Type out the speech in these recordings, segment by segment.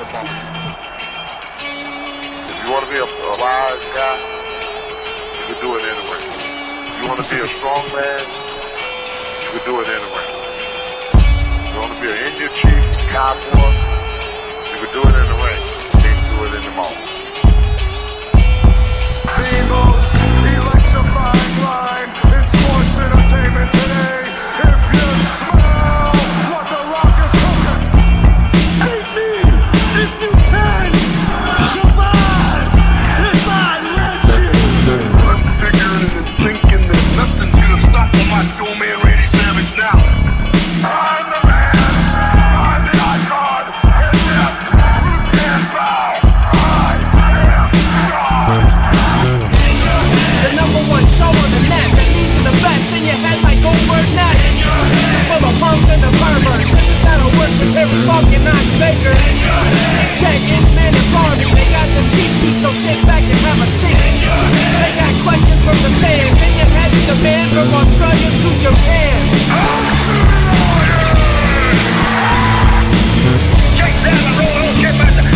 lot about you. If you want to be a wise guy, you can do it anyway. If you want to be a strong man, you can do it anyway. If you want to be an Indian chief, cowboy, you can do it in the ring. You can't do it in the mall. The most electrifying line in sports entertainment today. If you smell what the Rock is cooking, hate me if you can survive if I let you. I'm figuring and thinking that nothing's gonna stop the Macho Man Randy Savage now. I'm the man. I'm the icon. And yes, you can't bow. I am God. The number one show on the net that leads to the best in your head like Goldberg Net. For the punks and the perverts, this is not a work for Terry Funk and Knox Baker. Check Inchman and Barbie, they got the cheap heat, so sit back and have a seat. They got questions from the fans, in your head is the man from Australia to Japan. Take down the road, get back to the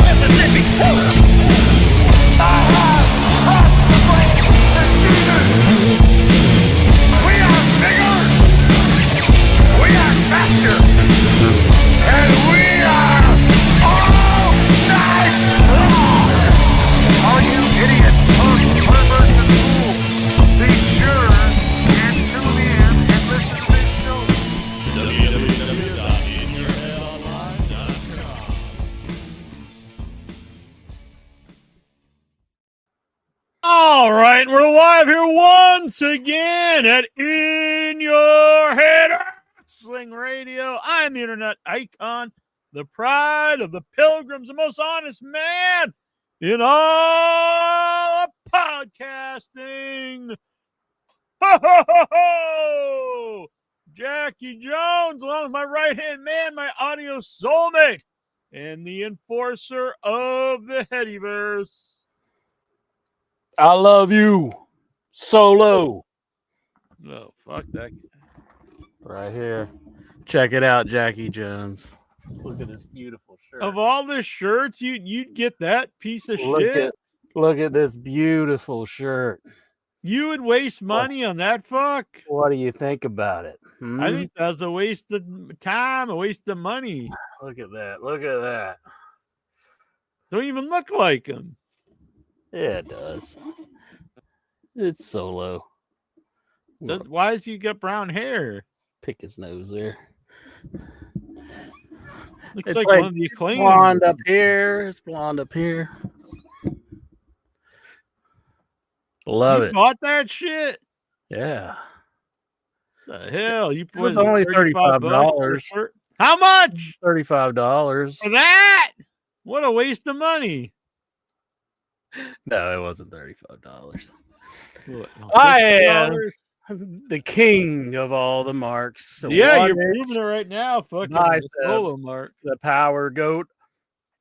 Mississippi. I have crossed the brain and demons. We are bigger. We are faster. And we are all night long. All you idiots, punks, perverts, and fools, be sure and tune in and listen to this show. All right, we're live here once again at In Your Head Wrestling Radio. I'm the internet icon, the pride of the pilgrims, the most honest man in all of podcasting. Ho, ho, ho, ho! Jackie Jones, along with my right-hand man, my audio soulmate, and the enforcer of the Headyverse. I love you. Solo. No, fuck that. Right here. Check it out, Jackie Jones. Look at this beautiful shirt. Of all the shirts, you'd get that piece of Look shit. Look at this beautiful shirt. You would waste money on that fuck? What do you think about it? I think that's a waste of time, a waste of money. Look at that. Look at that. Don't even look like him. Yeah, it does. It's Solo. Why has he got brown hair? Pick his nose there. Looks It's like like one of the acclaimed. Blonde up here. It's blonde up here. Love You it. bought that shit? Yeah. The hell? You It was put only $35 for a $35. shirt? How much? $35. For that? What a waste of money. No, it wasn't $35. What, I am $50? the king of all the marks. Yeah, One you're inch, proving it right now. Fucking biceps. solo mark. the power goat.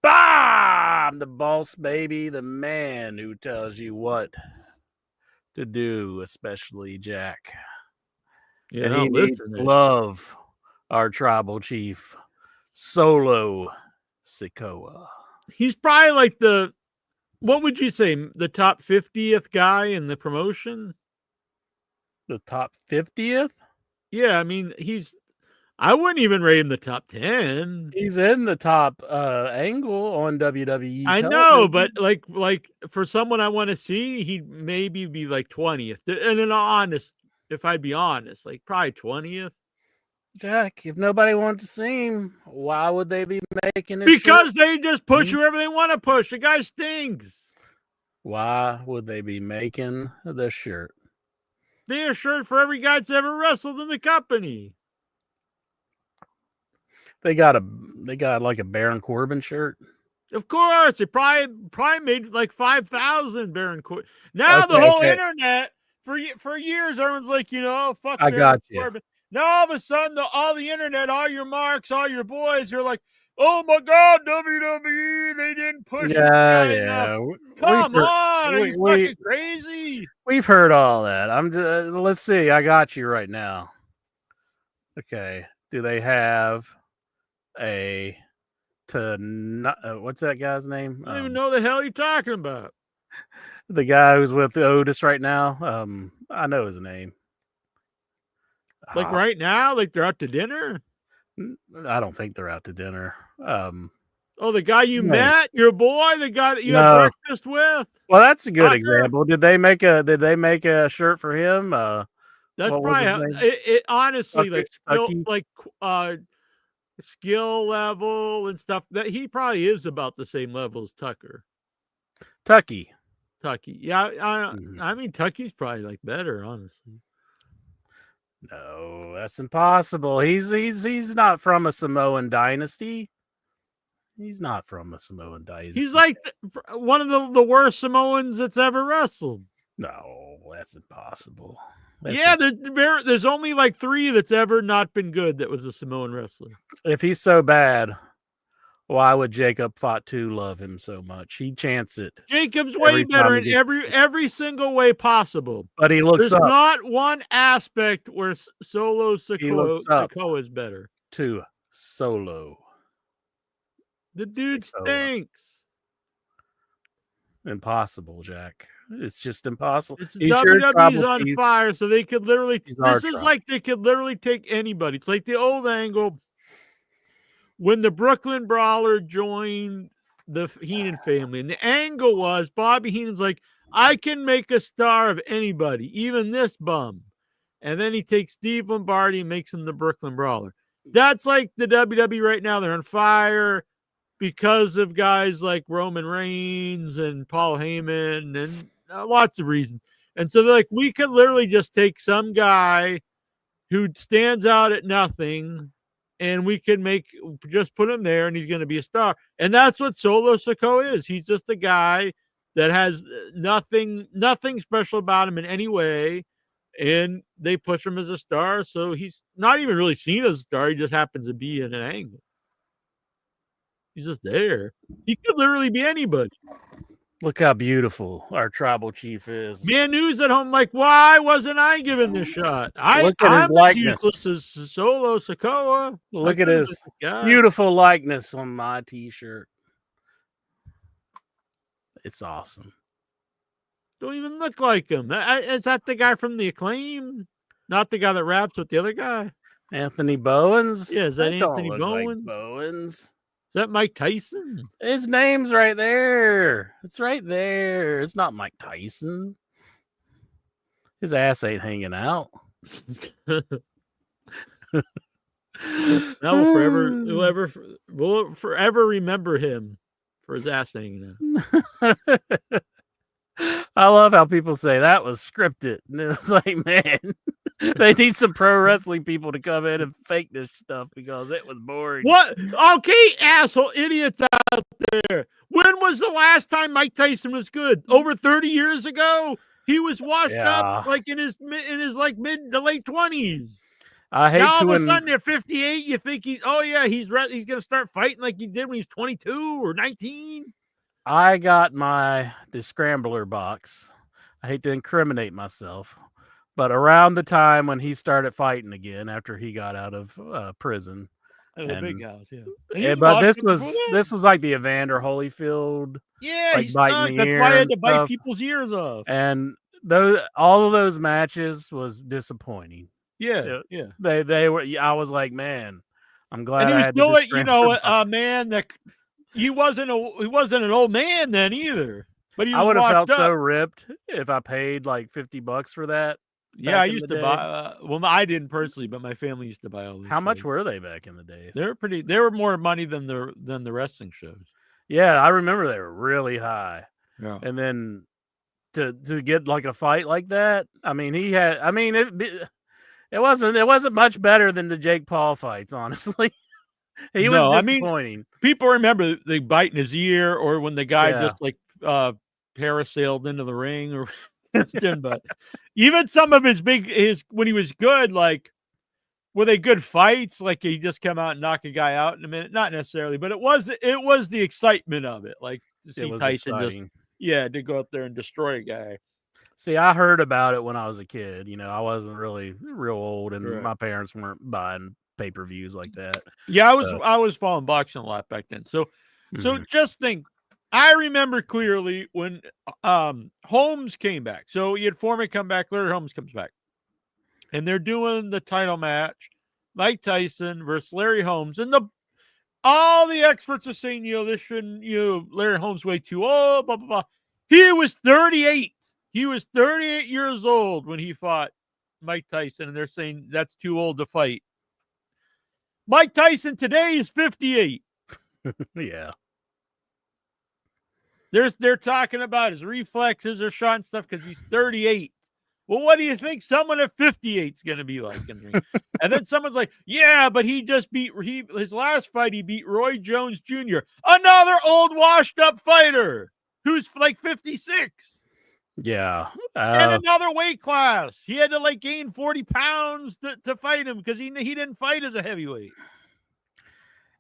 Bam! The boss baby, the man who tells you what to do, especially Jack. Yeah, And no, he needs listen to to this love our tribal chief, Solo Sikoa. he's probably like what would you say, the top 50th guy in the promotion? The top 50th? Yeah, I mean, I wouldn't even rate him the top 10. He's in the top angle on WWE. I know, but like for someone I want to see, he'd maybe be like 20th. And if I'd be honest, like probably 20th. Jack, if nobody wanted to see him, why would they be making it? Because they just push whoever they want to push. The guy stinks. Why would they be making the shirt? They're a shirt for every guy that's ever wrestled in the company. They got like a Baron Corbin shirt. Of course, it probably made like 5,000 Baron Corbin. Now the whole internet for years, everyone's like, fuck. I Baron got you. Corbin. Now all of a sudden, all the internet, all your marks, all your boys, you're like, oh my God, WWE, they didn't push it enough. Come on, are you fucking crazy? We've heard all that. Let's see. I got you right now. Okay. Do they have a what's that guy's name? I don't even know the hell you're talking about. The guy who's with Otis right now. I know his name. Like right now, like they're out to dinner. I don't think they're out to dinner. Oh, the guy you No. met, your boy, the guy that you had No. breakfast with. Well, that's a good Tucker? example. Did they make a shirt for him? That's what was his probably name? it honestly Tucker- like Tucky? skill level and stuff that he probably is about the same level as Tucker. Tucky. Yeah, Mhm. I mean Tucky's probably like better, honestly. No, that's impossible. He's not from a Samoan dynasty. He's not from a Samoan dynasty. He's like one of the worst Samoans that's ever wrestled. No, that's impossible. There's only like 3 that's ever not been good that was a Samoan wrestler. If he's so bad, why would Jacob Fatu love him so much? He chants it. Jacob's way better in every single way possible. But he looks There's up not one aspect where Solo Sikoa is better. to Solo. The dude stinks. Impossible, Jack. It's just impossible. WWE's on fire, so they could literally. This is like they could literally take anybody. It's like the old angle when the Brooklyn Brawler joined the Heenan family, and the angle was Bobby Heenan's like, I can make a star of anybody, even this bum, and then he takes Steve Lombardi and makes him the Brooklyn Brawler. That's like the WWE right now. They're on fire because of guys like Roman Reigns and Paul Heyman and lots of reasons. And so they're like, we could literally just take some guy who stands out at nothing and we can just put him there and he's going to be a star. And that's what Solo Sikoa is. He's just a guy that has nothing special about him in any way. And they push him as a star. So he's not even really seen as a star. He just happens to be in an angle. He's just there. He could literally be anybody. Look how beautiful our tribal chief is. Man, news at home, like, why wasn't I given this shot? Look at his likeness. Useless as Solo Sikoa. Look at his beautiful likeness on my T-shirt. It's awesome. Don't even look like him. Is that the guy from the Acclaim? Not the guy that raps with the other guy? Anthony Bowens? Yeah, is that Anthony Bowens? Like Bowens? Is that Mike Tyson? His name's right there. It's right there. It's not Mike Tyson. His ass ain't hanging out. Now we'll forever remember him for his ass hanging out. I love how people say that was scripted. And it's like, man, they need some pro wrestling people to come in and fake this stuff because it was boring. What? Okay, asshole idiots out there. When was the last time Mike Tyson was good? Over 30 years ago? He was washed up like in his like mid to late 20s. I hate now all of a sudden at 58, you think he's going to start fighting like he did when he's 22 or 19. I got the scrambler box. I hate to incriminate myself, but around the time when he started fighting again after he got out of prison, the big house, yeah. But this was like the Evander Holyfield. Yeah, like biting the ear. That's why I had to bite people's ears off. And all of those matches was disappointing. Yeah. They were. I was like, man, I'm glad. And he was still, a man that he wasn't an old man then either. But he was I would have felt up. so ripped if I paid like $50 for that. Yeah, I used to buy. Well, I didn't personally, but my family used to buy all these. How much were they back in the days? They were more money than the wrestling shows. Yeah, I remember they were really high. Yeah, and then to get like a fight like that, I mean, it wasn't much better than the Jake Paul fights, honestly. He was disappointing. People remember they bite in his ear, or when the guy just like parasailed into the ring, or but even some of his when he was good, like were they good fights? Like he just come out and knock a guy out in a minute? Not necessarily, but it was the excitement of it, like to see Tyson exciting. To go up there and destroy a guy. See, I heard about it when I was a kid. I wasn't really real old, and my parents weren't buying pay-per-views like that. Yeah, I was following boxing a lot back then. So just think, I remember clearly when Holmes came back. So you had Foreman come back, Larry Holmes comes back. And they're doing the title match, Mike Tyson versus Larry Holmes. And all the experts are saying, this shouldn't, Larry Holmes way too old, blah, blah, blah. He was 38. He was 38 years old when he fought Mike Tyson, and they're saying that's too old to fight. Mike Tyson today is 58. Yeah. They're talking about his reflexes are shot and stuff because he's 38. Well, what do you think someone at 58 is going to be like in the ring? And then someone's like, yeah, but he just his last fight, he beat Roy Jones Jr., another old washed up fighter who's like 56. Yeah. And another weight class. He had to gain 40 pounds to fight him because he didn't fight as a heavyweight.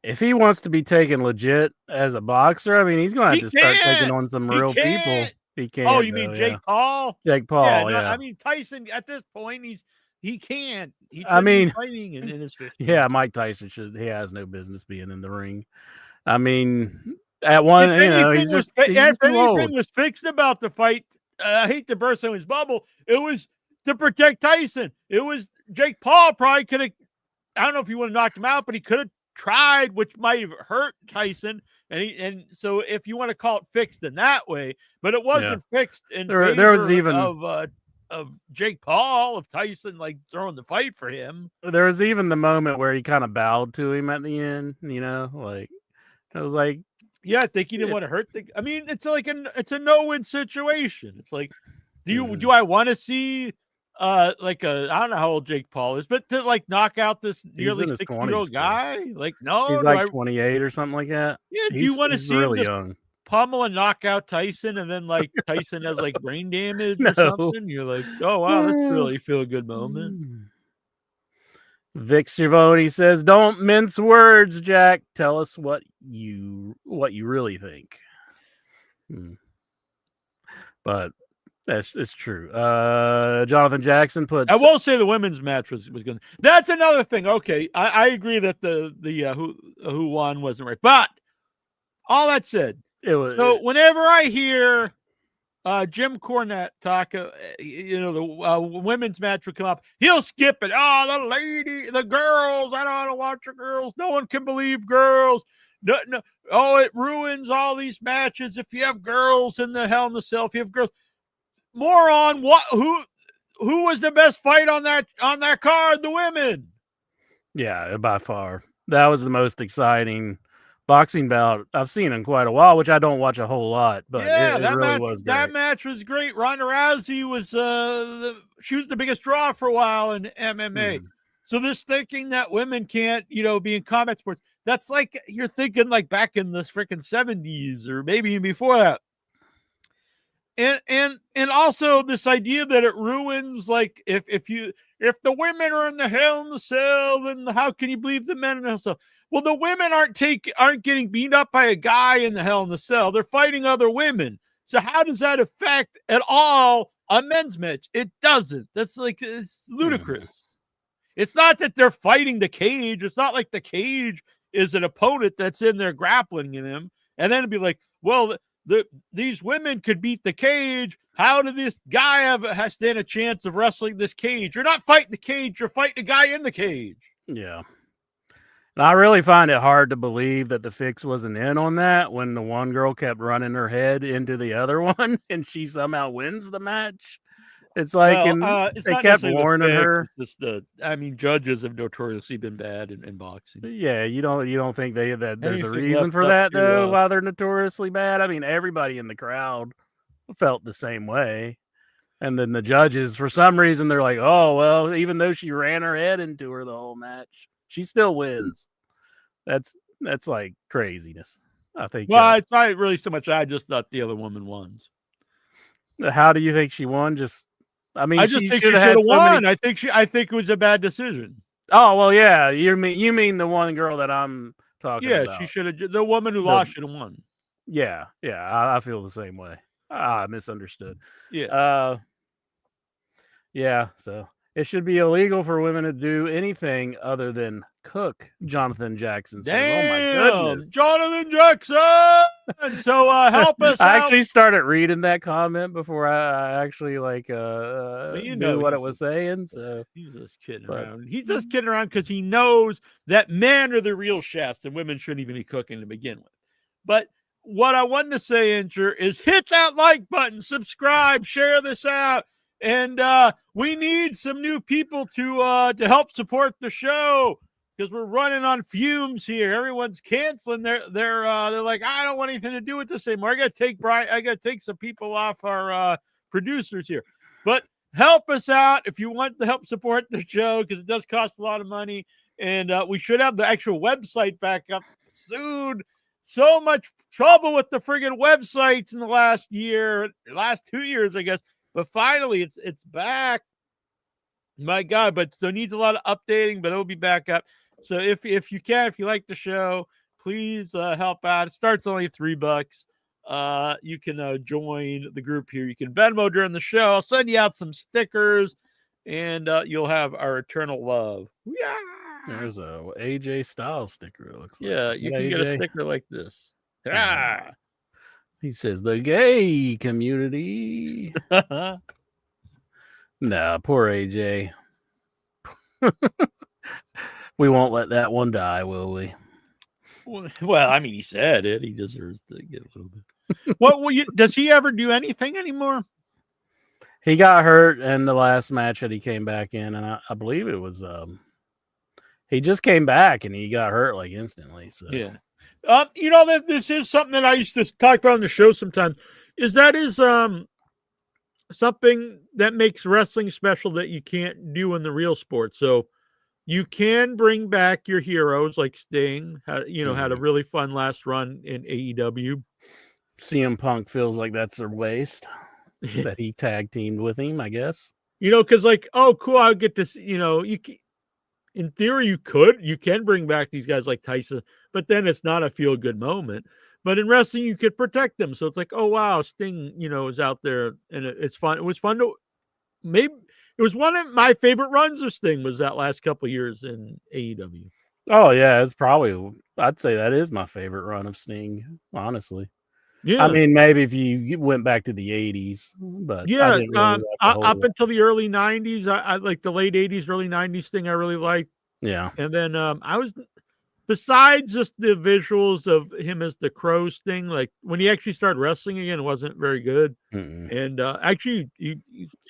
If he wants to be taken legit as a boxer, I mean, he's going to have to start taking on some real people. He can't. Oh, you mean Jake Paul? Jake Paul, yeah. I mean, Tyson, at this point, he can't. He I mean, be fighting in his 50s. Yeah, Mike Tyson he has no business being in the ring. I mean, at one, he's just if too old. anything was fixed about the fight, I hate to burst his bubble, it was to protect Tyson. It was Jake Paul probably could have, I don't know if he would have knocked him out, but he could have tried, which might have hurt Tyson. And so if you want to call it fixed in that way, but it wasn't fixed in there was even of Jake Paul, of Tyson throwing the fight for him. There was even the moment where he kind of bowed to him at the end, it was like, yeah, I think he didn't want to hurt I mean, it's it's a no-win situation. It's like, do I want to see I don't know how old Jake Paul is, but to knock out this nearly 60-year-old guy? No, he's 28 or something like that. Yeah, do you want to see really him young pummel and knock out Tyson, and then Tyson has brain damage or something? You're like, oh wow, that's really feel a good moment. Vic Cervoni says, "Don't mince words, Jack. Tell us what you really think." But it's true. Jonathan Jackson puts. I will say the women's match was good. That's another thing. Okay, I agree that the who won wasn't right, but all that said, whenever I hear Jim Cornette talk, the women's match would come up, he'll skip it. Oh, the girls. I don't want to watch the girls. No one can believe girls. No. Oh, it ruins all these matches if you have girls in the Hell in the Cell. If you have girls. Moron, who was the best fight on that card? The women. Yeah, by far. That was the most exciting boxing bout I've seen in quite a while, which I don't watch a whole lot, but it really was great. That match was great. Ronda Rousey was she was the biggest draw for a while in MMA. So this thinking that women can't, be in combat sports, that's like you're thinking back in the freaking 70s or maybe even before that. And also this idea that it ruins, if the women are in the Hell in the Cell, then how can you believe the men in the Hell in the Cell? Well, the women aren't getting beat up by a guy in the Hell in the Cell. They're fighting other women. So how does that affect at all a men's match? It doesn't. That's it's ludicrous. It's not that they're fighting the cage. It's not like the cage is an opponent that's in there grappling him. And then it'd be like, well, these women could beat the cage. How did this guy stand a chance of wrestling this cage? You're not fighting the cage. You're fighting the guy in the cage. Yeah. And I really find it hard to believe that the fix wasn't in on that when the one girl kept running her head into the other one and she somehow wins the match. It's like, they kept warning her. It's just judges have notoriously been bad in boxing. Yeah, you don't think that there's a reason for that though? Why they're notoriously bad? I mean, everybody in the crowd felt the same way, and then the judges, for some reason, they're like, "Oh well, even though she ran her head into her the whole match, she still wins." That's like craziness. I think. Well, it's not really so much. I just thought the other woman won. How do you think she won? I just think she should have won. I think it was a bad decision. Oh well, yeah. You mean the one girl that I'm talking about? Yeah, she should have. The woman who lost should have won. Yeah. I feel the same way. I misunderstood. Yeah. Yeah. So It should be illegal for women to do anything other than cook, Jonathan Jackson says. Damn, Oh my goodness. Jonathan Jackson. So help us I out. actually started reading that comment before I actually like knew what it was saying. So he's just kidding around. He's just kidding around because he knows that men are the real chefs and women shouldn't even be cooking to begin with. But what I wanted to say, Incher, is hit that like button, subscribe, share this out. And we need some new people to help support the show because we're running on fumes here. Everyone's canceling. They're like, I don't want anything to do with this anymore. I got to take some people off our producers here. But help us out if you want to help support the show because it does cost a lot of money. And we should have the actual website back up soon. So much trouble with the friggin' websites in the last 2 years, I guess. But finally, it's back. My God, but still needs a lot of updating, but it'll be back up. So if you can, if you like the show, please help out. It starts only $3. You can join the group here. You can Venmo during the show. I'll send you out some stickers, and you'll have our eternal love. Yeah. There's a AJ Styles sticker. It looks like. Yeah, you can get a sticker like this. Ah. He says the gay community. Nah, poor AJ. We won't let that one die, will we? Well, I mean, he said it. He deserves to get a little bit. Does he ever do anything anymore? He got hurt in the last match that he came back in, and I believe it was he just came back and he got hurt like instantly. So yeah. That this is something that I used to talk about on the show sometimes. Is something that makes wrestling special that you can't do in the real sport. So you can bring back your heroes like Sting. Had a really fun last run in AEW. CM Punk feels like that's a waste that he tag teamed with him, I guess. Because like, oh, cool, I'll get this. In theory, you can bring back these guys like Tyson, but then it's not a feel good moment. But in wrestling, you could protect them. So it's like, oh wow, Sting, is out there, and it's fun. It was fun to maybe. It was one of my favorite runs of Sting was that last couple of years in AEW. Oh yeah, I'd say that is my favorite run of Sting, honestly. Yeah, I mean maybe if you went back to the 80s, but yeah, up until the early 90s, I like the late 80s, early 90s Sting. I really liked. Yeah, and then I was. Besides just the visuals of him as the Crow Sting, like when he actually started wrestling again, it wasn't very good. And actually, he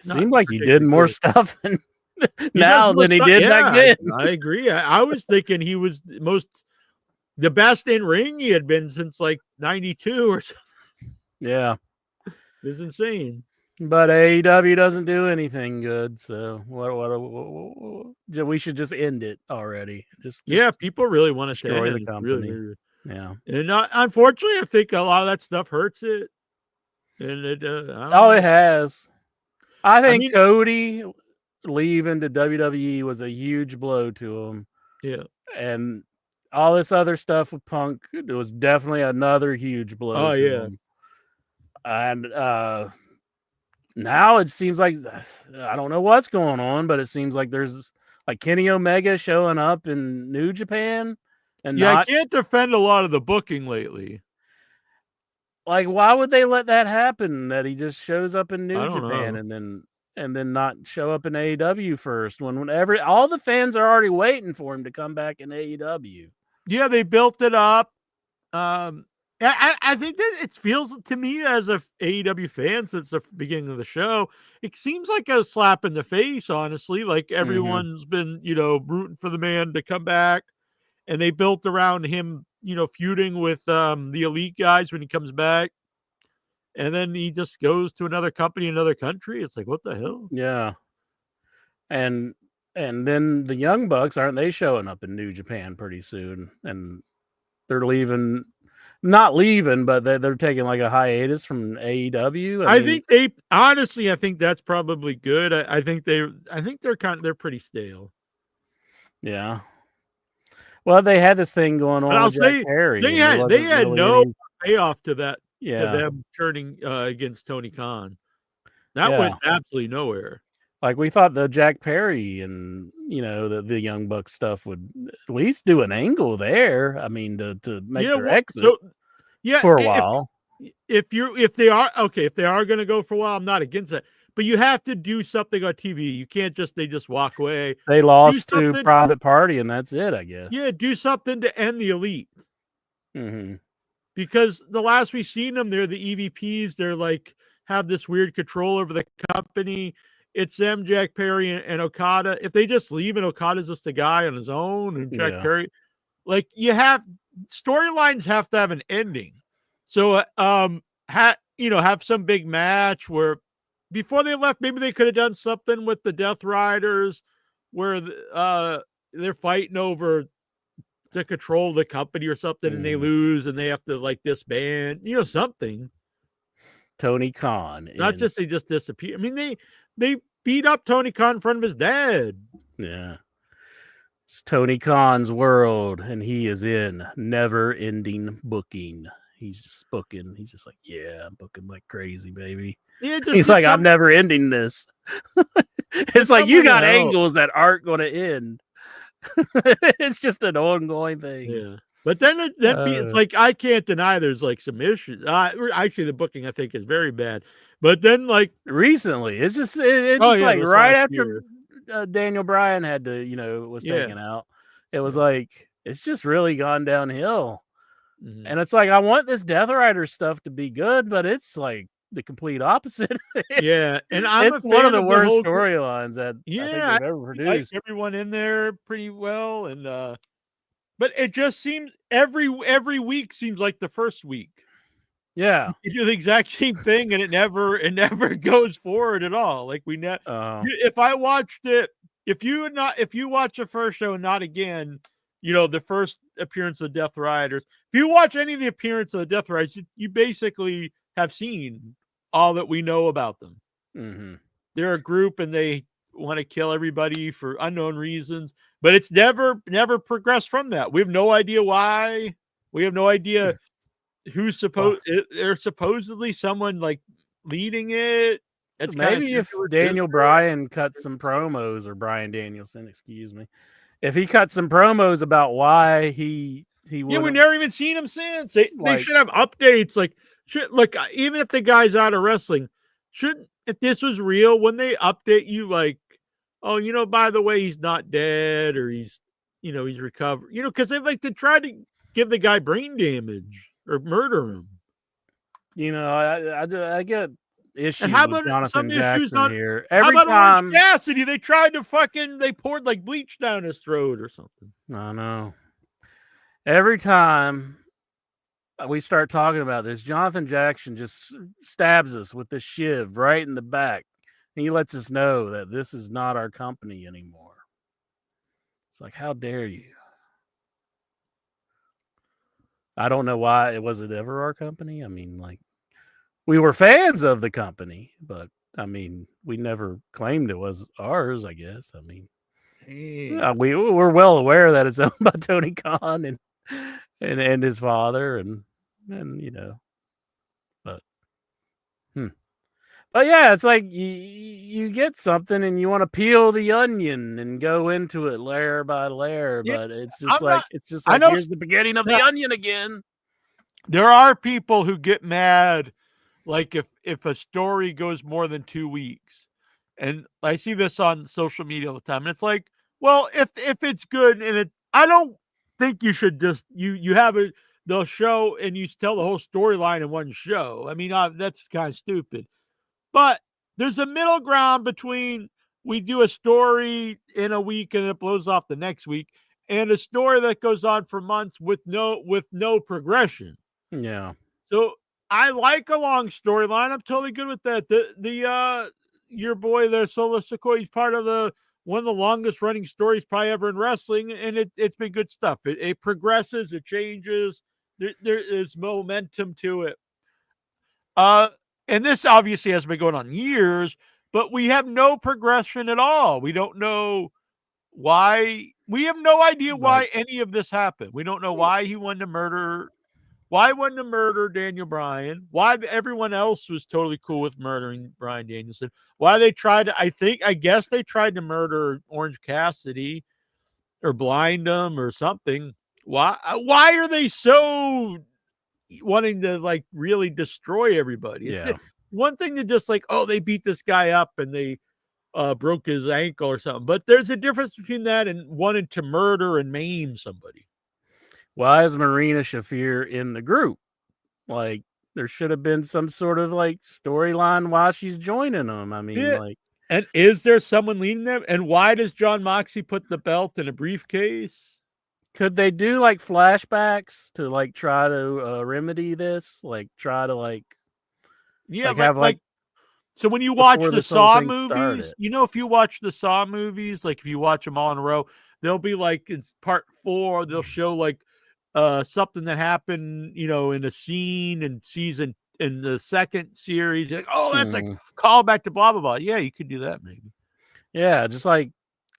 seemed like he did more stuff than now than he did back then. I agree. I was thinking he was the best in ring he had been since like 92 or something. Yeah, it's insane. But AEW doesn't do anything good, so what we should just end it already. Just people really want to destroy the company. Really. Yeah, and unfortunately, I think a lot of that stuff hurts it. And it it has. I think Cody leaving to WWE was a huge blow to him. Yeah, and all this other stuff with Punk, it was definitely another huge blow. To him. And now it seems like I don't know what's going on, but it seems like there's like Kenny Omega showing up in New Japan, and I can't defend a lot of the booking lately. Like, why would they let that happen? That he just shows up in New Japan and then not show up in AEW first when all the fans are already waiting for him to come back in AEW. Yeah, they built it up. I think that it feels to me as a AEW fan since the beginning of the show, it seems like a slap in the face, honestly. Like everyone's been, rooting for the man to come back, and they built around him, feuding with the elite guys when he comes back. And then he just goes to another company, another country. It's like, what the hell? Yeah. And then the Young Bucks, aren't they showing up in New Japan pretty soon? And they're leaving. Not leaving, but they're taking like a hiatus from AEW. I think that's probably good. I think they're pretty stale. Yeah. Well, they had this thing going on. I'll say they had no payoff to that. Yeah. To them turning against Tony Khan. That went absolutely nowhere. Like we thought the Jack Perry and the Young Bucks stuff would at least do an angle there. I mean, to make their exit for a while. If they are going to go for a while, I'm not against that. But you have to do something on TV. You can't they just walk away. They lost to Private Party, and that's it, I guess. Yeah, do something to end the Elite. Mm-hmm. Because the last we've seen them, they're the EVPs. They're like have this weird control over the company. It's them, Jack Perry, and Okada. If they just leave and Okada's just a guy on his own, and Jack Perry, like storylines have to have an ending. So, have some big match where before they left, maybe they could have done something with the Death Riders where they're fighting over to control the company or something, and they lose and they have to like disband, something. Tony Khan, not just they just disappear. I mean, they beat up Tony Khan in front of his dad. Yeah. It's Tony Khan's world, and he is in never-ending booking. He's just booking. He's just like, I'm booking like crazy, baby. Yeah, he's like, I'm never ending this. It's like you got angles that aren't going to end. It's just an ongoing thing. Yeah. But then it's like, I can't deny there's like some issues. Actually, the booking I think is very bad. But then like recently, it's just like right after Daniel Bryan had to was taken out. It was like it's just really gone downhill. Mm-hmm. And it's like I want this Death Rider stuff to be good, but it's like the complete opposite. And I'm it's one of the worst storylines that I think they've ever produced. Like everyone in there pretty well, and but it just seems every week seems like the first week. Yeah, you do the exact same thing, and it never goes forward at all. Like we never. If I watched it, if you watch the first show and not again, the first appearance of the Death Riders. If you watch any of the appearance of the Death Riders, you basically have seen all that we know about them. Mm-hmm. They're a group, and they want to kill everybody for unknown reasons. But it's never progressed from that. We have no idea why. We have no idea. Who's there's supposedly someone like leading it. It's maybe if Daniel Bryan cut some promos, or Bryan Danielson, excuse me, if he cut some promos about why he would. We never even seen him since. They should have updates. Like even if the guy's out of wrestling, if this was real, when they update you, like, oh, by the way, he's not dead, or he's recovered. Because they like to try to give the guy brain damage or murder him. I get issues. And how about with Jonathan some Jackson issues on here? Every how about Orange Cassidy? They tried to they poured like bleach down his throat or something. I know. Every time we start talking about this, Jonathan Jackson just stabs us with the shiv right in the back. And he lets us know that this is not our company anymore. It's like, how dare you? I don't know why it wasn't ever our company. I mean, like, we were fans of the company, but I mean, we never claimed it was ours, I guess. I mean, we're well aware that it's owned by Tony Khan and his father and but yeah, it's like you get something and you want to peel the onion and go into it layer by layer, but it's just here's the beginning of the onion again. There are people who get mad, like if a story goes more than 2 weeks, and I see this on social media all the time. And it's like, well, if it's good and I don't think you should just you have the show and you tell the whole storyline in one show. I mean, that's kind of stupid. But there's a middle ground between we do a story in a week and it blows off the next week, and a story that goes on for months with no progression. Yeah. So I like a long storyline. I'm totally good with that. The your boy there, Solo Sikoa, he's part of one of the longest running stories probably ever in wrestling, and it's been good stuff. It progresses, it changes. There is momentum to it. And this obviously has been going on years, but we have no progression at all. We don't know why. We have no idea why any of this happened. We don't know why he wanted to murder Why wouldn't have murdered Daniel Bryan? Why everyone else was totally cool with murdering Bryan Danielson? Why they tried to, I guess they tried to murder Orange Cassidy or blind him or something. Why are they so wanting to like really destroy everybody? It's one thing to just like, oh, they beat this guy up and they broke his ankle or something. But there's a difference between that and wanting to murder and maim somebody. Why is Marina Shafir in the group? Like, there should have been some sort of like storyline why she's joining them. I mean, like, and is there someone leading them? And why does John Moxley put the belt in a briefcase? Could they do like flashbacks to like try to remedy this? Like, try to like, have like. So when you watch the Saw movies, if you watch the Saw movies, like if you watch them all in a row, they'll be like in part 4, they'll show like something that happened, in a scene in the second series. You're like, oh, that's like callback to blah blah blah. Yeah, you could do that maybe. Yeah, just like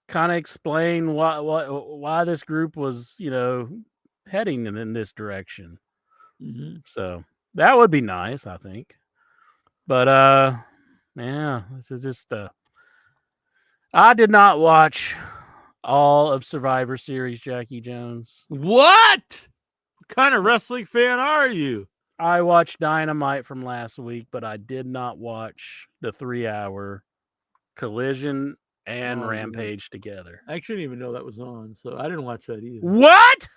kind of explain why this group was, heading in this direction. Mm-hmm. So that would be nice, I think. But yeah, this is just I did not watch all of Survivor Series, Jackie Jones. What kind of wrestling fan are you? I watched Dynamite from last week, but I did not watch the 3-hour Collision and Rampage together. I actually didn't even know that was on, so I didn't watch that either. What?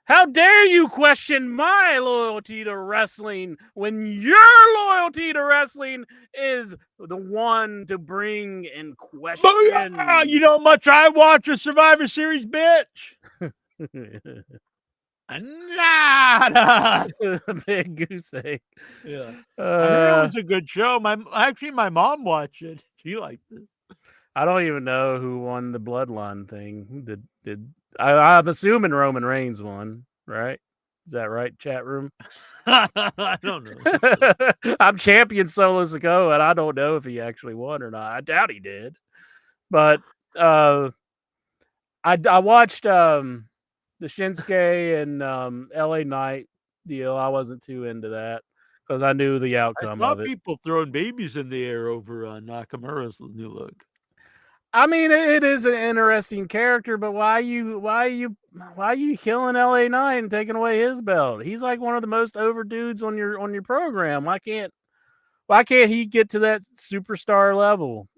How dare you question my loyalty to wrestling when your loyalty to wrestling is the one to bring in question? You know how much I watch a Survivor Series, bitch? Nada. Big goose egg. Yeah. I heard it was a good show. My mom watched it. She liked it. I don't even know who won the Bloodline thing. I'm assuming Roman Reigns won, right? Is that right, chat room? I don't know. I'm champion Solo Sikoa, and I don't know if he actually won or not. I doubt he did. But I watched the Shinsuke and LA Knight deal. I wasn't too into that because I knew the outcome of it. People throwing babies in the air over Nakamura's new look. I mean, it is an interesting character, but why are you killing LA Knight and taking away his belt? He's like one of the most over dudes on your program. Why can't he get to that superstar level?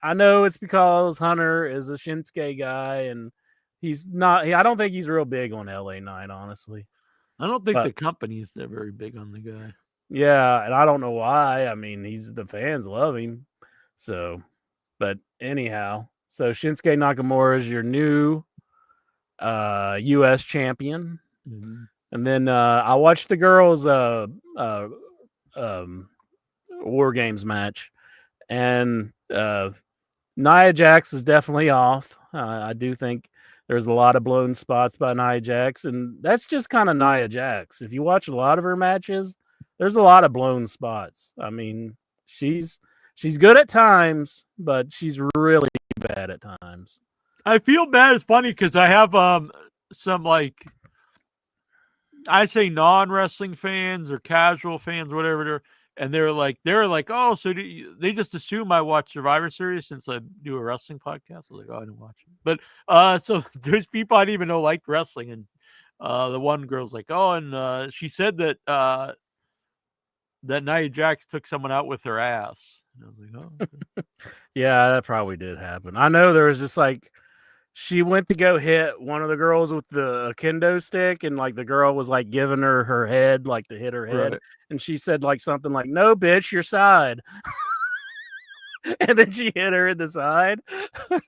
I know it's because Hunter is a Shinsuke guy, and he's not. I don't think he's real big on LA Knight, honestly. I don't think the company's that very big on the guy. Yeah, and I don't know why. I mean, the fans love him, so. But anyhow, so Shinsuke Nakamura is your new U.S. champion. Mm-hmm. And then I watched the girls' War Games match. And Nia Jax was definitely off. I do think there's a lot of blown spots by Nia Jax. And that's just kind of Nia Jax. If you watch a lot of her matches, there's a lot of blown spots. I mean, she's good at times, but she's really bad at times. I feel bad. It's funny because I have some like I say non-wrestling fans or casual fans, whatever they're like, oh, so they just assume I watch Survivor Series since I do a wrestling podcast. I was like, oh, I didn't watch it, but so there's people I didn't even know liked wrestling, and the one girl's like, oh, and she said that that Nia Jax took someone out with her ass. And I was like, oh, okay. Yeah, that probably did happen. I know there was just like she went to go hit one of the girls with the kendo stick, and like the girl was like giving her head, like to hit her head, right. And she said like something like, "No, bitch, your side." And then she hit her in the side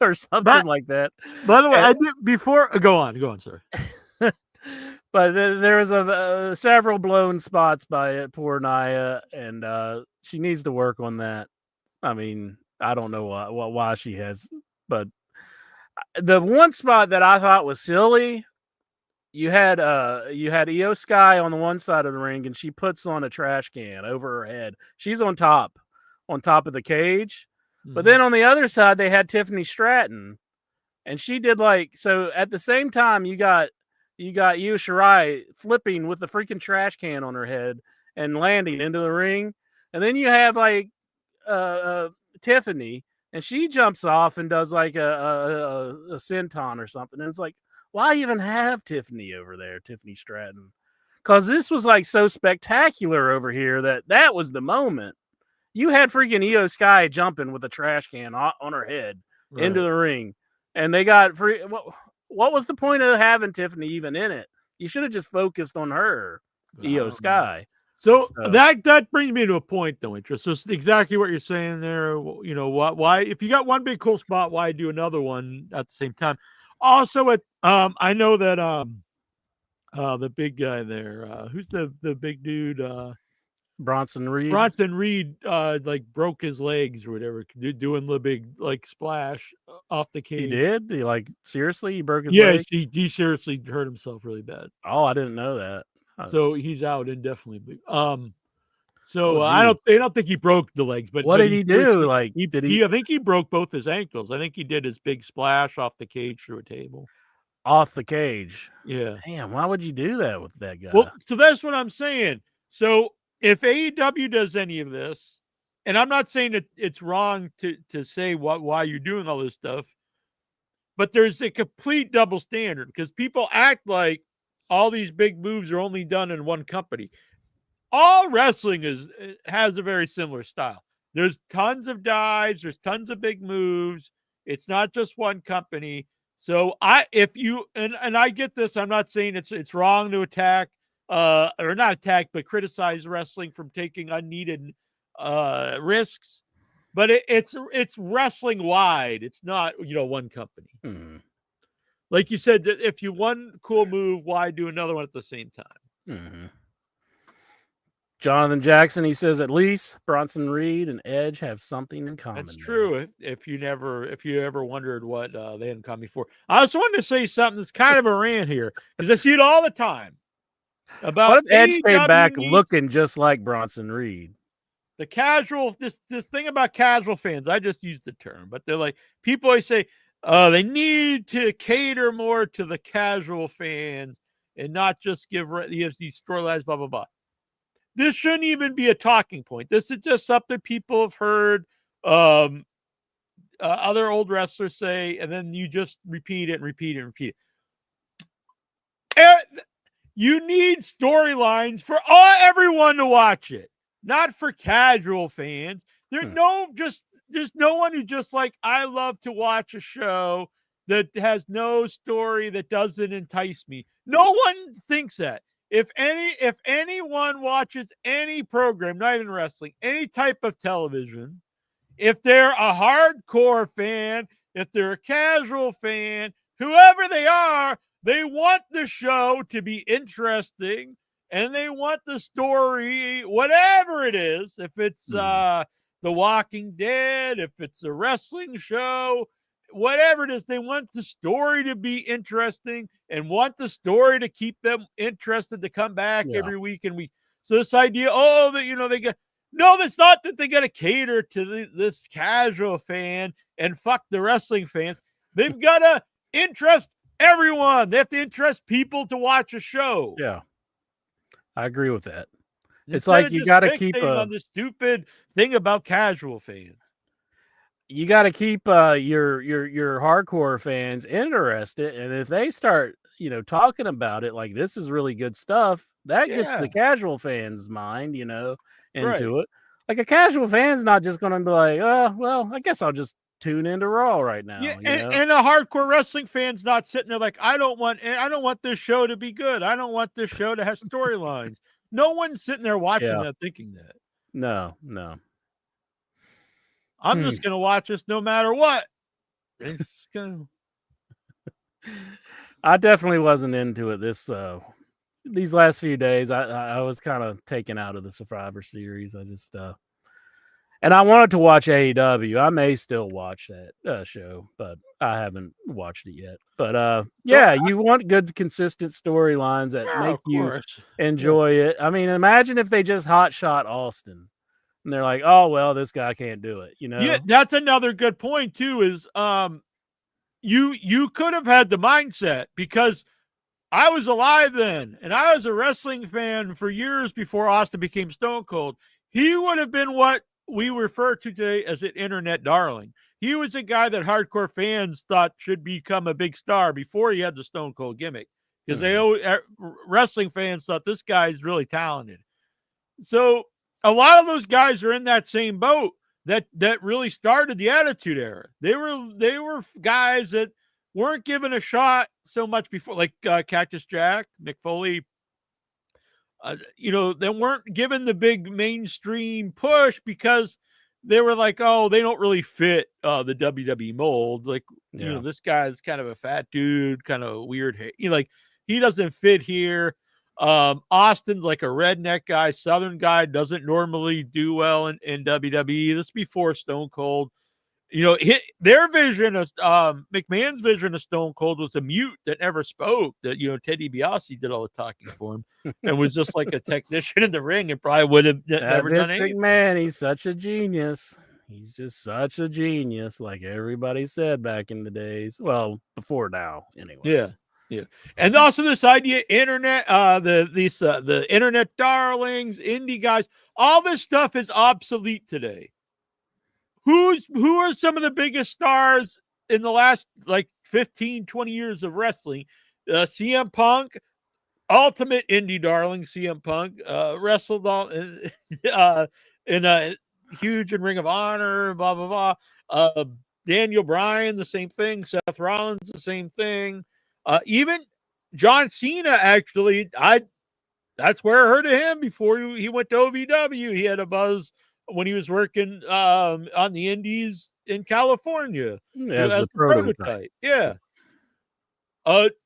or something like that. By the way, I did before. Go on, sorry. But there was several blown spots by poor Nia, and she needs to work on that. I mean, I don't know why she has, but the one spot that I thought was silly, you had Io Sky on the one side of the ring, and she puts on a trash can over her head. She's on top of the cage, but then on the other side they had Tiffany Stratton, and she did so. At the same time, you got You got Io Shirai flipping with the freaking trash can on her head and landing into the ring. And then you have like Tiffany, and she jumps off and does like a senton or something. And it's like, why even have Tiffany over there, Tiffany Stratton? Because this was like so spectacular over here that was the moment. You had freaking Io Sky jumping with a trash can on her head into the ring, and they got free. What was the point of having Tiffany even in it? You should have just focused on her, Io Sky. So that brings me to a point, though, interest. So exactly what you're saying there. You know, why if you got one big cool spot, why do another one at the same time? Also, I know that the big guy there, who's the big dude? Bronson Reed. Like broke his legs or whatever, doing the big like splash off the cage. He did? He like seriously? He broke his leg? Yeah, he seriously hurt himself really bad. Oh, I didn't know that. So he's out indefinitely. So I don't think he broke the legs, but what did he do? Like, I think he broke both his ankles. I think he did his big splash off the cage through a table. Off the cage. Yeah. Damn, why would you do that with that guy? Well, so that's what I'm saying. So if AEW does any of this, and I'm not saying that it's wrong to say why you're doing all this stuff, but there's a complete double standard because people act like all these big moves are only done in one company. All wrestling has a very similar style. There's tons of dives, there's tons of big moves. It's not just one company. So I get this, I'm not saying it's wrong to attack or not attack, but criticize wrestling from taking unneeded risks. But it's wrestling wide. It's not, one company. Like you said, if you one cool move, why do another one at the same time? Jonathan Jackson, he says at least Bronson Reed and Edge have something in common. That's true. If you ever wondered what they had in common before. I also wanted to say something that's kind of a rant here because I see it all the time. About what if Edge came back looking just like Bronson Reed? The casual, this thing about casual fans, I just used the term, but they're like, people always say, they need to cater more to the casual fans and not just give these storylines, blah, blah, blah. This shouldn't even be a talking point. This is just something people have heard other old wrestlers say, and then you just repeat it and repeat it and repeat it. You need storylines for everyone to watch it, not for casual fans. There's no one who just like, I love to watch a show that has no story that doesn't entice me. No one thinks that. If anyone watches any program, not even wrestling, any type of television, if they're a hardcore fan, if they're a casual fan, whoever they are, they want the show to be interesting and they want the story, whatever it is, if it's The Walking Dead, if it's a wrestling show, whatever it is, they want the story to be interesting and want the story to keep them interested to come back every week and week. So this idea, that's not that they got to cater to this casual fan and fuck the wrestling fans. They've got to interest everyone. They have to interest people to watch a show. Yeah, I agree with that. It's Instead like you got to keep on the stupid thing about casual fans. You got to keep your hardcore fans interested, and if they start, talking about it like this is really good stuff, that gets the casual fans' mind, into it. Like a casual fan's not just going to be like, oh, well, I guess I'll just tune into Raw right now. Yeah, and a hardcore wrestling fan's not sitting there like, I don't want this show to be good. I don't want this show to have storylines. No one's sitting there watching that thinking that. No. I'm just going to watch this no matter what. It's gonna... I definitely wasn't into it these last few days. I was kind of taken out of the Survivor Series. I just and I wanted to watch AEW. I may still watch that show, but I haven't watched it yet. But you want good, consistent storylines that make you enjoy it. I mean, imagine if they just hot shot Austin. And they're like, oh, well, this guy can't do it, Yeah, that's another good point, too, is you could have had the mindset because I was alive then, and I was a wrestling fan for years before Austin became Stone Cold. He would have been what we refer to today as an internet darling. He was a guy that hardcore fans thought should become a big star before he had the Stone Cold gimmick, because wrestling fans thought this guy is really talented. So a lot of those guys are in that same boat that really started the Attitude Era. They were guys that weren't given a shot so much before, like Cactus Jack, Mick Foley. They weren't given the big mainstream push because they were like, oh, they don't really fit the WWE mold. Like, this guy's kind of a fat dude, kind of weird. Like, he doesn't fit here. Austin's like a redneck guy, Southern guy, doesn't normally do well in WWE. This is before Stone Cold. Their vision of McMahon's vision of Stone Cold was a mute that never spoke. That Ted DiBiase did all the talking for him, and was just like a technician in the ring, and probably would have never done anything. McMahon, he's such a genius. He's just such a genius, like everybody said back in the days. Well, before now, anyway. Yeah, and also this idea, internet, the internet darlings, indie guys, all this stuff is obsolete today. Who are some of the biggest stars in the last 15, 20 years of wrestling? CM Punk, ultimate indie darling. CM Punk wrestled in a huge in Ring of Honor, blah blah blah. Daniel Bryan, the same thing. Seth Rollins, the same thing. Even John Cena, actually, that's where I heard of him before he went to OVW. He had a buzz when he was working on the Indies in California as the prototype. Yeah.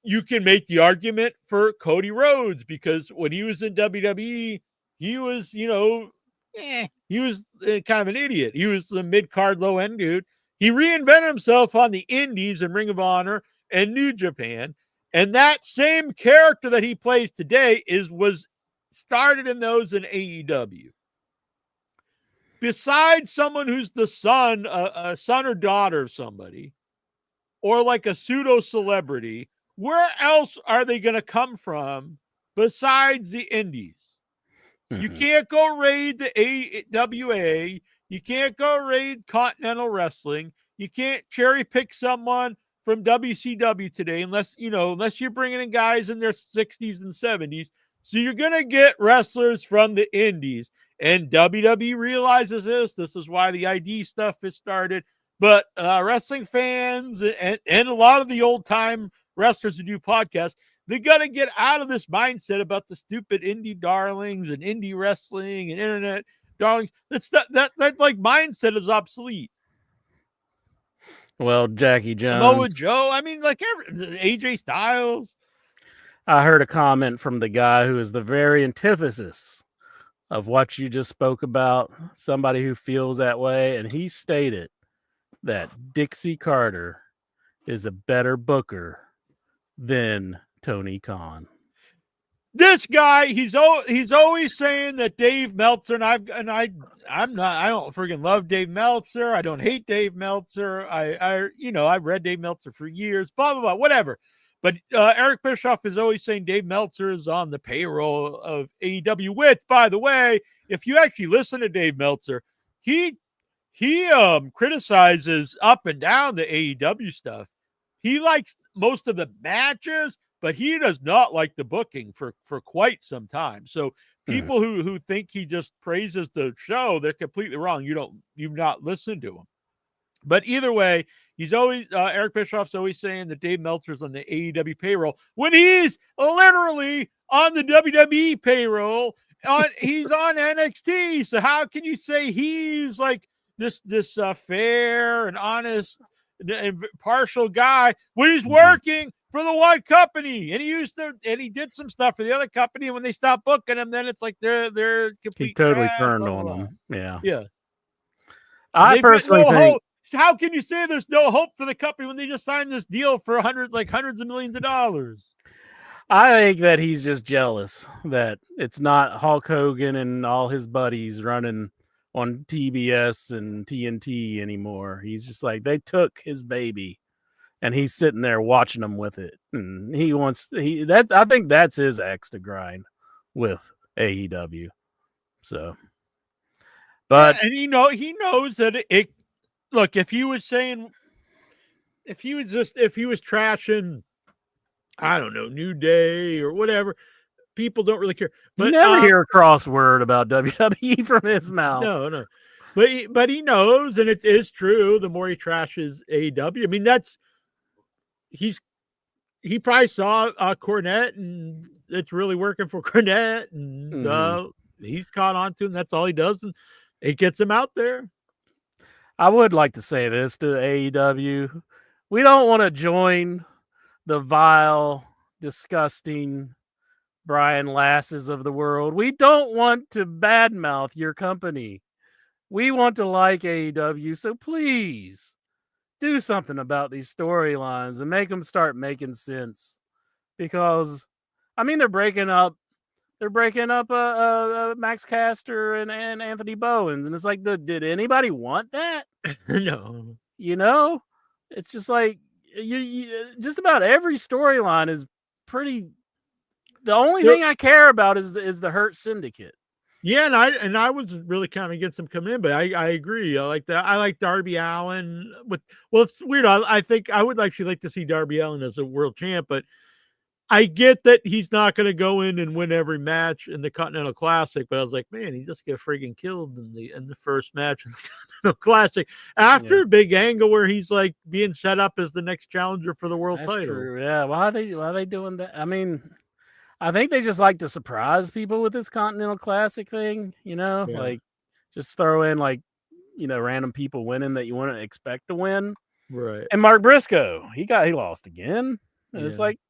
You can make the argument for Cody Rhodes, because when he was in WWE, he was, he was kind of an idiot. He was the mid-card, low-end dude. He reinvented himself on the Indies and Ring of Honor and New Japan. And that same character that he plays today was started in those in AEW. Besides someone who's the son, a son or daughter of somebody, or like a pseudo celebrity, where else are they going to come from besides the Indies? You can't go raid the AWA. You can't go raid Continental Wrestling. You can't cherry pick someone from WCW today, unless you're bringing in guys in their 60s and 70s. So you're going to get wrestlers from the Indies. And WWE realizes this. This is why the ID stuff is started. But wrestling fans and a lot of the old-time wrestlers who do podcasts, they got to get out of this mindset about the stupid indie darlings and indie wrestling and internet darlings. That mindset is obsolete. Well, Jackie Jones, Samoa Joe, I mean, AJ Styles. I heard a comment from the guy who is the very antithesis of what you just spoke about, somebody who feels that way, and he stated that Dixie Carter is a better booker than Tony Khan. This guy, he's always saying that Dave Meltzer, and I don't freaking love Dave Meltzer. I don't hate Dave Meltzer. I've read Dave Meltzer for years, blah, blah, blah, whatever. But Eric Bischoff is always saying Dave Meltzer is on the payroll of AEW, which, by the way, if you actually listen to Dave Meltzer, he criticizes up and down the AEW stuff. He likes most of the matches, but he does not like the booking for quite some time. So people who think he just praises the show, they're completely wrong. You've not listened to him. But either way, he's always Eric Bischoff's always saying that Dave Meltzer's on the AEW payroll when he's literally on the WWE payroll. He's on NXT. So how can you say he's like this fair and honest and partial guy when he's working for the one company, and he did some stuff for the other company, and when they stop booking him, then it's like they're complete. He totally trash, turned blah, on blah, them. blah. Yeah. I personally think. Hope. How can you say there's no hope for the company when they just signed this deal for hundreds of millions of dollars? I think that he's just jealous that it's not Hulk Hogan and all his buddies running on TBS and TNT anymore. He's just like, they took his baby and he's sitting there watching them with it, and I think that's his axe to grind with AEW. So, but and he knows that it. Look, if he was trashing, I don't know, New Day or whatever, people don't really care. But you never hear a crossword about WWE from his mouth. No. But he knows, and it is true. The more he trashes AEW, I mean, he probably saw Cornette, and it's really working for Cornette, and he's caught on to him. That's all he does, and it gets him out there. I would like to say this to AEW: we don't want to join the vile, disgusting Brian Lasses of the world. We don't want to badmouth your company. We want to like AEW, so please do something about these storylines and make them start making sense. Because, I mean, they're breaking up Max Caster and Anthony Bowens, and it's like, did anybody want that? No, it's just like you just about every storyline is pretty. The only thing I care about is the Hurt Syndicate. Yeah, and I was really kind of against him coming in, but I agree. I like that. I like Darby Allin. It's weird. I think I would actually like to see Darby Allin as a world champ, but I get that he's not going to go in and win every match in the Continental Classic. But I was like, man, he just got friggin' killed in the first match in the Continental Classic after a big angle where he's like being set up as the next challenger for the world title. True. Yeah. Why are they doing that? I mean, I think they just like to surprise people with this Continental Classic thing, like just throw in random people winning that you wouldn't expect to win. Right. And Mark Briscoe, he lost again. And it's like,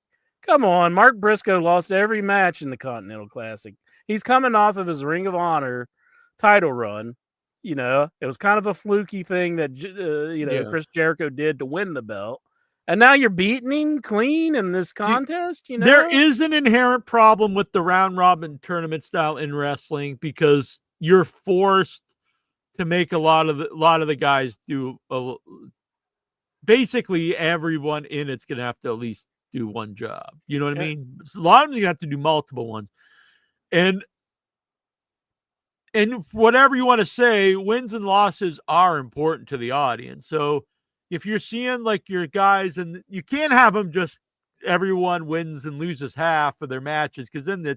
come on, Mark Briscoe lost every match in the Continental Classic. He's coming off of his Ring of Honor title run. It was kind of a fluky thing that Chris Jericho did to win the belt. And now you're beating him clean in this contest, There is an inherent problem with the round robin tournament style in wrestling because you're forced to make a lot of the guys do basically everyone in it's going to have to at least do one job. You know what I mean? A lot of them you have to do multiple ones. And whatever you want to say, wins and losses are important to the audience. So if you're seeing like your guys, and you can't have them just everyone wins and loses half of their matches, because then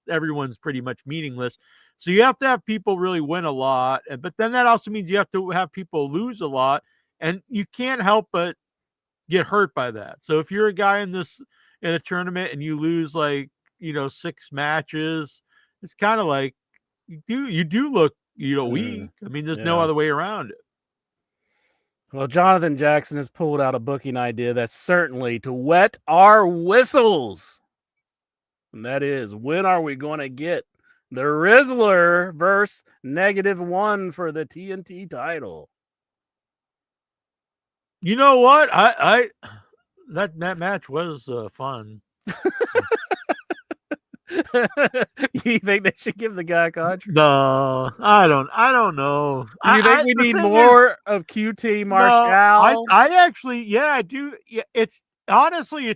everyone's pretty much meaningless. So you have to have people really win a lot, but then that also means you have to have people lose a lot, and you can't help but get hurt by that. So if you're a guy in a tournament and you lose 6 matches, it's kind of like you do look weak. I mean, there's no other way around it. Well, Jonathan Jackson has pulled out a booking idea that's certainly to wet our whistles. And that is, when are we going to get the Rizzler versus -1 for the TNT title? You know what? That match was fun. You think they should give the guy a contract? No, I don't know. Do you think we need more of QT Marshall? No, I actually, I do. Yeah, it's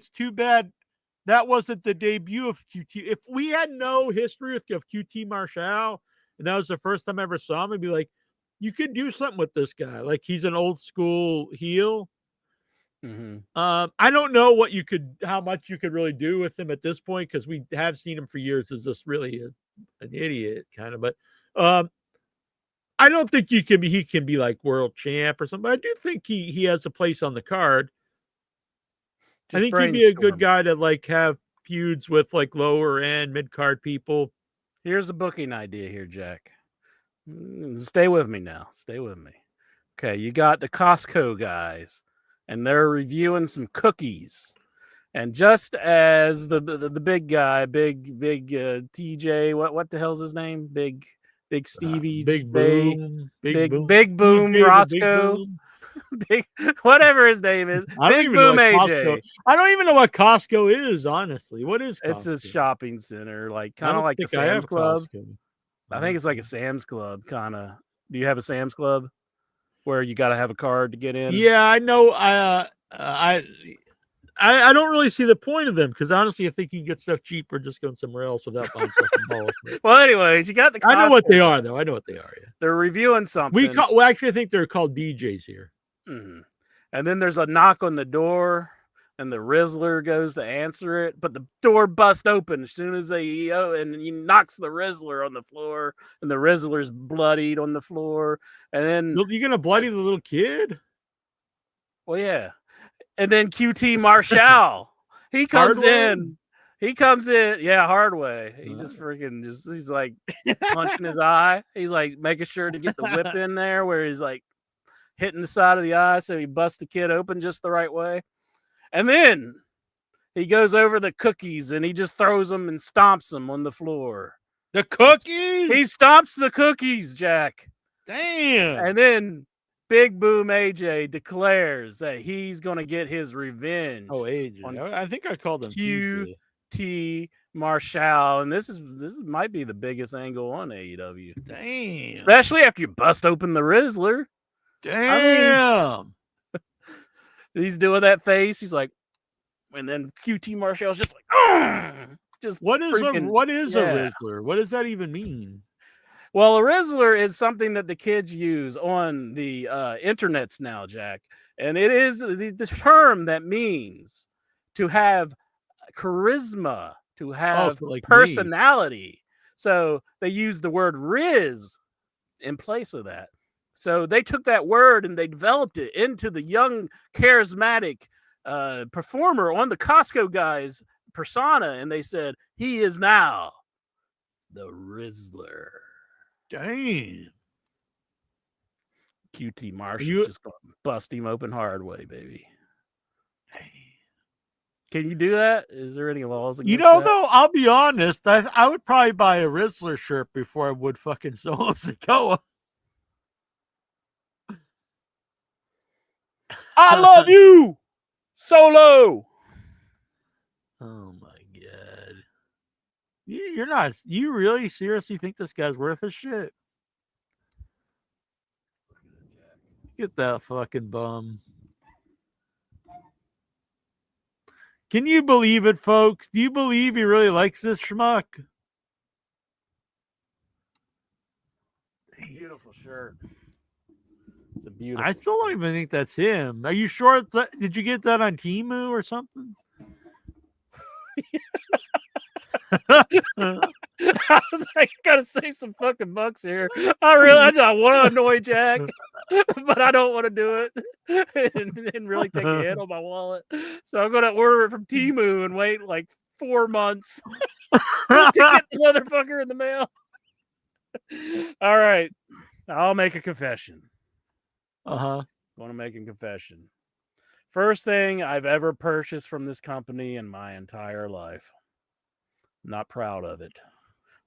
too bad that wasn't the debut of QT. If we had no history of QT Marshall, and that was the first time I ever saw him, I'd be like, you could do something with this guy. Like, he's an old school heel. Mm-hmm. I don't know how much you could really do with him at this point, because we have seen him for years as just really an idiot kind of. But I don't think he can be like world champ or something. But I do think he has a place on the card. I think he'd be a good guy to have feuds with lower end mid card people. Here's a booking idea here, Jack. Stay with me now. Stay with me. Okay, you got the Costco guys, and they're reviewing some cookies. And just as the big guy, big TJ, what the hell's his name? Big Stevie, Big Boom, Roscoe, big whatever his name is. Big Boom AJ. I don't even know what Costco is, honestly. What is Costco? It's a shopping center, kind of like a Sam's Club. Costco. I think it's like a Sam's Club, kind of. Do you have a Sam's Club where you got to have a card to get in? Yeah, I know. I don't really see the point of them because honestly, I think you can get stuff cheaper just going somewhere else without buying stuff in bulk. Well, anyways, you got the. I know what they are, though. I know what they are. Yeah. They're reviewing something. Actually, I think they're called BJ's here. Mm-hmm. And then there's a knock on the door, and the Rizzler goes to answer it, but the door busts open as soon as and he knocks the Rizzler on the floor, and the Rizzler's bloodied on the floor. And then you're gonna bloody the little kid? Well, yeah. And then QT Marshall, he comes in. He comes in, yeah, hard way. He just freaking he's like punching his eye. He's like making sure to get the whip in there where he's like hitting the side of the eye so he busts the kid open just the right way. And then he goes over the cookies and he just throws them and stomps them on the floor. The cookies? He stomps the cookies, Jack. Damn. And then Big Boom AJ declares that he's going to get his revenge. Oh, AJ. I think I called him QT Marshall. And this might be the biggest angle on AEW. Damn. Especially after you bust open the Rizzler. Damn. He's doing that face. He's like, and then QT Marshall's just like, just what is a Rizzler? What does that even mean? Well, a Rizzler is something that the kids use on the internets now, Jack. And it is the term that means to have charisma, to have personality. So they use the word Riz in place of that. So they took that word and they developed it into the young, charismatic performer on the Costco guys persona. And they said, he is now the Rizzler. Damn. QT Marshall's just going to bust him open hard way, baby. Can you do that? Is there any laws against that? Though, I'll be honest, I would probably buy a Rizzler shirt before I would fucking Solo Sikoa. I love you, Solo. Oh my god. You're not. You really seriously think this guy's worth a shit? Get that fucking bum. Can you believe it, folks? Do you believe he really likes this schmuck? Beautiful shirt. It's a beautiful. I still don't even think that's him. Are you sure? Did you get that on Temu or something? I was like, gotta save some fucking bucks here. I just want to annoy Jack, but I don't want to do it and really take a hit on my wallet. So I'm gonna order it from Temu and wait like 4 months to get the motherfucker in the mail. All right, I'll make a confession. Want to make a confession. First thing I've ever purchased from this company in my entire life. Not proud of it,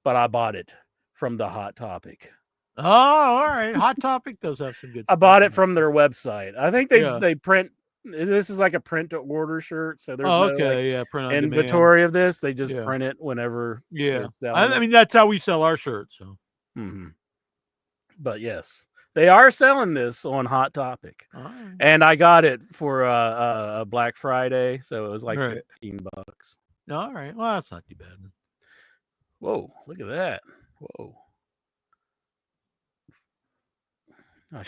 but I bought it from the Hot Topic. Oh, all right. Hot Topic does have some good stuff. I bought it from their website. I think they print. This is like a print to order shirt, so there's print on inventory demand of this. They just print it whenever. Yeah, I mean that's how we sell our shirts. So, but yes, they are selling this on Hot Topic, and I got it for a Black Friday, so it was like $15. All right. Well, that's not too bad. Whoa, look at that. Whoa.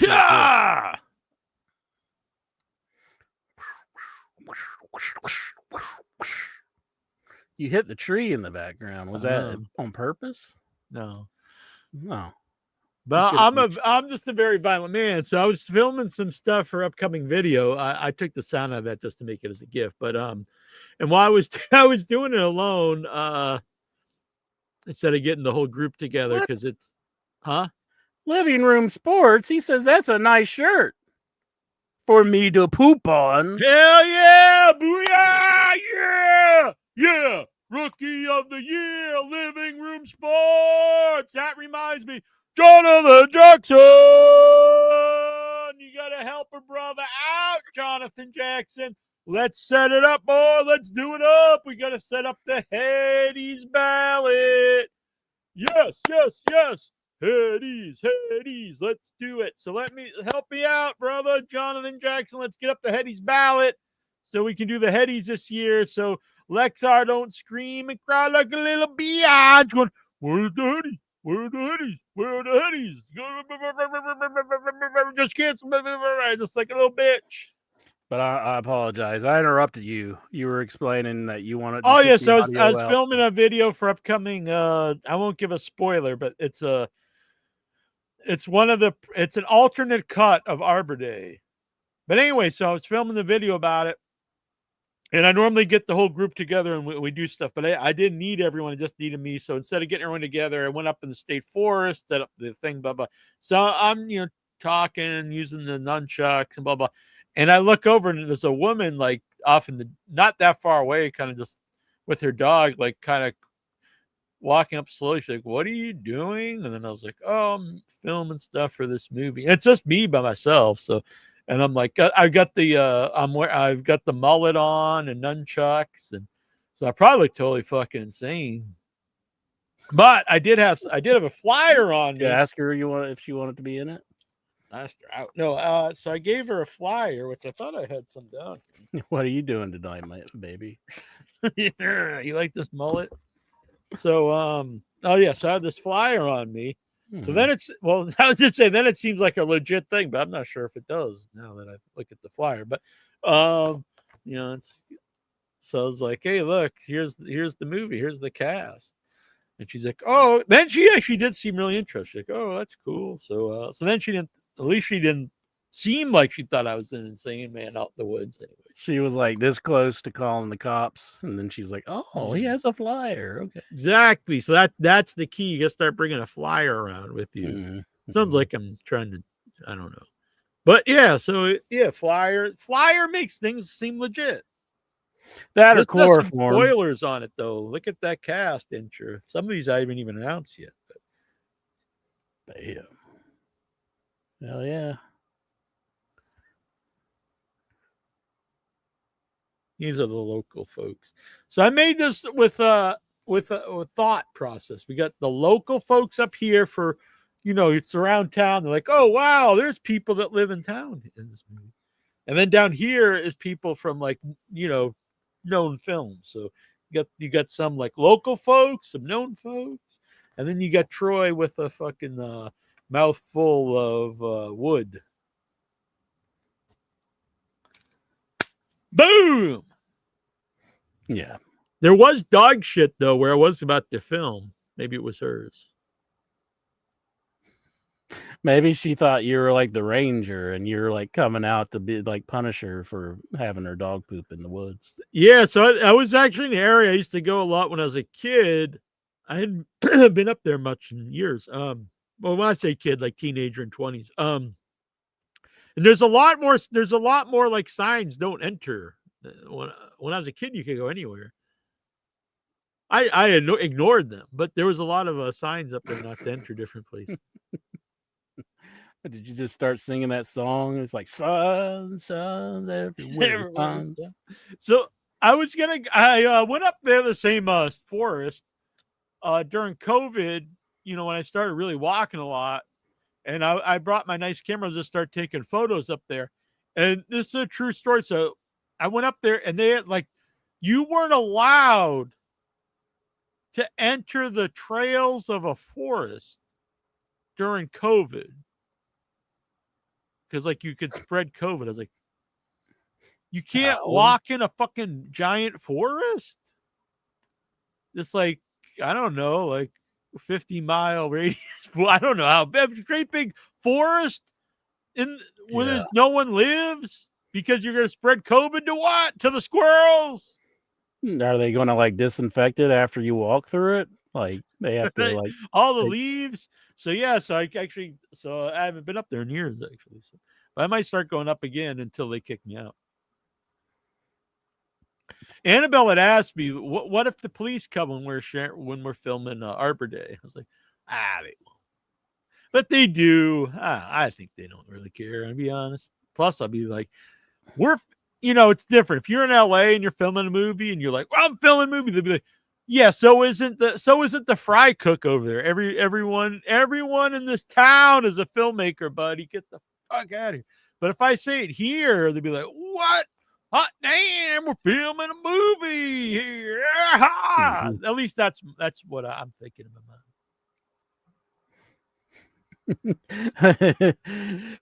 Yeah! You hit the tree in the background. Was that on purpose? No. No. But I'm just a very violent man. So I was filming some stuff for upcoming video. I took the sound out of that just to make it as a gift. But and while I was doing it alone, instead of getting the whole group together, because it's Living Room Sports. He says that's a nice shirt for me to poop on. Hell yeah, booyah, yeah, yeah. Rookie of the year, Living Room Sports. That reminds me, Jonathan Jackson. You gotta help a brother out, Jonathan Jackson. Let's set it up, boy. Let's do it up. We got to set up the Hades ballot. Yes, yes, yes. Hades, let's do it. So let me help me out, brother Jonathan Jackson. Let's get up the Hades ballot. so we can do the headies this year. So Lexar don't scream and cry like a little biatch going, where's the hoodie? Where are the hoodies? Where are the hoodies? Just cancel. Just like a little bitch. But I apologize. I interrupted you. You were explaining that you wanted to Oh, get yes. the I audio was out. filming a video for upcoming. I won't give a spoiler, but it's an alternate cut of Arbor Day. But anyway, so I was filming the video about it. And I normally get the whole group together and we do stuff, but I didn't need everyone. I just needed me. So instead of getting everyone together, I went up in the state forest, set up the thing, blah, blah. So I'm, talking, using the nunchucks and blah, blah. And I look over and there's a woman like off in not that far away, kind of just with her dog, like kind of walking up slowly. She's like, "What are you doing?" And then I was like, "Oh, I'm filming stuff for this movie." And it's just me by myself. So, and I'm like, I've got the I've got the mullet on and nunchucks, and so I probably look totally fucking insane. But I did have a flyer on me. Did you ask her if she wanted to be in it? Asked her out. No, so I gave her a flyer, which I thought I had some down. What are you doing tonight, my baby? You like this mullet? So oh yeah, so I had this flyer on me. So then I was just saying, then it seems like a legit thing, but I'm not sure if it does now that I look at the flyer. But it's so I was like, hey, look, here's the movie, here's the cast. And she's like, oh, then she actually did seem really interested. She's like, oh, that's cool. So then she didn't seem like she thought I was an insane man out in the woods anyway. She was like this close to calling the cops, and then she's like, "Oh, he has a flyer." Okay, exactly. So that's the key. You gotta start bringing a flyer around with you. Mm-hmm. Sounds like I'm trying to, I don't know, but yeah. So yeah, flyer makes things seem legit. That or chloroform. Spoilers on it though. Look at that cast intro. Some of these I haven't even announced yet. But yeah, hell yeah. These are the local folks. So I made this with a thought process. We got the local folks up here for, it's around town. They're like, oh wow, there's people that live in town in this movie. And then down here is people from like, known films. So you got some like local folks, some known folks, and then you got Troy with a fucking mouthful of wood. Boom. Yeah. There was dog shit though where I was about to film. Maybe it was hers. Maybe she thought you were like the ranger and you're like coming out to be like punish her for having her dog poop in the woods. Yeah, so I was actually in the area I used to go a lot when I was a kid. I hadn't been up there much in years. Well, when I say kid, like teenager and 20s. And there's a lot more like signs don't enter. When I was a kid, you could go anywhere. I had ignored them, but there was a lot of signs up there not to enter different places. Did you just start singing that song? It's like suns everywhere. So I went up there the same forest during COVID. When I started really walking a lot, and I brought my nice camera to start taking photos up there. And this is a true story. So I went up there, and they had you weren't allowed to enter the trails of a forest during COVID. Because you could spread COVID. I was like, you can't walk in a fucking giant forest? It's I don't know, 50-mile radius. I don't know how big, great big forest where no one lives because you're going to spread COVID to what? To the squirrels. Are they going to disinfect it after you walk through it? They have to all the leaves. So yeah, so I haven't been up there in years actually. So, but I might start going up again until they kick me out. Annabelle had asked me, "What if the police come when we're filming Arbor Day?" I was like, they won't, but they do. I think they don't really care. I'll be honest. Plus, I'll be like, it's different. If you're in LA and you're filming a movie and you're like, well, I'm filming a movie, they'll be like, yeah, so isn't the fry cook over there. Everyone in this town is a filmmaker, buddy. Get the fuck out of here. But if I say it here, they'll be like, what? hot damn, we're filming a movie here. Ah! At least that's what I'm thinking in my mind.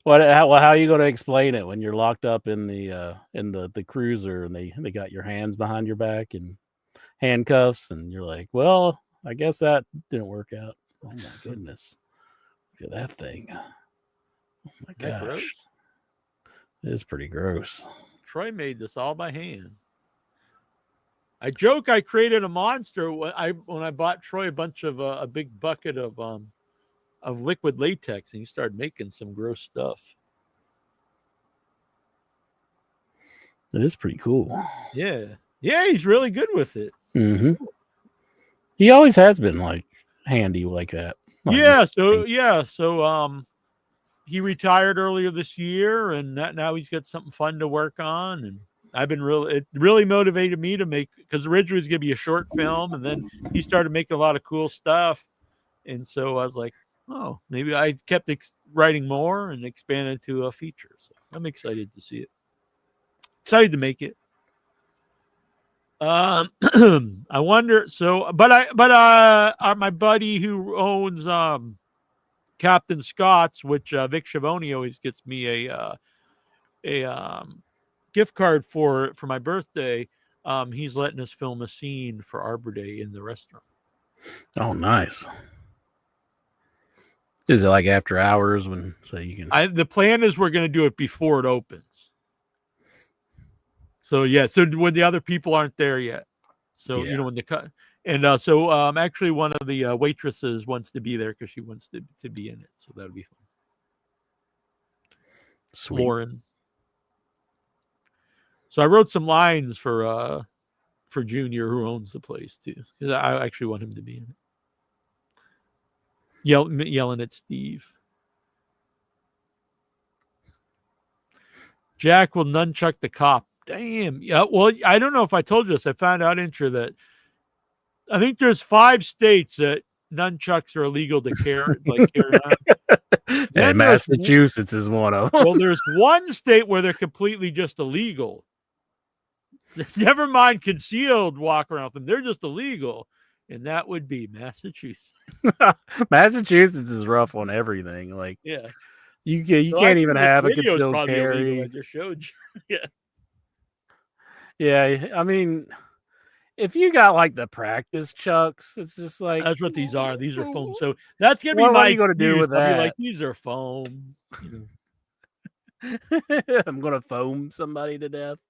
How are you going to explain it when you're locked up in the cruiser and they got your hands behind your back and handcuffs and you're like, well, I guess that didn't work out. Oh my goodness, look at that thing. Oh my gosh, it is pretty gross. Troy made this all by hand. I joke I created a monster when I bought Troy a bunch of a big bucket of liquid latex, and he started making some gross stuff. It is pretty cool. Yeah, he's really good with it. Mm-hmm. He always has been like handy like that. Like, So he retired earlier this year, and now he's got something fun to work on. And I've been it really motivated me to make, because originally it was going to be a short film, and then he started making a lot of cool stuff. And so I was like, oh, maybe I kept writing more and expanded to a feature. So I'm excited to see it. Excited to make it. I wonder. So, but my buddy who owns Captain Scott's, which Vic Schiavone always gets me a gift card for my birthday. He's letting us film a scene for Arbor Day in the restaurant. Oh, nice. Is it like after hours so you can? The plan is we're going to do it before it opens. So yeah, so when the other people aren't there yet. So Yeah. when the cut, and so actually one of the waitresses wants to be there because she wants to be in it. So that'll be fun. Sweet. Lauren. So I wrote some lines for Junior, who owns the place too, because I actually want him to be in it. Yelling at Steve. Jack will nunchuck the cop. Damn. Yeah. Well, I don't know if I told you this. I found out that I think there's 5 states that nunchucks are illegal to carry on. And Massachusetts is one of them. Well, there's one state where they're completely just illegal. Never mind concealed walk around with them. They're just illegal. And that would be Massachusetts. Massachusetts is rough on everything. Like, yeah, you can't even have a concealed carry. I just showed you. Yeah. I mean, if you got like the practice chucks, it's just like, that's what these are. These are foam. So that's gonna be what my. are you gonna do with that? I'll be like, these are foam. I'm gonna foam somebody to death.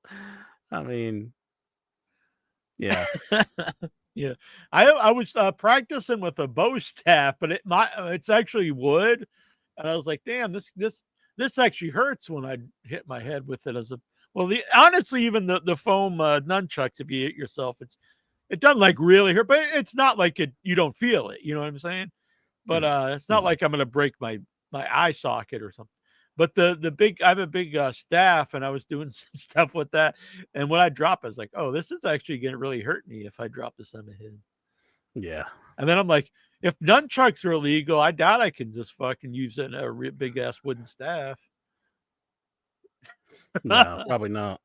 I mean, yeah. Yeah, I was practicing with a bow staff, but it's actually wood, and I was like, damn, this actually hurts when I hit my head with it. Honestly, even the foam nunchucks, if you hit yourself, it doesn't like really hurt, but it's not like you don't feel it. You know what I'm saying? But it's not like I'm gonna break my eye socket or something. But I have a big staff, and I was doing some stuff with that. And when I drop, I was like, oh, this is actually going to really hurt me if I drop this on my head. Yeah. And then I'm like, if nunchucks are illegal, I doubt I can just fucking use a big ass wooden staff. No, probably not.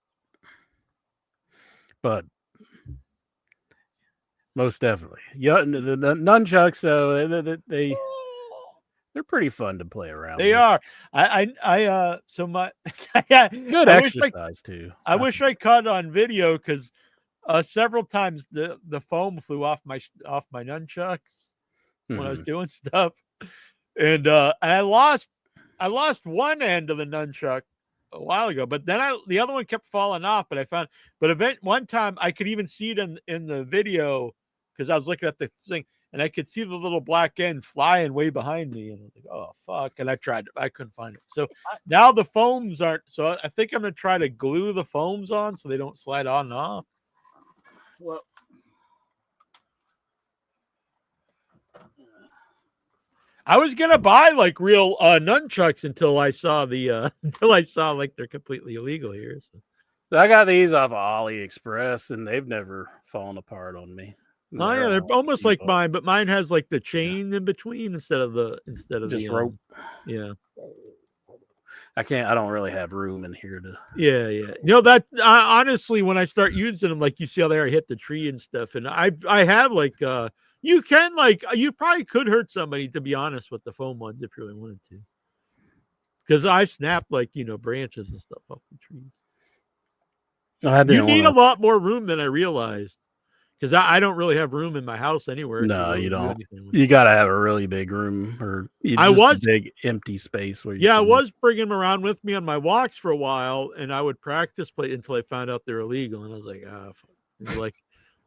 But most definitely. Yeah, the nunchucks, though, they're pretty fun to play around. They are. So my good exercise too. I wish I caught on video because several times the foam flew off my nunchucks when I was doing stuff, and I lost one end of the nunchuck a while ago, but then the other one kept falling off. But one time I could even see it in the video because I was looking at the thing. And I could see the little black end flying way behind me. And I was like, oh, fuck. And I tried it. I couldn't find it. So now the foams aren't. So I think I'm going to try to glue the foams on so they don't slide on and off. Well, I was going to buy like real nunchucks until I saw like they're completely illegal here. So I got these off of AliExpress and they've never fallen apart on me. Oh yeah, they're almost like mine, but mine has like the chain in between instead of just the rope. Yeah. I don't really have room in here to. Yeah. You know that honestly, when I start using them, like you see how they hit the tree and stuff, and I have like you can like you probably could hurt somebody, to be honest, with the foam ones if you really wanted to, because I snapped like branches and stuff off the trees. You need a lot more room than I realized, because I don't really have room in my house anywhere. No, you don't. You got to have a really big room, or a big empty space where you. Yeah, I was bringing them around with me on my walks for a while, and I would practice play until I found out they're illegal, and I was like, like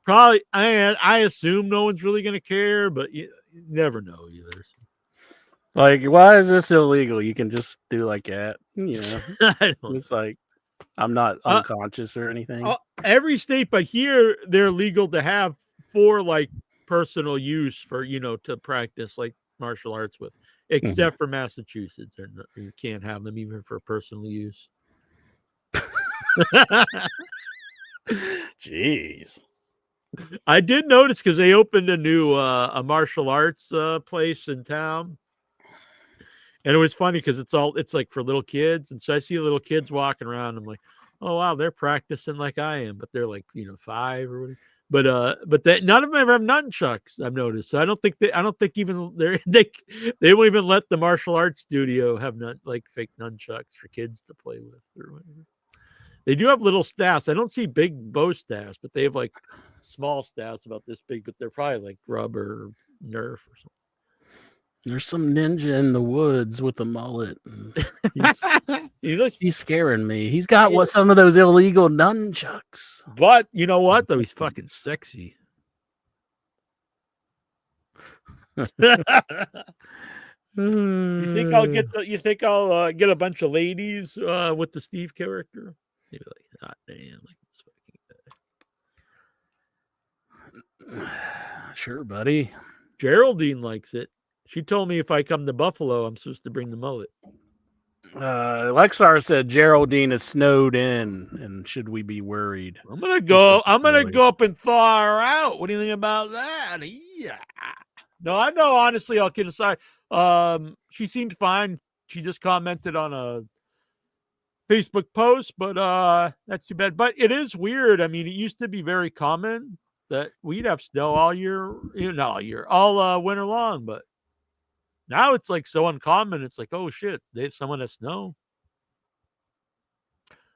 probably I assume no one's really gonna care, but you never know either. Like, why is this illegal? You can just do like that, It's like. I'm not unconscious or anything. Every state, but here they're legal to have for like personal use for to practice like martial arts with, except for Massachusetts. You can't have them even for personal use. Jeez, I did notice because they opened a new a martial arts place in town. And it was funny because it's like for little kids. And so I see little kids walking around. I'm like, oh, wow, they're practicing like I am. But they're like, 5 or whatever. But none of them ever have nunchucks, I've noticed. So I don't think even they won't even let the martial arts studio have fake nunchucks for kids to play with or whatever. They do have little staffs. I don't see big bow staffs, but they have like small staffs about this big, but they're probably like rubber or Nerf or something. There's some ninja in the woods with a mullet. He's scaring me. He's got some of those illegal nunchucks. But you know what? Though he's fucking sexy. You think I'll get a bunch of ladies with the Steve character? You'd be like, God damn, like this fucking guy. Sure, buddy. Geraldine likes it. She told me if I come to Buffalo, I'm supposed to bring the mullet. Lexar said Geraldine is snowed in, and should we be worried? I'm gonna go up and thaw her out. What do you think about that? Yeah. No, I know. Honestly, all kidding aside, she seemed fine. She just commented on a Facebook post, but that's too bad. But it is weird. I mean, it used to be very common that we'd have snow all year, not all year, all winter long, but now it's like so uncommon. It's like, oh shit, someone has snow.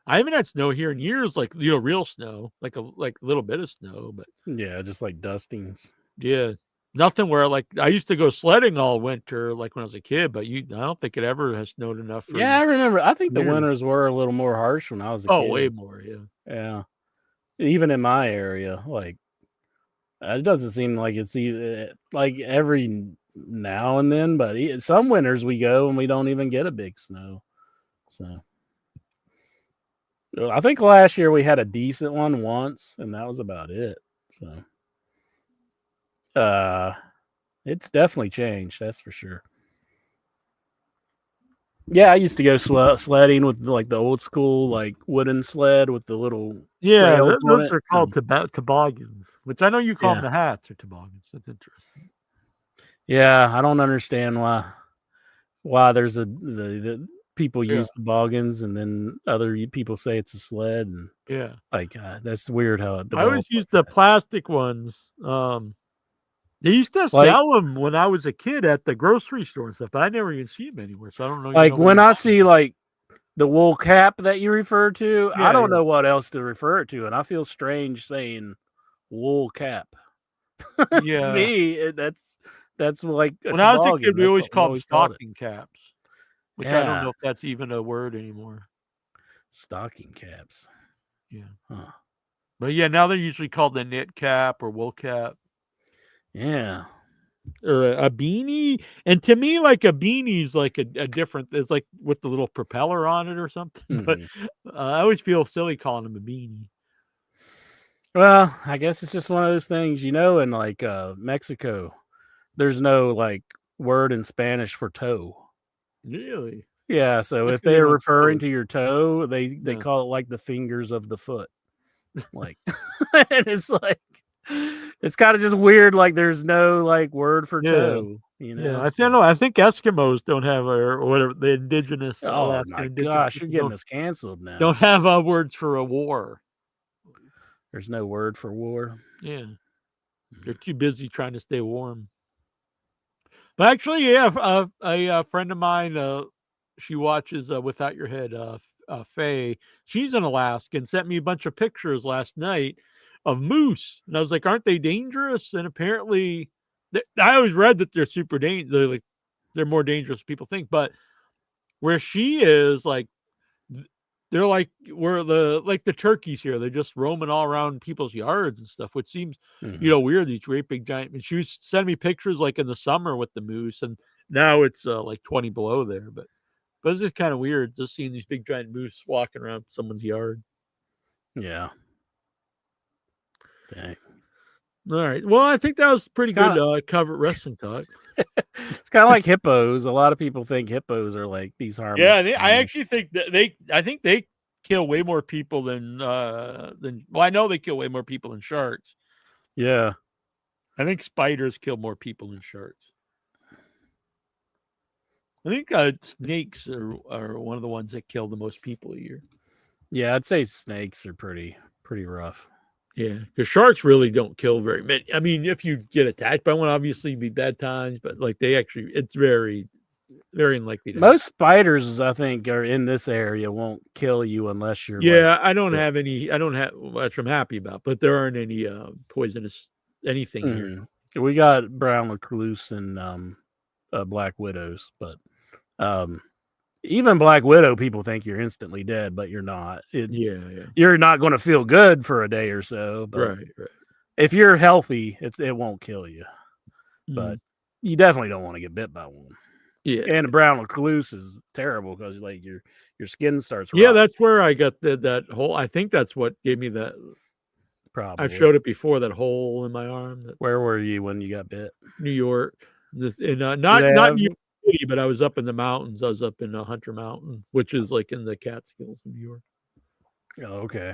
I haven't had snow here in years, like real snow, like a little bit of snow, but yeah, just like dustings. Yeah, nothing where like I used to go sledding all winter, like when I was a kid, but I don't think it ever has snowed enough. I remember. I think the winters were a little more harsh when I was a kid. Oh, way more. Yeah. Even in my area, like it doesn't seem like it's even like every now and then, but some winters we go and we don't even get a big snow. So I think last year we had a decent one once, and that was about it. So it's definitely changed, that's for sure. Yeah, I used to go sledding with like the old school like wooden sled with the little those are called toboggans, which I know you call them the hats or toboggans. That's interesting. Yeah, I don't understand why there's the people use toboggans and then other people say it's a sled, and that's weird how it developed. I always used the plastic ones. They used to sell them when I was a kid at the grocery store and stuff, but I never even see them anywhere. So I don't know. Like when I see like the wool cap that you refer to, I don't know what else to refer it to, and I feel strange saying wool cap. To me, that's like when I was a kid, we always called them stocking caps, which I don't know if that's even a word anymore. Stocking caps. Yeah. Huh. But now they're usually called the knit cap or wool cap. Yeah. Or a beanie. And to me, like a beanie is like a different, it's like with the little propeller on it or something. Mm-hmm. But I always feel silly calling them a beanie. Well, I guess it's just one of those things, in like Mexico, there's no like word in Spanish for toe. Really? Yeah. So if they're referring to your toe, they call it like the fingers of the foot. Like, and it's like, It's kind of just weird. Like there's no like word for Yeah. toe. You know. Yeah, I think Eskimos don't have or whatever the indigenous Oh Alaskan my indigenous gosh, you're people getting us canceled now. don't have words for a war. There's no word for war. Yeah, they're too busy trying to stay warm. But actually, yeah, a friend of mine, she watches Without Your Head, Faye. She's in Alaska and sent me a bunch of pictures last night of moose, and I was like, "Aren't they dangerous?" And apparently, I always read that they're super dangerous. They're more dangerous than people think. But where she is, like, they're like where the turkeys here. They're just roaming all around people's yards and stuff, which seems weird. These great big giant. And she was sending me pictures like in the summer with the moose, and now it's like 20 below there. But it's just kind of weird just seeing these big giant moose walking around someone's yard. Yeah. Dang. All right. Well, I think that was pretty good cover wrestling talk. It's kind of like hippos. A lot of people think hippos are like these harmless. Yeah, I actually think that they kill way more people than well, I know they kill way more people than sharks. Yeah. I think spiders kill more people than sharks. I think snakes are one of the ones that kill the most people a year. Yeah, I'd say snakes are pretty rough. Yeah, because sharks really don't kill very many. I mean, if you get attacked by one, obviously it'd be bad times, but like it's very, very unlikely to Most spiders, I think, are in this area won't kill you unless you're I don't have much I'm happy about, but there aren't any poisonous anything here. We got brown recluse and black widows, but even black widow people think you're instantly dead, but you're not. You're not going to feel good for a day or so, but right. If you're healthy, it won't kill you. But you definitely don't want to get bit by one. Yeah, and the brown recluse is terrible because like your skin starts. Yeah, that's where I got that hole. I think that's what gave me that. Probably. I've showed it before. That hole in my arm. Where were you when you got bit? New York. Not New York City, but I was up in the mountains. I was up in Hunter Mountain, which is like in the Catskills of New York. Oh, okay.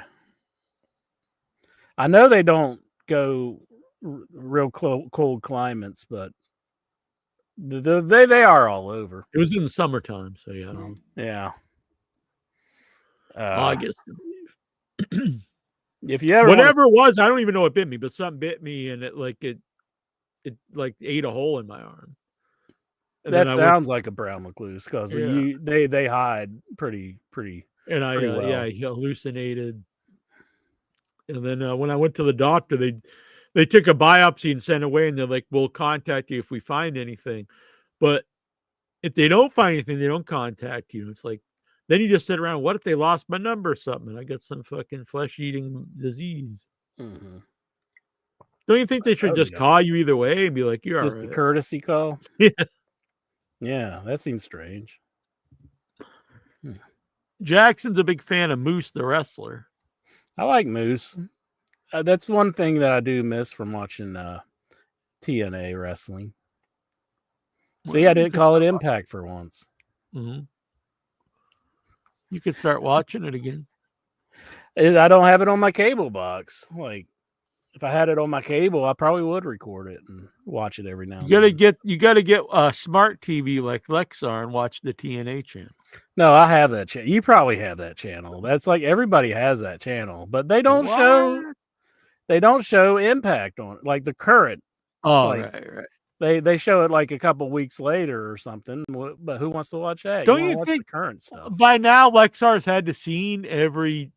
I know they don't go real cold climates, but they are all over. It was in the summertime, so yeah. Yeah. August. If you ever whatever it was, I don't even know what bit me, but something bit me, and it ate a hole in my arm. And that sounds like a brown recluse because they hide pretty. And I hallucinated. And then when I went to the doctor, they took a biopsy and sent away, and they're like, "We'll contact you if we find anything." But if they don't find anything, they don't contact you. It's like then you just sit around. What if they lost my number or something? And I got some fucking flesh-eating disease. Mm-hmm. Don't you think they should just call you either way and be like, "You're just all right." a courtesy call? Yeah, that seems strange. Jackson's a big fan of Moose the wrestler. I like Moose. That's one thing that I do miss from watching TNA wrestling. See, I didn't call it Impact for once. Mm-hmm. You could start watching it again. I don't have it on my cable box. Like, if I had it on my cable, I probably would record it and watch it every now and then. You gotta get a smart TV like Lexar and watch the TNA channel. No, I have that channel. You probably have that channel. That's like everybody has that channel, but they don't show Impact on it, like the current. Oh, like, right. They show it like a couple weeks later or something. But who wants to watch that? Don't you think the current stuff? By now Lexar's had to seen every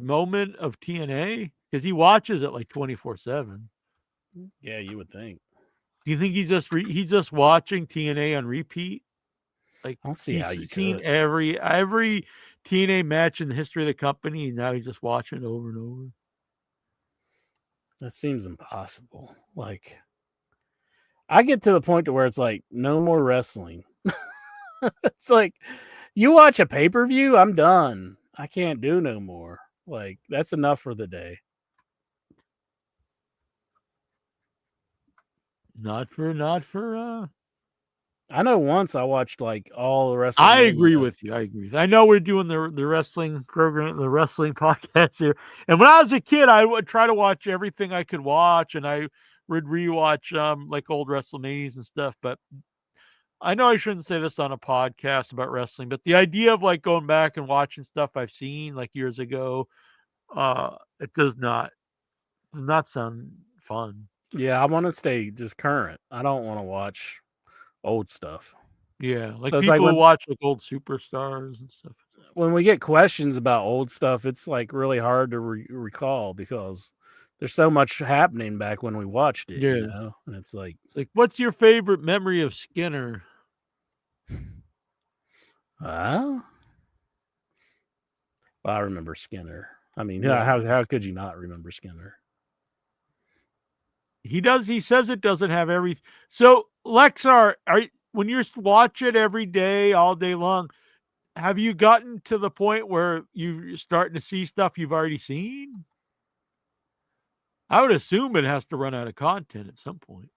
moment of TNA because he watches it like 24/7. Yeah, you would think. Do you think he's just watching TNA on repeat? Like, I'll see how you seen every TNA match in the history of the company, and now he's just watching it over and over. That seems impossible. Like, I get to the point to where it's like, no more wrestling. It's like, you watch a pay-per-view, I'm done. I can't do no more. Like, that's enough for the day. Not for I know once I watched like all the wrestling. I agree with you. I know we're doing the wrestling program, the wrestling podcast here. And when I was a kid, I would try to watch everything I could watch, and I would rewatch like old WrestleManias and stuff. But I know I shouldn't say this on a podcast about wrestling, but the idea of like going back and watching stuff I've seen like years ago, it does not sound fun. Yeah, I want to stay just current. I don't want to watch old stuff. Yeah, like So it's people like who watch like old superstars and stuff. when we get questions about old stuff, it's like really hard to recall because there's so much happening back when we watched it, you Yeah. know? And it's like, what's your favorite memory of Skinner? well, I remember Skinner. I mean, Yeah. how could you not remember Skinner? He says it doesn't have every. So Lexar, when you watch it every day, all day long, have you gotten to the point where you're starting to see stuff you've already seen? I would assume it has to run out of content at some point.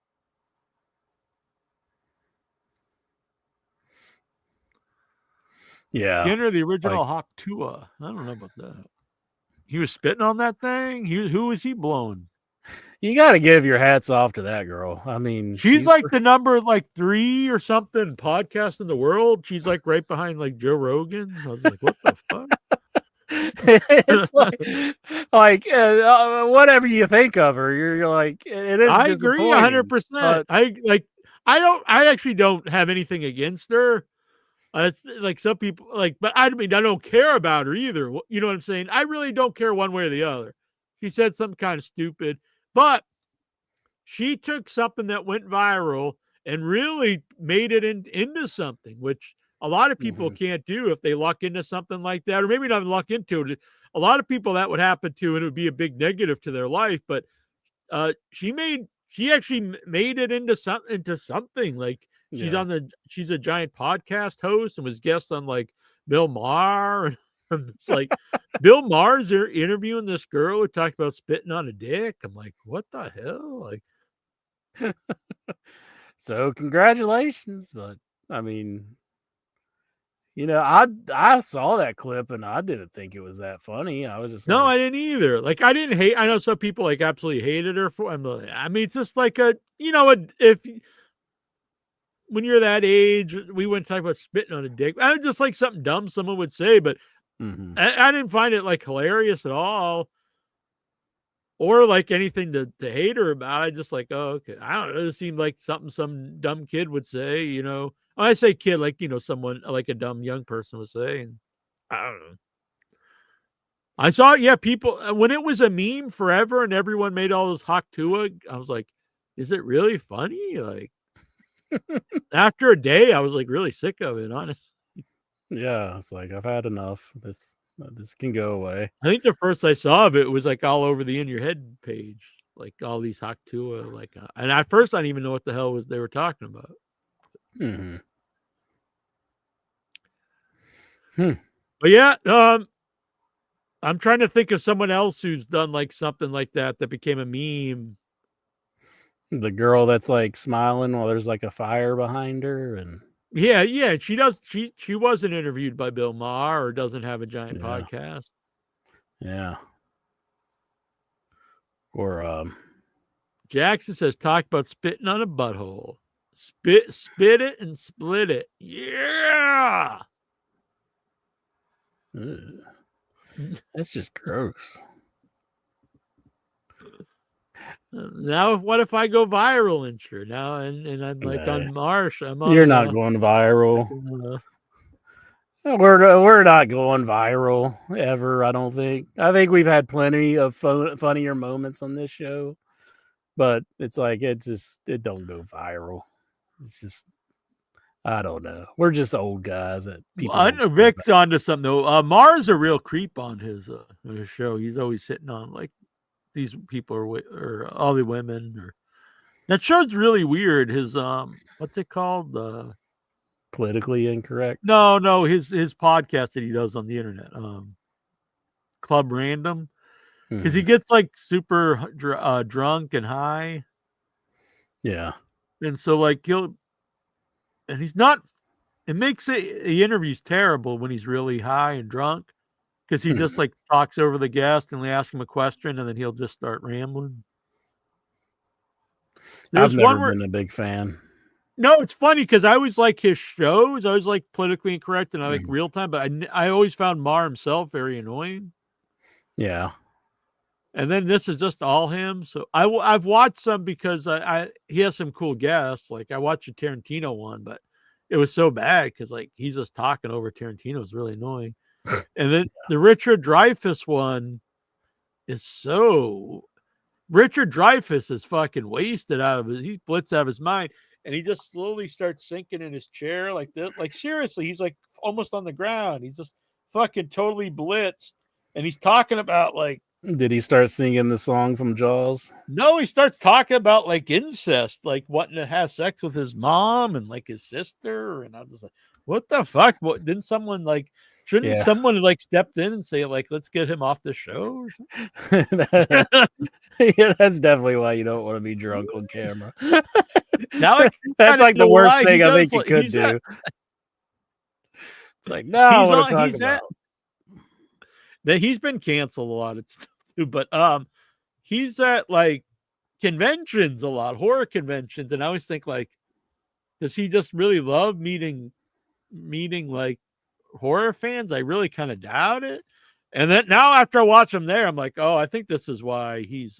Yeah. Skinner, the original Hawk Tua. I don't know about that. He was spitting on that thing. Who was he blowing? You got to give your hats off to that girl. I mean, she's like the number 3 or something podcast in the world. She's like right behind like Joe Rogan. I was like, what the fuck? It's like whatever you think of her, you're like, it is. I agree 100%. I actually don't have anything against her. It's like some people but I mean, I don't care about her either. You know what I'm saying? I really don't care one way or the other. She said something kind of stupid, but she took something that went viral and really made it into something, which a lot of people can't do if they luck into something like that, or maybe not luck into it. A lot of people that would happen to, and it would be a big negative to their life. But she actually made it into something. Like she's a giant podcast host and was guest on like Bill Maher. And it's like Bill Maher's interviewing this girl who talked about spitting on a dick. I'm like, what the hell? Like, so congratulations, but I mean, you know, I saw that clip and I didn't think it was that funny. I was just no, like, I didn't either. Like, I didn't hate. I know some people like absolutely hated her for. I mean, it's just like if when you're that age, we wouldn't talk about spitting on a dick. I was just like something dumb someone would say, but I didn't find it like hilarious at all. Or like anything to hate her about. I just like, oh, okay. I don't know. It seemed like something some dumb kid would say, you know. When I say kid, like, you know, someone like a dumb young person would say. And I don't know. I saw, people, when it was a meme forever and everyone made all those Hawk Tua, I was like, is it really funny? Like, after a day, I was like really sick of it, honestly. Yeah, it's like, I've had enough. This can go away. I think the first I saw of it was like all over the In Your Head page, like all these Hawk Tua, like, and at first I didn't even know what the hell they were talking about. But yeah, I'm trying to think of someone else who's done like something like that became a meme. The girl that's like smiling while there's like a fire behind her, and yeah, she does. She wasn't interviewed by Bill Maher or doesn't have a giant podcast. Yeah. Or Jackson says, talk about spitting on a butthole. Spit it and split it. Yeah. That's just gross. Now, what if I go viral and sure now and I'm like on Marsh? You're not going viral. We're not going viral ever. I don't think. I think we've had plenty of funnier moments on this show, but it's like it don't go viral. It's just, I don't know. We're just old guys that people. I know Vic's onto something though. Mar's a real creep on his show. He's always hitting on like these people or all the women. Or that show's really weird. His what's it called? Politically Incorrect. No, his podcast that he does on the internet. Club Random, because he gets like super drunk and high. Yeah, and so like and he's not. It makes the interviews terrible when he's really high and drunk because he just like talks over the guest and they ask him a question and then he'll just start rambling. I've never been a big fan. No, it's funny because I always like his shows. I always like Politically Incorrect and I like Real Time, but I always found Maher himself very annoying. Yeah. And then this is just all him. So I've watched some because he has some cool guests. Like I watched a Tarantino one, but it was so bad because like he's just talking over Tarantino. It's really annoying. And then the Richard Dreyfuss one is so Richard Dreyfuss is fucking wasted out of it. He's blitzed out of his mind. And he just slowly starts sinking in his chair like this. Like seriously, he's like almost on the ground. He's just fucking totally blitzed. And he's talking about like, did he start singing the song from Jaws? No, he starts talking about like incest, like wanting to have sex with his mom and like his sister. And I was like, what the fuck? What didn't someone like, shouldn't someone like stepped in and say, like, let's get him off the show? Yeah, that's definitely why you don't want to be drunk on camera. Now that's like the worst thing I think you could do. It's like, no, I want to talk about. That he's been canceled a lot of stuff too, but he's at like conventions a lot, horror conventions, and I always think like, does he just really love meeting like horror fans? I really kind of doubt it. And then now after I watch him there, I'm like, oh, I think this is why he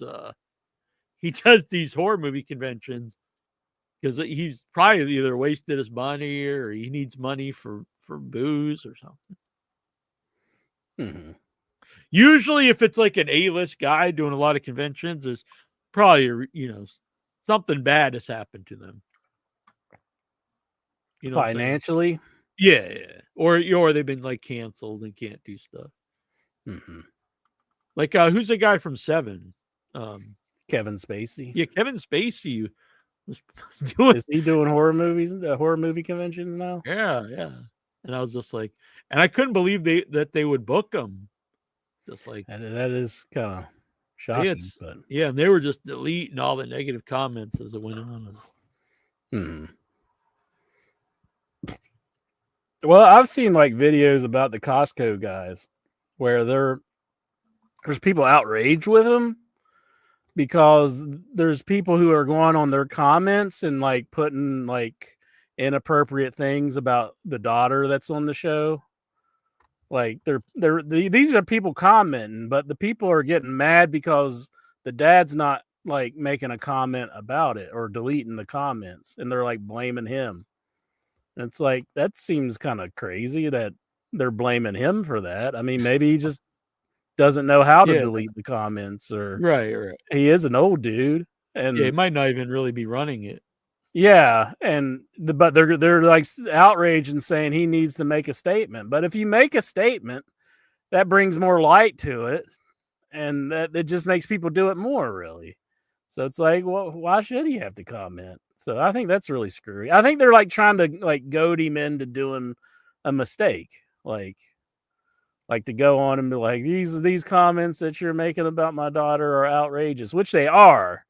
does these horror movie conventions, because he's probably either wasted his money or he needs money for booze or something. Mm-hmm. Usually if it's like an A-list guy doing a lot of conventions, there's probably, something bad has happened to them. Financially? Yeah. Or they've been like canceled and can't do stuff. Mm-hmm. Like, who's the guy from Seven? Kevin Spacey. Yeah, Kevin Spacey was doing. Is he doing horror movies, horror movie conventions now? Yeah. And I was just like, and I couldn't believe that they would book him. Just like that is kind of shocking. Yeah, and they were just deleting all the negative comments as it went on. Well, I've seen like videos about the Costco guys where there's people outraged with them because there's people who are going on their comments and like putting like inappropriate things about the daughter that's on the show. Like these are people commenting, but the people are getting mad because the dad's not like making a comment about it or deleting the comments, and they're like blaming him. And it's like, that seems kind of crazy that they're blaming him for that. I mean, maybe he just doesn't know how to delete the comments, or right. He is an old dude, and he might not even really be running it. Yeah, but they're like outraged and saying he needs to make a statement. But if you make a statement, that brings more light to it, and that it just makes people do it more, really. So it's like, well, why should he have to comment? So I think that's really screwy. I think they're like trying to like goad him into doing a mistake, like to go on and be like, these comments that you're making about my daughter are outrageous, which they are,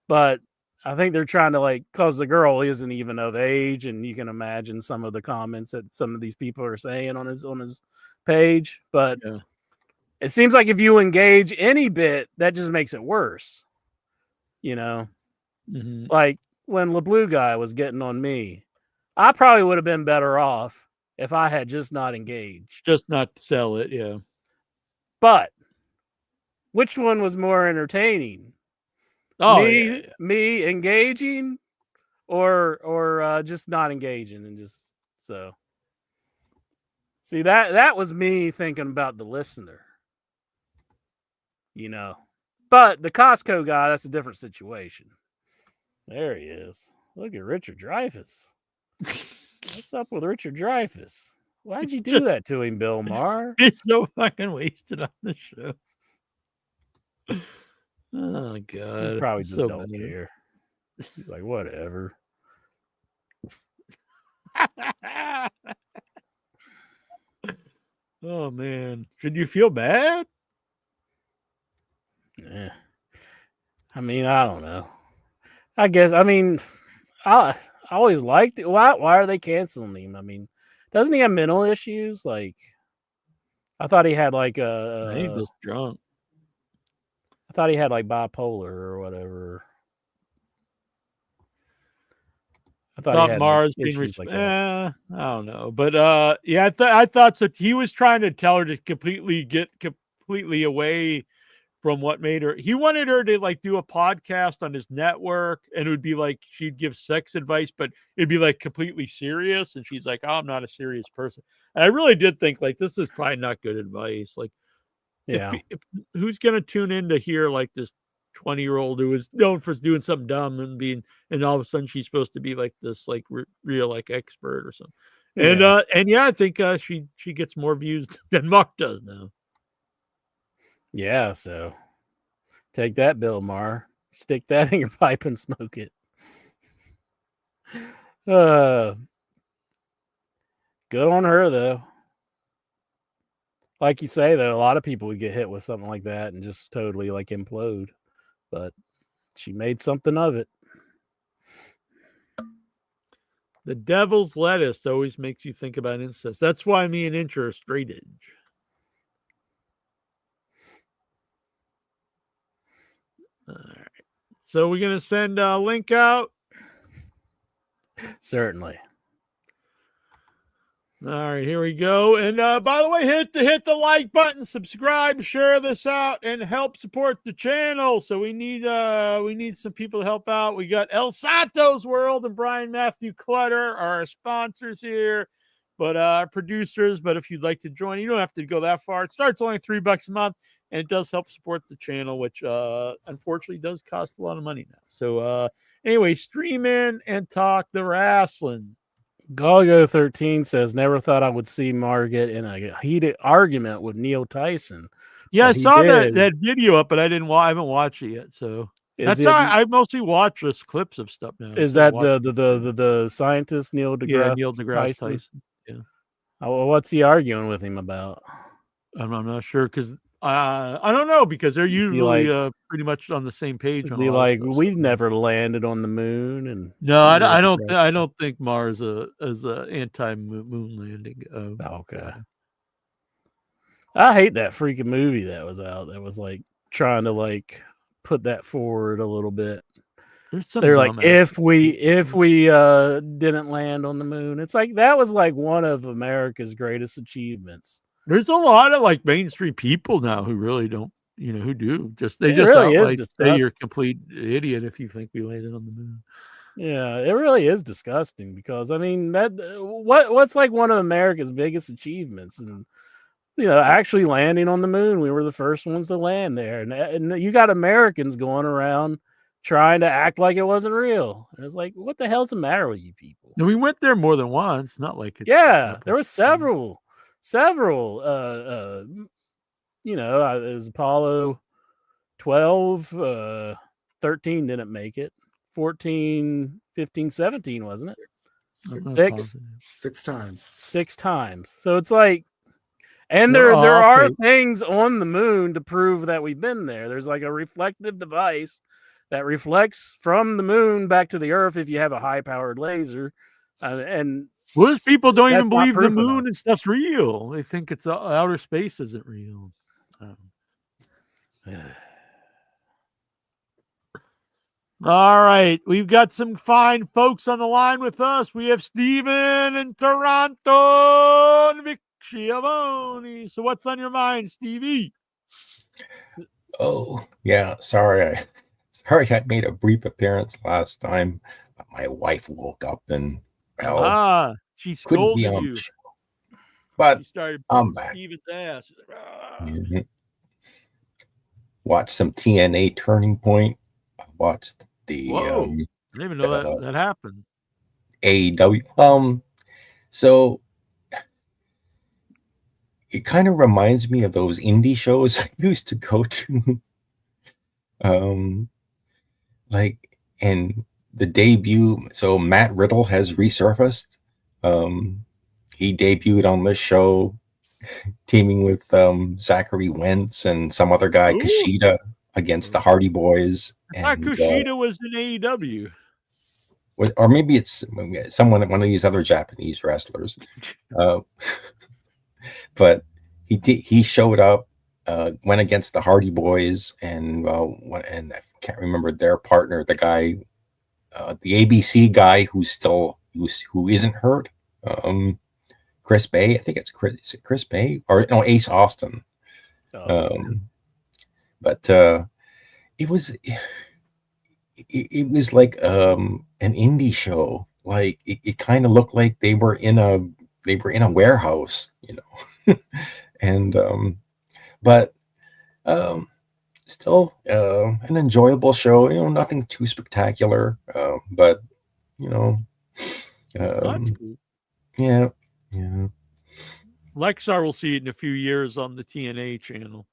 but I think they're trying to like, cause the girl isn't even of age, and you can imagine some of the comments that some of these people are saying on his page. But it seems like if you engage any bit, that just makes it worse. Like when LeBlue guy was getting on me, I probably would have been better off if I had just not engaged, just not to sell it. Yeah. But which one was more entertaining? Me engaging or just not engaging, and just so. See, that was me thinking about the listener. But the Costco guy, that's a different situation. There he is. Look at Richard Dreyfuss. What's up with Richard Dreyfuss? Why'd you do that to him, Bill Maher? He's so fucking wasted on the show. Oh God! He probably just don't care. He's like, whatever. Oh man, should you feel bad? Yeah. I mean, I don't know. I guess. I mean, I I always liked it. Why are they canceling him? I mean, doesn't he have mental issues? Like, I thought he had like He's just drunk. I thought he had like bipolar or whatever. I thought he had Mars like, being issues like that. I don't know, but yeah, I thought so. He was trying to tell her to get completely away from what made her. He wanted her to like do a podcast on his network, and it would be like she'd give sex advice, but it'd be like completely serious. And she's like, "Oh, I'm not a serious person." And I really did think like this is probably not good advice. Like, Yeah, if who's gonna tune in to hear like this 20-year-old who is known for doing something dumb and all of a sudden she's supposed to be like this like real like expert or something. And yeah, I think she gets more views than Mark does now. Yeah, so take that, Bill Maher. Stick that in your pipe and smoke it. Good on her though. Like you say though, a lot of people would get hit with something like that and just totally like implode. But she made something of it. The devil's lettuce always makes you think about incest. That's why me and Inch are straight edge. All right. So we're gonna send a link out. Certainly. All right, here we go. And by the way, hit the like button, subscribe, share this out, and help support the channel. So we need some people to help out. We got El Santos World and Brian Matthew Clutter are our sponsors here, but our producers. But if you'd like to join, you don't have to go that far. It starts only $3 a month, and it does help support the channel, which unfortunately does cost a lot of money now. So anyway, stream in and talk the wrestling. Galgo13 says, never thought I would see Margaret in a heated argument with Neil Tyson. Yeah, I saw that video up, but I haven't watched it yet. So I mostly watch just clips of stuff now. Is that the scientist Neil deGrasse? Yeah, Neil deGrasse Tyson. Yeah. What's he arguing with him about? I'm not sure because I don't know because they're usually pretty much on the same page. Is he like we've never landed on the moon? And no, I don't think Mars is a anti-moon landing. Okay. I hate that freaking movie that was out. That was like trying to like put that forward a little bit. They're like if we didn't land on the moon, it's like that was like one of America's greatest achievements. There's a lot of like mainstream people now who really don't, who do they say you're a complete idiot if you think we landed on the moon. Yeah, it really is disgusting because I mean that what's like one of America's biggest achievements, and actually landing on the moon. We were the first ones to land there, and you got Americans going around trying to act like it wasn't real. And it's like, what the hell's the matter with you people? No, we went there more than once. Not like there were several. It was Apollo 12, 13 didn't make it. 14, 15, 17, wasn't it? Six times. So it's like, and there are things on the moon to prove that we've been there. There's like a reflective device that reflects from the moon back to the Earth if you have a high-powered laser. And most people don't even believe the moon and stuff's real. They think it's outer space isn't real. All right. We've got some fine folks on the line with us. We have Steven in Toronto and Vic Schiavone. So what's on your mind, Stevie? Oh, yeah. Sorry I made a brief appearance last time, but my wife woke up and she scolded you. But she started I'm back. Steven's ass. She's like, mm-hmm. Watched some TNA Turning Point. I watched the I didn't even know that happened. AEW. So it kind of reminds me of those indie shows I used to go to. And the debut, so Matt Riddle has resurfaced. He debuted on this show teaming with Zachary Wentz and some other guy, Kushida, against the Hardy Boys. I thought Kushida was in AEW. or maybe it's one of these other Japanese wrestlers. But he showed up, went against the Hardy Boys, and I can't remember their partner, the guy, the ABC guy who isn't hurt. Chris Bay, I think it's Chris Bay, or no, Ace Austin. But it was like an indie show. Like it kind of looked like they were in a warehouse, and but still an enjoyable show. Nothing too spectacular, but That's cool. Yeah. Lexar will see it in a few years on the TNA channel.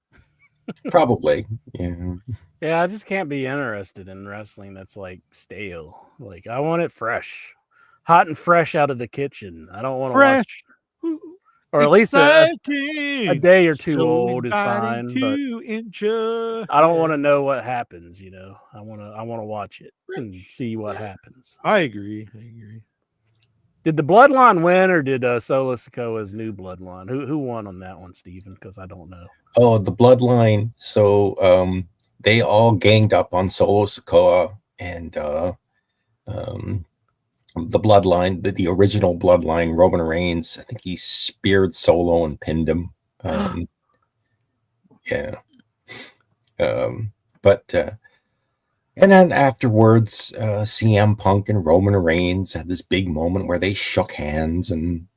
Probably. Yeah. Yeah, I just can't be interested in wrestling that's like stale. Like I want it fresh, hot and fresh out of the kitchen. I don't want to watch, or at least a day or two old is fine. But I don't want to know what happens. I want to watch it and see what happens. I agree. Did the Bloodline win, or did Solo Sikoa's new Bloodline? Who won on that one, Steven? Because I don't know. Oh, the Bloodline. So they all ganged up on Solo Sikoa, and the Bloodline, the original Bloodline, Roman Reigns, I think he speared Solo and pinned him. Yeah. And then afterwards, CM Punk and Roman Reigns had this big moment where they shook hands, and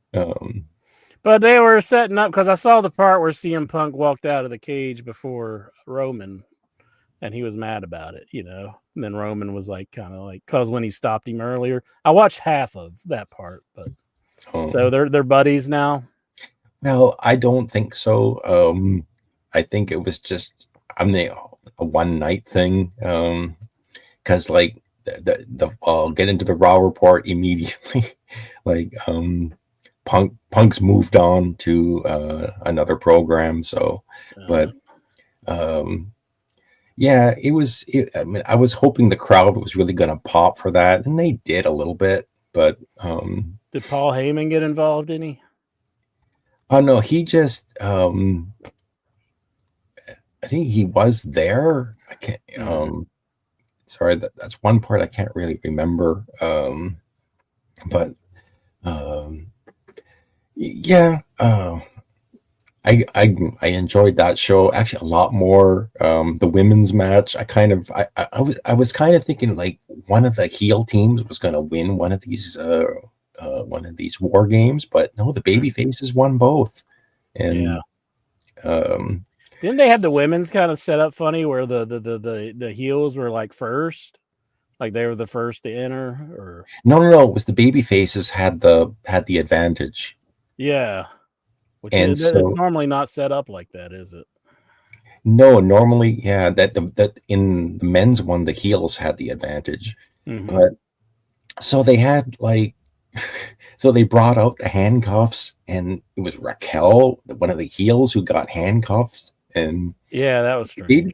but they were setting up, because I saw the part where CM Punk walked out of the cage before Roman, and he was mad about it, And then Roman was like, kind of like, because when he stopped him earlier, I watched half of that part, but so they're buddies now. Well, I don't think so. I think it was just a one night thing. Because like I'll get into the Raw report immediately. Like Punk's moved on to another program. So, but yeah, it was. I mean, I was hoping the crowd was really going to pop for that, and they did a little bit. But did Paul Heyman get involved any? Oh no, he just. I think he was there. I can't. Sorry, that's one part I can't really remember. But yeah, I enjoyed that show actually a lot more. The women's match, I was kind of thinking like one of the heel teams was going to win one of these war games, but no, the baby faces won both. And didn't they have the women's kind of set up funny where the heels were like first, like they were the first to enter? Or no, it was the baby faces had the advantage. Yeah, it's normally not set up like that, is it? No, normally, yeah. That in the men's one, the heels had the advantage, but so they had like. So they brought out the handcuffs, and it was Raquel, one of the heels, who got handcuffs. And yeah, that was strange.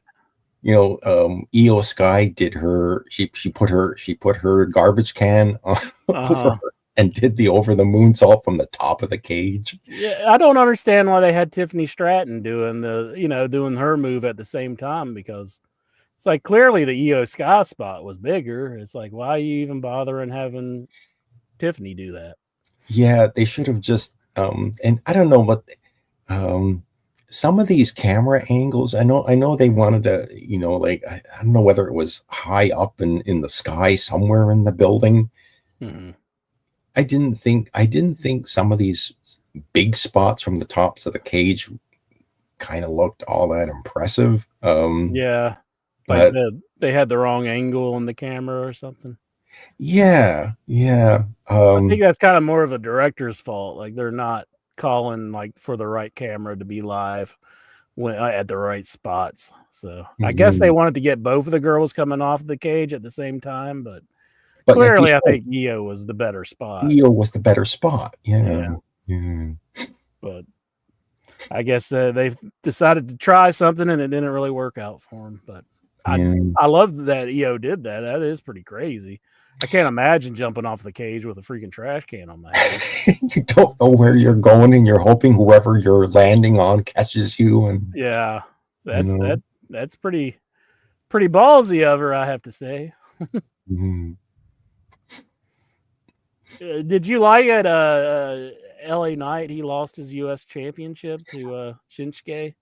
Io Sky did her. She put her garbage can over her and did the over the moonsault from the top of the cage. Yeah, I don't understand why they had Tiffany Stratton doing doing her move at the same time, because it's like clearly the Io Sky spot was bigger. It's like, why are you even bothering having Tiffany do that? Yeah, they should have just and I don't know what some of these camera angles, I know they wanted to, like I don't know whether it was high up in the sky somewhere in the building. I didn't think some of these big spots from the tops of the cage kind of looked all that impressive. Yeah, but they had the wrong angle on the camera or something. Yeah. I think that's kind of more of a director's fault. Like they're not calling like for the right camera to be live when at the right spots. So I guess they wanted to get both of the girls coming off the cage at the same time, but clearly I think Io was the better spot. Io was the better spot. Yeah. But I guess they've decided to try something and it didn't really work out for them. But I love that Io did that. That is pretty crazy. I can't imagine jumping off the cage with a freaking trash can on my head. You don't know where you're going, and you're hoping whoever you're landing on catches you. And yeah, that's pretty ballsy of her, I have to say. Mhm. Did you like at LA Knight? He lost his U.S. championship to Shinsuke.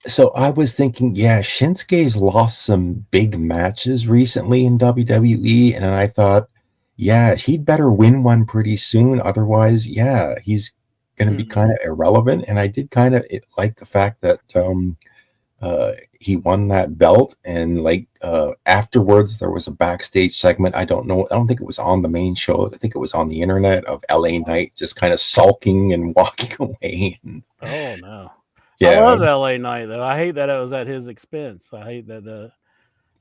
So I was thinking, yeah, Shinsuke's lost some big matches recently in WWE, and I thought, yeah, he'd better win one pretty soon. Otherwise, yeah, he's going to be kind of irrelevant. And I did kind of like the fact that he won that belt, and like afterwards there was a backstage segment. I don't think it was on the main show. I think it was on the internet, of LA Knight just kind of sulking and walking away. And, oh no. yeah. I love LA Knight though. I hate that it was at his expense. I hate that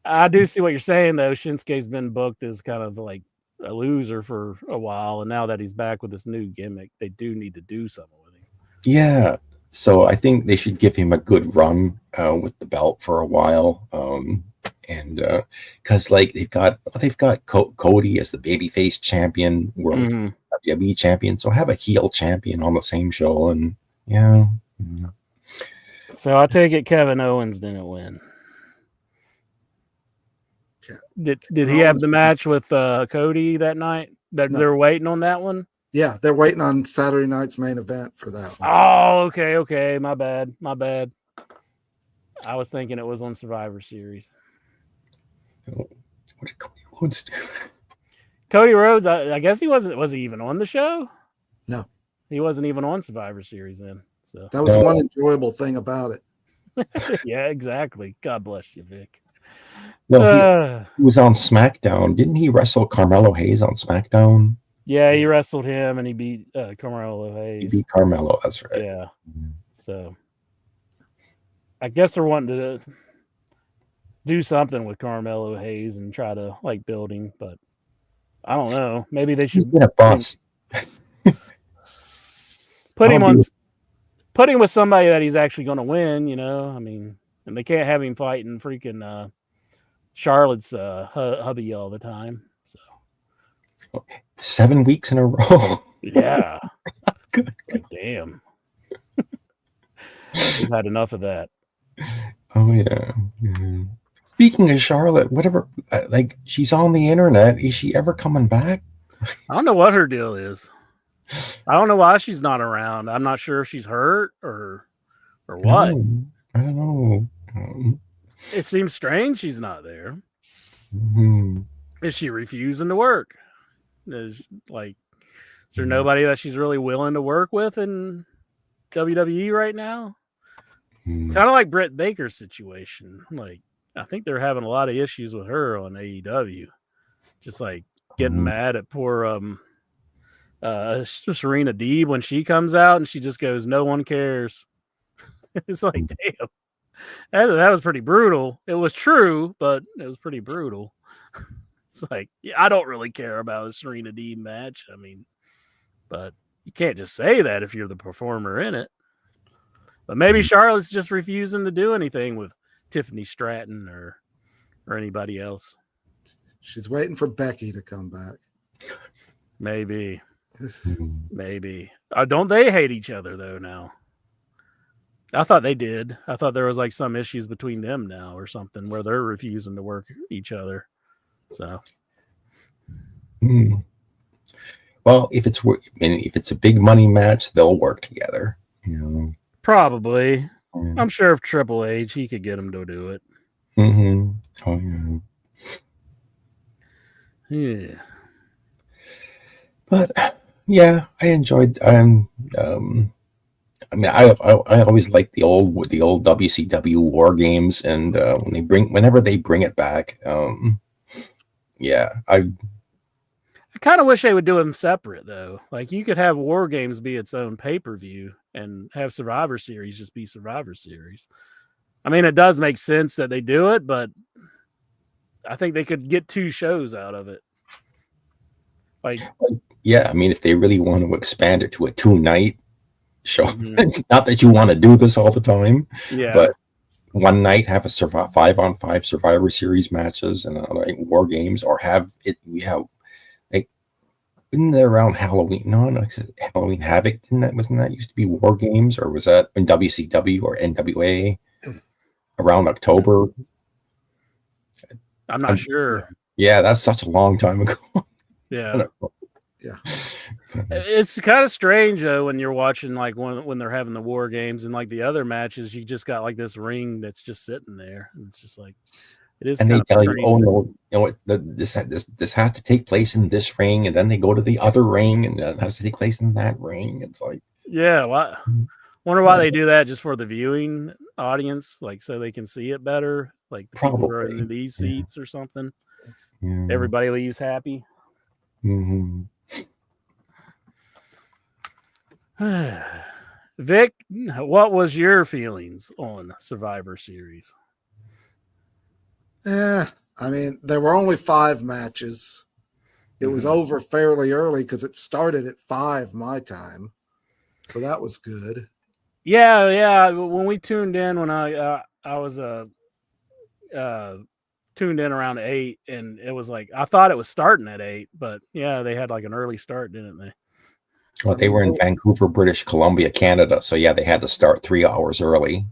I do see what you're saying though. Shinsuke's been booked as kind of like a loser for a while, and now that he's back with this new gimmick, they do need to do something with him. Yeah. So I think they should give him a good run with the belt for a while, and because like they've got Cody as the babyface champion, world WWE champion. So have a heel champion on the same show, and yeah. So I take it Kevin Owens didn't win. Did he have the match with Cody that night? That they're waiting on that one? Yeah, they're waiting on Saturday night's main event for that one. Oh, okay. My bad. I was thinking it was on Survivor Series. What did Cody Rhodes do? Cody Rhodes, I guess he wasn't. Was he even on the show? No, he wasn't even on Survivor Series then. So that was one enjoyable thing about it. Yeah, exactly. God bless you, Vic. No, he was on SmackDown. Didn't he wrestle Carmelo Hayes on SmackDown? Yeah, he wrestled him and he beat Carmelo Hayes. He beat Carmelo, that's right. Yeah. So I guess they're wanting to do something with Carmelo Hayes and try to like build him, but I don't know. Maybe they should a bust. Put him with somebody that he's actually going to win, you know. I mean, and they can't have him fighting freaking Charlotte's hubby all the time. So 7 weeks in a row. Yeah. Good damn. We've had enough of that. Oh yeah. Speaking of Charlotte, whatever, like she's on the internet. Is she ever coming back? I don't know what her deal is. I don't know why she's not around. I'm not sure if she's hurt or what. I don't know. It seems strange she's not there. Mm-hmm. Is she refusing to work? Is there nobody that she's really willing to work with in WWE right now? Kind of like Britt Baker's situation. Like, I think they're having a lot of issues with her on AEW. Just like getting mad at poor Serena Deeb when she comes out and she just goes, "No one cares." It's like, damn, that was pretty brutal. It was true, but it was pretty brutal. It's like, yeah, I don't really care about a Serena Deeb match. I mean, but you can't just say that if you're the performer in it. But maybe Charlotte's just refusing to do anything with Tiffany Stratton or anybody else. She's waiting for Becky to come back. Maybe. Don't they hate each other though now? I thought they did. I thought there was like some issues between them now or something where they're refusing to work each other. So, well, if it's a big money match, they'll work together. You know, probably. I'm sure if Triple H, he could get him to do it. Oh yeah. Yeah. But yeah, I enjoyed. I mean, I always like the old WCW War Games, and whenever they bring it back, yeah, I kind of wish they would do them separate though. Like you could have War Games be its own pay-per-view and have Survivor Series just be Survivor Series. I mean, it does make sense that they do it, but I think they could get 2 shows out of it. Like, yeah, I mean, if they really want to expand it to a 2-night show, not that you want to do this all the time, but one night have a 5-on-5 Survivor Series matches and like War Games, or have Isn't that around Halloween? No, Halloween Havoc. Wasn't that used to be War Games, or was that in WCW or NWA around October? I'm not sure. Yeah, that's such a long time ago. Yeah. Yeah. It's kind of strange though when you're watching like when they're having the War Games and like the other matches, you just got like this ring that's just sitting there. And it's just like it is. And kind they of tell you, strange. oh no, you know what? This has to take place in this ring, and then they go to the other ring, and it has to take place in that ring. It's like, yeah, well, wonder why they do that, just for the viewing audience, like so they can see it better, like the people who are in these seats or something. Yeah. Everybody leaves happy. Mm-hmm. Vic, what was your feelings on Survivor Series? Yeah, I mean, there were only 5 matches. It was over fairly early because it started at 5 my time, so that was good. Yeah. When we tuned in, when I was tuned in around 8, and it was like I thought it was starting at 8, but yeah, they had like an early start, didn't they? Well, they were in Vancouver, British Columbia, Canada, so yeah, they had to start 3 hours early.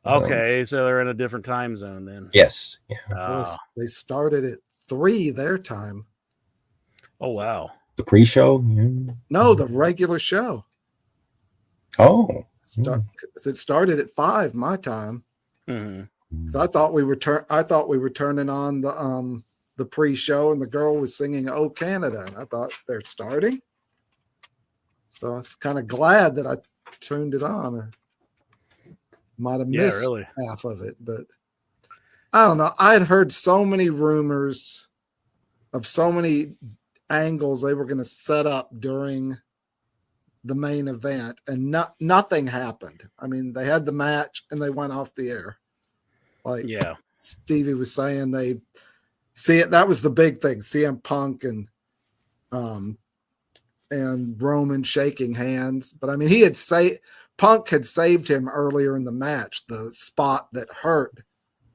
Okay, so they're in a different time zone then. Yes. Yeah. Well, they started at 3 their time. Oh wow! The pre-show? Yeah. No, the regular show. Oh, it started at 5 my time. Mm-hmm. I thought we were turning on the pre-show, and the girl was singing "Oh Canada," and I thought they're starting. So I was kind of glad that I tuned it on, or might have missed half of it. But I don't know. I had heard so many rumors of so many angles they were going to set up during the main event, and nothing happened. I mean, they had the match and they went off the air. Like Stevie was saying, they see it. That was the big thing. CM Punk and Roman shaking hands. But I mean, Punk had saved him earlier in the match, the spot that hurt.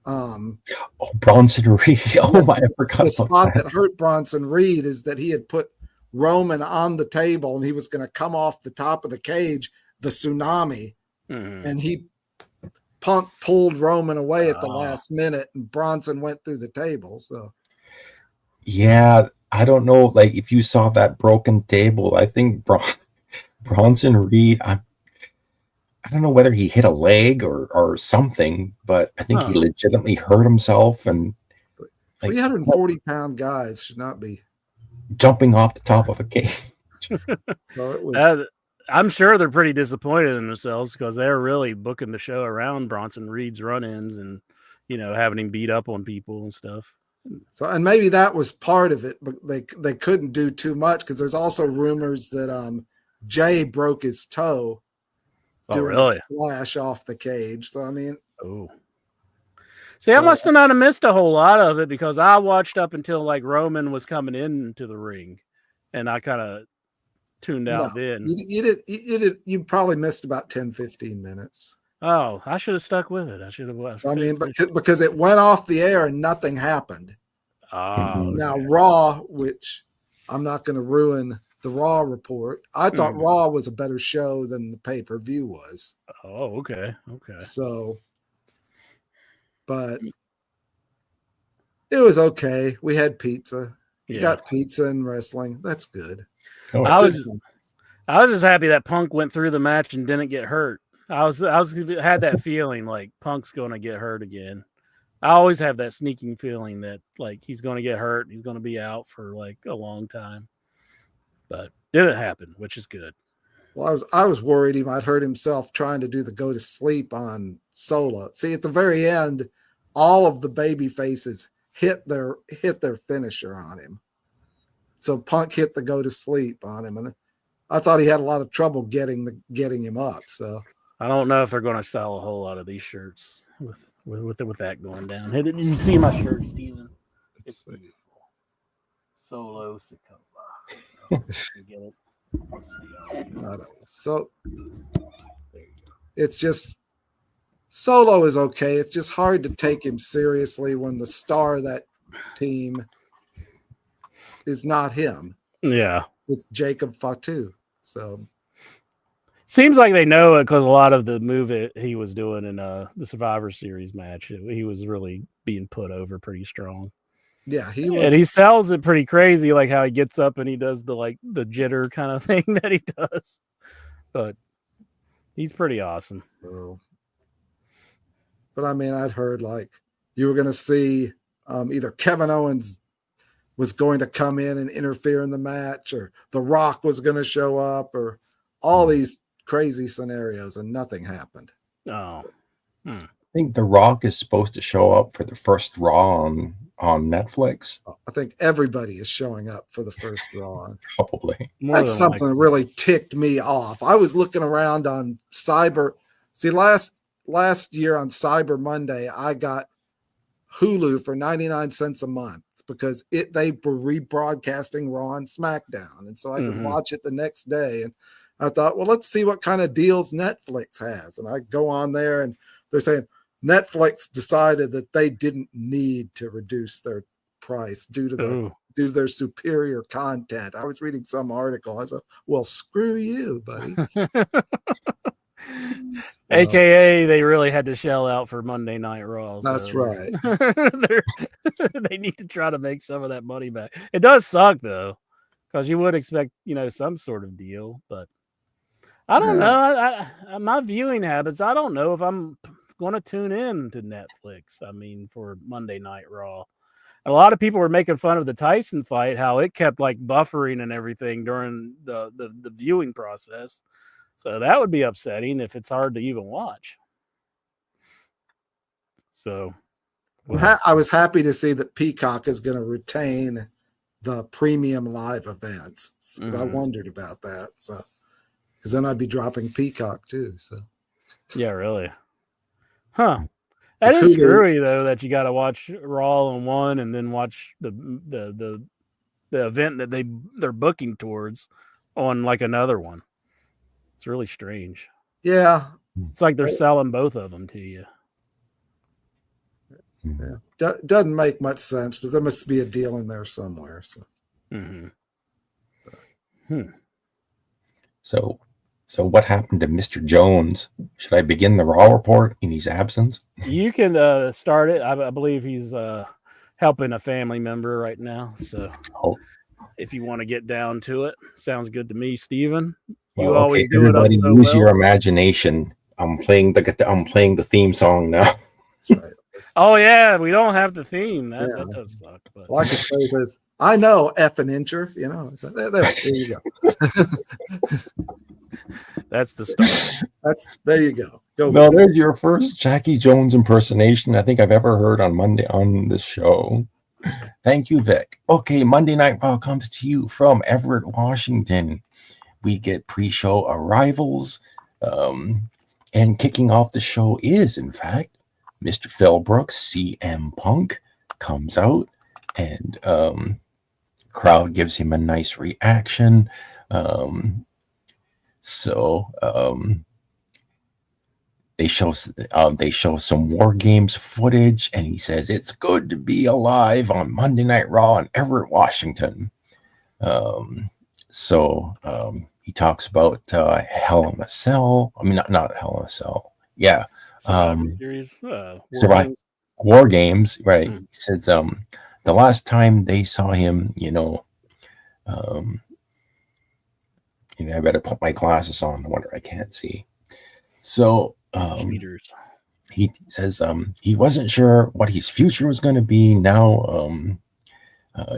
Bronson Reed. Oh my, I forgot. The spot that hurt Bronson Reed is that he had put Roman on the table and he was going to come off the top of the cage, the tsunami, and Punk pulled Roman away at the last minute, and Bronson went through the table. So, yeah, I don't know. Like, if you saw that broken table, I think Bronson Reed. I don't know whether he hit a leg or something, but I think he legitimately hurt himself. And 340-pound guys should not be jumping off the top of a cage. So it was. I'm sure they're pretty disappointed in themselves because they're really booking the show around Bronson Reed's run-ins and, having him beat up on people and stuff. So, and maybe that was part of it, but they couldn't do too much because there's also rumors that Jay broke his toe doing a splash off the cage. So, I mean, see, I must have not have missed a whole lot of it because I watched up until like Roman was coming into the ring, and I kind of tuned out then. You probably missed about 10-15 minutes. Oh, I should have stuck with it. I should have. So, I mean, because it went off the air and nothing happened. Now Raw, which I'm not going to ruin the Raw report. I thought Raw was a better show than the pay-per-view was. Oh, okay. So, but it was okay. We had pizza. You got pizza and wrestling. That's good. So I was just happy that Punk went through the match and didn't get hurt. I had that feeling like Punk's going to get hurt again. I always have that sneaking feeling that like he's going to get hurt. He's going to be out for like a long time, but didn't happen, which is good. Well, I was worried he might hurt himself trying to do the go to sleep on Solo. See, at the very end, all of the baby faces hit their finisher on him. So Punk hit the go to sleep on him, and I thought he had a lot of trouble getting him up. So I don't know if they're going to sell a whole lot of these shirts with that going down. Hey, did you see my shirt, Steven? It's Solo Sakova. Get it? Let's see. I don't know. So it's just Solo is okay. It's just hard to take him seriously when the star of that team is not him. Yeah. with Jacob Fatu. So seems like they know it because a lot of the move that he was doing in the Survivor Series match, he was really being put over pretty strong. yeah, he And he was. sells it pretty crazy, like how he gets up and he does the jitter kind of thing that he does. But he's pretty awesome. So, but I mean, I'd heard like you were going to see either Kevin Owens was going to come in and interfere in the match, or The Rock was going to show up, or all these crazy scenarios, and nothing happened. Oh, I think The Rock is supposed to show up for the first Raw on Netflix. I think everybody is showing up for the first Raw. Probably. That's something that really ticked me off. I was looking around on Cyber. See, last year on Cyber Monday, I got Hulu for 99 cents a month because they were rebroadcasting Raw and SmackDown. And so I could watch it the next day. And I thought, well, let's see what kind of deals Netflix has. And I go on there and they're saying Netflix decided that they didn't need to reduce their price due to their superior content. I was reading some article. I said, well, screw you, buddy. AKA, they really had to shell out for Monday Night Raw. That's right. They need to try to make some of that money back. It does suck though, because you would expect some sort of deal, but I don't know. My viewing habits. I don't know if I'm going to tune in to Netflix. I mean, for Monday Night Raw. A lot of people were making fun of the Tyson fight, how it kept like buffering and everything during the viewing process. So that would be upsetting if it's hard to even watch. So I was happy to see that Peacock is going to retain the premium live events because I wondered about that. So because then I'd be dropping Peacock too. So yeah, really, huh? That is screwy though. That you got to watch Raw on one and then watch the event that they're booking towards on like another one. It's really strange. Yeah. It's like they're selling both of them to you. Yeah. Doesn't make much sense, but there must be a deal in there somewhere. So. So what happened to Mr. Jones? Should I begin the Raw report in his absence? You can start it. I believe he's helping a family member right now. So if you want to get down to it, sounds good to me, Steven. Well, okay, everybody use your imagination. I'm playing the theme song now. That's right. Oh yeah, we don't have the theme. That does suck. But. Well, I could say this. I know F and incher. So there you go. That's the start. There you go. No, there's your first Jackie Jones impersonation I think I've ever heard on this show. Thank you, Vic. Okay, Monday Night Raw comes to you from Everett, Washington. We get pre-show arrivals, and kicking off the show is, in fact, Mr. Phil Brooks, CM Punk, comes out, and crowd gives him a nice reaction. They show some War Games footage, and he says it's good to be alive on Monday Night Raw in Everett, Washington. He talks about Hell in a Cell. I mean, not Hell in a Cell. Yeah. War Games, right. He says the last time they saw him, I better put my glasses on. No wonder I can't see. So he says he wasn't sure what his future was going to be. Now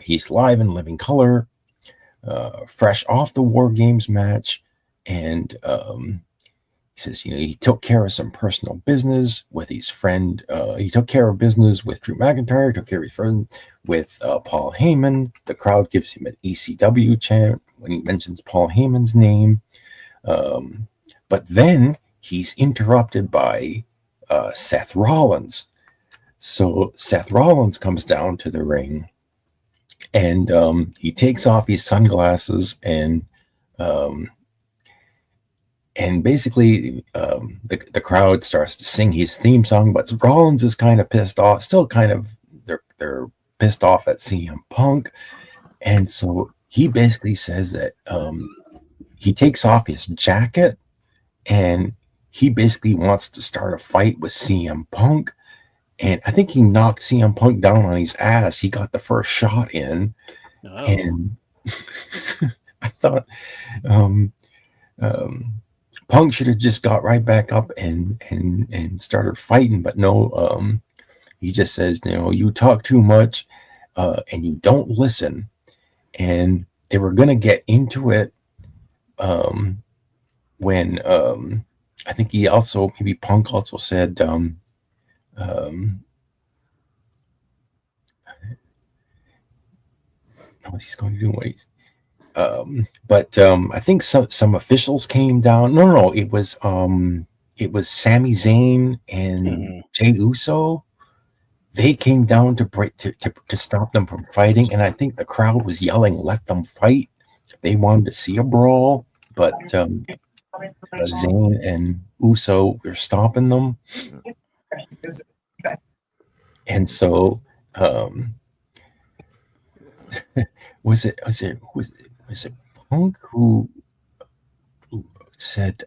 he's live in living color, fresh off the War Games match, and he says, he took care of some personal business with his friend. He took care of business with Drew McIntyre, took care of his friend with Paul Heyman. The crowd gives him an ECW chant when he mentions Paul Heyman's name. But then he's interrupted by Seth Rollins. So Seth Rollins comes down to the ring, and he takes off his sunglasses and basically the crowd starts to sing his theme song, but Rollins is kind of pissed off, still kind of, they're pissed off at CM Punk. And so he basically says that he takes off his jacket and he basically wants to start a fight with CM Punk. And I think he knocked CM Punk down on his ass. He got the first shot in. Oh. And I thought Punk should have just got right back up and started fighting. But no, he just says, you talk too much and you don't listen. And they were going to get into it when I think he also, maybe Punk also said, what he's going to do, but I think some officials came down. No, it was Sami Zayn and Jey Uso. They came down to break to stop them from fighting, and I think the crowd was yelling, "Let them fight!" They wanted to see a brawl, but Zayn and Uso were stopping them, and so was it Punk who said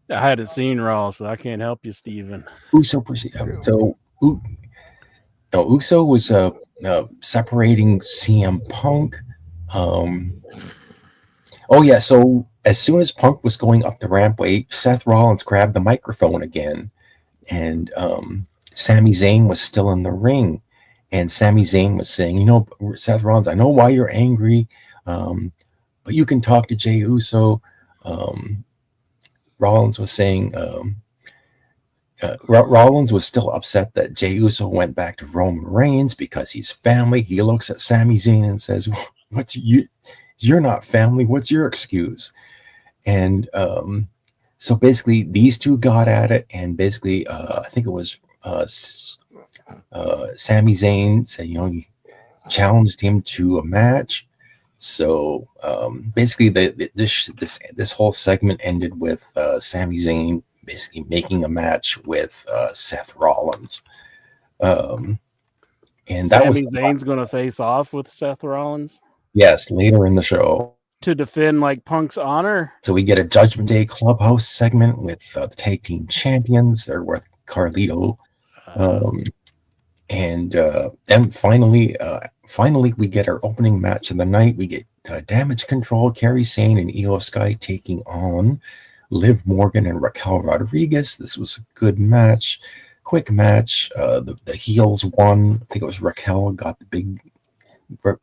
I hadn't seen Raw, so I can't help you, Steven. Uso Uso was separating CM Punk. So as soon as Punk was going up the rampway, Seth Rollins grabbed the microphone again, and Sami Zayn was still in the ring. And Sami Zayn was saying, Seth Rollins, I know why you're angry, but you can talk to Jey Uso. Rollins was saying, Rollins was still upset that Jey Uso went back to Roman Reigns because he's family. He looks at Sami Zayn and says, you're not family. What's your excuse? And so basically these two got at it, and basically I think it was Sami Zayn said, he challenged him to a match. So basically, this whole segment ended with Sami Zayn basically making a match with Seth Rollins, and Sami Zayn's going to face off with Seth Rollins. Yes, later in the show to defend Punk's honor. So we get a Judgment Day Clubhouse segment with the tag team champions. They're with Carlito. And then finally, we get our opening match of the night. We get Damage Control, Kairi Sane, and Io Sky taking on Liv Morgan and Raquel Rodriguez. This was a good match, quick match. The heels won. I think it was Raquel got the big.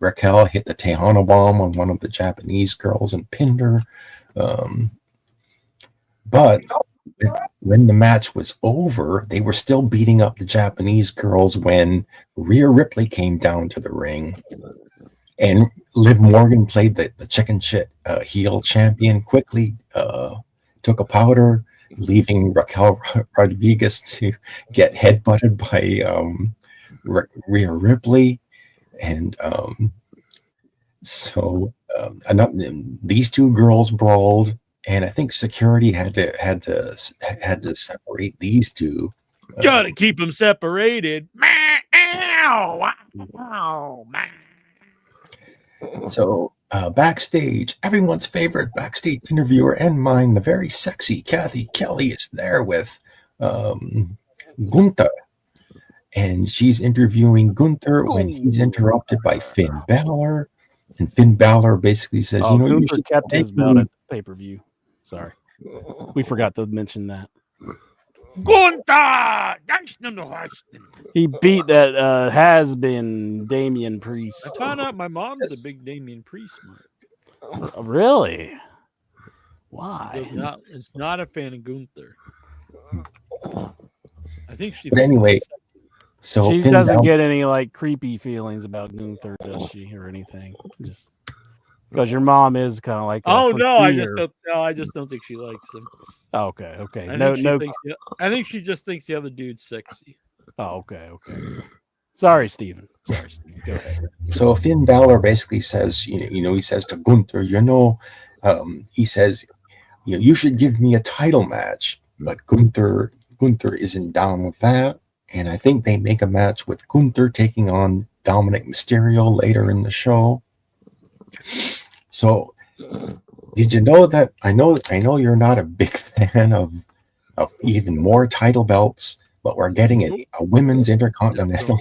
Raquel hit the Tejano bomb on one of the Japanese girls and pinned her. But when the match was over, they were still beating up the Japanese girls when Rhea Ripley came down to the ring. And Liv Morgan played the chicken shit heel champion, quickly took a powder, leaving Raquel Rodriguez to get headbutted by Rhea Ripley. And these two girls brawled, and I think security had to separate these two. Gotta keep them separated. So backstage, everyone's favorite backstage interviewer and mine, the very sexy Kathy Kelly, is there with Gunther. And she's interviewing Gunther when he's interrupted by Finn Balor. And Finn Balor basically says, Gunther kept his belt at the pay-per-view. Sorry. We forgot to mention that. Gunther! He beat that has-been Damian Priest. I found out my mom's a big Damian Priest mark. Really? Why? It's not a fan of Gunther. I think she. But anyway. So she doesn't get any creepy feelings about Gunther, does she, or anything? Just because your mom is kind of like. I just don't think she likes him. Oh, okay. I think she just thinks the other dude's sexy. Oh, okay. Sorry, Steven. Go ahead. So Finn Balor basically says, he says to Gunther, he says, you should give me a title match, but Gunther isn't down with that. And I think they make a match with Gunther taking on Dominic Mysterio later in the show. So, did you know that? I know you're not a big fan of even more title belts, but we're getting a women's intercontinental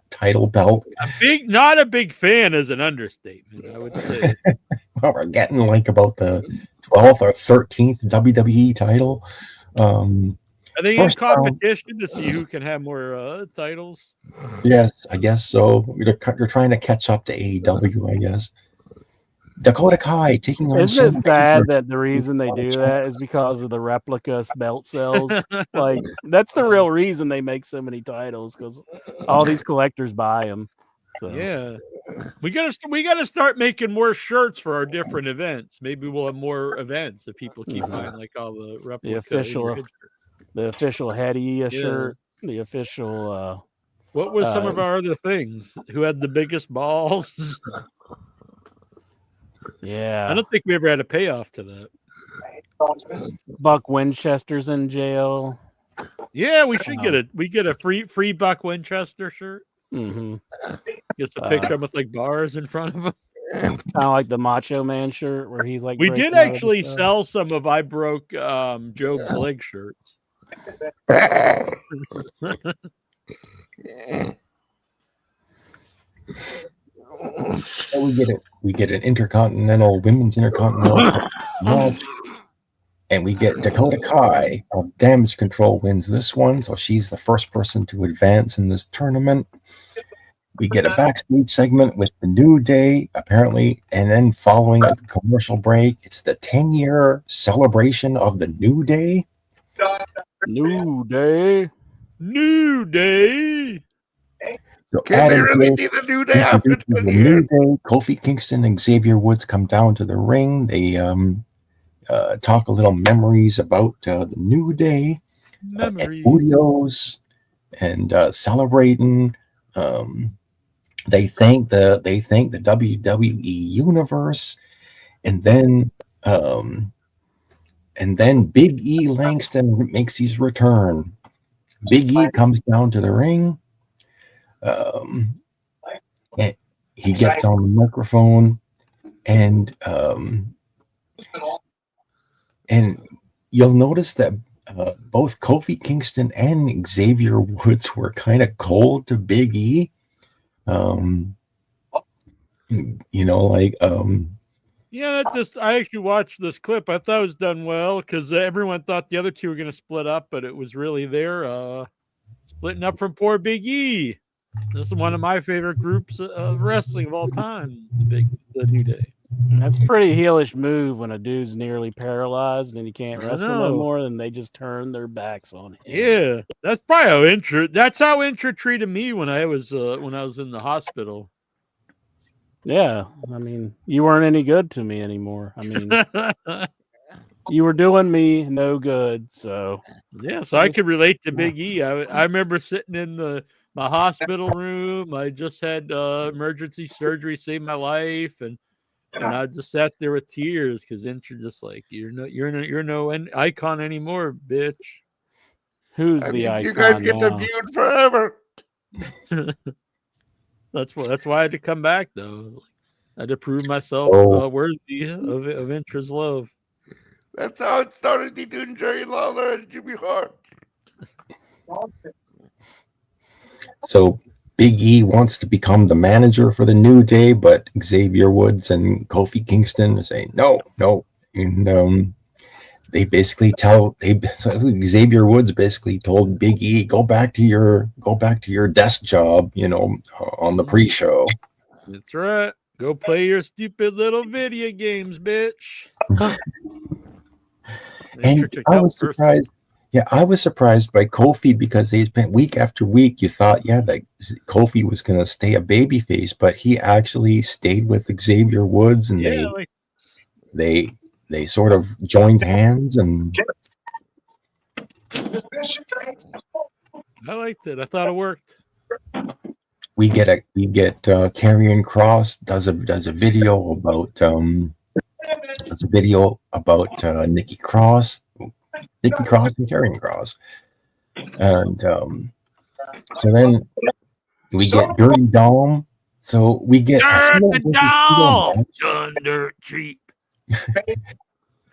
title belt. Not a big fan is an understatement, I would say. Well, we're getting like about the 12th or 13th WWE title. Are they in competition to see who can have more titles? Yes, I guess so. You're trying to catch up to AEW, I guess. Dakota Kai taking on. Isn't it sad that the reason they do that is because of the replica belt sales? Like, that's the real reason they make so many titles, because all these collectors buy them. So. Yeah, we gotta start making more shirts for our different events. Maybe we'll have more events if people keep buying like all the replica. The official Hetty shirt. The official. What was some of our other things? Who had the biggest balls? Yeah, I don't think we ever had a payoff to that. Buck Winchester's in jail. Yeah, we should get a free Buck Winchester shirt. Mm-hmm. Just a picture with like bars in front of him. Kind of like the Macho Man shirt where he's like. We did actually sell some of I broke Job's leg shirts. We get an women's intercontinental match, and we get Dakota Kai of Damage Control wins this one, so she's the first person to advance in this tournament. We get a backstage segment with the New Day, apparently, and then following a commercial break, it's the 10-year celebration of the New Day. New Day. So can they really do the New Day after the New Day? Kofi Kingston and Xavier Woods come down to the ring. They talk a little memories about the New Day, and Udios, and celebrating. They thank the WWE Universe, and then Big E Langston makes his return. Big E comes down to the ring. And he gets on the microphone, and you'll notice that both Kofi Kingston and Xavier Woods were kind of cold to Big E. Yeah, I actually watched this clip. I thought it was done well because everyone thought the other two were going to split up, but it was really there splitting up from poor Big E. This is one of my favorite groups of wrestling of all time, the New Day. That's a pretty heelish move when a dude's nearly paralyzed and he can't wrestle no more, and they just turn their backs on him. Yeah, that's probably how Intra treated me when I was in the hospital. Yeah, I mean, you weren't any good to me anymore. I mean, you were doing me no good. So yeah, so I could relate to Big E. I remember sitting in my hospital room. I just had emergency surgery, saved my life, and I just sat there with tears because Intra just like you're no icon anymore, bitch. Who's the icon? You guys get the feud forever. That's why I had to come back though. I had to prove myself worthy of Intra's love. That's how it started. He doing Jerry Lawler and Jimmy Hart. So Big E wants to become the manager for the New Day, but Xavier Woods and Kofi Kingston say no, and they basically Xavier Woods basically told Big E, go back to your desk job, on the pre-show. That's right. Go play your stupid little video games, bitch. And I was surprised. Yeah, I was surprised by Kofi because they spent week after week. You thought, that Kofi was going to stay a babyface, but he actually stayed with Xavier Woods, and they sort of joined hands, and I liked it. I thought it worked. We get Karrion Kross does a video about Nikki Cross and Karrion Kross, and so then We get Dirty Dom. So we get Dirt cheap.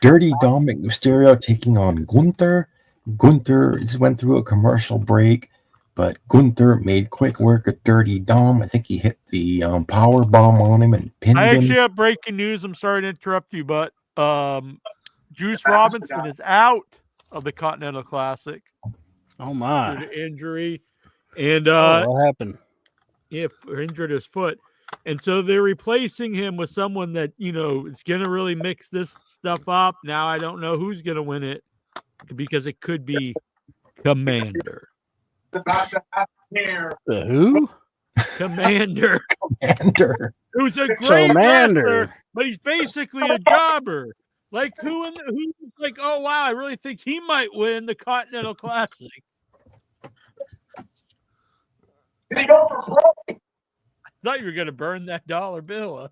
Dirty Dominic Mysterio taking on Gunther. Gunther just went through a commercial break, but Gunther made quick work of Dirty Dom. I think he hit the power bomb on him and pinned him. I actually have breaking news. I'm sorry to interrupt you, but Juice Robinson is out of the Continental Classic. Oh my! Due to injury, and what happened? Injured his foot, and so they're replacing him with someone that is going to really mix this stuff up. Now I don't know who's going to win it because it could be Commander. The who? Commander. Commander. Who's a great wrestler, but he's basically a jobber. Like who's like, oh wow, I really think he might win the Continental Classic. Did he go for broke? I thought you were gonna burn that dollar bill.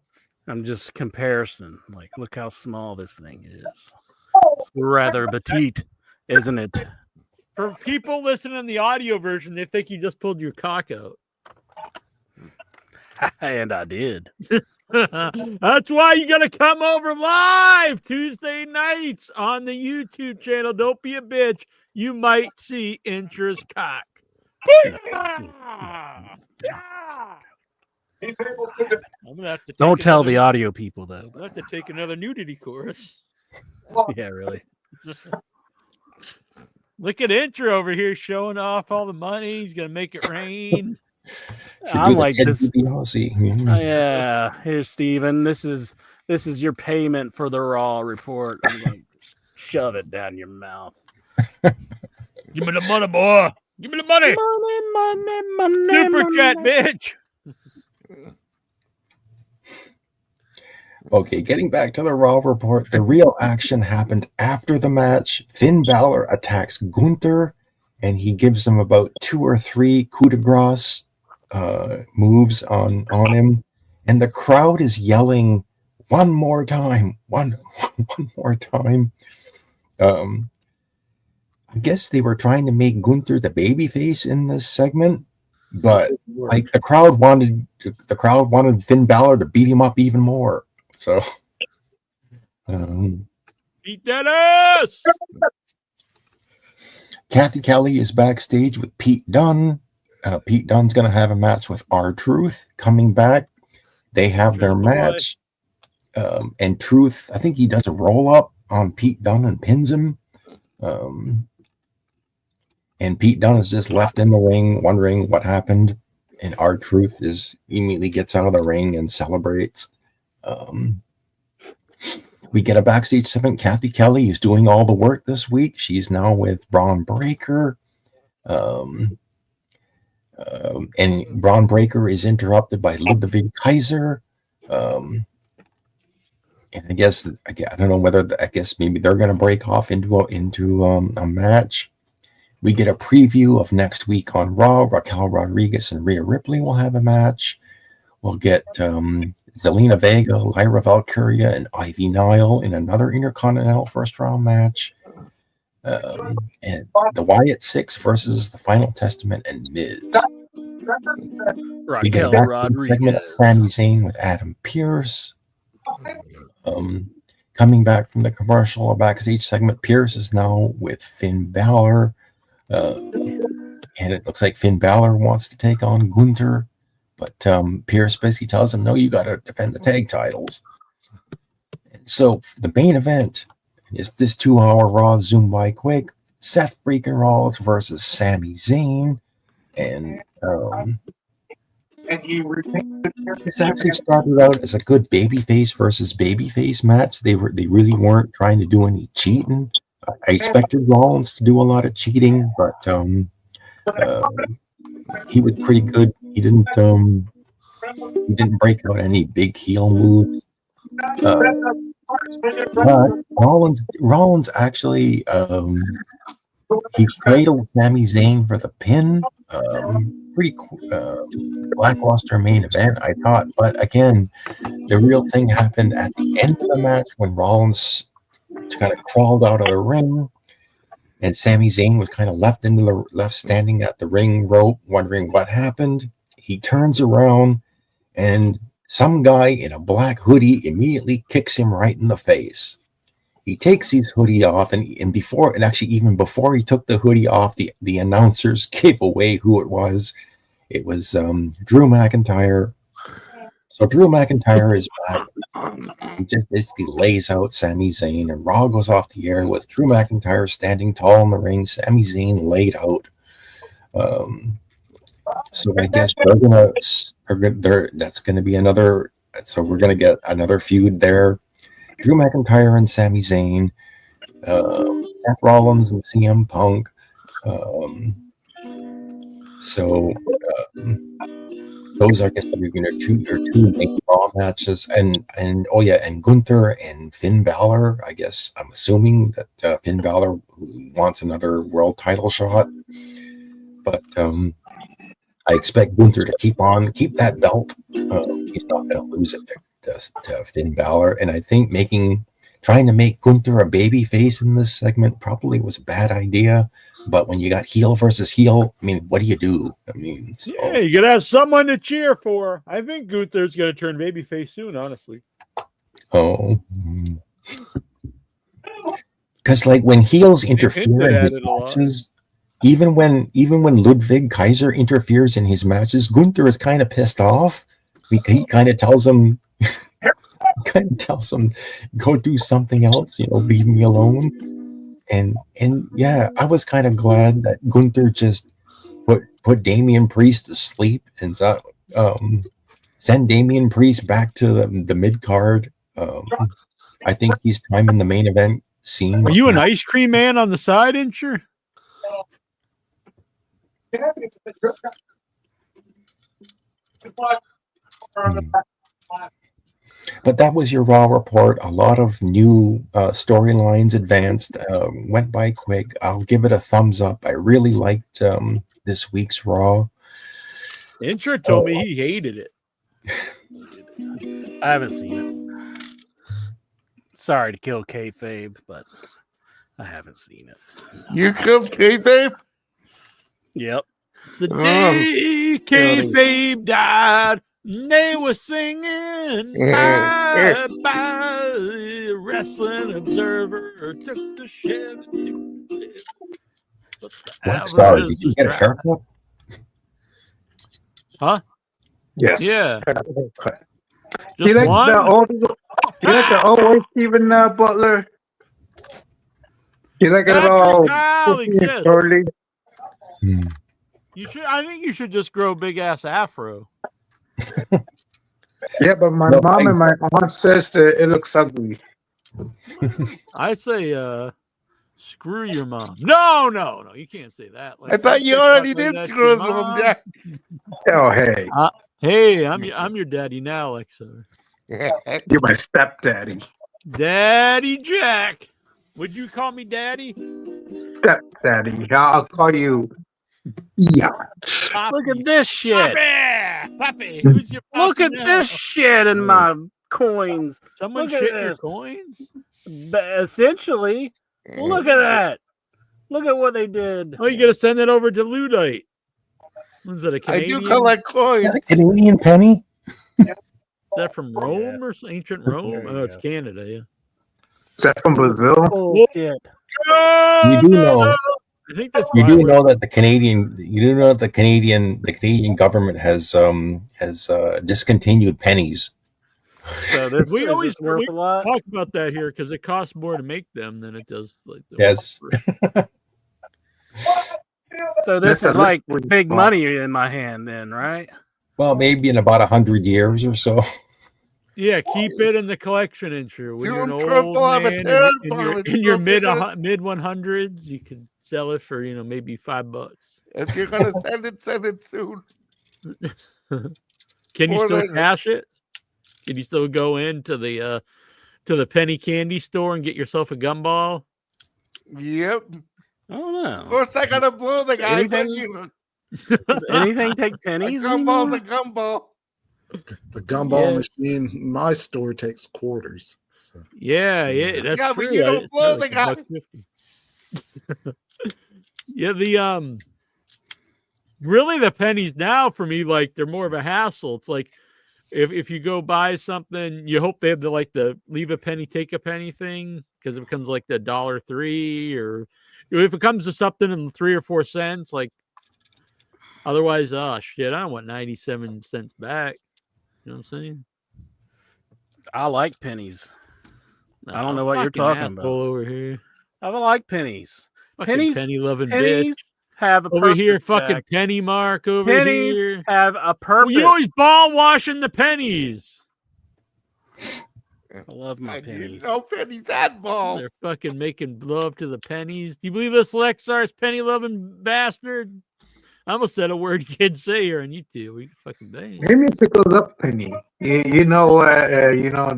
I'm just comparison. Like, look how small this thing is. It's rather petite, isn't it? For people listening in the audio version, they think you just pulled your cock out. And I did. That's why you gotta come over live Tuesday nights on the YouTube channel. Don't be a bitch. You might see Intra's cock. I'm gonna have to Don't tell the audio people though. I'll have to take another nudity course. Yeah, really. Look at Intra over here showing off all the money. He's gonna make it rain. I'm like this. Yeah, here's Steven. This is your payment for the Raw report. I'm gonna shove it down your mouth. Give me the money, boy. Give me the money. Money. Super chat, bitch. Okay, getting back to the Raw report, the real action happened after the match. Finn Balor attacks Gunther, and he gives him about 2 or 3 coup de grace moves on him, and the crowd is yelling one more time. One more time. I guess they were trying to make Gunther the babyface in this segment, but like the crowd wanted Finn Balor to beat him up even more. So beat that ass. Kathy Kelly is backstage with Pete Dunne. Pete Dunne's going to have a match with R-Truth coming back. They have their match. And Truth, I think he does a roll-up on Pete Dunne and pins him. And Pete Dunne is just left in the ring wondering what happened. And R-Truth immediately gets out of the ring and celebrates. We get a backstage segment. Kathy Kelly is doing all the work this week. She's now with Braun Breaker. And Braun Breaker is interrupted by Ludwig Kaiser. And I don't know whether maybe they're going to break off into a match. We get a preview of next week on Raw. Raquel Rodriguez and Rhea Ripley will have a match. We'll get Zelina Vega, Lyra Valkyria, and Ivy Nile in another Intercontinental first round match. And the Wyatt Six versus the Final Testament and Miz. We get a segment of Sami Zayn with Adam Pearce. Coming back from the commercial, a backstage segment. Pearce is now with Finn Balor. And it looks like Finn Balor wants to take on Gunther. But Pearce basically tells him, no, you got to defend the tag titles. And so the main event is this 2-hour Raw zoom by quick. Seth freaking Rollins versus Sami Zayn. And this actually started out as a good babyface versus babyface match. They really weren't trying to do any cheating. I expected Rollins to do a lot of cheating, but he was pretty good. He didn't break out any big heel moves. But Rollins actually he cradled Sami Zayn for the pin. Pretty lackluster main event, I thought. But again, the real thing happened at the end of the match when Rollins kind of crawled out of the ring, and Sami Zayn was kind of left standing at the ring rope, wondering what happened. he turns around and some guy in a black hoodie immediately kicks him right in the face. He takes his hoodie off, and actually even before he took the hoodie off, the announcers gave away who it was. It was Drew McIntyre. So Drew McIntyre is back. He just basically lays out Sami Zayn, and Raw goes off the air with Drew McIntyre standing tall in the ring, Sami Zayn laid out. So I guess that's going to be another. So we're going to get another feud there. Drew McIntyre and Sami Zayn, Seth Rollins and CM Punk. Those are, I guess, your two main Raw matches, and Gunther and Finn Balor. I guess I'm assuming that Finn Balor wants another world title shot, but I expect Gunther to keep that belt. He's not going to lose it to Finn Balor, and I think trying to make Gunther a baby face in this segment probably was a bad idea. But when you got heel versus heel, I mean, what do you do? I mean, yeah, you gotta have someone to cheer for. I think Gunther's gonna turn babyface soon, honestly. Oh, because like when heels interfere in his matches, even when Ludwig Kaiser interferes in his matches, Gunther is kind of pissed off. He kind of tells him, go do something else. Leave me alone. And yeah, I was kind of glad that Gunther just put Damian Priest to sleep and send Damian Priest back to the mid card. I think he's time in the main event scene. Are you an ice cream man on the side, Incher? But that was your Raw report. A lot of new storylines advanced, went by quick. I'll give it a thumbs up. I really liked this week's Raw. Incher told me he hated it. I haven't seen it. Sorry to kill kayfabe, but I haven't seen it. You killed kayfabe? Yep. It's the day kayfabe died. They were singing bye bye. Wrestling Observer took the shed. Sorry, did you get a haircut? Huh? Yes. Yeah. You like the old Stephen Butler? You like it all curly? You should. I think you should just grow big ass afro. Yeah, but my mom and my aunt says that it looks ugly. I say, screw your mom. No, you can't say that. I thought you already did screw them, Jack. Oh, hey. Hey, I'm your daddy now, Alexa. You're my stepdaddy. Daddy Jack. Would you call me daddy? Stepdaddy. I'll call you. Yeah. Look at this shit. Puppy. Who's your puppy Look at now? this shit in my coins. Someone shit your coins? Essentially. Look at that. Look at what they did. Oh, you got to send it over to Ludite. Was that a Canadian? I do collect coins. A Canadian penny? Is that from Rome or ancient Rome? Oh, it's Canada, yeah. Is that from Brazil? Oh, shit. You do know. I think that's that the Canadian government has discontinued pennies. So this we always worth a lot. talk about that here because it costs more to make them than it does like the Yes. So this is like big money in my hand then, right? Well, maybe in about 100 years or so. Yeah, keep it in the collection, Incher. When you're an old man in your mid 100s, you can sell it for maybe $5. If you're gonna send it soon. Can you still cash it? Can you still go into the penny candy store and get yourself a gumball? Yep. I don't know. Of course, I gotta blow the guy. Does anything take pennies? The gumball. The gumball machine in my store takes quarters. So. Yeah, that's true. But you don't blow the guy. Yeah, really the pennies now for me, like they're more of a hassle. It's like if you go buy something, you hope they have the leave a penny, take a penny thing, because it becomes like the $1.03, or if it comes to something in 3 or 4 cents, like otherwise, oh shit, I don't want 97 cents back. You know what I'm saying? I like pennies. I don't know Oh, what you're fucking talking asshole about. over here. I like pennies. Fucking penny loving bitch. Have a Over purpose, here, fucking Jack. penny mark over Pennies here. have a Well, purpose. you always ball washing the pennies. I love my pennies. No pennies that ball. They're fucking making love to the pennies. Do you believe this Lexar's penny loving bastard? I almost said a word you can't say here on YouTube. We fucking bang. Whimsical love penny. You know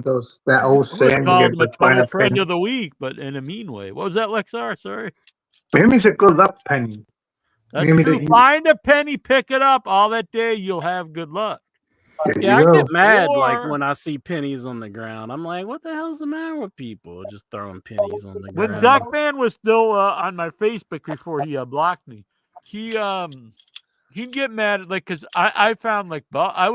those that old I almost saying you called get him a to find total a friend penny. of the week, but in a mean way. What was that, Lexar? Sorry. Whimsical love penny. That's Maybe true. that you- Find a penny, pick it up. All that day, you'll have good luck. There Yeah, I you go. get mad like Or- when I see pennies on the ground. I'm like, what the hell's the matter with people just throwing pennies on the When ground? Duckman was still on my Facebook before he blocked me, he'd get mad at, like, because I found like I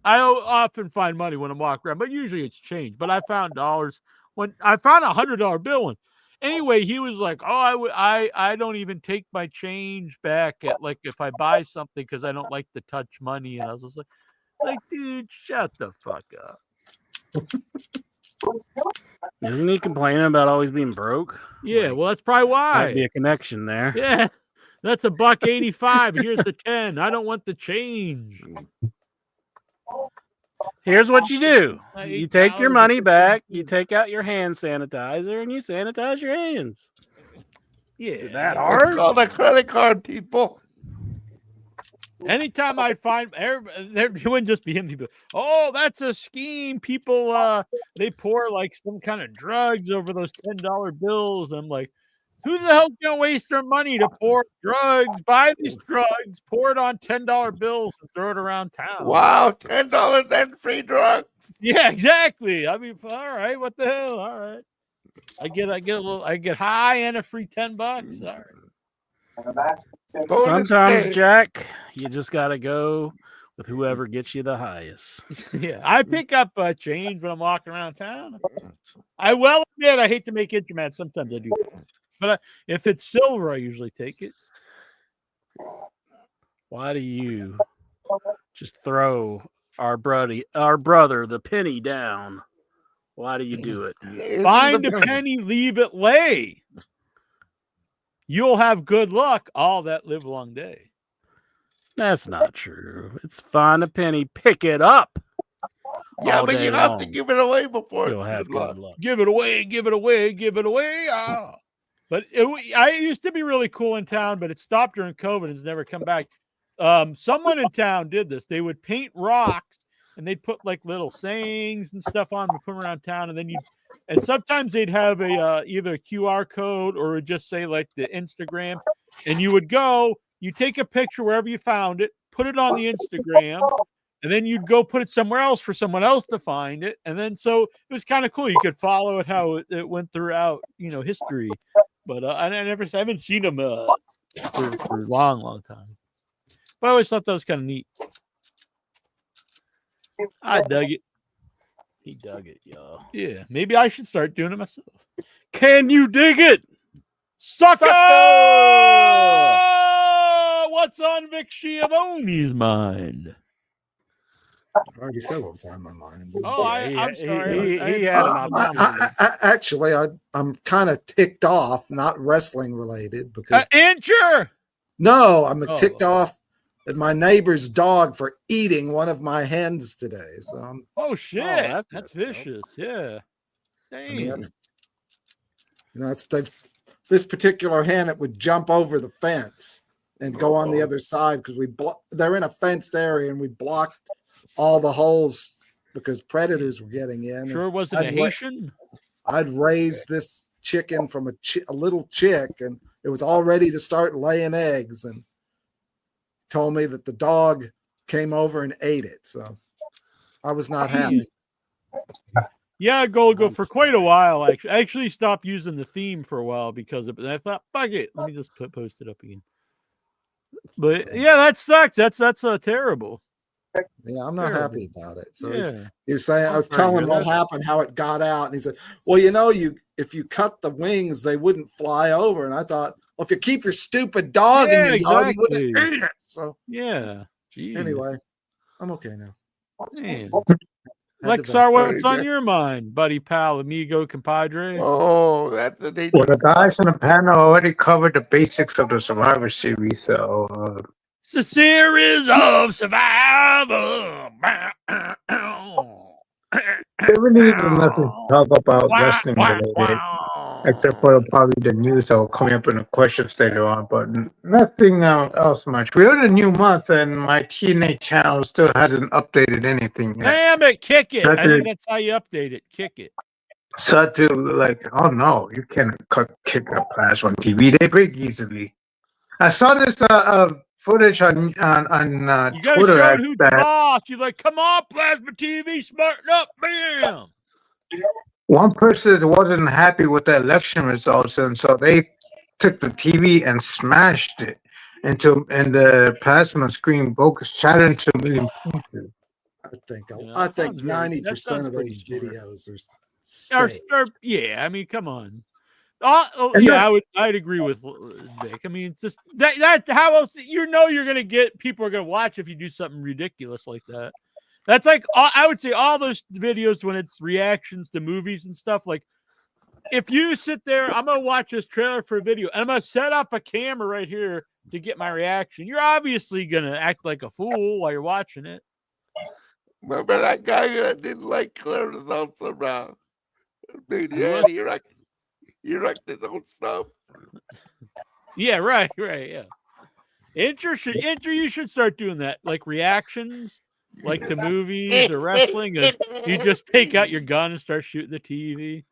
often find money when I'm walking around, but usually it's change. But I found dollars when I found $100 bill one. Anyway, he was like, "Oh, I don't even take my change back at, like, if I buy something, because I don't like to touch money." And I was just like, dude, shut the fuck up. Isn't he complaining about always being broke? Yeah, Like, well, that's probably might be why. a connection there. Yeah, that's $1.85. Here's the 10. I don't want the change. Here's what you do. You take your $8 money at the back, you change. take out your hand sanitizer, and you sanitize your hands. Yeah, Is it that It's hard? called a credit card, people. anytime I find it wouldn't just be him. People, oh, that's a scheme. People, they pour like some kind of drugs over those $10 bills. I'm like, who the hell's gonna waste their money to pour drugs? Buy these drugs, pour it on $10 bills, and throw it around town. Wow, $10 and free drugs. Yeah, exactly. I mean, all right, what the hell? All right, I get high and a free $10. All right. Sometimes, Jack, you just got to go with whoever gets you the highest. Yeah, I pick up change when I'm walking around town. I will admit I hate to make it mad. Sometimes I do, but if it's silver, I usually take it. Why do you just throw our brother, the penny down? Why do you do it? Find a penny, leave it lay. You'll have good luck all that live long day. That's not true. It's find a penny, pick it up. Yeah, all but day you have long. to give it away before You'll it's have good luck. good luck. Give it away, give it away, give it away. Ah. But I used to be really cool in town, but it stopped during COVID and it's never come back. Someone in town did this. They would paint rocks and they'd put like little sayings and stuff on them and put them around town. And sometimes they'd have either a QR code or it would just say like the Instagram. And you would go, you take a picture wherever you found it, put it on the Instagram, and then you'd go put it somewhere else for someone else to find it. And then so it was kind of cool. You could follow it how it went throughout, history. But I haven't seen them for a long time. But I always thought that was kind of neat. I dug it. He dug it, y'all. Yeah, maybe I should start doing it myself. Can you dig it? Sucker! What's on Vic Schiavone's mind? I already said what was on my mind. Oh, I'm sorry. He had an opportunity. Actually, I'm kind of ticked off, not wrestling related, because Injure! no, I'm ticked off at my neighbor's dog for eating one of my hens today. So oh shit, that's vicious. Yeah. I mean, this particular hen. It would jump over the fence and go on the other side because they're in a fenced area and we blocked all the holes because predators were getting in. Sure wasn't a Haitian? I'd raised this chicken from a little chick and it was all ready to start laying eggs and told me that the dog came over and ate it. So I was not happy. Yeah, go for quite a while. I actually stopped using the theme for a while because of it. And I thought, fuck it. Let me just post it up again. But So, yeah, that sucks. That's terrible. yeah, I'm not Terrible. happy about it. So Yeah. he was saying, I I'm was sorry to telling hear him what that. happened, how it got out, and he said, "Well, you know, if you cut the wings, they wouldn't fly over." And I thought, well, if you keep your stupid dog in Yeah, your yard, he wouldn't exactly. eat it. So Yeah. Jeez. anyway, I'm okay now. Man. Had to Lexar, vent. what's on your mind, buddy, pal, amigo, compadre? Oh, that's the name. Well, the guys on the panel already covered the basics of the Survivor Series, so It's a series of survival. there really is nothing to talk about wrestling related, except for probably the news that will come up in the questions later on, but nothing else much. We're in a new month, and my TNA channel still hasn't updated anything yet. Damn it, kick it. So I think that's how you update it. Kick it. So I had to like, oh no, you can't kick a plasma on TV. They break easily. I saw this footage on You gotta Twitter show it who's the that boss. You're like, come on, Plasma TV, smarten up, bam. one person wasn't happy with the election results, and so they took the TV and smashed it and the plasma screen broke, shattered into a million pieces. I think 90% of those videos are staged. Yeah, I mean, come on. I'd agree with Vic. I mean, it's just that how else you're gonna get people are gonna watch if you do something ridiculous like that. That's like I would say all those videos when it's reactions to movies and stuff. Like if you sit there, I'm gonna watch this trailer for a video and I'm gonna set up a camera right here to get my reaction. You're obviously gonna act like a fool while you're watching it. Remember that guy that didn't like clear results around? He wrecked his own stuff. Yeah, right, yeah. You should start doing that, like reactions, like to movies or wrestling. And you just take out your gun and start shooting the TV.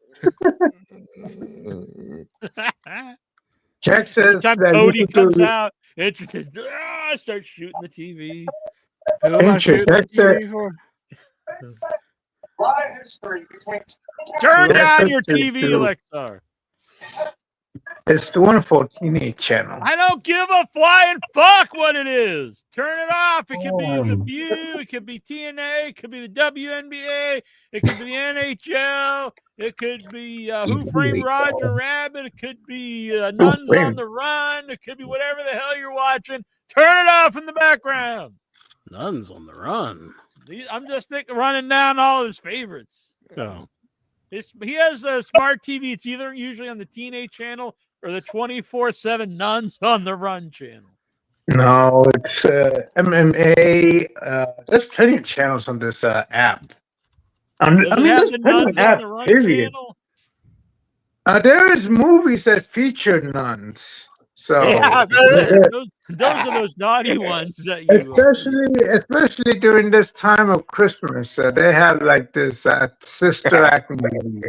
Jack says time that Cody comes out, start shooting the TV. Who am I shooting the TV for? Turn down your TV, Lexar. It's the wonderful teenage channel. I don't give a flying fuck what it is. Turn it off. It could be The View. It could be TNA. It could be the WNBA. It could be the NHL. It could be Who Framed Roger Rabbit. It could be Nuns on the Run. It could be whatever the hell you're watching. Turn it off in the background. Nuns on the Run. I'm just running down all his favorites. So he has a smart TV. It's either usually on the TNA channel or the 24/7 Nuns on the Run channel. No, it's MMA. There's plenty of channels on this app. Does it have the Nuns on the Run channel? There is movies that feature nuns. So yeah, those are those naughty ones that you especially during this time of Christmas, they have like this Sister Act movie.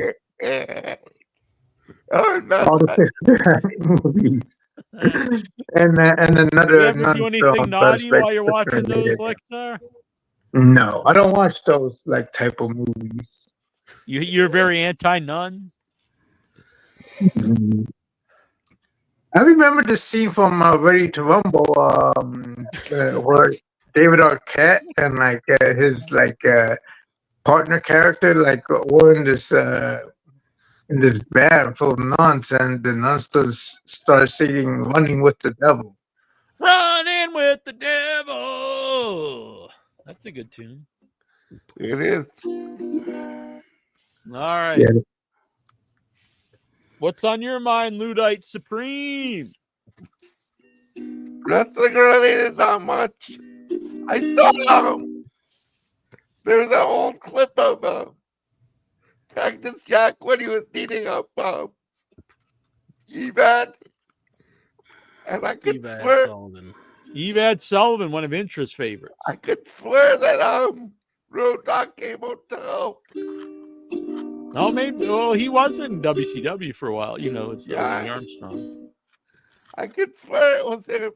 Oh no! All the Sister Act movies, and another. You ever do anything naughty while you're watching those, Lexar? No, I don't watch those like type of movies. You're very anti-nun. I remember the scene from Ready to Rumble, where David Arquette and like his partner character were in this band full of nuns, and the nuns started singing "Running with the Devil." Running with the devil. That's a good tune. It is. All right. Yeah. What's on your mind, Luddite Supreme? Wrestling related, not much. I saw there's an old clip of Cactus Jack when he was beating up Evad. And I could swear Evad Sullivan, one of Intra's favorites. I could swear that Road Dogg came out to help. Oh, maybe. Well, he was in WCW for a while. You know, it's Louis Armstrong. I could swear it was him.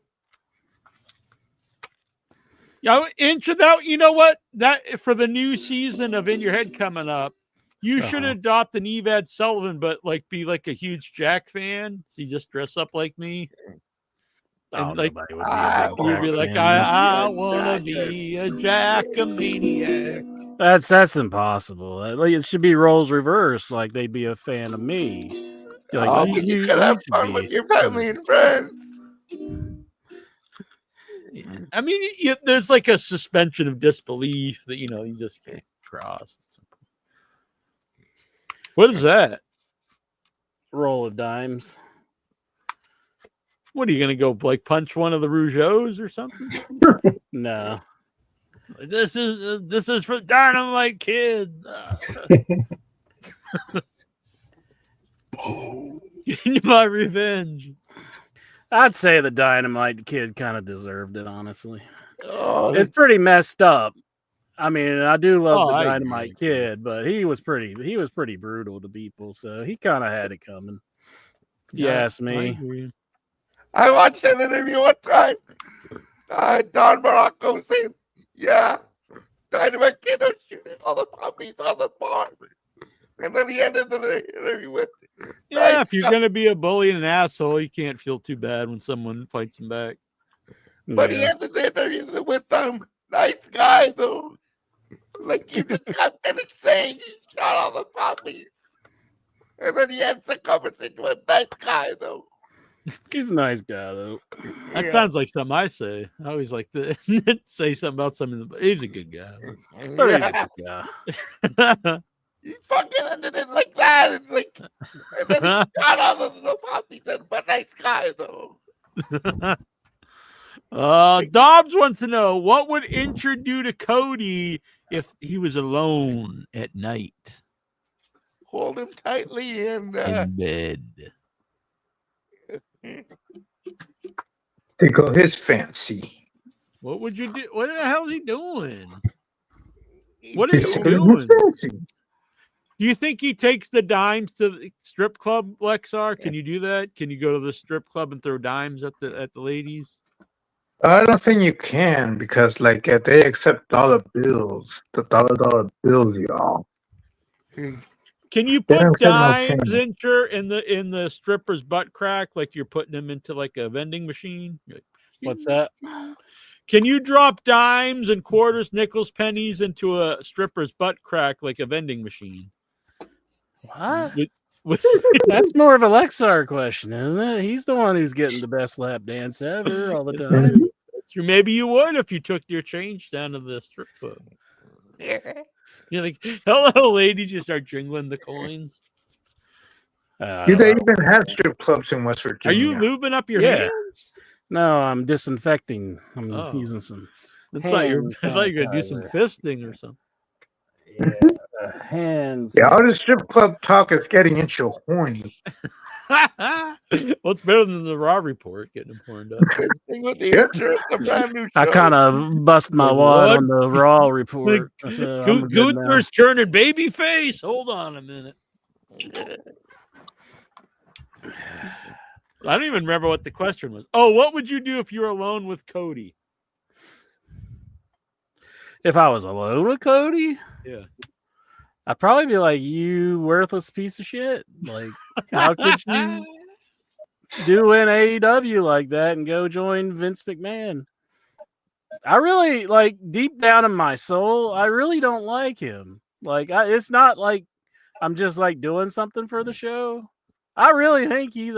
Yeah, Intra. That you know what? That for the new season of In Your Head coming up, you should adopt an Evad Sullivan, but be like a huge Jack fan. So you just dress up like me. And nobody would be a big you'd be Jack like, fan. I wanna be a Jack-a-maniac. That's impossible. It should be roles reversed. Like they'd be a fan of me. Like Oh, but you can have should fun be with your family and friends. I mean, there's like a suspension of disbelief that you just can't cross. What is that? roll of dimes. What are you gonna go like punch one of the Rougeaus or something? No. This is for Dynamite Kid. Getting my revenge. I'd say the Dynamite Kid kind of deserved it, honestly. Oh, It's pretty messed up. I mean, I do love the I Dynamite agree. Kid, but he was pretty brutal to people, so he kind of had it coming. If you ask I me. agree. I watched an interview one time. Don Morocco saying, "Yeah, Dynamite Kid are shooting all the puppies on the bar," and then he ended the interview with, Yeah, if you're gonna be a bully and an asshole, you can't feel too bad when someone fights him back. But he ended the interview with nice guy though. Like you just got finished saying he shot all the puppies. And then he ends the conversation with nice guy though. He's a nice guy though. That sounds like something I say. I always like to say something about something. He's a good guy. But he's a good guy. He fucking ended it like that. It's like, and then he shot all the puppies, but nice guy though. Dobbs wants to know what would Incher do to Cody if he was alone at night Hold him tightly and in bed. Tickle his fancy. What would you do? What the hell is he doing? What He's is he tickling his doing? fancy. Do you think he takes the dimes to the strip club, Lexar? Can you do that? Can you go to the strip club and throw dimes at the ladies? I don't think you can because, like, they accept dollar bills, the dollar bills, y'all. Can you They put don't accept no dimes change. in the stripper's butt crack like you're putting them into like a vending machine? What's that? Can you drop dimes and quarters, nickels, pennies into a stripper's butt crack like a vending machine? What? With That's more of a Lexar question, isn't it? He's the one who's getting the best lap dance ever all the time. Maybe you would if you took your change down to the strip club. You're like, hello, ladies. You start jingling the coins. Do they even have strip clubs in West Are Virginia? you lubing up your Yeah. hands? No, I'm disinfecting. I'm Oh. using some. I thought you were gonna do some sanitizer. fisting or something. Yeah, hands. Yeah, all the strip club talk is getting into horny. Well, it's better than the Raw report getting him horned up. Thing with the Incher, it's a brand new show. I kind of bust my wad What? on the Raw report. So I'm good now. Gunther's turning baby face. Hold on a minute. I don't even remember what the question was. Oh, what would you do if you were alone with Cody? If I was alone with Cody, Yeah. I'd probably be like, "You worthless piece of shit! Like, how could you do an AEW like that and go join Vince McMahon?" I really like deep down in my soul, I really don't like him. Like, it's not like I'm just like doing something for the show. I really think he's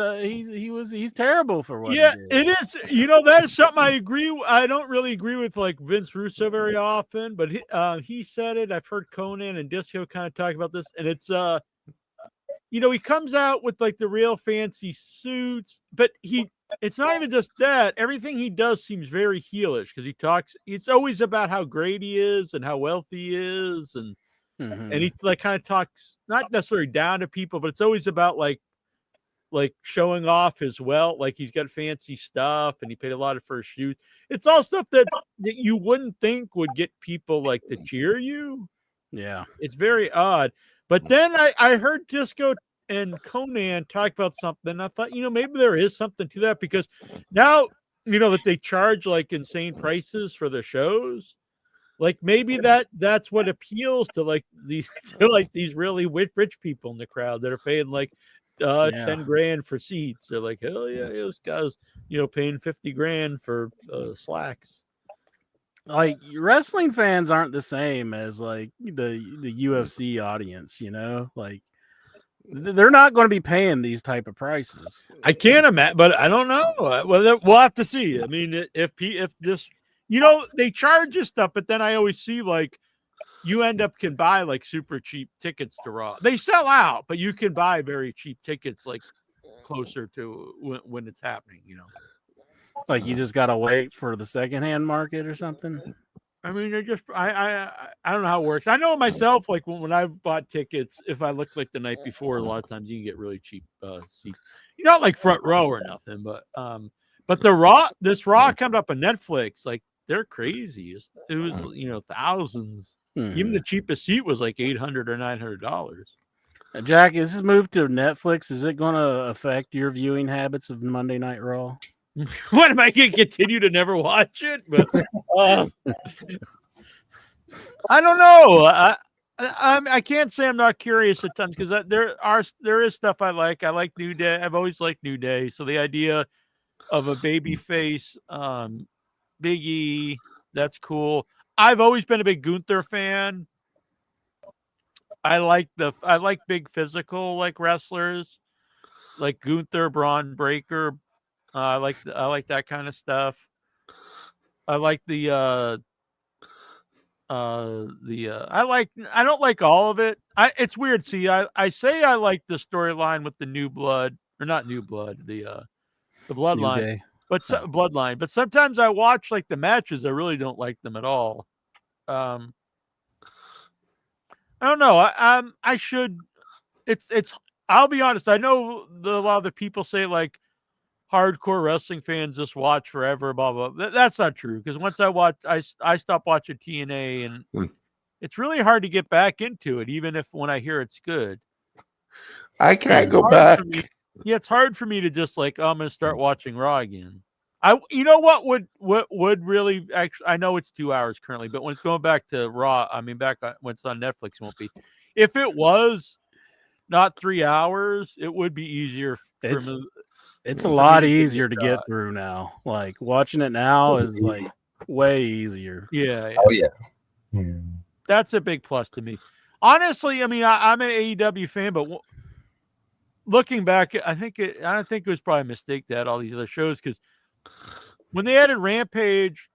terrible for what. Yeah, he did. it is. That is something I agree. I don't really agree with like Vince Russo very often, but he said it. I've heard Conan and Disco kind of talk about this, and it's he comes out with like the real fancy suits, but it's not even just that. Everything he does seems very heelish because he talks. It's always about how great he is and how wealthy he is, and he like kind of talks not necessarily down to people, but it's always about like showing off his wealth, like he's got fancy stuff and he paid a lot for his shoes. It's all stuff that you wouldn't think would get people like to cheer you. Yeah, it's very odd. But then I heard Disco and Conan talk about something. I thought, maybe there is something to that because now, that they charge like insane prices for the shows. Like maybe that's what appeals to like these really rich people in the crowd that are paying like 10 grand for seats. They're like, hell yeah, those guys, paying 50 grand for slacks. Like wrestling fans aren't the same as like the UFC audience, like they're not going to be paying these type of prices. I can't imagine, but I don't know. Well, we'll have to see. I mean, if this, they charge you stuff, but then I always see like you can buy like super cheap tickets to Raw. They sell out, but you can buy very cheap tickets like closer to when it's happening. Like you just gotta wait for the secondhand market or something. I mean, I don't know how it works. I know myself, like when I bought tickets, if I look like the night before, a lot of times you can get really cheap seats. Not like front row or nothing, but this Raw coming up on Netflix, like they're crazy. It was thousands. Even the cheapest seat was like $800 or $900. Jack, is this move to Netflix? Is it going to affect your viewing habits of Monday Night Raw? What, am I going to continue to never watch it? But I don't know. I can't say I'm not curious at times because there is stuff I like. I like New Day. I've always liked New Day. So the idea of a baby face, Big E, that's cool. I've always been a big Gunther fan. I like big physical like wrestlers, like Gunther, Braun Breaker. I like that kind of stuff. I like I don't like all of it. It's weird. See, I say I like the storyline with the New Blood, or not New Blood, the Bloodline, but Bloodline. But sometimes I watch like the matches. I really don't like them at all. I don't know. I should. It's. I'll be honest. I know a lot of the people say like hardcore wrestling fans just watch forever. Blah blah. That's not true because once I watch, I stopped watching TNA, and it's really hard to get back into it, even if when I hear it's good. I can't go back. Yeah, it's hard for me to just like, I'm going to start watching Raw again. What would really actually, I know it's 2 hours currently, but when it's going back to Raw, I mean, when it's on Netflix, it won't be. If it was not 3 hours, it would be easier for me. It's a lot easier to get through now. Like watching it now is like way easier. Yeah. Oh yeah. That's a big plus to me. Honestly, I mean, I'm an AEW fan, but looking back, I don't think it was probably a mistake to add all these other shows because when they added Rampage,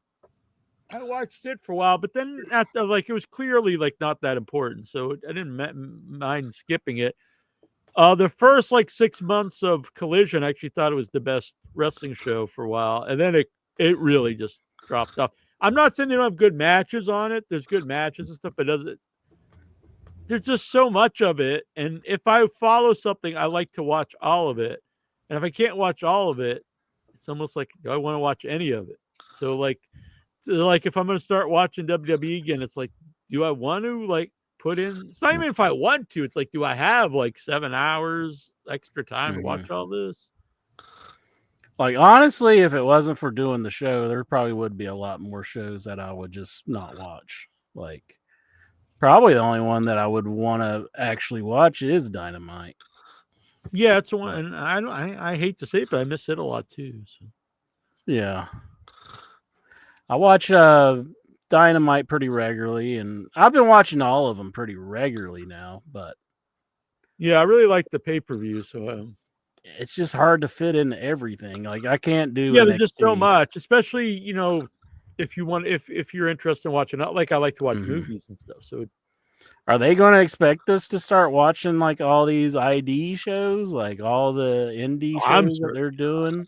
I watched it for a while, but then it was clearly like not that important, so I didn't mind skipping it. The first 6 months of Collision, I actually thought it was the best wrestling show for a while, and then it really just dropped off. I'm not saying they don't have good matches on it. There's good matches and stuff, but there's just so much of it. And if I follow something, I like to watch all of it. And if I can't watch all of it, it's almost like, do I want to watch any of it? So like if I'm going to start watching WWE again, it's like, do I want to put in, it's not even if I want to, it's like, do I have 7 hours extra time to watch all this? Like, honestly, if it wasn't for doing the show, there probably would be a lot more shows that I would just not watch. Like, probably the only one that I would want to actually watch is Dynamite. Yeah, it's one, and I hate to say it, but I miss it a lot too. So. Yeah, I watch Dynamite pretty regularly, and I've been watching all of them pretty regularly now. But yeah, I really like the pay-per-view, so it's just hard to fit in everything. Like I can't do. Yeah, there's just so much, especially if you want, if you're interested in watching, like I like to watch movies and stuff. So, are they going to expect us to start watching all these ID shows, like all the indie shows that they're doing?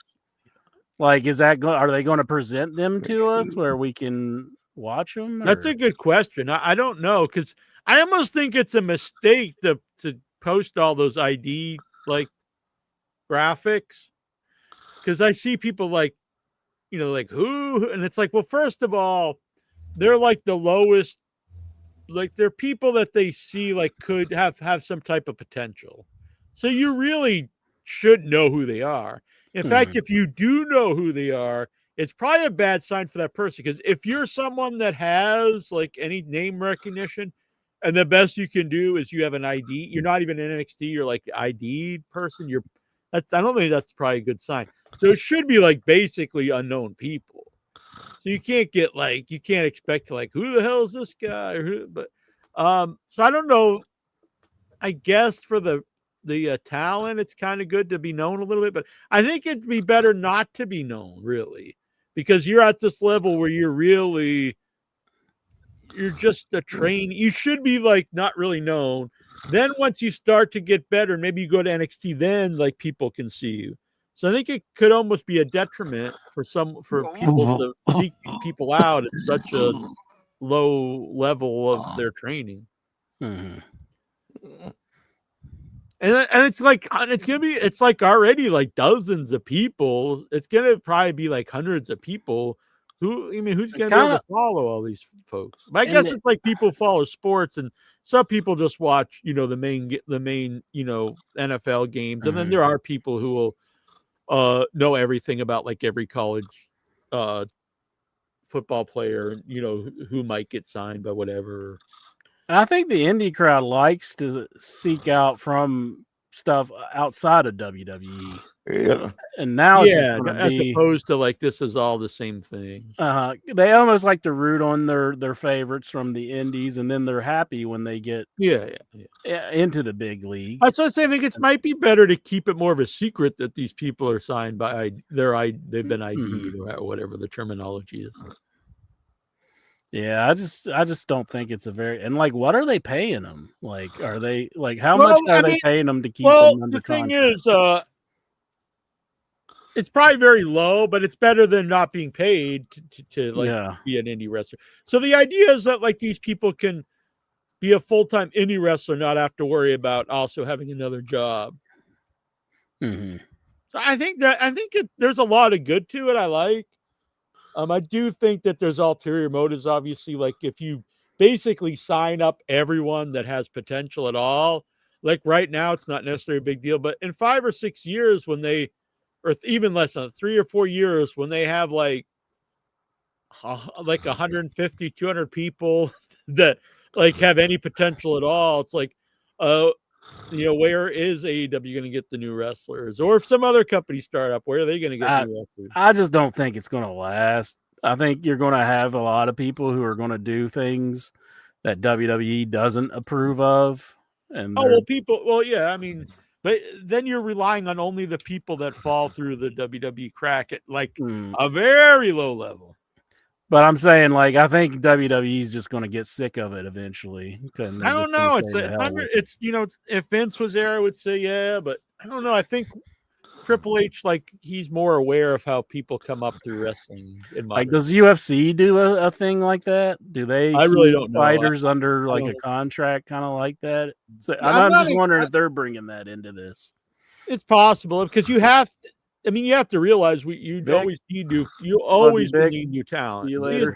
Like, are they going to present them to us where we can watch them? That's a good question. I don't know, because I almost think it's a mistake to post all those ID graphics, because I see people who, and it's like, well, first of all, they're the lowest, they're people that they see could have some type of potential, so you really should know who they are. In fact, if you do know who they are, it's probably a bad sign for that person, because if you're someone that has any name recognition, And the best you can do is you have an ID. You're not even in NXT. You're like the ID person. I don't think that's probably a good sign. So it should be like basically unknown people. So you can't expect like, who the hell is this guy? But so I don't know. I guess for the talent, it's kind of good to be known a little bit, but I think it'd be better not to be known, really, because you're at this level where you're just a train. You should be like not really known. Then once you start to get better, maybe you go to NXT, then like people can see you. So I think it could almost be a detriment for people to seek people out at such a low level of their training. Mm-hmm. And it's like it's like already like dozens of people. It's gonna probably be like hundreds of people. Who's gonna be able to follow all these folks? But I guess it's like people follow sports, and some people just watch, the main NFL games, and then there are people who will know everything about like every college football player, who might get signed by whatever. And I think the indie crowd likes to seek out from stuff outside of WWE. Yeah. And now as opposed to like this is all the same thing. They almost like to root on their favorites from the indies, and then they're happy when they get into the big league. That's what I'm saying. I think it might be better to keep it more of a secret that these people are signed by they've been ID'd or whatever the terminology is. Yeah, I just don't think it's and like, what are they paying them? Like, are they like, how much are they paying them to keep them under contract? The thing is, it's probably very low, but it's better than not being paid to be an indie wrestler. So the idea is that like these people can be a full-time indie wrestler, not have to worry about also having another job. Mm-hmm. So I think there's a lot of good to it. I like. I do think that there's ulterior motives, obviously, like if you basically sign up everyone that has potential at all, like right now, it's not necessarily a big deal, but in 5 or 6 years or even less than 3 or 4 years, when they have like 150, 200 people that like have any potential at all, it's like, where is AEW going to get the new wrestlers? Or if some other company start up, where are they going to get new wrestlers? I just don't think it's going to last. I think you're going to have a lot of people who are going to do things that WWE doesn't approve of. And but then you're relying on only the people that fall through the WWE crack at like a very low level. But I'm saying, like, I think WWE is just going to get sick of it eventually. I don't know. If Vince was there, I would say yeah, but I don't know. I think Triple H, like, he's more aware of how people come up through wrestling. Does UFC do a thing like that? Do they? I really don't know. Fighters under like a contract, kind of like that. So I'm just wondering if they're bringing that into this. It's possible because you have to. I mean, you have to realize you always need new talent. See you later.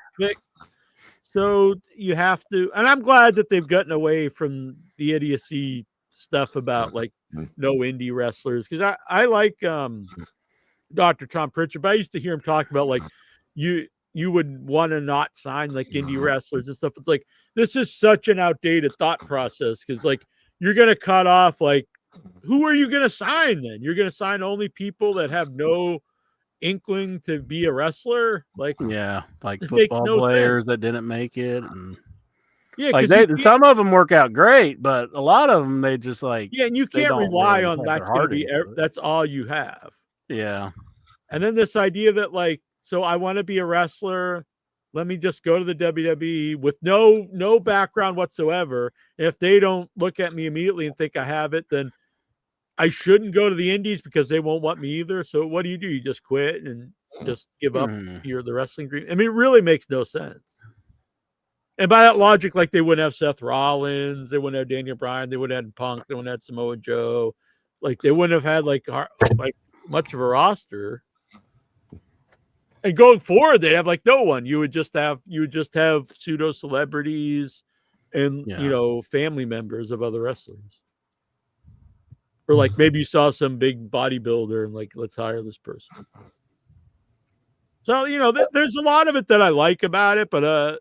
So you have to, and I'm glad that they've gotten away from the idiocy stuff about like no indie wrestlers, because I like Dr. Tom Pritchard, but I used to hear him talk about like you would want to not sign like indie wrestlers and stuff. It's like this is such an outdated thought process, because like you're gonna cut off like, who are you going to sign then? You're going to sign only people that have no inkling to be a wrestler? Like football players that didn't make it. And like some of them work out great, but a lot of them, they just like, and you can't rely on that's going to be, that's all you have. Yeah. And then this idea that like, so I want to be a wrestler. Let me just go to the WWE with no background whatsoever. If they don't look at me immediately and think I have it, then I shouldn't go to the indies because they won't want me either. So what do? You just quit and just give up the wrestling dream. I mean, it really makes no sense. And by that logic, like they wouldn't have Seth Rollins, they wouldn't have Daniel Bryan, they wouldn't have Punk, they wouldn't have Samoa Joe. Like they wouldn't have had like much of a roster. And going forward, they have like no one. You would just have pseudo celebrities and family members of other wrestlers. Or like maybe you saw some big bodybuilder and like, let's hire this person. So, there's a lot of it that I like about it, but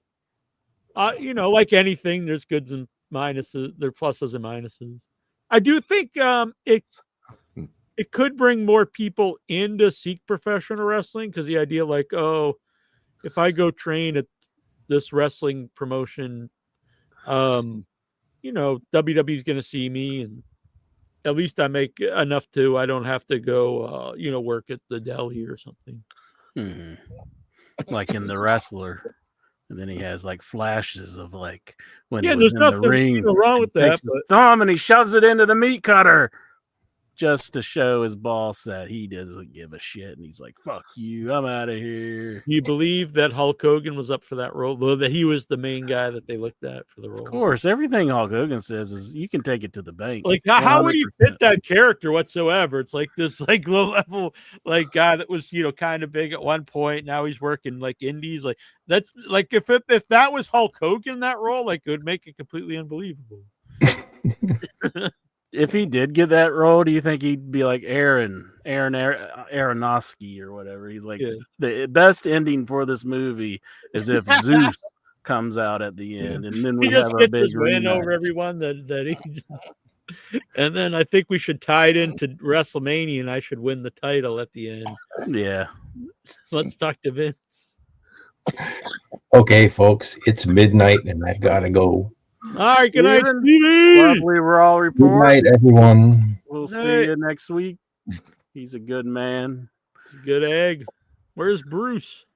like anything, there's goods and minuses. There are pluses and minuses. I do think it could bring more people in to seek professional wrestling, because the idea like, oh, if I go train at this wrestling promotion, WWE is going to see me, and at least I make enough to, I don't have to go, work at the deli or something. Mm-hmm. Like in The Wrestler. And then he has like flashes of like when he was in the ring. Wrong with that, takes his thumb and he shoves it into the meat cutter just to show his boss that he doesn't give a shit. And he's like, fuck you, I'm out of here. Do you believe that Hulk Hogan was up for that role, though, that he was the main guy that they looked at for the role? Of course, everything Hulk Hogan says is you can take it to the bank. Like, how would he fit that character whatsoever? It's like this like low level like guy that was, kind of big at one point. Now he's working like indies. Like, that's like if that was Hulk Hogan in that role, like, it would make it completely unbelievable. If he did get that role, do you think he'd be like Aaron Aronofsky or whatever? He's like, the best ending for this movie is if Zeus comes out at the end, and then we have a big win over everyone that he. And then I think we should tie it into WrestleMania, and I should win the title at the end. Yeah, let's talk to Vince. Okay, folks, it's midnight, and I've got to go. All right, good night, Stevie. Lovely, we're all reporting. Good night, everyone. We'll see you next week. He's a good man. Good egg. Where's Bruce?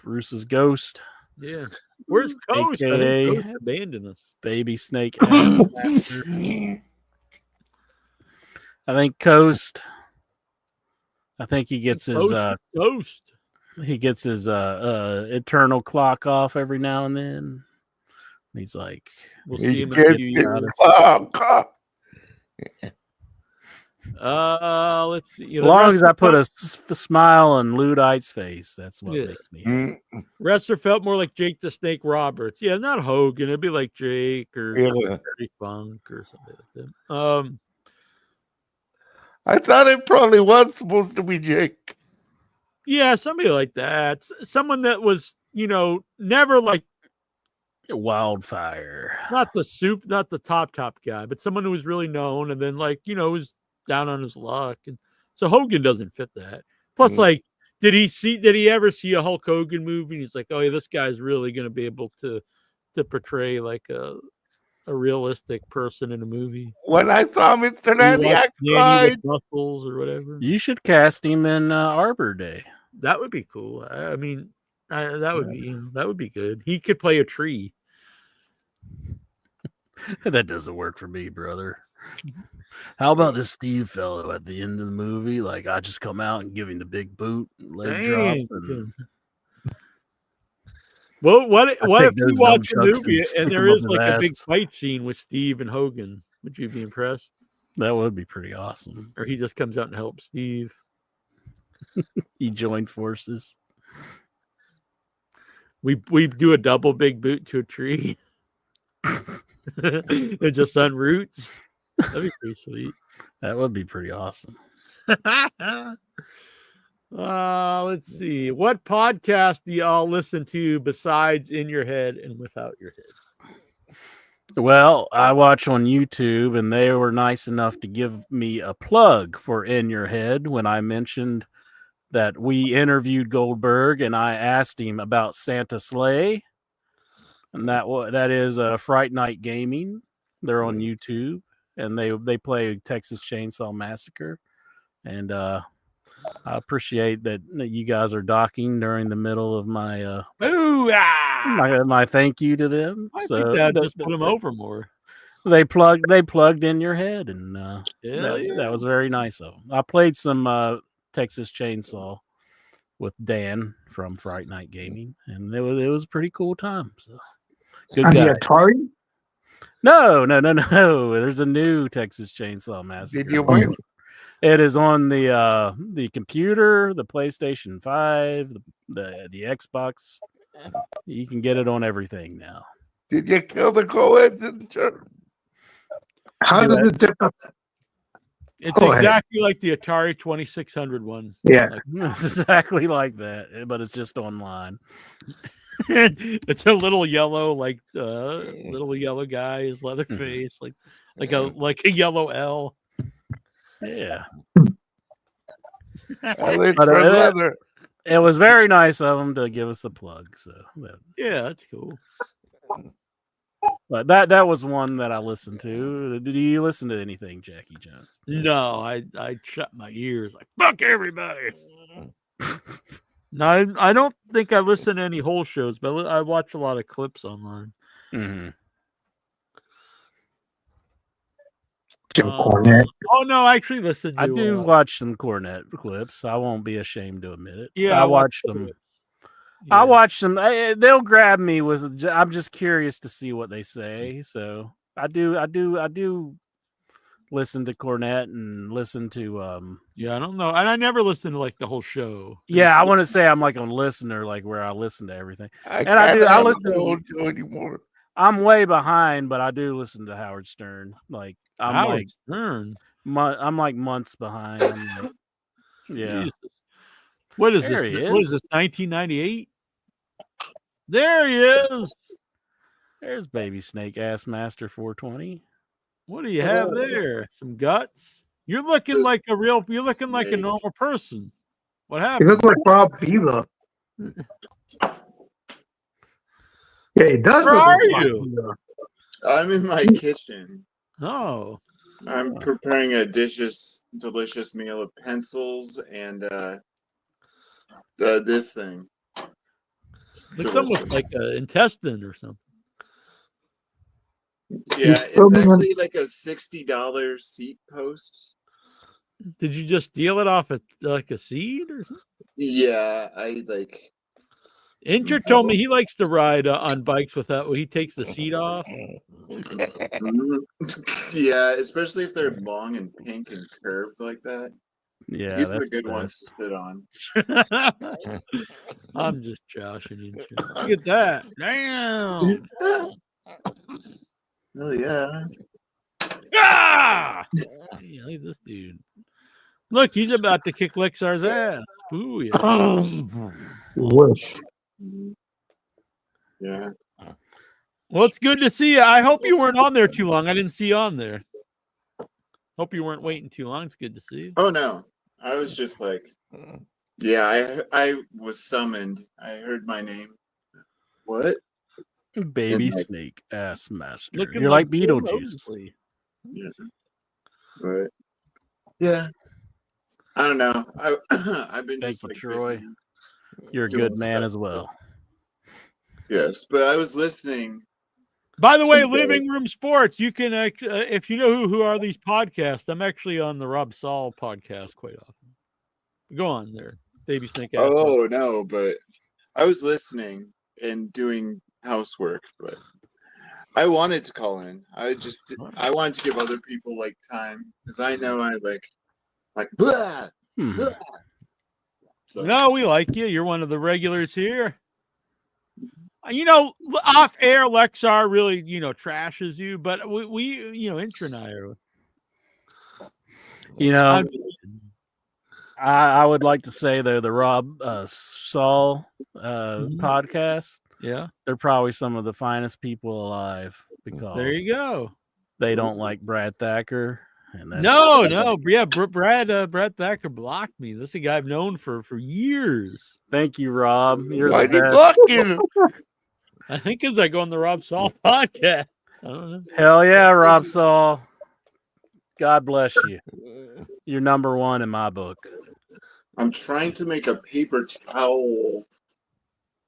Bruce's ghost. Yeah. Where's Coast? AKA Coast abandoned us. Baby Snake. I think Coast. I think he gets his Ghost. He gets his eternal clock off every now and then. He's like, we'll see him in a few years. Let's see. As long as I put a smile on Ludite's face, that's what makes me happy. Wrestler felt more like Jake the Snake Roberts. Yeah, not Hogan. It'd be like Jake or Terry Funk or something like that. I thought it probably was supposed to be Jake. Yeah, somebody like that. Someone that was, never like Wildfire. Not the top guy, but someone who was really known and then was down on his luck. And so Hogan doesn't fit that. Plus, did he ever see a Hulk Hogan movie? And he's like, oh yeah, this guy's really going to be able to portray like a realistic person in a movie. When I saw Mr. Naniak with muscles or whatever. You should cast him in Arbor Day. That would be cool. I mean, that would be good. He could play a tree. That doesn't work for me, brother. How about this Steve fellow at the end of the movie? Like, I just come out and give him the big boot, leg drop. Well, what if you watch a movie and there is like a big fight scene with Steve and Hogan? Would you be impressed? That would be pretty awesome. Or he just comes out and helps Steve. He joined forces. We do a double big boot to a tree. It just on roots. That'd be pretty sweet. That would be pretty awesome. Let's see. What podcast do y'all listen to besides In Your Head and Without Your Head? Well, I watch on YouTube, and they were nice enough to give me a plug for In Your Head when I mentioned that we interviewed Goldberg, and I asked him about Santa Slay, and that is Fright Night Gaming. They're on YouTube, and they play Texas Chainsaw Massacre, and I appreciate that you guys are docking during the middle of my my thank you to them. I think that just put them over more. They plugged In Your Head, and that was very nice of them. I played some Texas Chainsaw with Dan from Fright Night Gaming, and it was a pretty cool time. So good guy. The Atari? No. There's a new Texas Chainsaw Massacre. Did you win? It is on the computer, the PlayStation 5, the Xbox. You can get it on everything now. Did you kill the co-eds in the church? How does it differ? It's exactly like the Atari 2600 one. Yeah. It's exactly like that, but it's just online. It's a little yellow, like little yellow guy, his leather face, like a yellow L. Yeah. It's But for leather. it was very nice of him to give us a plug. So Yeah, that's cool. but that was one that I listened to. Did you listen to anything, Jackie Jones? No, I shut my ears like fuck everybody. No, I don't think I listen to any whole shows, but I watch a lot of clips online. Mm-hmm. Jim Cornette. Oh no, I actually listen to. I do watch some Cornette clips. I won't be ashamed to admit it. Yeah, I watched them. Yeah. I watch them. They'll grab me. I'm just curious to see what they say. So I do listen to Cornette and listen to. Yeah, I don't know, and I never listen to like the whole show. Yeah, I want to say I'm like a listener, like where I listen to everything. I listen to the whole show anymore. I'm way behind, but I do listen to Howard Stern. Like I'm Stern. I'm like months behind. I'm like, yeah. Jesus. What is There this? he What is. is this? 1998. There he is. There's Baby Snake Ass Master 420. What do you have there? Some guts. You're looking like a real. You're looking like a normal person. What He happened? looks like Rob Vila. Yeah, he does. Where look are like you? Rob Vila. I'm in my kitchen. Oh, I'm preparing a delicious meal of pencils and this thing. it's almost like an intestine or something. Yeah, it's actually like a $60 seat post. Did you just steal it off like a seed or something? Yeah, I like. Incher told me he likes to ride on bikes without. He takes the seat off. Yeah, especially if they're long and pink and curved like that. Yeah, these are the that's good the ones to sit on. I'm just joshing Incher. Look at that! Damn! Oh yeah! Ah! Hey, look at this dude. Look, he's about to kick Lexar's ass. Ooh, yeah. Wish. Yeah. Well, it's good to see you. I hope you weren't on there too long. I didn't see you on there. Hope you weren't waiting too long. It's good to see you. Oh no, I was just like, yeah, I was summoned. I heard my name. What? Baby Snake Ass Master. Looking You're like Beetlejuice. Yeah. But yeah, I don't know. I've been Thank just you, like Troy. busy You're a doing good man stuff. as well. Yes, but I was listening. By the way, Someday. Living Room Sports, you can, if you know who are these podcasts, I'm actually on the Rob Saul podcast quite often. Go on there, Baby Snake Ass. Oh no, but I was listening and doing housework, but I wanted to call in. I wanted to give other people like time because I know I like blah, blah. So. No, we like you. You're one of the regulars here. You know, off air, Lexar really, trashes you, but we Incher and I are. You know, I would like to say though the Rob Saul podcast. Yeah, they're probably some of the finest people alive because there you go. They don't like Brad Thacker. And no, yeah, Brad Thacker blocked me. This is a guy I've known for years. Thank you, Rob. You're Why the did he best. block you? I think because I go on the Rob Saul podcast. I don't know. Hell yeah, Rob Saul. God bless you. You're number one in my book. I'm trying to make a paper towel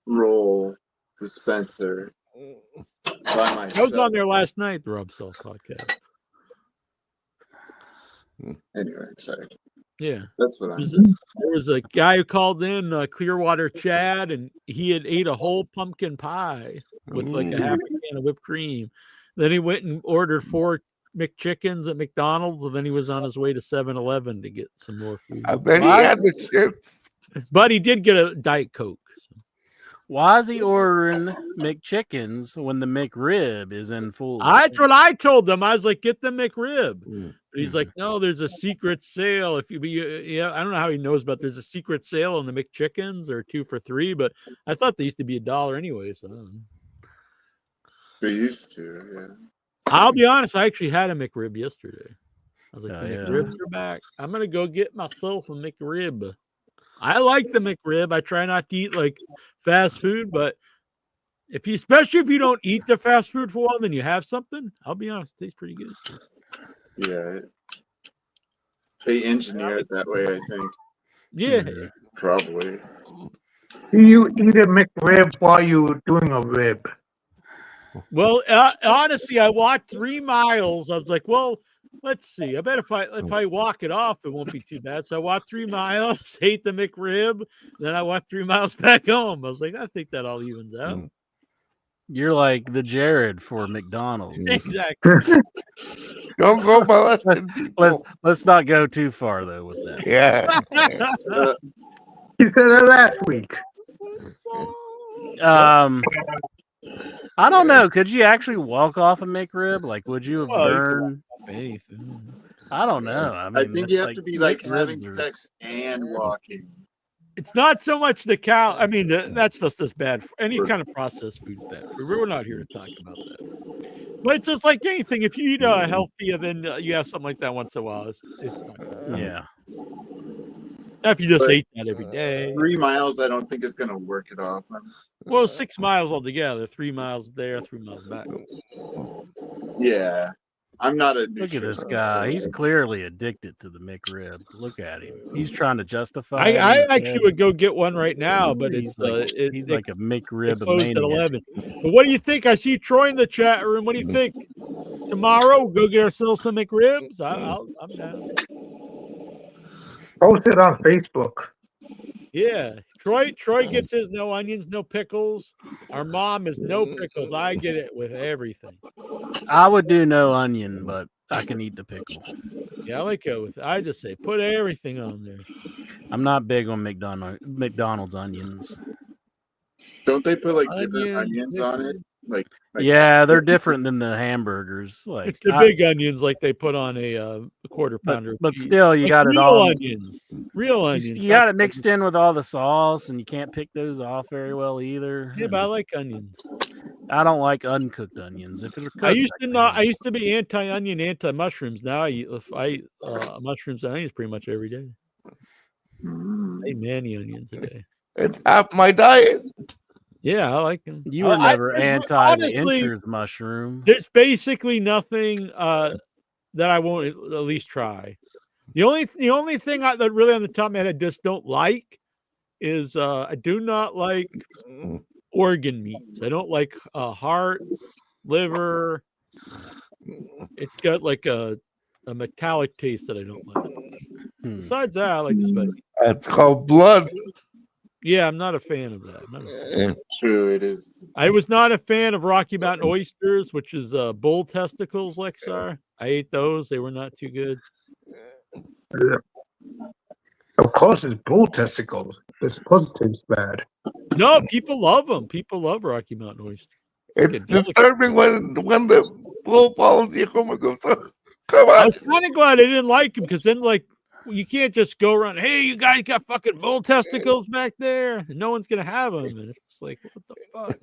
roll dispenser by myself. I was on there last night, the Rob Saul podcast. Anyway, sorry. Yeah, that's what I'm. There was a guy who called in, Clearwater Chad, and he had ate a whole pumpkin pie with like a half a can of whipped cream. Then he went and ordered 4 McChickens at McDonald's, and then he was on his way to 7-Eleven to get some more food. I bet he had the chips. But he did get a Diet Coke. So. Why is he ordering McChickens when the McRib is in full? That's what I told them. I was like, get the McRib. But he's like, no, there's a secret sale. If you be, yeah, I don't know how he knows, but there's a secret sale on the McChickens or 2 for $3. But I thought they used to be $1 anyway. So I don't know. They used to, yeah. I'll be honest, I actually had a McRib yesterday. I was like, Oh, the yeah. McRibs are back. I'm gonna go get myself a McRib. I like the McRib. I try not to eat like fast food, but especially if you don't eat the fast food for a while, then you have something. I'll be honest, it tastes pretty good. Yeah. They engineer it that way, I think. Yeah. Probably. Do you eat a McRib while you're doing a rib? Well, honestly, I walked 3 miles. I was like, well, let's see. I bet if I walk it off, it won't be too bad. So I walked 3 miles, ate the McRib, then I walked 3 miles back home. I was like, I think that all evens out. You're like the Jared for McDonald's. Exactly. Don't go molesting people. Let's not go too far though with that. Yeah. You said that last week. I don't know. Could you actually walk off a McRib? Like, would you have burned anything? I don't know. I mean, I think you have like, to be like McRibs having are- sex and walking. It's not so much the cow. I mean, that's just bad. Any kind of processed food's bad. We're not here to talk about that. But it's just like anything. If you eat healthier, then you have something like that once in a while. It's not good. Yeah. Now, if you just But ate that every day. 3 miles, I don't think is going to work it off. Well, 6 miles altogether. 3 miles there, 3 miles back. Yeah. I'm not a Look at this guy. He's clearly addicted to the McRib. Look at him. He's trying to justify. I actually would go get one right now, but he's it's like, it, he's it, like a McRib it closed at maniac. 11. But what do you think? I see Troy in the chat room. What do you think? Tomorrow, we'll go get ourselves some McRibs. I'm down. Post it on Facebook. Yeah, Troy gets his no onions, no pickles. Our mom is no pickles. I get it with everything. I would do no onion, but I can eat the pickle. Yeah, I like it with. I just say put everything on there. I'm not big on McDonald's onions. Don't they put like different onions on it? Like yeah, they're different than the hamburgers. Like it's the big onions, like they put on a quarter pounder. But still, you like got it real all. Onions, real onions. You got it mixed in with all the sauce, and you can't pick those off very well either. Yeah, but I like onions. I don't like uncooked onions. If they're cooked, I used to be anti-onion, anti-mushrooms. Now I eat mushrooms and onions pretty much every day. I eat many onions a day. It's half my diet. Yeah, I like them. You were never anti the Incher's mushroom. There's basically nothing that I won't at least try. The only thing that really on the top of my head I just don't like is I do not like organ meats. I don't like hearts, liver. It's got like a metallic taste that I don't like. Besides that, I like the spicy. That's called blood. Yeah, I'm not a fan of that. True, it is. I was not a fan of Rocky Mountain oysters, which is bull testicles, Lexar. I ate those; they were not too good. Of course, it's bull testicles. They're supposed to taste bad. No, people love them. People love Rocky Mountain oysters. It's disturbing when the bull follows you home and goes, oh, come on. I was kind of glad I didn't like them because then, like, you can't just go around. Hey, you guys got fucking bull testicles back there, and no one's gonna have them. And it's just like, what the fuck?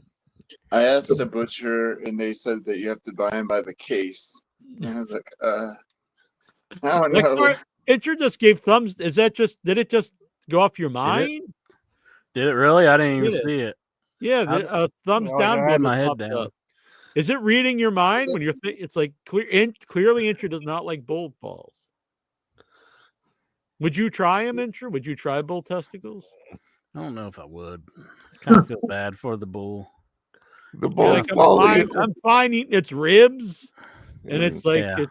I asked a butcher, and they said that you have to buy them by the case. And I was like, I don't know. Incher just gave thumbs. Is that just? Did it just go off your mind? Did it really? I didn't even see it. Yeah, the thumbs down. I had my head down. Up. Is it reading your mind when you're? It's like clearly, Incher does not like bull balls. Would you try them, Incher? Would you try bull testicles? I don't know if I would. I kind of feel bad for the bull. The bull. Like, I'm fine eating its ribs, and it's like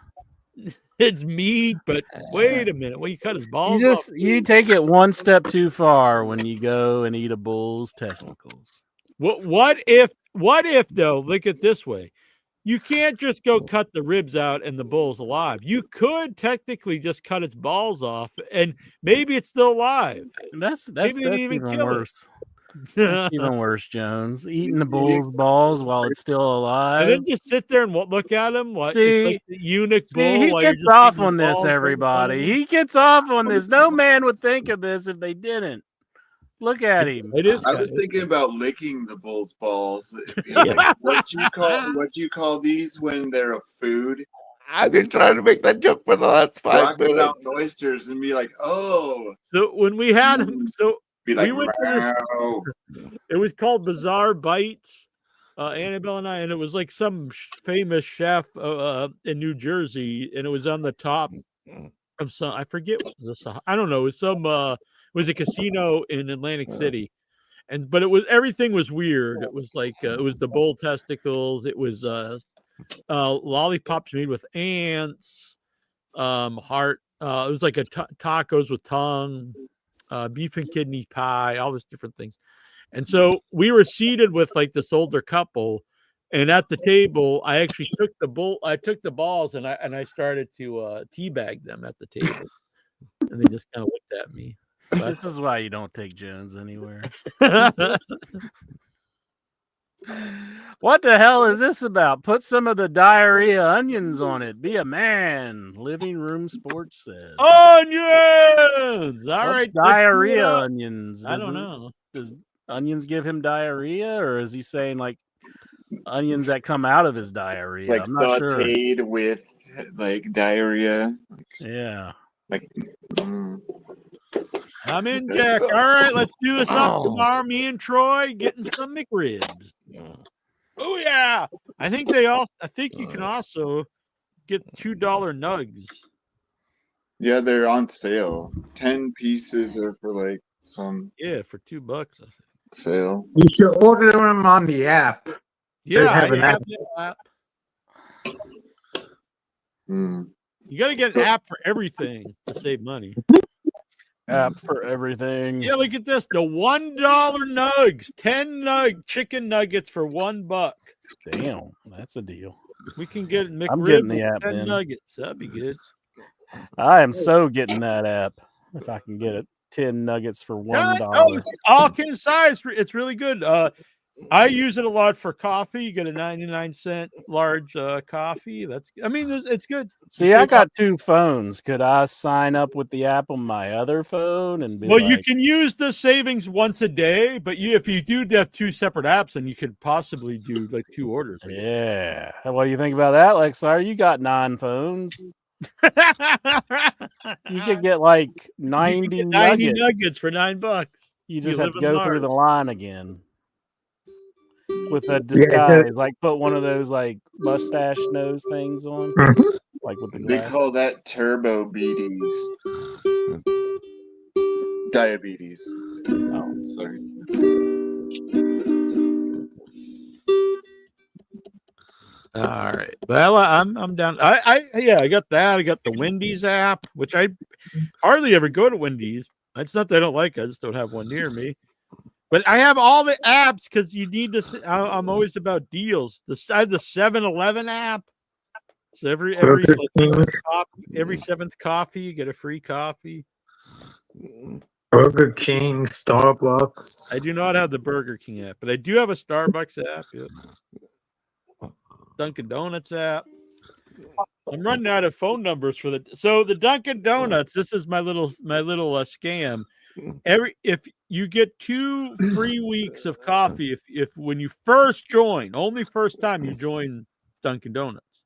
it's meat. But wait a minute, when you cut his balls off, you take it one step too far when you go and eat a bull's testicles. What if though? Look at it this way. You can't just go cut the ribs out and the bull's alive. You could technically just cut its balls off and maybe it's still alive. That's maybe they didn't even kill worse. Even worse, Jones. Eating the bull's balls while it's still alive. And then just sit there and look at him. What? See, it's like the eunuch bull. he while you're gets just off eating on this, balls. everybody. He gets off on this. No man would think of this if they didn't. Look at him. It is. I was thinking about licking the bull's balls. Like, what do you call these when they're a food? I've been trying to make that joke for the last 5 Rocky minutes. Mountain oysters and be like, oh. So when we had him, Be like, we went to this. It was called Bizarre Bites. Annabelle and I, and it was like some famous chef in New Jersey, and it was on the top of some. I forget what this. I don't know. It was some. It was a casino in Atlantic City, but it was everything was weird. It was like it was the bull testicles. It was lollipops made with ants, heart. It was like a tacos with tongue, beef and kidney pie, all these different things. And so we were seated with like this older couple, and at the table, I actually took the balls and I started to teabag them at the table, and they just kind of looked at me. This is why you don't take Jones anywhere. What the hell is this about? Put some of the diarrhea onions on it. Be a man. Living Room Sports says. Onions! All right. Diarrhea onions. I don't know. Does onions give him diarrhea, or is he saying like onions that come out of his diarrhea? Like I'm not sauteed sure. with like diarrhea. Yeah. Like. I'm in, Jack. All right, let's do this up tomorrow. Me and Troy getting some McRibs. Oh yeah, I think you can also get $2 nugs. Yeah, they're on sale. 10 pieces are for like some. Yeah, for $2. I think. Sale. You should order them on the app. Yeah, I have an app. the app. Mm. You got to get an app for everything to save money. App for everything. Yeah, look at this. The $1 nugs. 10 chicken nuggets for $1. Damn, that's a deal. We can get McRibs I'm getting the app 10 then. nuggets. That'd be good. I am so getting that app. If I can get it. 10 nuggets for $1. Oh, all can size. It's really good. I use it a lot for coffee. You get a 99-cent large coffee. It's good. See, I got 2 phones. Could I sign up with the app on my other phone and be you can use the savings once a day, but if you do have 2 separate apps, then you could possibly do like 2 orders. Yeah. What do you think about that, Lexar? You got 9 phones. You could get like 90 nuggets for $9. You just have to go through the line again. With a disguise, like put one of those like mustache nose things on, like with the glass. They call that turbo beaties. Diabetes. Oh, sorry. All right. Well, I'm down. I got that. I got the Wendy's app, which I hardly ever go to Wendy's. It's not that I don't like it. I just don't have one near me. But I have all the apps because you need to. I'm always about deals. I have the 7-Eleven app. So every 7th coffee, you get a free coffee. Burger King, Starbucks. I do not have the Burger King app, but I do have a Starbucks app. Yep. Dunkin' Donuts app. I'm running out of phone numbers for the Dunkin' Donuts. This is my little scam. If you get 2 free weeks of coffee, if when you first join, only first time you join Dunkin' Donuts.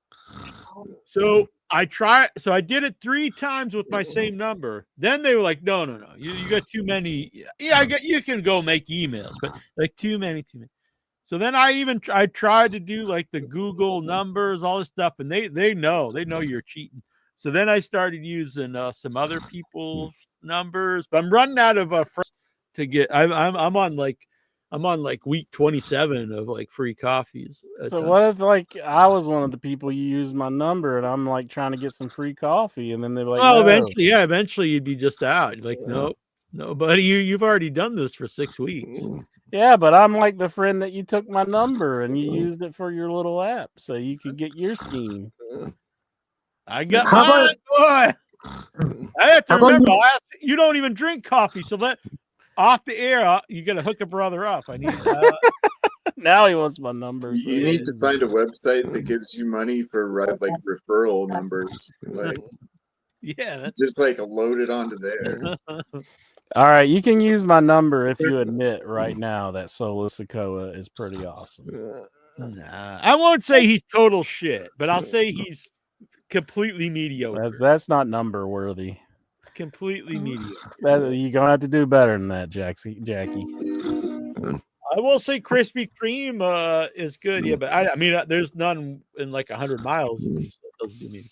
So I did it 3 times with my same number. Then they were like, no, you got too many. Yeah, you can go make emails, but like too many. So then I tried to do like the Google numbers, all this stuff, and they know you're cheating. So then I started using some other people's numbers, but I'm running out of to get. I'm on like week 27 of like free coffees. So what if like I was one of the people you used my number and I'm like trying to get some free coffee and then they're like, well, eventually you'd be just out. You're like, nope, no, buddy, you've already done this for 6 weeks. Yeah, but I'm like the friend that you took my number and you used it for your little app so you could get your scheme. I got mine, boy. I have to remember, you don't even drink coffee, so off the air, you got to hook a brother up. I need. Now he wants my numbers. You need to find a website that gives you money for like referral numbers. Like, yeah, that's just like load it onto there. All right, you can use my number if you admit right now that Solo Sokoa is pretty awesome. Nah, I won't say he's total shit, but I'll say he's completely mediocre. That's not number worthy. Completely mediocre. You're gonna have to do better than that, Jackie. I will say Krispy Kreme is good, yeah, but I mean, there's none in like 100 miles of me, so it doesn't do me.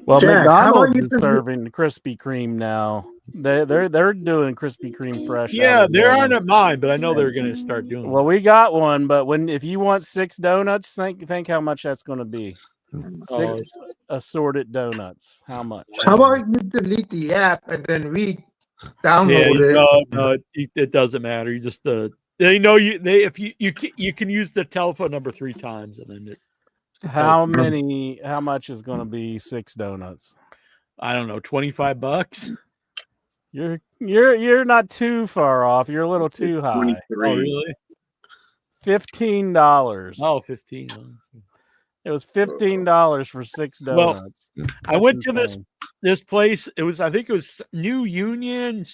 Well, Jack, how about McDonald's you is can- serving Krispy Kreme now. They're doing Krispy Kreme fresh. Yeah, out of the there aren't morning. at mine, but I know they're going to start doing. Well, we got one, but if you want 6 donuts, think how much that's going to be. 6 assorted donuts. How much? How about you delete the app and then download it? No, it doesn't matter. You just they know you. If you can use the telephone number 3 times, and then How much is going to be 6 donuts? I don't know, $25. You're not too far off. You're a little too high. 23. Oh, really? $15. Oh, 15. It was $15 for 6 donuts. Well, I went to this place. I think it was New Union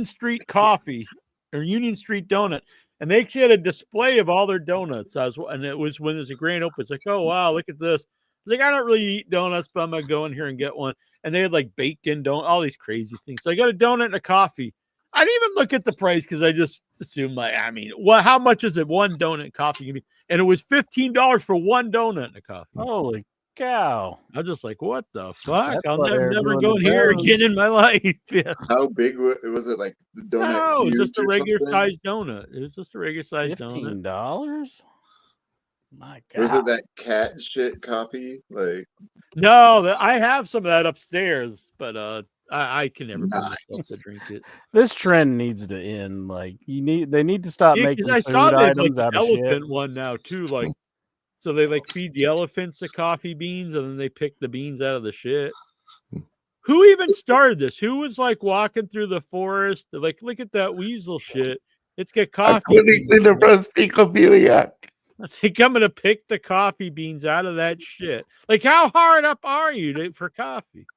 Street Coffee or Union Street Donut, and they actually had a display of all their donuts. And it was when there's a grand open. It's like, oh wow, look at this. Like, I don't really eat donuts, but I'm gonna go in here and get one. And they had like bacon donut, all these crazy things. So I got a donut and a coffee. I didn't even look at the price because I just assumed, like, I mean, how much is it? One donut and coffee? And it was $15 for one donut and a coffee. Holy cow. I was just like, what the fuck? I'll never go in here again in my life. Yeah. How big was it? Like the donut? No, it was just a regular something? sized donut. It was just a regular sized donut. $15? My God. Was it that cat shit coffee? Like, no, I have some of that upstairs, but I can never bring myself to drink it. This trend needs to end. Like, they need to stop making food I saw items out of shit. elephant one now too. Like, so they like feed the elephants the coffee beans, and then they pick the beans out of the shit. Who even started this? Who was like walking through the forest? Like, look at that weasel shit. It's got coffee. The rusticophiliac. They coming to pick the coffee beans out of that shit. Like, how hard up are you for coffee?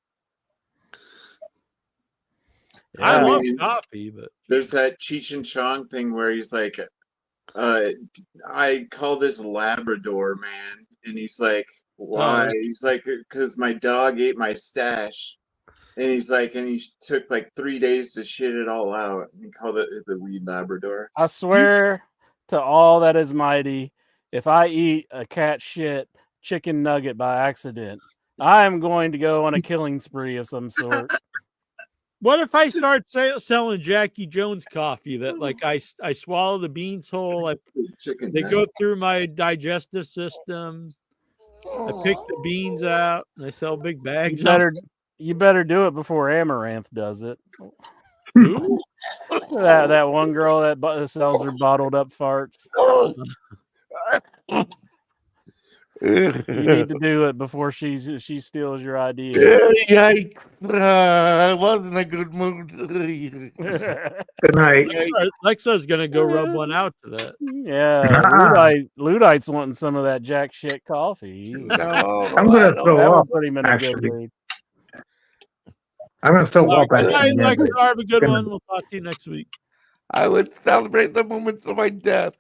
Yeah, I love coffee, but there's that Cheech and Chong thing where he's like, I call this Labrador, man. And he's like, why? He's like, because my dog ate my stash. And he's like, and he took like 3 days to shit it all out. And he called it the weed Labrador. I swear to all that is mighty, if I eat a cat shit chicken nugget by accident, I am going to go on a killing spree of some sort. What if I start selling Jackie Jones coffee that, like, I swallow the beans whole, they go through my digestive system, I pick the beans out, and I sell big bags. You better do it before Amaranth does it. Who? that one girl that sells her bottled up farts. You need to do it before she steals your idea. Yikes! I wasn't in a good mood. Good night. Lexa's gonna go rub one out to that. Yeah, Ludite's wanting some of that jack shit coffee. No, I'm gonna throw up. Put him in a good mood. I'm gonna throw up. Lexa, have a good one. We'll talk to you next week. I would celebrate the moments of my death.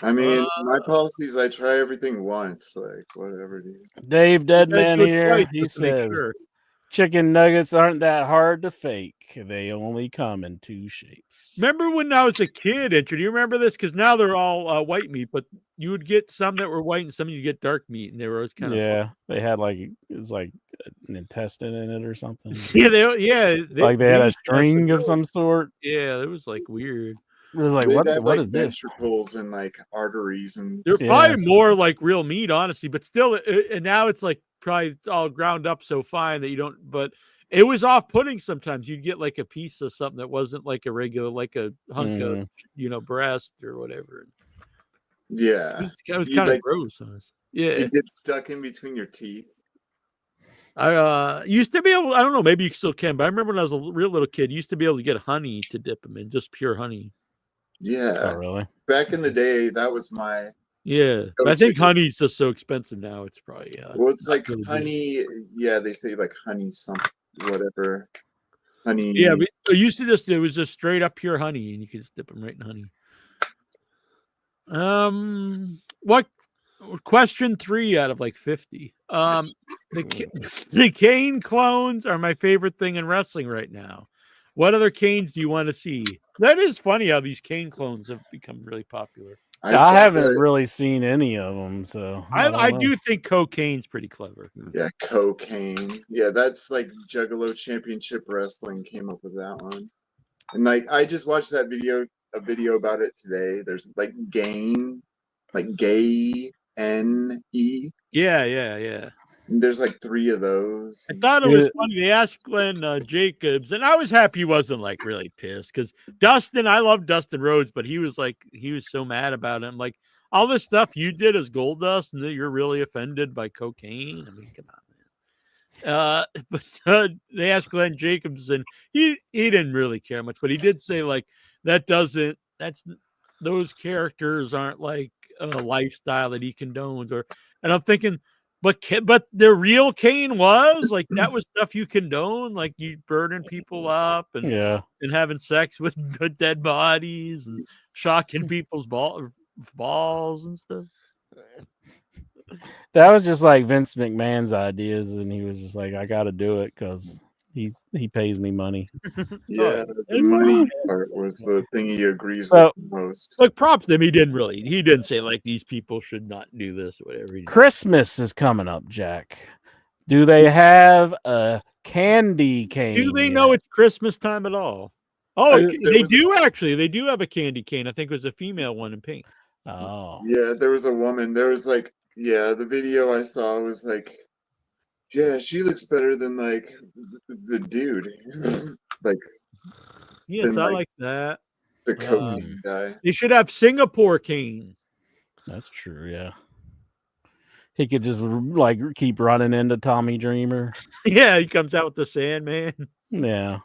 I mean, my policies, I try everything once, like whatever. Dave Deadman here. He says, chicken nuggets aren't that hard to fake. They only come in 2 shapes. Remember when I was a kid, Andrew? Do you remember this? Because now they're all white meat, but you would get some that were white and some you get dark meat, and they were always kind of fun. They had it was like an intestine in it or something. They had a string of some sort. Yeah, it was like weird. It was like, what is this? Ventricles and like arteries and. They're probably more like real meat, honestly, but still, and now it's like probably all ground up so fine that you don't. But it was off-putting sometimes. You'd get like a piece of something that wasn't like a regular, like a hunk of, breast or whatever. Yeah, it was kind of gross. Honestly. Yeah, it gets stuck in between your teeth. I used to be able. I don't know. Maybe you still can, but I remember when I was a real little kid, you used to be able to get honey to dip them in, just pure honey. Yeah. Oh, really? Back in the day, that was my Yeah, but I think honey's just so expensive now. It's probably well, it's like really honey. Yeah, they say like honey something, whatever. Honey. Yeah, but it used to it was just straight up pure honey, and you could just dip them right in honey. What question 3 out of like 50? The Kane clones are my favorite thing in wrestling right now. What other Kanes do you want to see? That is funny how these Kane clones have become really popular. I haven't really seen any of them, so I do think cocaine's pretty clever. Yeah, cocaine. Yeah, that's like Juggalo Championship Wrestling came up with that one. And like I just watched a video about it today. There's like Gain, like Gay N-E. Yeah. And there's like 3 of those. I thought it was funny. They asked Glenn Jacobs, and I was happy he wasn't like really pissed because Dustin, I love Dustin Rhodes, but he was so mad about him. Like, all this stuff you did as Goldust, and that you're really offended by cocaine. I mean, come on, man. But they asked Glenn Jacobs, and he didn't really care much, but he did say like those characters aren't like a lifestyle that he condones, and I'm thinking. But the real Kane was like that was stuff you condone, like you burning people up and having sex with dead bodies and shocking people's balls and stuff. That was just like Vince McMahon's ideas, and he was just like, "I got to do it because he pays me money." Yeah, the money part was the thing he agrees with most. Like props to him, he didn't say like these people should not do this or whatever. Christmas is coming up, Jack. Do they have a candy cane? Do they know it's Christmas time at all? Oh, they do actually. They do have a candy cane. I think it was a female one in pink. Oh, yeah. There was a woman. There was like, the video I saw was like, yeah, she looks better than like the dude. Like, yes, I like that. The cocaine guy. They should have Singapore Kane. That's true. Yeah, he could just like keep running into Tommy Dreamer. Yeah, he comes out with the Sandman. Yeah,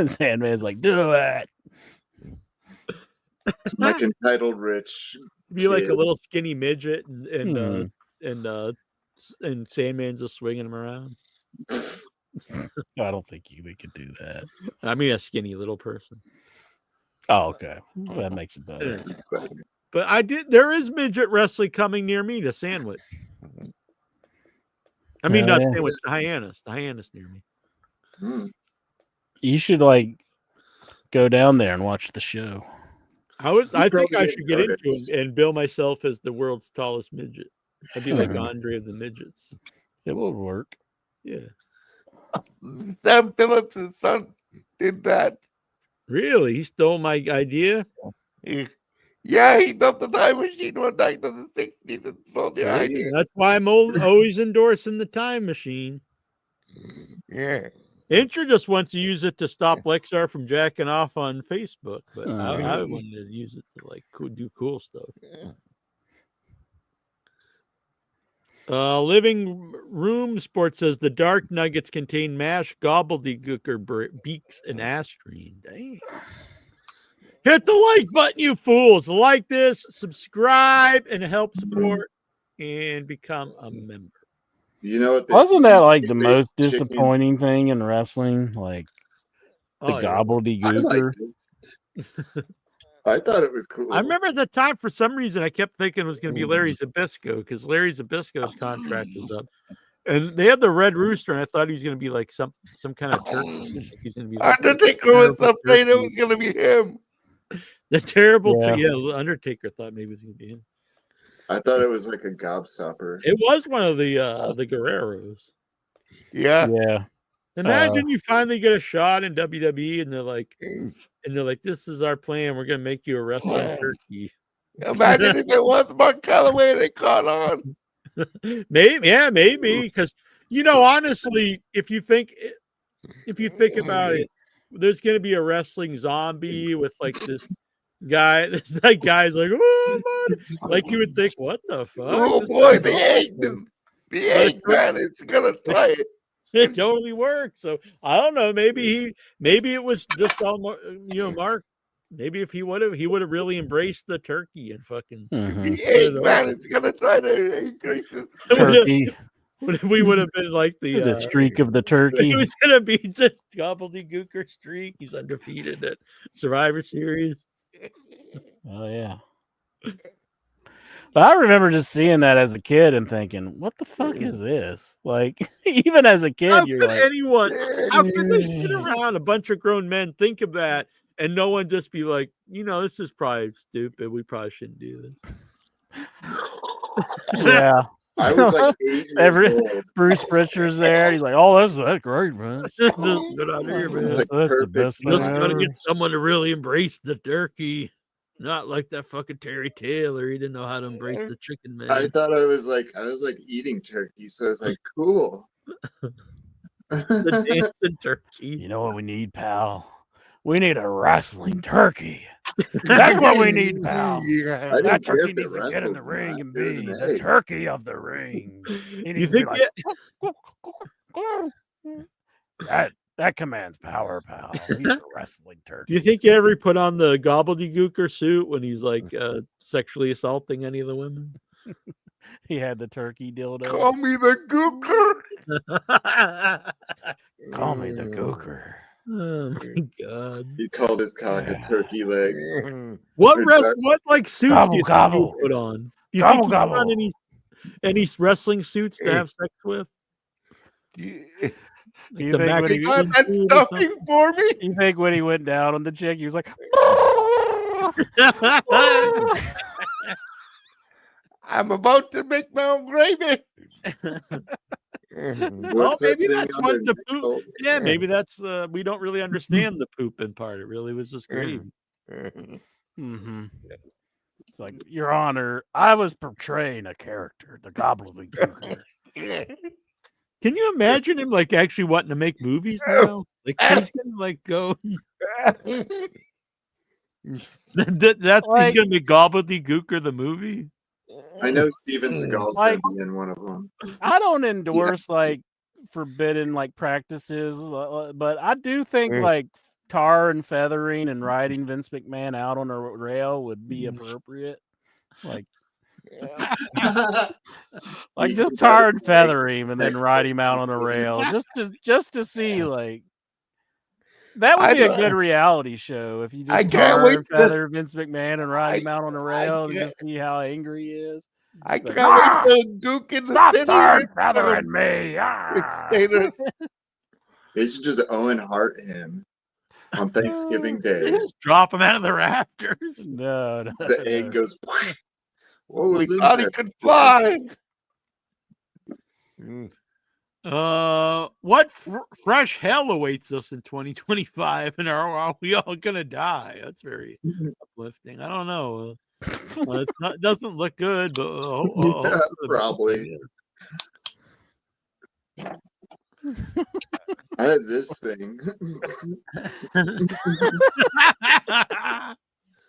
Sandman's like, do it. Like entitled rich. Be like a little skinny midget, and Sandman's just swinging him around. I don't think they could do that. I mean, a skinny little person. Oh, okay. Well, that makes it better. But there is midget wrestling coming near me to Sandwich. I mean, not Sandwich, the Hyannis. The Hyannis near me. You should like go down there and watch the show. I think I should get into it and bill myself as the world's tallest midget. I'd be like Andre of the midgets. It will work. Yeah. Sam Phillips' son did that. Really? He stole my idea? Yeah, he built the time machine one night in the 60s and sold the idea. That's why I'm always endorsing the time machine. Yeah. Intra just wants to use it to stop Lexar from jacking off on Facebook, but I wanted to use it to like do cool stuff. Living Room Sports says the dark nuggets contain mashed gobbledygooker beaks and ass cream. Dang. Hit the like button, you fools. Like this, subscribe, and help support and become a member. You know what? Wasn't that like the most disappointing thing in wrestling? Like the gobbledygooker. I thought it was cool. I remember at the time, for some reason, I kept thinking it was going to be Larry Zbyszko because Larry Zbyszko's contract was up, and they had the Red Rooster, and I thought he was going to be like some kind of turkey. Like he's going to be like Undertaker was afraid it was going to be him. The terrible, Undertaker thought maybe it was going to be him. I thought it was like a gobstopper. It was one of the Guerreros. Yeah. Imagine you finally get a shot in WWE, and they're like, "This is our plan. We're gonna make you a wrestling turkey." Imagine if it was Mark Calloway they caught on. Maybe because honestly, if you think about it, there's gonna be a wrestling zombie with like this guy. That guy's like, oh, man. Like you would think, what the fuck? Oh boy, they hate him. The Eggman is gonna try it. It totally worked. So I don't know. Maybe it was just all Mark. Maybe if he would have really embraced the turkey and fucking The Eggman is gonna try to increase his turkey. We would have been like The streak of the He turkey. was gonna be the gobbledygooker streak. He's undefeated at Survivor Series. Oh yeah. But I remember just seeing that as a kid and thinking, "What the fuck is this?" Like, even as a kid, How you're could like, anyone? How could they sit around a bunch of grown men think of that and no one just be like, this is probably stupid. We probably shouldn't do this. "Yeah." I was like 8 years old. Bruce Pritchard's there. He's like, "Oh, that's great, man. This is good idea, man. It's like That's the perfect. best thing Just gotta ever." get someone to really embrace the turkey. Not like that fucking Terry Taylor. He didn't know how to embrace the chicken man. I thought I was like eating turkey, so I was like, cool. The dancing turkey. You know what we need, pal? We need a wrestling turkey. That's what we need, pal. I That didn't care turkey if it needs to get in wrestled the or ring not. and It was be an the egg. turkey of the ring. He You needs to be think like, that commands power, pal. He's a wrestling turkey. Do you think he ever put on the gobbledygooker suit when he's like sexually assaulting any of the women? He had the turkey dildo. Call me the gooker. Call me the gooker. Oh my god! He called his cock a turkey leg. What Or like suits Gobble, do you think gobble. he put on? Do you Gobble, think he put on gobble. any wrestling suits to have sex with? You Like the think when he got Mexican that suit or stuffing for me? You think when he went down on the chick, he was like, something? I'm about to make my own gravy. Well, what's that maybe thing that's on what their the neck poop. called? Yeah, maybe that's we don't really understand the pooping part. It really was just gravy. mm-hmm. It's like, Your Honor, I was portraying a character, the gobbledygooker. Can you imagine him like actually wanting to make movies now? Like he's gonna like go. That's Like- he's gonna make Gobbledygooker the movie. I know Steven Seagal's Like- gonna be in one of them. I don't endorse like forbidden like practices, but I do think like tar and feathering and riding Vince McMahon out on a rail would be appropriate. Like You just can tar try and to feather him and then next ride him out on a rail, just to see like. That would be a good reality show if you I just can't tar wait and feather Vince McMahon and ride him out on a rail and can't- just see how angry he is. I Like, can't "Ah! wait to gook in the Stop center tar with and feathering me! Ah!" dictators. They should just Owen Hart him on Thanksgiving Day. Just drop him out of the rafters. No, The egg goes. What We was in thought he there? could fly. What fresh hell awaits us in 2025, and are we all gonna die? That's very uplifting. I don't know. It doesn't look good, but Yeah, probably. I have this thing.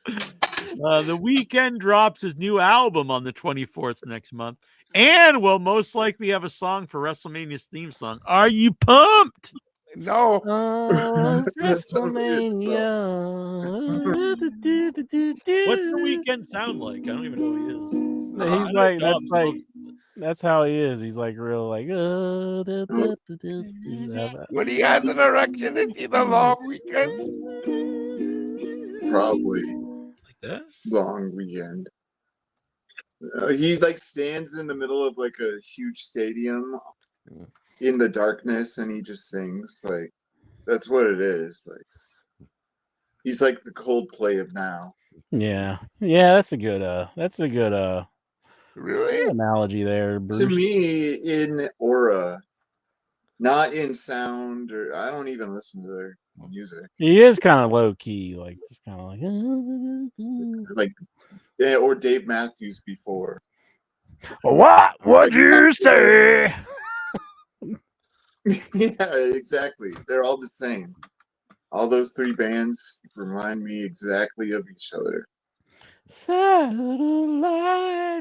The Weeknd drops his new album on the 24th next month, and will most likely have a song for WrestleMania's theme song. Are you pumped? No. That sounds like it sucks. What's the Weeknd sound like? I don't even know who he is. He's like that's how he is. He's like real like. When he has an erection, is he the long weekend? Probably Like that? long weekend. He like stands in the middle of like a huge stadium in the darkness, and he just sings. Like that's what it is. Like he's like the Coldplay of now. Yeah, that's a good Really? analogy there, Bruce. To me, in aura, not in sound, or I don't even listen to their music. He is kind of low key, like just kind of like. Like, yeah, or Dave Matthews before. What would you say? Yeah, exactly. They're all the same. All those three bands remind me exactly of each other. Satellite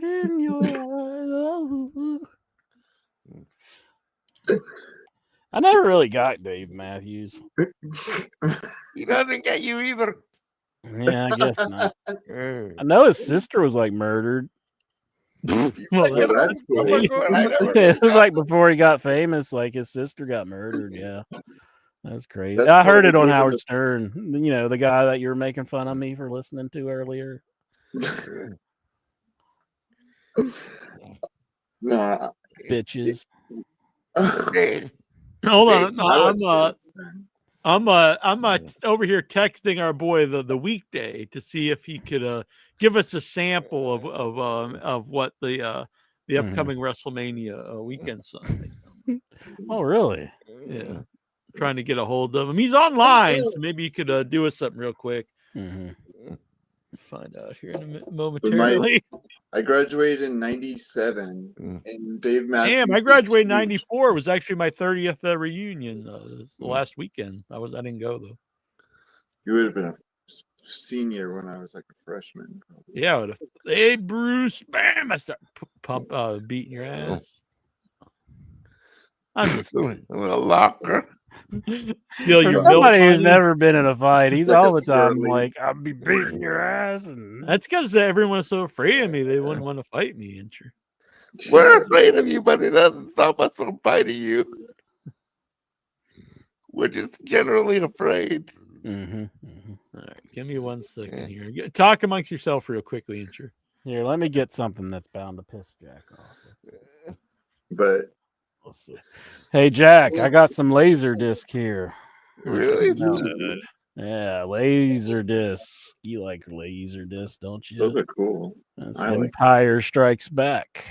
in your eyes. I never really got Dave Matthews. He doesn't get you either. Yeah, I guess not. I know his sister was like murdered. Well, that's cool. It was like before he got famous, like his sister got murdered. Yeah, that's crazy. That's I heard cool. it on Howard Stern. You know, the guy that you were making fun of me for listening to earlier. Nah. Bitches. Hold on. No, I'm over here texting our boy the weekday to see if he could give us a sample of what the upcoming WrestleMania weekend Sunday. Oh, really? Yeah. Trying to get a hold of him. He's online, so maybe you could do us something real quick. Find out here in momentarily. I graduated in 97, and Dave Matthews. Damn, I graduated in 94. It was actually my 30th reunion. The last weekend. I didn't go though. You would have been a senior when I was like a freshman. Probably. Yeah, hey Bruce, bam! I start beating your ass. I'm just I'm a locker. Steal your somebody milk who's money. never been in a fight. He's Like all a the time swirly. like, I'll be beating your ass. And That's because everyone is so afraid of me. They wouldn't want to fight me. We're afraid of you, but it doesn't stop us from fighting you. We're just generally afraid. All right, give me 1 second here. Talk amongst yourself real quickly, Incher. Here, let me get something that's bound to piss Jack off. But Let's see. Hey, Jack, I got some laser disc here. Really? Yeah, laser disc. You like laser disc, don't you? those are cool. That's I like Empire Strikes Back.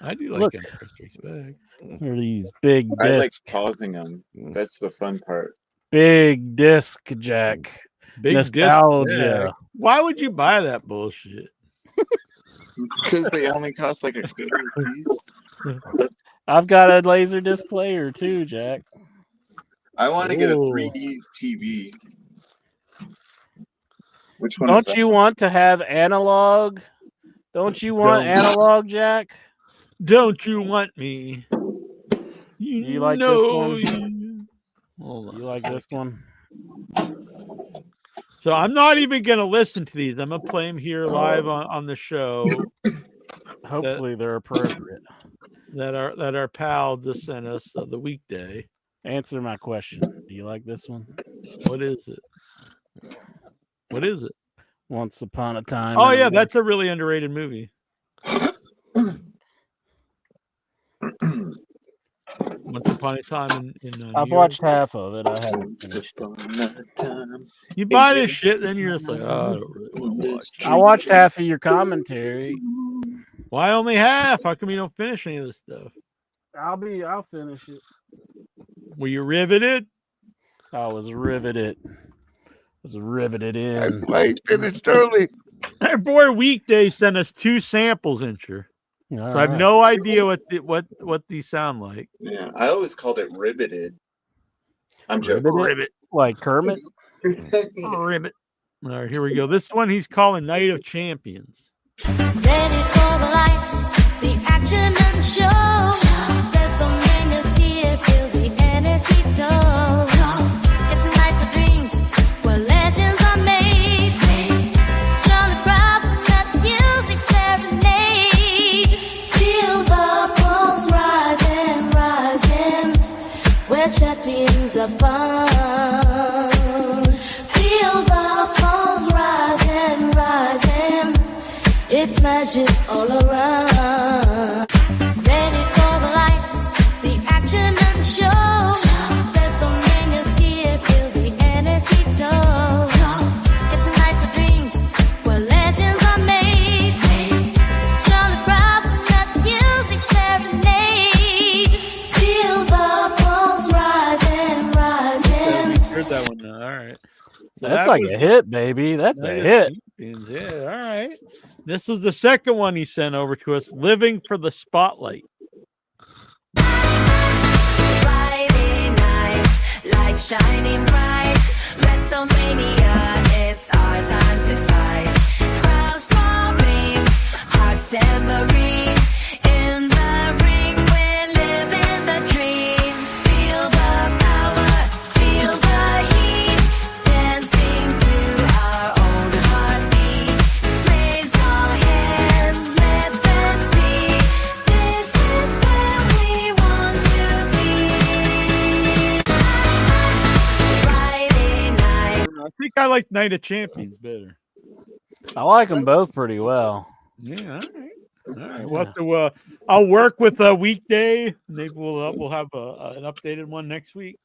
I do Look. like Empire Strikes Back. Here are these big I like discs. pausing them. That's the fun part. Big disc, Jack. Big Nostalgia. disc, yeah. Why would you buy that bullshit? Because they only cost like a quarter piece. I've got a laser disc player too, Jack. I want to get a Ooh. 3D TV. Which one is Don't that? you want to have analog? Don't you want analog, Jack? Don't you want me? You like this one? Hold on. You like this one? So I'm not even going to listen to these. I'm going to play them here live on the show. Hopefully they're appropriate. That our pal just sent us the weekday. Answer my question. Do you like this one? What is it? What is it? Once Upon a Time. Oh in yeah, America. that's a really underrated movie. Once Upon a Time in I've New watched York. half of it. I haven't finished it. You buy this shit, then you're just like, oh, I don't really want to watch. I watched half of your commentary. Why only half? How come you don't finish any of this stuff? I'll finish it. Were you riveted? I was riveted. In. That's why he finished early. Our boy Weekday sent us 2 samples, Incher. So I have no idea what these sound like. Yeah, I always called it riveted. I'm joking. Ribbit. Like Kermit. Ribbit. All right, here we go. This one he's calling Night of Champions. Ready for the lights, the action and the show. There's so many here, feel the energy flow. It's a night for dreams, where legends are made. Jolly proud, let the music serenade. Feel the pulse rising, rising, where champions are born. Feel the pulse rising, rising. It's magic all around. Ready for the lights, the action and the show. There's so many here, feel the energy flow. It's a night for dreams, where legends are made. Jolly proud, let the music serenade. Feel the pulse rising, rising. Heard that one now. All right. So That's that like was a hit, baby. That's a Night of hit. Champions. Yeah, all right. This is the second one he sent over to us, Living for the Spotlight. Friday night, light shining bright. WrestleMania, it's our time to fight. Crowds roaring, hearts tambourine. In the ring, we're living the dream. I like Night of Champions better. I like them both pretty well. Yeah. All right. Yeah. We'll have to, I'll work with a weekday. Maybe we'll have an updated one next week.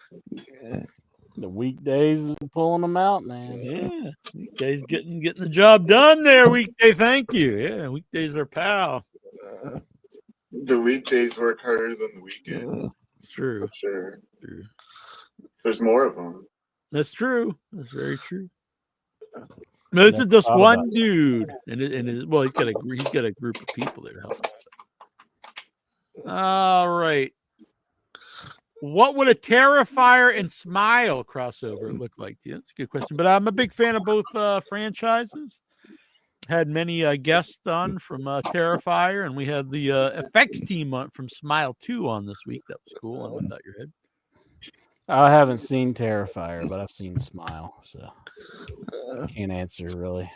The weekdays pulling them out, man. Yeah. Weekdays getting the job done there, weekday. Thank you. Yeah, weekdays are pal. The weekdays work harder than the weekend. It's true. Sure. True. There's more of them. That's true. That's very true. No, this is just one dude, and he's got a group of people there to help. All right. What would a Terrifier and Smile crossover look like? Yeah, that's a good question. But I'm a big fan of both franchises. Had many guests on from Terrifier, and we had the effects team from Smile 2 on this week. That was cool on Without Your Head. I haven't seen Terrifier, but I've seen Smile, so I can't answer really.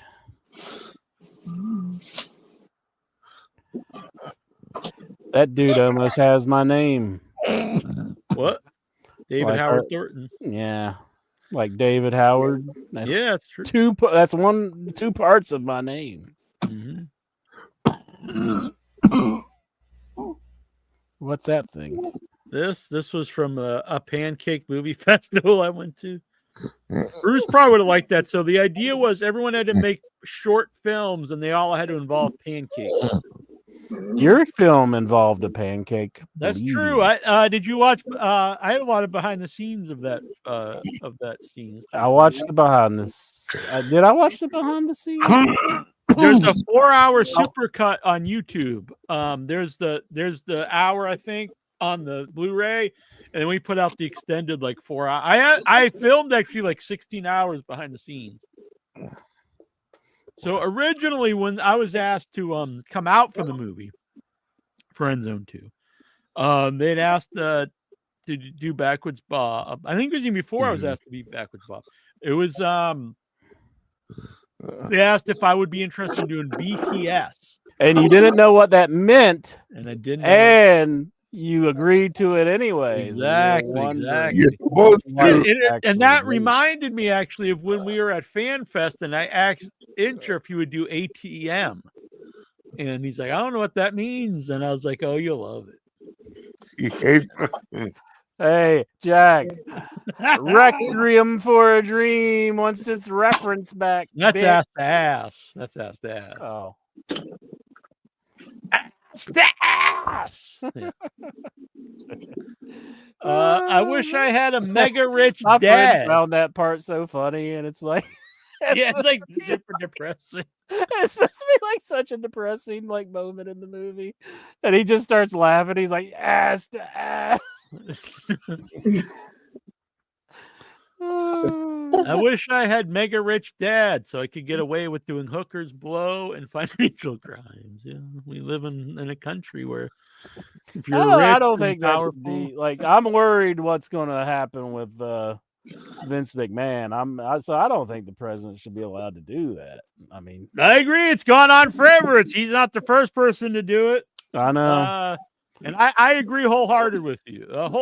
That dude almost has my name. What? David Like Howard Thornton. Yeah, like David Howard. That's that's true. That's two parts of my name. Mm-hmm. What's that thing? This was from a pancake movie festival I went to. Bruce probably would have liked that. So the idea was everyone had to make short films, and they all had to involve pancakes. Your film involved a pancake. That's true. I did you watch? I had a lot of behind the scenes of that scene. I watched the behind this. Did I watch the behind the scenes? There's a 4-hour supercut on YouTube. There's the hour I think on the Blu-ray, and then we put out the extended like 4 hours. I filmed actually like 16 hours behind the scenes. So originally, when I was asked to come out for the movie, Friend Zone 2, they'd asked to do Backwards Bob. I think it was even before I was asked to be Backwards Bob. It was they asked if I would be interested in doing BTS, and you didn't know what that meant, and I didn't. And you agreed to it anyways. Exactly. And that reminded me actually of when we were at FanFest, and I asked Incher if he would do ATM, and he's like, I don't know what that means, and I was like, oh, you'll love it. Hey, Jack, Requiem for a Dream wants its reference back. That's ass to ass. That's ass to ass. Oh. Ass. Yeah. I wish I had a mega rich My dad. friend found that part so funny, and it's like, it's like super depressing. It's supposed to be like such a depressing like moment in the movie, and he just starts laughing. He's like, ass to ass. I wish I had mega rich dad so I could get away with doing hookers, blow, and financial crimes. Yeah, we live in a country where if you're rich, I don't think that should be like. I'm worried what's going to happen with Vince McMahon. So I don't think the president should be allowed to do that. I mean, I agree. It's gone on forever. He's not the first person to do it. I know. And I agree wholeheartedly with you. Well,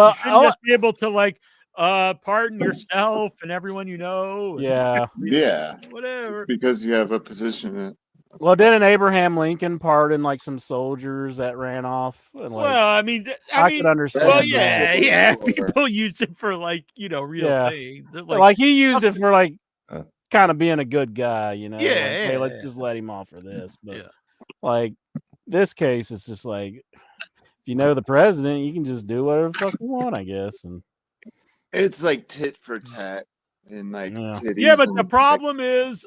you shouldn't just be able to like pardon yourself and everyone you know. Yeah. It's Whatever. because you have a position in it. Well, didn't Abraham Lincoln pardon like some soldiers that ran off? And, like, well, I mean, I could understand. Well, yeah. People use it for like real things. Like he used it for like kind of being a good guy, Yeah. Like, hey, let's just let him off for this. But like this case, it's just like if you know the president, you can just do whatever the fuck you want, I guess. And it's like tit for tat. And like titties. Yeah, but the problem is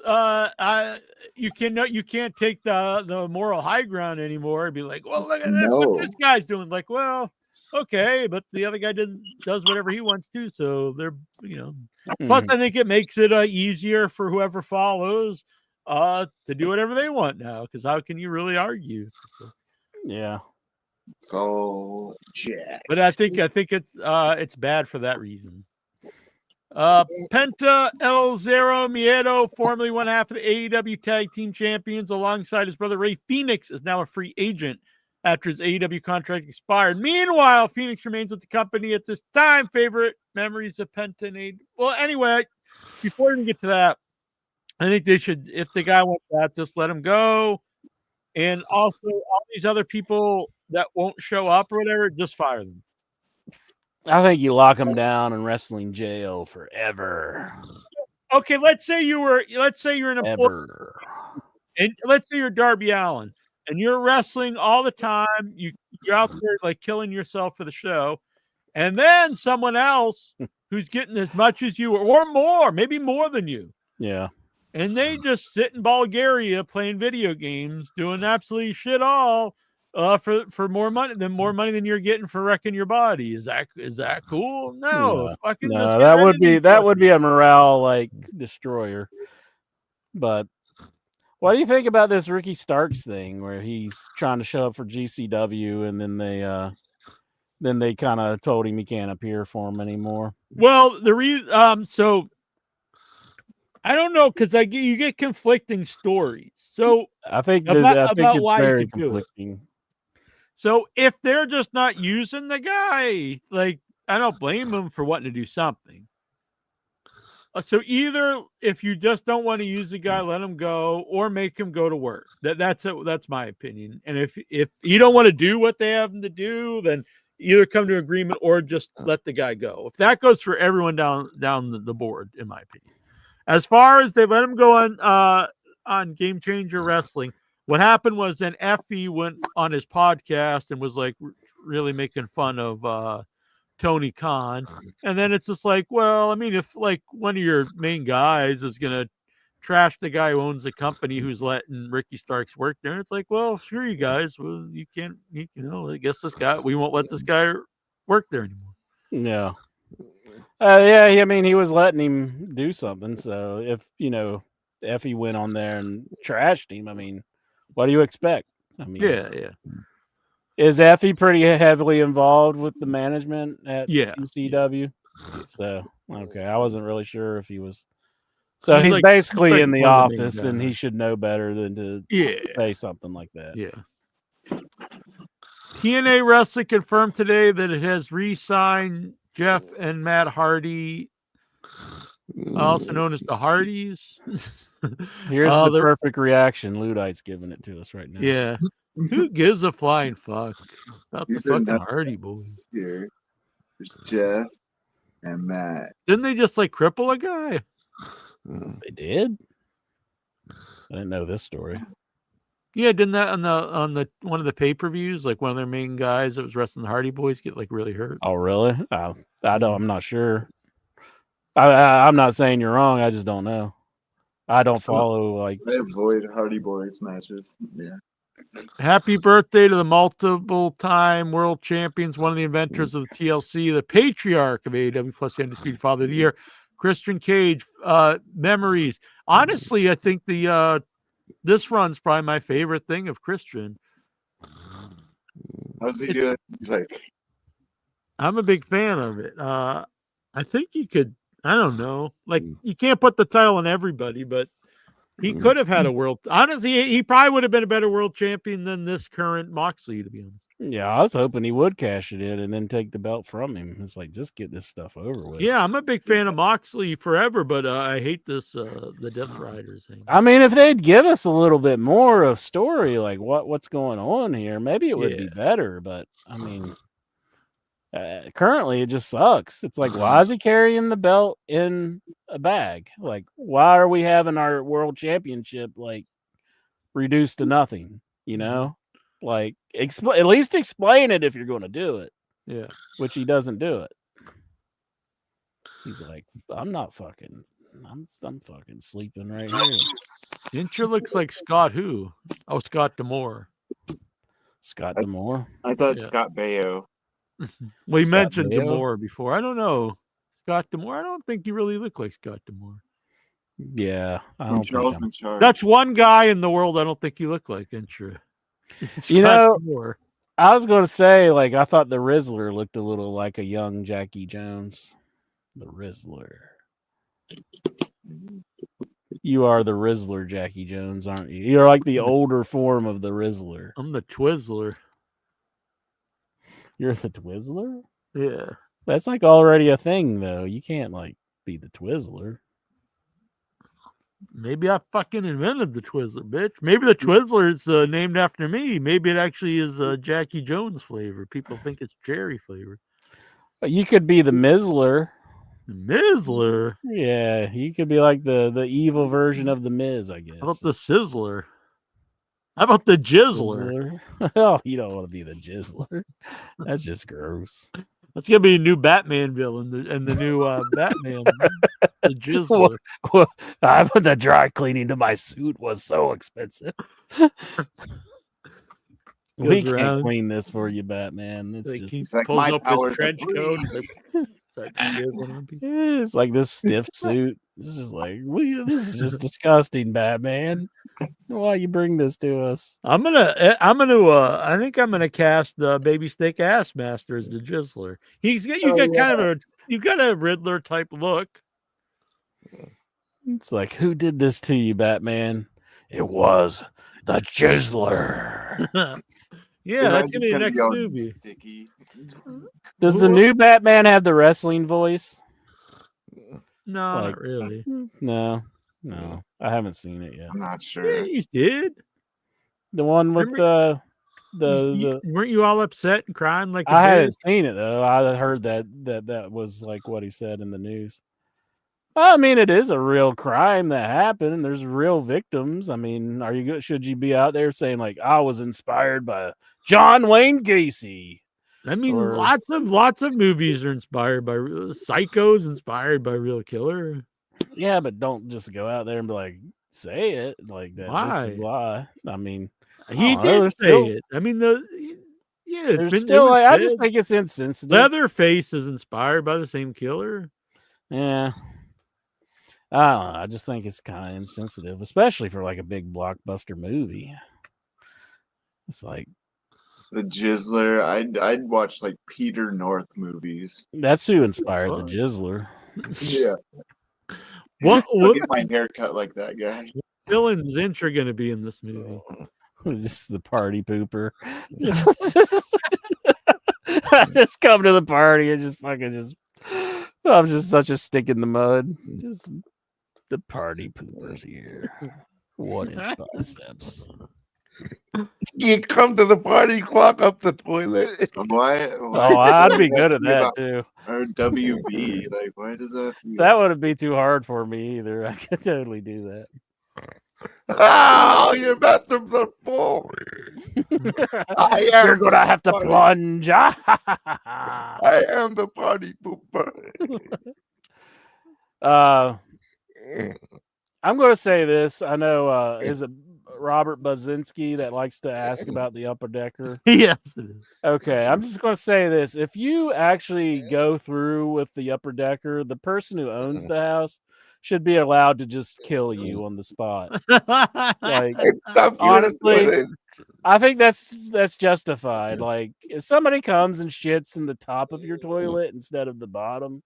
you can't take the moral high ground anymore and be like, well, look at this, what this guy's doing. Like, well, okay, but the other guy does whatever he wants to, so they're Plus, I think it makes it easier for whoever follows to do whatever they want now, because how can you really argue? So Jack. But I think it's bad for that reason. Penta El Zero Miedo, formerly one half of the AEW Tag Team Champions, alongside his brother Ray Phoenix, is now a free agent after his AEW contract expired. Meanwhile, Phoenix remains with the company at this time. Favorite memories of Penta and AEW? Well, anyway, before we get to that, I think they should, if the guy wants that, just let him go. And also, all these other people that won't show up or whatever, just fire them. I think you lock them down in wrestling jail forever. Okay, let's say you're an employee, and let's say you're Darby Allin, and you're wrestling all the time. You're out there like killing yourself for the show, and then someone else who's getting as much as you or more, maybe more than you. Yeah. And they just sit in Bulgaria playing video games, doing absolutely shit all for more money than you're getting for wrecking your body. Is that cool? No, fucking no, that would be a morale like destroyer. But what do you think about this Ricky Starks thing where he's trying to show up for GCW and then they kind of told him he can't appear for him anymore? Well, the reason so I don't know because you get conflicting stories. So I think about it's why very you could do it. conflicting. So if they're just not using the guy, like I don't blame them for wanting to do something. So either if you just don't want to use the guy, let him go, or make him go to work. That's it. That's my opinion. And if you don't want to do what they have him to do, then either come to agreement or just let the guy go. If that goes for everyone down the board, in my opinion. As far as they let him go on Game Changer Wrestling, what happened was then Effie went on his podcast and was like really making fun of Tony Khan. And then it's just like, well, I mean, if like one of your main guys is going to trash the guy who owns the company who's letting Ricky Starks work there, it's like, well, sure, you guys, well, you can't, I guess we won't let this guy work there anymore. Yeah. Yeah, I mean, he was letting him do something. So if, Effie went on there and trashed him, I mean, what do you expect? I mean, yeah. Is Effie pretty heavily involved with the management at GCW? So, okay, I wasn't really sure if he was. So he's like, basically in the office, and he should know better than to say something like that. Yeah. TNA Wrestling confirmed today that it has re-signed Jeff and Matt Hardy, also known as the Hardys. Here's the perfect reaction. Ludite's giving it to us right now. Yeah. Who gives a flying fuck about the fucking Hardy boys? Here. There's Jeff and Matt. Didn't they just like cripple a guy? They did? I didn't know this story. Yeah, didn't that on the one of the pay-per-views, like one of their main guys that was wrestling the Hardy Boys get like really hurt? Oh, really? I don't. I'm not sure. I'm not saying you're wrong. I just don't know. I don't follow I avoid Hardy Boys matches. Yeah. Happy birthday to the multiple-time world champions, one of the inventors of the TLC, the patriarch of AEW plus the Undisputed Father of the Year, Christian Cage. Memories. Honestly, I think this run's probably my favorite thing of Christian. How's he doing? He's like, I'm a big fan of it. I think he could. I don't know. Like, you can't put the title on everybody, but he could have had a world. Honestly, he probably would have been a better world champion than this current Moxley, to be honest. Yeah, I was hoping he would cash it in and then take the belt from him. It's like, just get this stuff over with. Yeah, I'm a big fan of Moxley forever, but I hate this the Death Riders thing. I mean, if they'd give us a little bit more of story, like what's going on here, maybe it would be better. But I mean, currently it just sucks. It's like, why is he carrying the belt in a bag? Like, why are we having our world championship like reduced to nothing? Like, at least explain it if you're going to do it. Yeah, which he doesn't do it. He's like, I'm fucking sleeping right here. Incher looks like Scott who? Oh, Scott D'Amore. Scott D'Amore? I thought Scott Baio. We mentioned D'Amore before. I don't know. Scott D'Amore? I don't think he really looked like Scott D'Amore. Yeah. That's one guy in the world I don't think he looked like Incher. D'Amore. I was going to say, like, I thought the Rizzler looked a little like a young Jackie Jones. The Rizzler. You are the Rizzler, Jackie Jones, aren't you? You're like the older form of the Rizzler. I'm the Twizzler. You're the Twizzler? Yeah. That's like already a thing, though. You can't, like, be the Twizzler. Maybe I fucking invented the Twizzler, bitch. Maybe the Twizzler is named after me. Maybe it actually is Jackie Jones flavor. People think it's cherry flavor. You could be the Mizzler. The Mizzler? Yeah, you could be like the evil version of the Miz, I guess. How about the Sizzler? How about the Jizzler? Oh, you don't want to be the Jizzler. That's just gross. That's gonna be a new Batman villain and the new Batman, the Jizzler. The dry cleaning to my suit was so expensive. We can't clean this for you, Batman. It's just It's like pulls my up powers his trench are free. coat. It's like this stiff suit. This is like this is just disgusting, Batman. Why you bring this to us? I think I'm gonna cast the Baby Steak Ass Master as the Jizzler. You got a Riddler type look. It's like, who did this to you, Batman? It was the Jizzler. Yeah, that's gonna be the next movie. Sticky. Does the new Batman have the wrestling voice? No, not really. No, I haven't seen it yet. I'm not sure. Yeah, you did. The one with the weren't you all upset and crying like a I bitch? hadn't seen it though. I heard that was like what he said in the news. I mean, it is a real crime that happened, and there's real victims. I mean, should you be out there saying like I was inspired by John Wayne Gacy? I mean, lots of movies are inspired by Psycho's inspired by real killer. Yeah, but don't just go out there and be like, say it like that. Why? This is why. I mean, He did say it. I mean, I just think it's insensitive. Leatherface is inspired by the same killer. Yeah. I don't know. I just think it's kind of insensitive, especially for like a big blockbuster movie. It's like the Jizzler. I'd watch like Peter North movies. That's who inspired the Jizzler. Yeah. I'll get my hair cut like that guy. What villain's intro going to be in this movie? Just the party pooper. I just come to the party and I'm just such a stick in the mud. Just the party poopers here. 1-inch biceps. You come to the party, clog up the toilet. Why Oh, I'd be good at that too. Or WV, like why does that? That wouldn't be too hard for me either. I could totally do that. Oh, your bathrooms are full. You're gonna have to plunge. I am the party pooper. I'm going to say this. I know, is it Robert Bazinski that likes to ask about the upper decker? Yes, it is. Okay, I'm just going to say this. If you actually go through with the upper decker, the person who owns the house should be allowed to just kill you on the spot. Like, honestly, I think that's justified. Like, if somebody comes and shits in the top of your toilet instead of the bottom,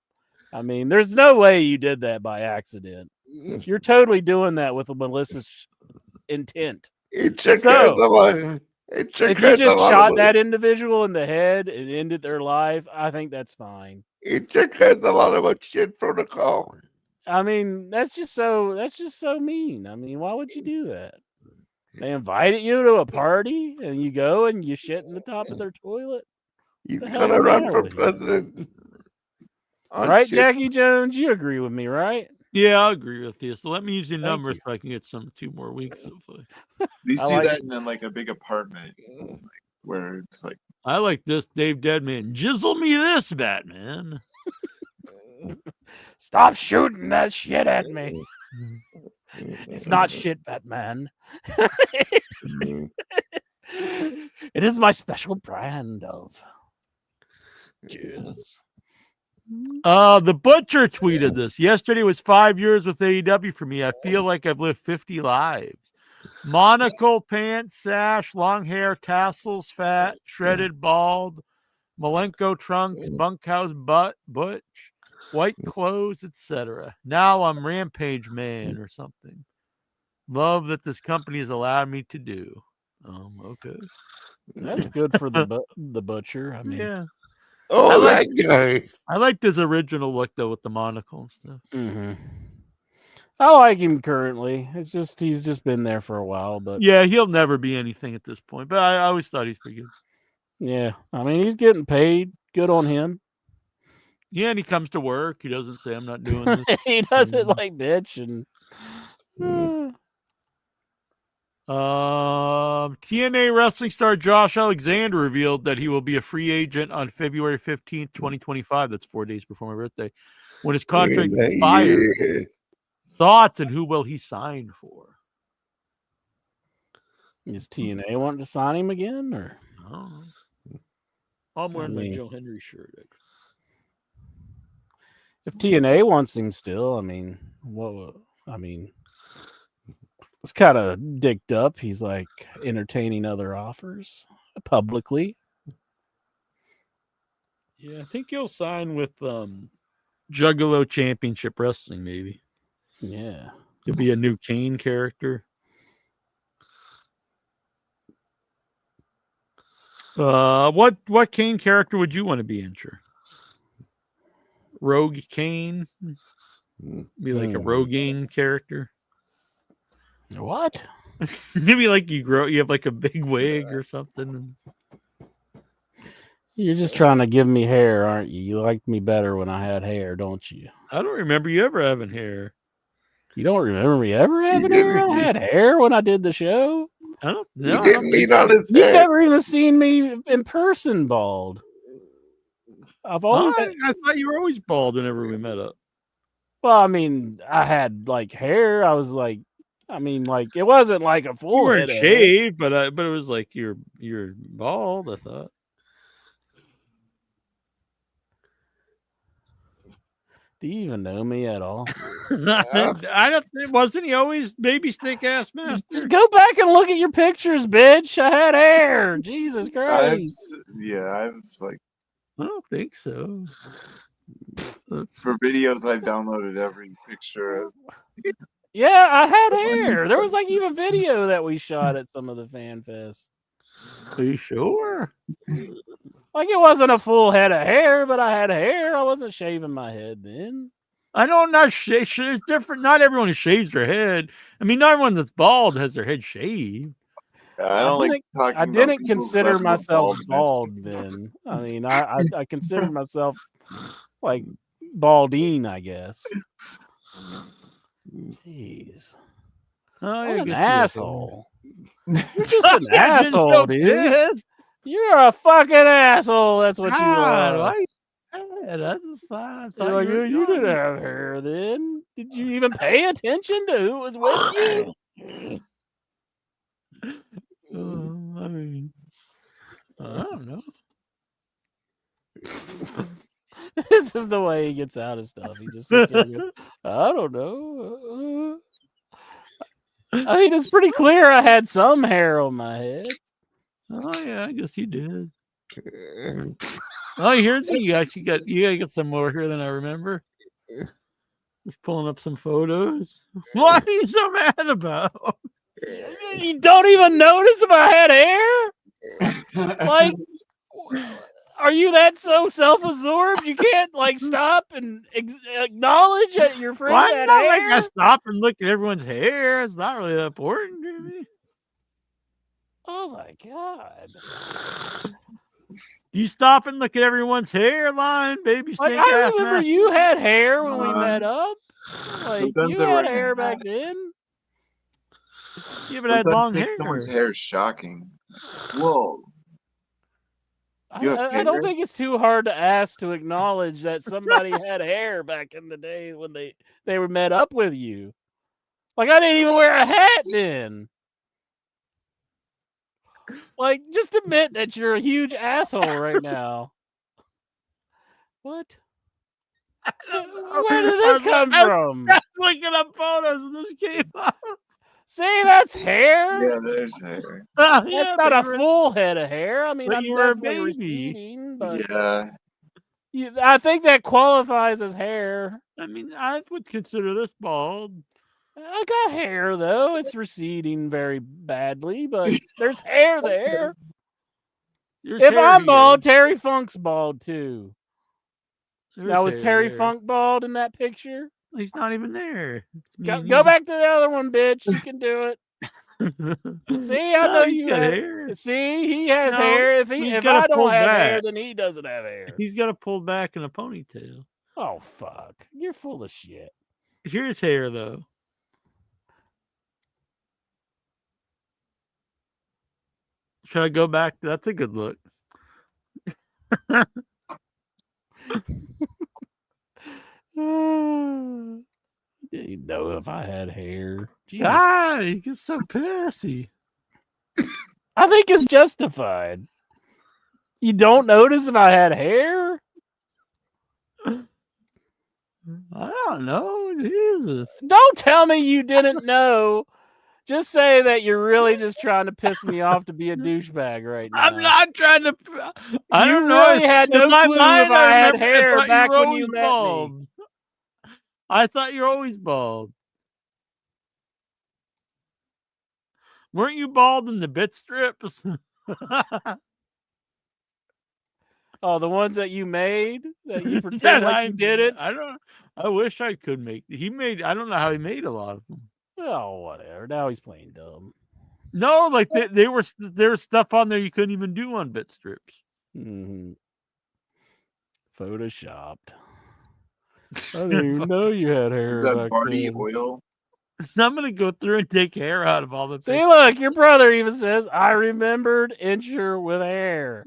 I mean, there's no way you did that by accident. You're totally doing that with a malicious intent. If you just shot that individual in the head and ended their life, I think that's fine. It just has a lot of shit protocol. I mean, that's just so mean. I mean, why would you do that? They invited you to a party and you go and you shit in the top of their toilet. He's gonna run for president. Right, Jackie Jones? You agree with me, right? Yeah, I agree with you. So let me use your numbers so I can get 2 more weeks. Hopefully. These do that in like a big apartment, like, where it's like. I like this, Dave Deadman. Jizzle me this, Batman. Stop shooting that shit at me. It's not shit, Batman. It is my special brand of jizz. The Butcher tweeted this. Yesterday was 5 years with AEW for me. I feel like I've lived 50 lives. Monocle, pants, sash, long hair, tassels, fat, shredded, bald, Malenko trunks, bunkhouse butt, butch, white clothes, etc. Now I'm Rampage Man or something. Love that this company has allowed me to do. Okay. That's good for the Butcher. I mean, yeah. Oh, that guy. I liked his original look though with the monocle and stuff. Mm-hmm. I like him currently. It's just he's just been there for a while, but Yeah, he'll never be anything at this point. But I always thought he's pretty good. yeah, I mean he's getting paid. Good on him. Yeah, and he comes to work. He doesn't say, "I'm not doing this." He doesn't like bitch and. TNA wrestling star Josh Alexander revealed that he will be a free agent on February 15th, 2025. That's 4 days before my birthday, when his contract expires. Thoughts, and who will he sign for? Is TNA wanting to sign him again, or? I don't know. I'm wearing my Joe Henry shirt. If TNA wants him still, I mean, what? I mean, it's kind of dicked up. He's like entertaining other offers publicly. Yeah, I think he'll sign with Juggalo Championship Wrestling, maybe. Yeah, to be a new Kane character. What Kane character would you want to be, Incher? Rogue Kane? Be like a Rogaine character? What? Maybe like you have like a big wig or something. You're just trying to give me hair, aren't you? You liked me better when I had hair, don't you? I don't remember you ever having hair. You don't remember me ever having hair? I had hair when I did the show. I don't know. You've never even seen me in person bald. I've always I thought you were always bald whenever we met up. Well, I mean, I had like hair. I was like, I mean, like it wasn't like a full. You weren't shaved, but it was like you're bald. I thought. Do you even know me at all? I don't. Wasn't he always baby stick ass master? Just go back and look at your pictures, bitch. I had hair. Jesus Christ. I've like. I don't think so. For videos, I've downloaded every picture. Yeah, I had hair. There was like even video that we shot at some of the fan fests. Are you sure? Like it wasn't a full head of hair, but I had hair. I wasn't shaving my head then. I know not it's different. Not everyone shaves their head. I mean, not everyone that's bald has their head shaved. I didn't consider myself bald then. I mean, I considered myself like balding, I guess. Jeez. Oh, what an asshole. You're just an asshole, dude. You're a fucking asshole. That's what you are. That's a sign. You're like, you didn't have hair then. Did you even pay attention to who was with you? I mean, I don't know. This is the way he gets out of stuff. He just sits there and goes, I don't know. I mean, it's pretty clear I had some hair on my head. Oh yeah, I guess you did. Oh, here's you actually got some more here than I remember. Just pulling up some photos. What are you so mad about? You don't even notice if I had hair? Like, are you that so self-absorbed you can't like stop and acknowledge that your friend had hair? Like I stop and look at everyone's hair. It's not really that important to me. Oh my god! You stop and look at everyone's hairline, baby snake. Like, I remember you had hair when we met up. Like you had hair back then. Yeah, but I had long hair. Someone's hair is shocking. Whoa. I don't think it's too hard to ask to acknowledge that somebody had hair back in the day when they were met up with you. Like I didn't even wear a hat then. Like, just admit that you're a huge asshole right now. What? Where did this come from? I'm looking up photos and this came up. See, that's hair. Yeah, there's hair. That's not a full head of hair. I mean, I'm definitely receding, but I think that qualifies as hair. I mean, I would consider this bald. I got hair though. It's receding very badly, but there's hair there. If I'm bald, Terry Funk's bald too. Now was Terry Funk bald in that picture? He's not even there. Go back to the other one, bitch. You can do it. See, I know he's you got have hair. See, he has No, hair. If I don't have hair, then he doesn't have hair. He's got it pulled back in a ponytail. Oh fuck! You're full of shit. Here's hair though. Should I go back? That's a good look. You know, if I had hair. Jesus. God, he gets so pissy. I think it's justified. You don't notice if I had hair? I don't know. Jesus. Don't tell me you didn't know. Just say that you're really just trying to piss me off to be a douchebag right now. I'm not trying to. I you don't know. really had no in my clue mind, if I had remember, hair I back were when always you met bald. me. I thought you were always bald. Weren't you bald in the bit strips? Oh, the ones that you made that you pretend like you did it. I don't. I wish I could make. He made. I don't know how he made a lot of them. Oh, whatever. Now he's playing dumb. No, like there was stuff on there you couldn't even do on bit strips. Mm-hmm. Photoshopped. I didn't even know you had hair. Is that back body then. oil? I'm gonna go through and take hair out of all the. See, look, your brother even says, "I remembered Incher with hair."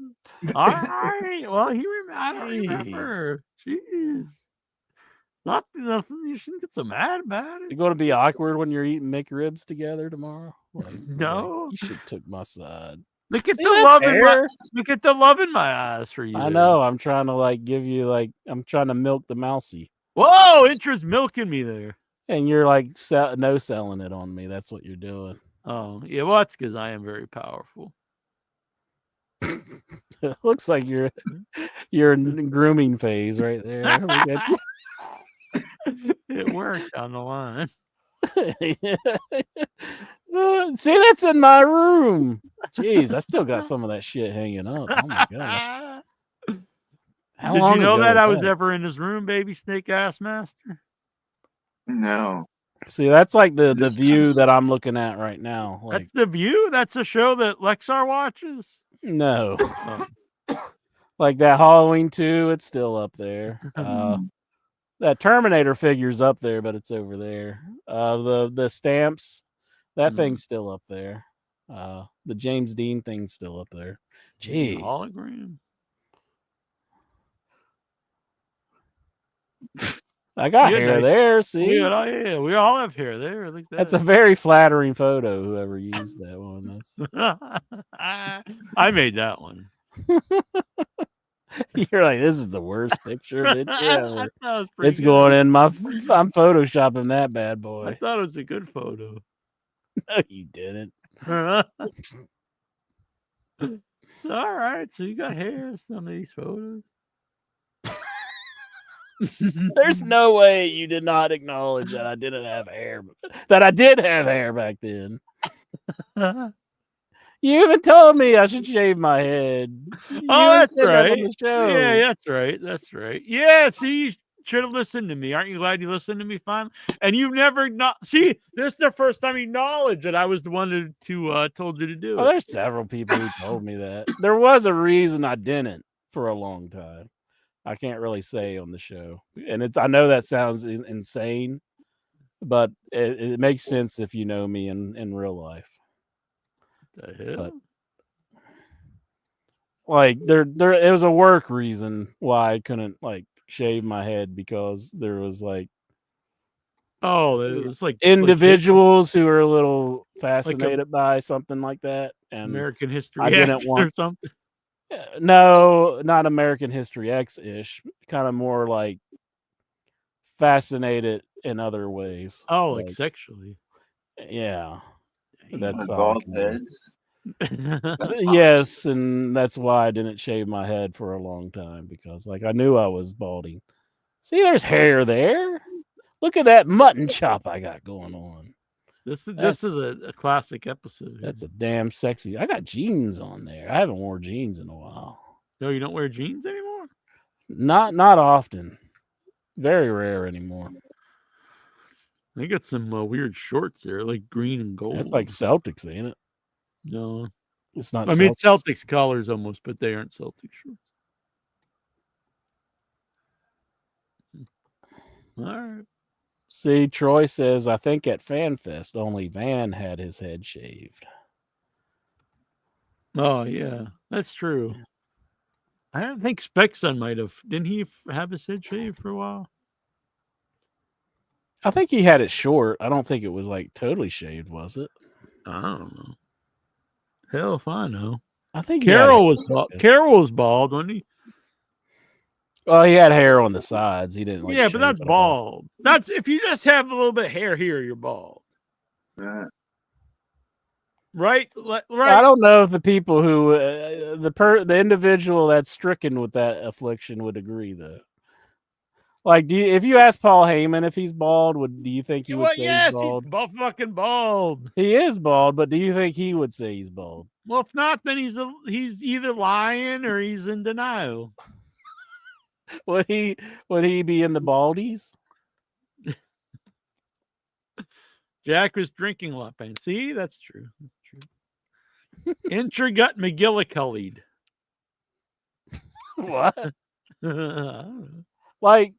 All right. Well, I don't remember. Jeez. Not nothing. You shouldn't get so mad about it. It's going to be awkward when you're eating McRibs together tomorrow. No, you should took my side. Look at the love in my. Look at the love in my eyes for you. I know. I'm trying to give you I'm trying to milk the mousey. Whoa, Incher's milking me there. And you're no selling it on me. That's what you're doing. Oh yeah, well that's because I am very powerful. It looks like you're in grooming phase right there. It worked on the line. See, that's in my room. Jeez, I still got some of that shit hanging up. Oh my gosh. Did you know that I was ever in his room, baby snake ass master? No. See, that's like the view that I'm looking at right now. That's the view? That's a show that Lexar watches? No. Like that Halloween 2, it's still up there. That Terminator figure's up there, but it's over there. The stamps, that thing's still up there. The James Dean thing's still up there. Jeez. Hologram. I got hair there, see? Yeah, we all have hair there. Like that. That's a very flattering photo, whoever used that one. I made that one. You're like, this is the worst picture of it ever. It's good. going in I'm photoshopping that bad boy. I thought it was a good photo. No, you didn't. All right, so you got hair in some of these photos. There's no way you did not acknowledge that I didn't have hair. That I did have hair back then. You even told me I should shave my head. That's right. On the show. Yeah, that's right. That's right. Yeah, see, you should have listened to me. Aren't you glad you listened to me finally? And you've never see. This is the first time you acknowledged that I was the one who told you to do it. There's several people who told me that. There was a reason I didn't for a long time. I can't really say on the show, and I know that sounds insane, but it makes sense if you know me in real life. The hell? But, it was a work reason why I couldn't shave my head, because there was it was individuals who are a little fascinated by something like that, and American History I didn't want or something. No, not American History X-ish. Kind of more fascinated in other ways. Oh, sexually. Yeah. That's bald heads. Yes, and that's why I didn't shave my head for a long time, because I knew I was balding. See, there's hair there. Look at that mutton chop I got going on. This is a classic episode. That's a damn sexy. I got jeans on there. I haven't worn jeans in a while. No, you don't wear jeans anymore? Not often. Very rare anymore. They got some weird shorts there, like green and gold. That's like Celtics, ain't it? No, it's not. I mean, Celtics colors almost, but they aren't Celtics shorts. All right. See, Troy says, I think at FanFest only Van had his head shaved. Oh yeah, that's true. I don't think Spexon might have. Didn't he have his head shaved for a while? I think he had it short. I don't think it was like totally shaved, was it? I don't know. Hell if I know. I think Carol was bald. Carol was bald, wasn't he? Well, he had hair on the sides. He didn't. Like, yeah, but that's bald. That's if you just have a little bit of hair here, you're bald. Right? Right. I don't know if the people who the individual that's stricken with that affliction would agree, though. Like, if you ask Paul Heyman if he's bald, do you think he would say yes, he's bald? He's fucking bald. He is bald, but do you think he would say he's bald? Well, if not, then he's either lying or he's in denial. Would he be in the baldies? Jack was drinking a lot, man. See, that's true. That's true. Intragut McGillicuddy. What? Like,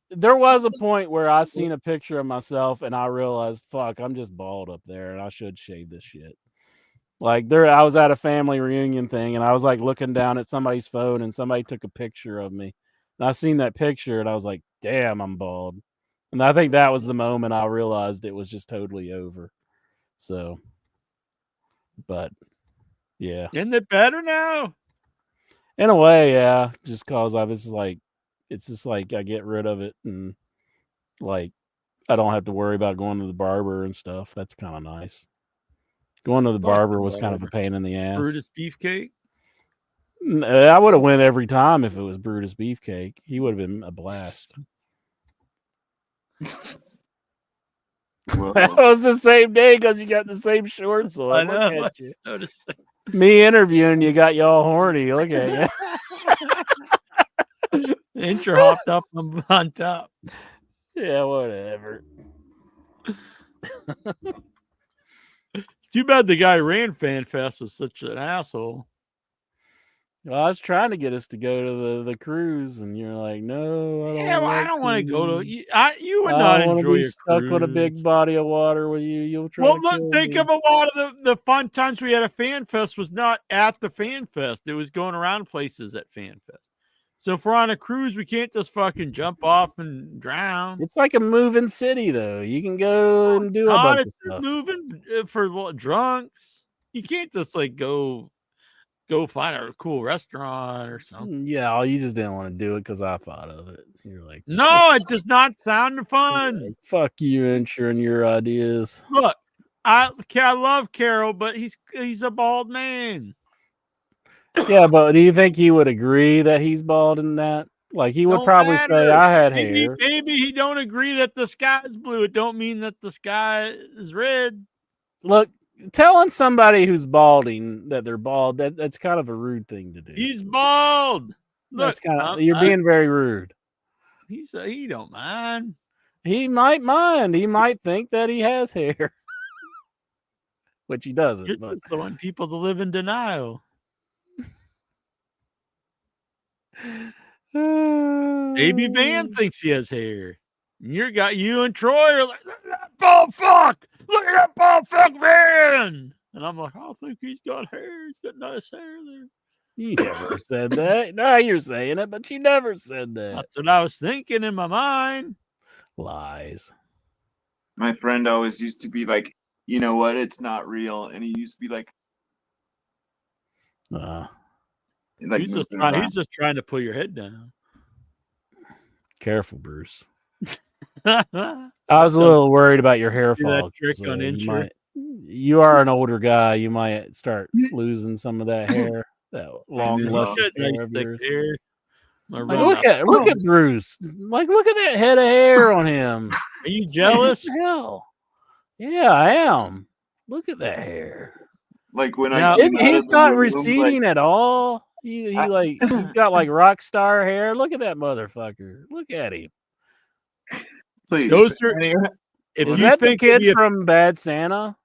there was a point where I seen a picture of myself and I realized, fuck, I'm just bald up there and I should shave this shit. Like, I was at a family reunion thing and I was like looking down at somebody's phone and somebody took a picture of me. And I seen that picture and I was like, damn, I'm bald. And I think that was the moment I realized it was just totally over. So, but yeah. Isn't it better now? In a way, yeah. Just cause it's just like I get rid of it and like I don't have to worry about going to the barber and stuff. That's kind of nice. Going to the barber was kind of a pain in the ass. Brutus Beefcake? I would have went every time if it was Brutus Beefcake. He would have been a blast. That was the same day because you got the same shorts on. I know. Look at you. Me interviewing you got you all horny. Look at you. Intra hopped up on top. Yeah, whatever. It's too bad the guy ran FanFest was such an asshole. Well, I was trying to get us to go to the cruise, and you're like, "No, I don't." Yeah, well, I don't want to go to. You would not enjoy be a stuck cruise with a big body of water with you. You'll try. Well, to look, kill think me. of a lot of the fun times we had at FanFest was not at the FanFest. It was going around places at FanFest. So if we're on a cruise, we can't just fucking jump off and drown. It's like a moving city, though. You can go and do a bunch of stuff. Moving for drunks. You can't just like go find a cool restaurant or something. Yeah, you just didn't want to do it because I thought of it. You're like, no, it does not sound fun. Like, fuck you and your ideas. Look, I love Carol, but he's a bald man. Yeah, but do you think he would agree that he's bald in that? Like, he would probably say, I had hair. Maybe he don't agree that the sky is blue. It don't mean that the sky is red. Look, telling somebody who's balding that they're bald, that's kind of a rude thing to do. He's bald. Look, that's kind of you're being very rude. He don't mind. He might mind. He might think that he has hair, which he doesn't. You're but just wanting people to live in denial. Maybe Van thinks he has hair. You and Troy are like, look at that bald fuck. Look at that bald fuck Van. And I'm like, I think he's got hair. He's got nice hair there. You never said that. Now you're saying it, but you never said that. That's what I was thinking in my mind. Lies. My friend always used to be like, you know what? It's not real. And he used to be like, he's just trying to pull your head down. Careful, Bruce. I was a little worried about your hair fall. You are an older guy. You might start losing some of that hair, that long, luscious hair of yours. Like, look at Bruce. Like, look at that head of hair on him. Are you jealous? What the hell? Yeah, I am. Look at that hair. Like when he's not receding at all. He's got like rock star hair. Look at that motherfucker. Look at him. Please. Is that the kid from Bad Santa?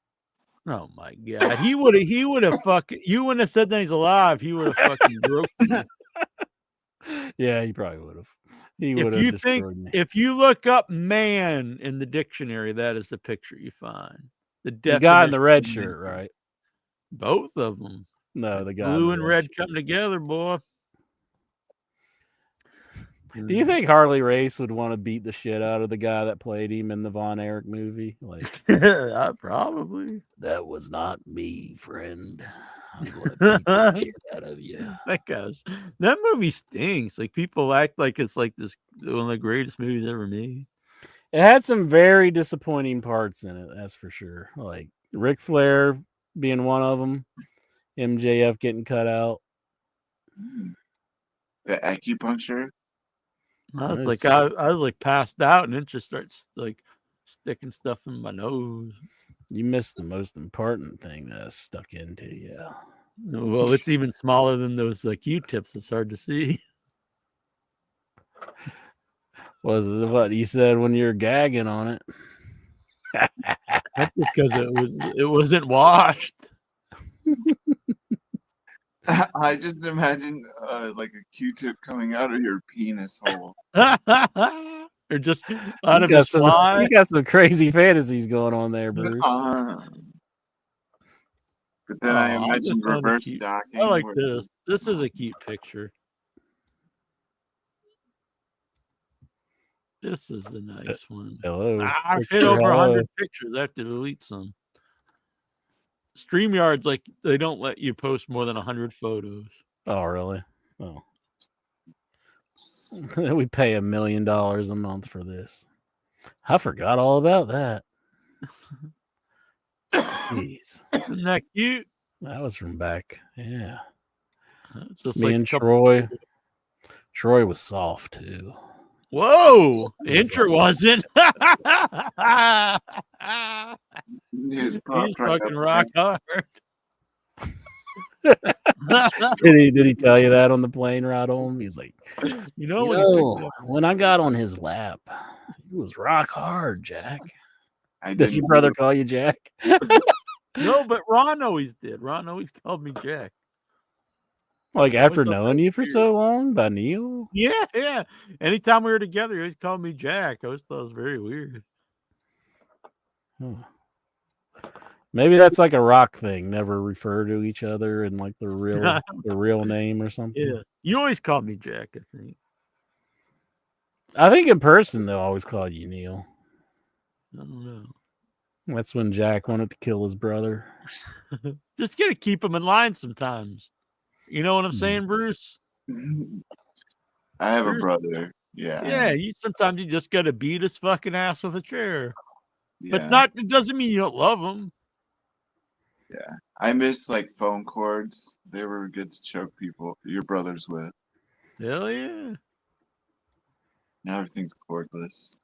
Oh my god, he would have fucking. You wouldn't have said that he's alive. He would have fucking broke me. Yeah, he probably would have. He would have destroyed me. If you look up "man" in the dictionary, that is the picture you find. The guy in the red shirt, right? Both of them. No, the guy blue and red come together, boy. Do you think Harley Race would want to beat the shit out of the guy that played him in the Von Erich movie? Like, probably. That was not me, friend. I'm going to beat the shit out of you. That movie stinks. Like, people act like it's like this one of the greatest movies ever made. It had some very disappointing parts in it, that's for sure. Like Ric Flair being one of them, MJF getting cut out. The acupuncture. I was like, I was like passed out, and it just starts like sticking stuff in my nose. You missed the most important thing that stuck into you. Well, it's even smaller than those Q-tips. It's hard to see. Was it what you said when you're gagging on it? That's just because it wasn't washed. I just imagine like a Q-tip coming out of your penis hole. Or just out of his fly. You got some crazy fantasies going on there, Bruce. But then I imagine reverse docking. I like this. This is a cute picture. This is a nice one. Hello. I've hit over 100 pictures. I have to delete some. StreamYard's like they don't let you post more than 100 photos. Oh, really? Oh. We pay $1 million a month for this. I forgot all about that. Jeez. Isn't that cute? That was from back. Yeah. Just Me like and Troy. Troy was soft too. Whoa! Incher wasn't. He's fucking rock hard. Did he tell you that on the plane ride home? He's like, when I got on his lap, he was rock hard, Jack. Did your brother call you Jack? No, but Ron always did. Ron always called me Jack. Like after knowing you for so long by Neil? Yeah. Anytime we were together, he always called me Jack. I always thought it was very weird. Maybe that's like a rock thing. Never refer to each other in like the real name or something. Yeah. You always called me Jack, I think. I think in person they'll always call you Neil. I don't know. That's when Jack wanted to kill his brother. Just gotta keep him in line sometimes. You know what I'm saying, Bruce? I have a brother. Yeah. Yeah, sometimes you just gotta beat his fucking ass with a chair. Yeah. But it doesn't mean you don't love him. Yeah. I miss like phone cords. They were good to choke your brothers with. Hell yeah. Now everything's cordless.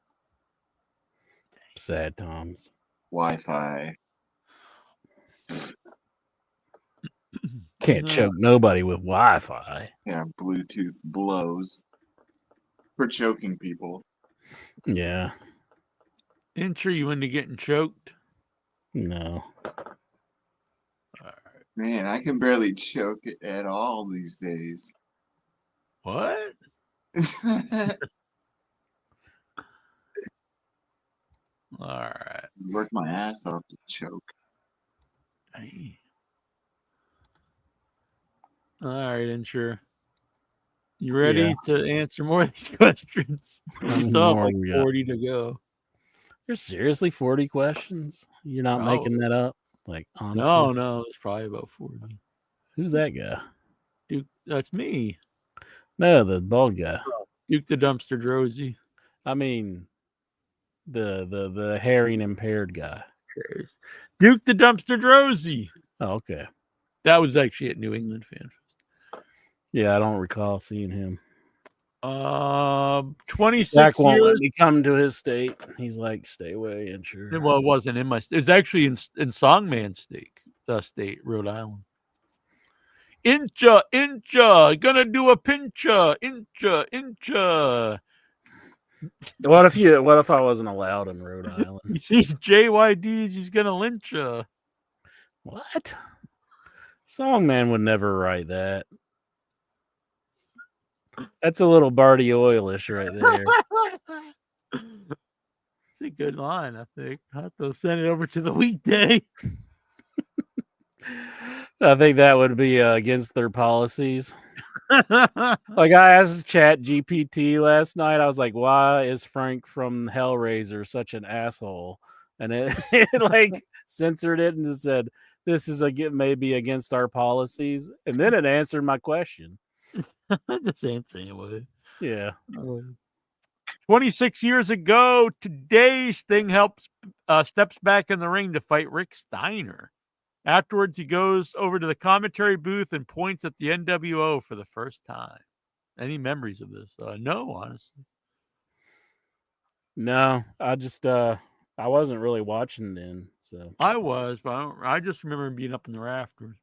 Sad times. Wi-Fi. Can't choke nobody with Wi-Fi. Yeah, Bluetooth blows for choking people. Yeah. Incher, you into getting choked? No. Man, I can barely choke it at all these days. What? All right. Work my ass off to choke. Hey. All right, Incher. You ready to answer more of these questions? We still have like 40 to go. There's seriously 40 questions? You're not making that up? Like, honestly? No, it's probably about 40. Who's that guy? Duke, that's me. No, the bald guy. Duke the Dumpster Drozy. I mean, the hearing impaired guy. Duke the Dumpster Drozy. Oh, okay. That was actually at New England Fan Fest. Yeah, I don't recall seeing him. 26 Zach won't years. let me come to his state. He's like, stay away, and sure. Well, it wasn't in my state. It was actually in Songman state, Rhode Island. Incha, gonna do a pincha. Incha. What if I wasn't allowed in Rhode Island? You see JYD, she's gonna lynch you. What? Songman would never write that. That's a little Barty Oilish right there. It's a good line, I think. I'll have to send it over to the weekday. I think that would be against their policies. Like I asked Chat GPT last night, I was like, "Why is Frank from Hellraiser such an asshole?" And it like censored it and it said, "This is maybe against our policies." And then it answered my question. Just answer anyway. Yeah. 26 years ago today, Sting steps back in the ring to fight Rick Steiner. Afterwards, he goes over to the commentary booth and points at the NWO for the first time. Any memories of this? No, honestly. No, I just I wasn't really watching then. So I was, but I just remember him being up in the rafters.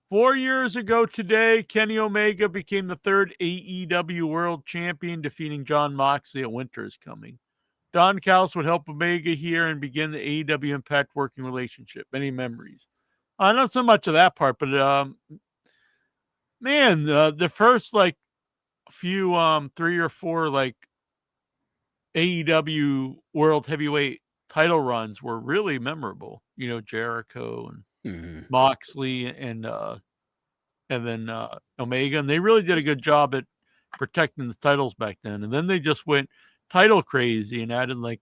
4 years ago today, Kenny Omega became the third AEW World Champion, defeating Jon Moxley at Winter is Coming. Don Callis would help Omega here and begin the AEW Impact working relationship. Any memories? Not so much of that part, but man, the first like few 3 or 4 like AEW World Heavyweight title runs were really memorable. You know, Jericho and Moxley and then Omega, and they really did a good job at protecting the titles back then. And then they just went title crazy and added like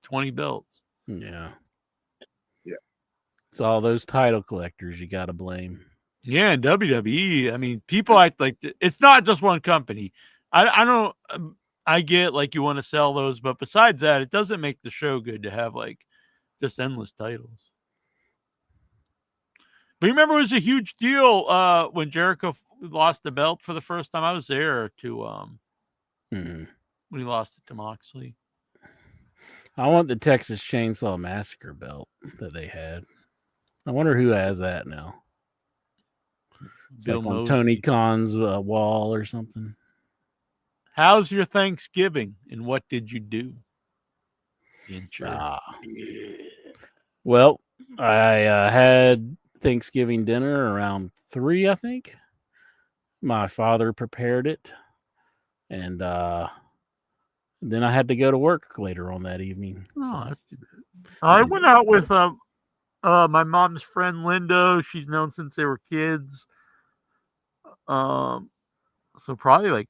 20 belts. Yeah. Yeah. It's all those title collectors you got to blame. Yeah, and WWE, I mean, people act like it's not just one company. I don't I get like you want to sell those, but besides that, it doesn't make the show good to have like just endless titles. But you remember it was a huge deal when Jericho lost the belt for the first time. I was there to when he lost it to Moxley. I want the Texas Chainsaw Massacre belt that they had. I wonder who has that now. It's Bill like on Mosby. Tony Khan's wall or something. How's your Thanksgiving and what did you do? Well, I had Thanksgiving dinner around 3, I think. My father prepared it, and then I had to go to work later on that evening. Oh, that's too bad. I went out with my mom's friend Linda. She's known since they were kids. So probably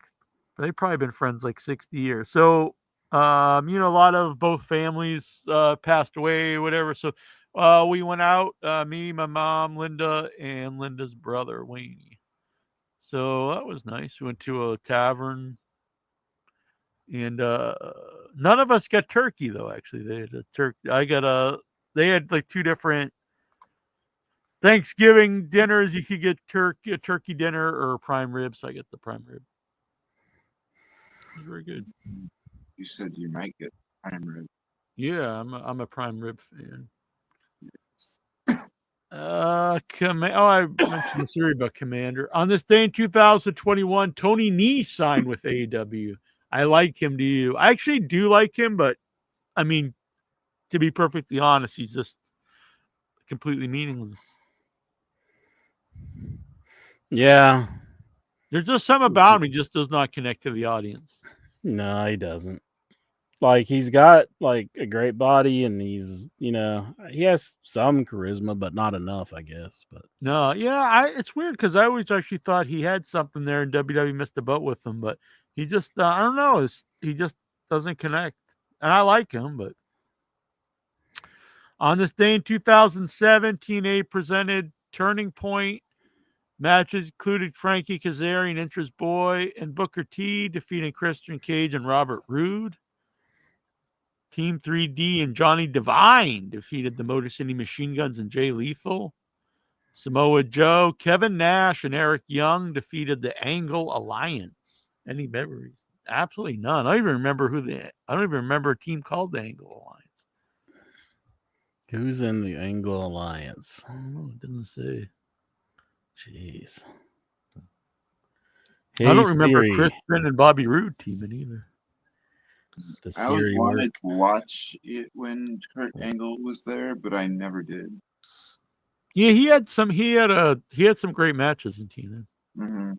they've probably been friends like 60 years. So a lot of both families passed away, whatever. So we went out, me, my mom, Linda, and Linda's brother, Wayne. So that was nice. We went to a tavern. And none of us got turkey, though, actually. They had a turkey. They had like 2 different Thanksgiving dinners. You could get a turkey dinner or prime rib. So I get the prime rib. Very good. You said you might get prime rib. Yeah, I'm a prime rib fan. I mentioned the theory about Commander. On this day in 2021, Tony Nese signed with AEW. I like him. Do you? I actually do like him, but I mean, to be perfectly honest, he's just completely meaningless. Yeah. There's just something about him. He just does not connect to the audience. No, he doesn't. Like, he's got like a great body and he's, he has some charisma, but not enough, I guess. But no, yeah, it's weird because I always actually thought he had something there and WWE missed the boat with him, but he just, I don't know, he just doesn't connect. And I like him, but on this day in 2007, TNA presented Turning Point. Matches included Frankie Kazarian, Intra's Boy, and Booker T defeating Christian Cage and Robert Roode. Team 3D and Johnny Devine defeated the Motor City Machine Guns and Jay Lethal. Samoa Joe, Kevin Nash, and Eric Young defeated the Angle Alliance. Any memories? Absolutely none. I don't even remember a team called the Angle Alliance. Who's in the Angle Alliance? I don't know. It doesn't say. Jeez. I don't remember Chris Finn and Bobby Roode teaming either. the I always Siri wanted work. to watch it when Kurt Angle was there, but I never did. Yeah, he had some great matches in TNA. Mm-hmm.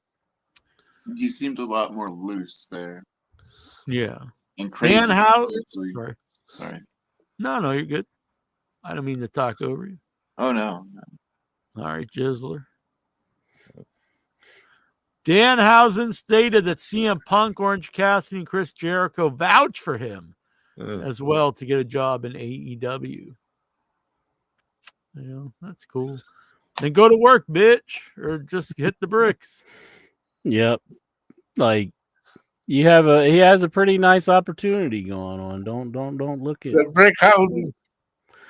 He seemed a lot more loose there. Yeah. And crazy. Dan House. Sorry. No, you're good. I don't mean to talk over you. Oh no. All right, Jizzler. Danhausen stated that CM Punk, Orange Cassidy, and Chris Jericho vouch for him as well to get a job in AEW. Yeah, that's cool. Then go to work, bitch, or just hit the bricks. Yep. Like he has a pretty nice opportunity going on. Don't look at the brick house.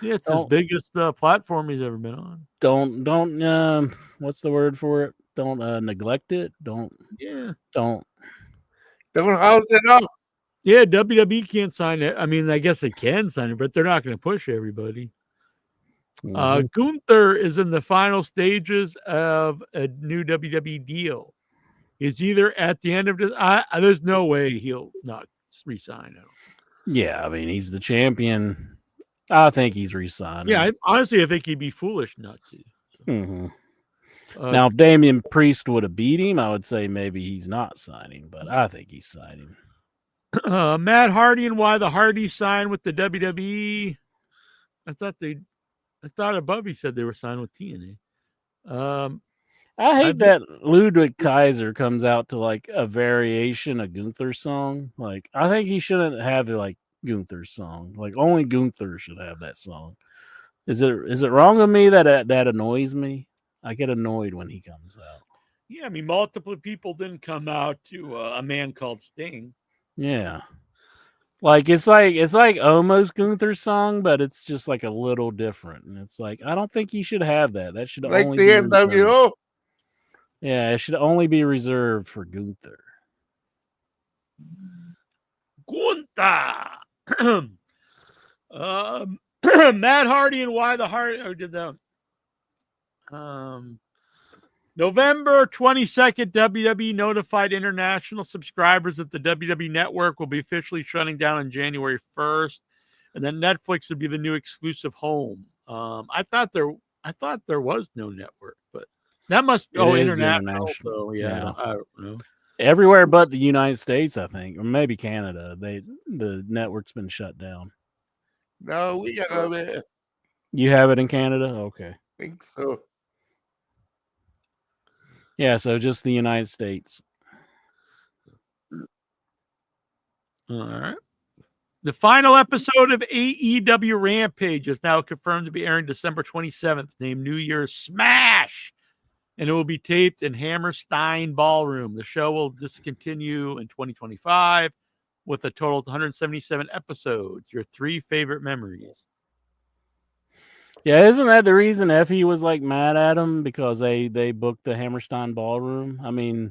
Yeah, it's his biggest platform he's ever been on. Don't what's the word for it? Don't neglect it. Don't house it up. Yeah, WWE can't sign it. I mean, I guess they can sign it, but they're not going to push everybody. Gunther is in the final stages of a new WWE deal. He's either at the end of this. There's no way he'll not resign. Yeah, I mean, he's the champion. I think he's resigning. Yeah, I think he'd be foolish not to. Mm-hmm. Now, if Damian Priest would have beat him, I would say maybe he's not signing, but I think he's signing. Matt Hardy and why the Hardys signed with the WWE. I thought above he said they were signed with TNA. I hate that Ludwig Kaiser comes out to like a variation of Gunther's song. Like, I think he shouldn't have like Gunther's song. Like, only Gunther should have that song. Is it wrong of me that annoys me? I get annoyed when he comes out. Yeah, I mean, multiple people didn't come out to a man called Sting. Yeah. Like it's like almost Gunther's song, but it's just like a little different. And it's like, I don't think he should have that. That should like only the NWO. Yeah, it should only be reserved for Gunther. Gunther. Matt Hardy and why the Hardy did that. November 22nd, WWE notified international subscribers that the WWE Network will be officially shutting down on January 1st, and then Netflix would be the new exclusive home. I thought there was no network, but that must go international. So yeah. I don't know. Everywhere but the United States, I think, or maybe Canada. The network's been shut down. No, we have it. You have it in Canada? Okay. I think so. Yeah, so just the United States. All right. The final episode of AEW Rampage is now confirmed to be airing December 27th, named New Year's Smash, and it will be taped in Hammerstein Ballroom. The show will discontinue in 2025 with a total of 177 episodes. Your 3 favorite memories? Yeah, isn't that the reason Effie was like mad at him because they booked the Hammerstein Ballroom? I mean,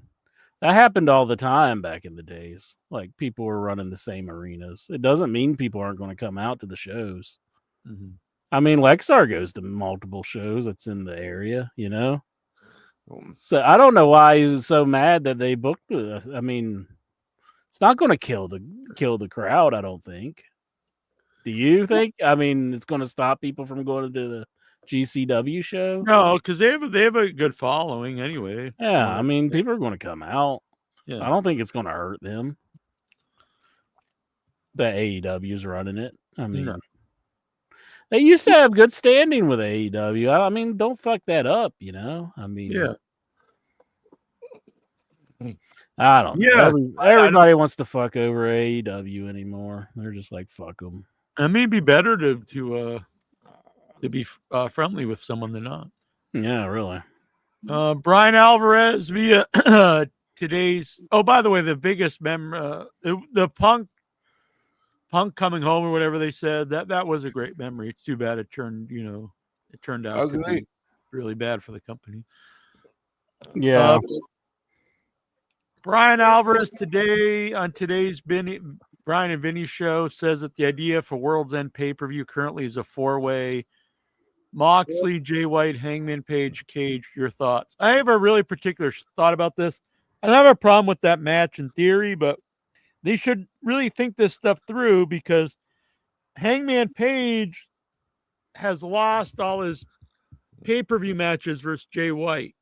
that happened all the time back in the days. Like people were running the same arenas. It doesn't mean people aren't going to come out to the shows. Mm-hmm. I mean, Lexar goes to multiple shows that's in the area, you know? So I don't know why he's so mad that they booked it. I mean, it's not going to kill the crowd, I don't think. Do you think? I mean, it's going to stop people from going to the GCW show? No, because they have a good following anyway. Yeah, I mean, people are going to come out. Yeah. I don't think it's going to hurt them. The AEW's running it. I mean, they used to have good standing with AEW. I mean, don't fuck that up, you know? I mean, yeah. I don't know. Yeah, Everybody wants to fuck over AEW anymore. They're just like, fuck them. It may be better to be friendly with someone than not. Yeah, really. Brian Alvarez via today's. Oh, by the way, the biggest the Punk coming home or whatever they said, that was a great memory. It's too bad it turned out to be really bad for the company. Yeah. Brian Alvarez today on today's Brian and Vinny show says that the idea for World's End pay-per-view currently is a 4-way Moxley, Jay White, Hangman Page, Cage. Your thoughts? I have a really particular thought about this. I don't have a problem with that match in theory, but they should really think this stuff through, because Hangman Page has lost all his pay-per-view matches versus Jay White.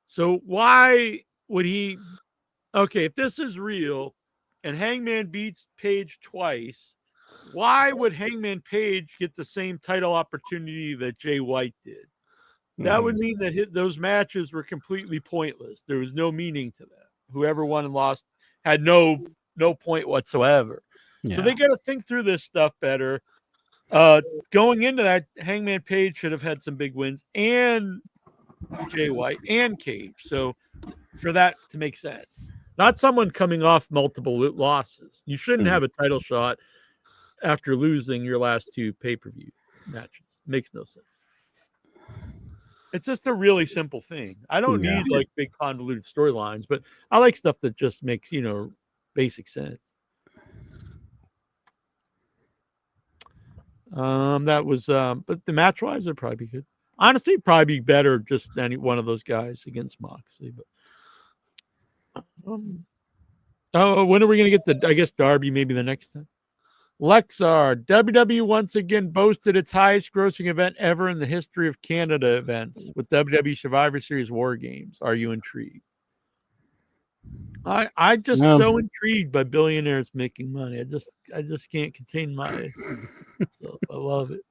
So why would he? Okay, if this is real and Hangman beats Page twice, why would Hangman Page get the same title opportunity that Jay White did? That would mean that those matches were completely pointless. There was no meaning to that. Whoever won and lost had no point whatsoever. Yeah. So they got to think through this stuff better. Going into that, Hangman Page should have had some big wins, and Jay White and Cage. So for that to make sense, not someone coming off multiple losses. You shouldn't have a title shot after losing your last two pay-per-view matches. Makes no sense. It's just a really simple thing. I don't need like big convoluted storylines, but I like stuff that just makes, basic sense. That was but the match wise it'd probably be good. Honestly, it'd probably be better just any one of those guys against Moxley. But when are we gonna get I guess Darby maybe the next time? Lexar, WWE once again boasted its highest grossing event ever in the history of Canada events with WWE Survivor Series War Games. Are you intrigued? I just so intrigued by billionaires making money. I just can't contain my so I love it.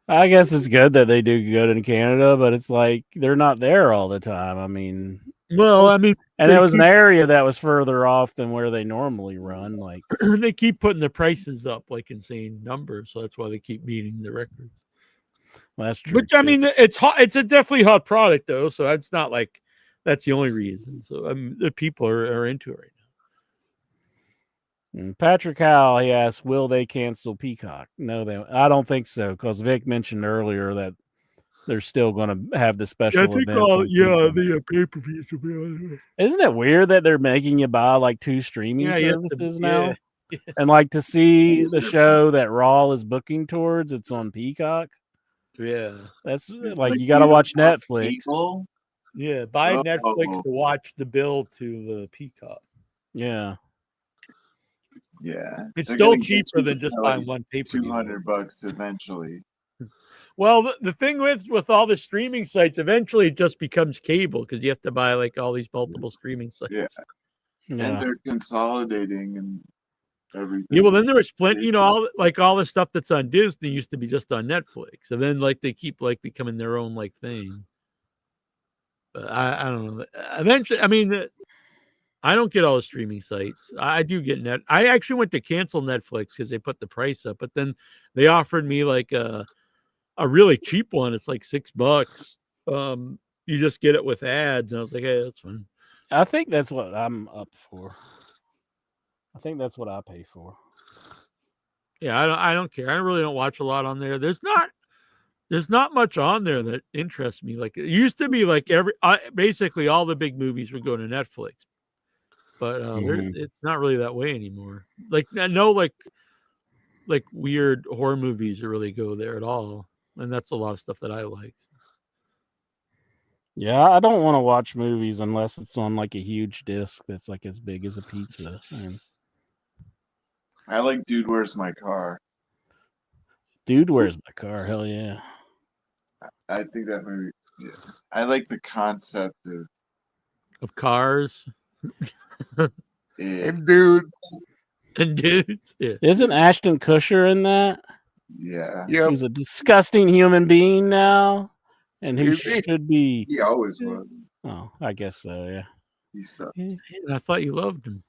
I guess it's good that they do go to Canada, but it's like they're not there all the time. I mean, and it was an area that was further off than where they normally run. Like they keep putting the prices up like insane numbers, so that's why they keep beating the records. Well, that's true. But I mean, it's hot. It's a definitely hot product though, so it's not like that's the only reason. So the people are into it right now. And Patrick Howell, he asked, will they cancel Peacock? No, I don't think so, because Vic mentioned earlier that they're still going to have the special events. The pay-per-views will be on there. Isn't it weird that they're making you buy like 2 streaming services now? Yeah. And like to see the show that Raw is booking towards, it's on Peacock. Yeah. That's like you got to watch Netflix. People? Yeah, buy Netflix to watch the bill to the Peacock. Yeah. Yeah. It's still cheaper than just buying one pay-per-view. $200 eventually. Well, the thing with all the streaming sites, eventually it just becomes cable because you have to buy like all these multiple streaming sites. Yeah. And they're consolidating and everything. Yeah, well, then there was plenty, all the stuff that's on Disney used to be just on Netflix, and then like they keep like becoming their own like thing. But I don't know. Eventually, I mean, I don't get all the streaming sites. I do get I actually went to cancel Netflix because they put the price up, but then they offered me like a really cheap one. It's like $6. You just get it with ads, and I was like, hey, that's fine. I think that's what I'm up for. I think that's what I pay for. Yeah, I don't care. I really don't watch a lot on there. There's not much on there that interests me. Like it used to be, like basically all the big movies would go to Netflix, but it's not really that way anymore. Like no, like weird horror movies that really go there at all, and that's a lot of stuff that I like. Yeah, I don't want to watch movies unless it's on like a huge disc that's like as big as a pizza. I like Dude, Where's My Car? Dude, Where's My Car? Hell yeah. I think that movie, yeah. I like the concept of cars. And dudes. Yeah. Isn't Ashton Kutcher in that? Yeah. He's a disgusting human being now. And who should be? He always was. Oh, I guess so. Yeah. He sucks. I thought you loved him.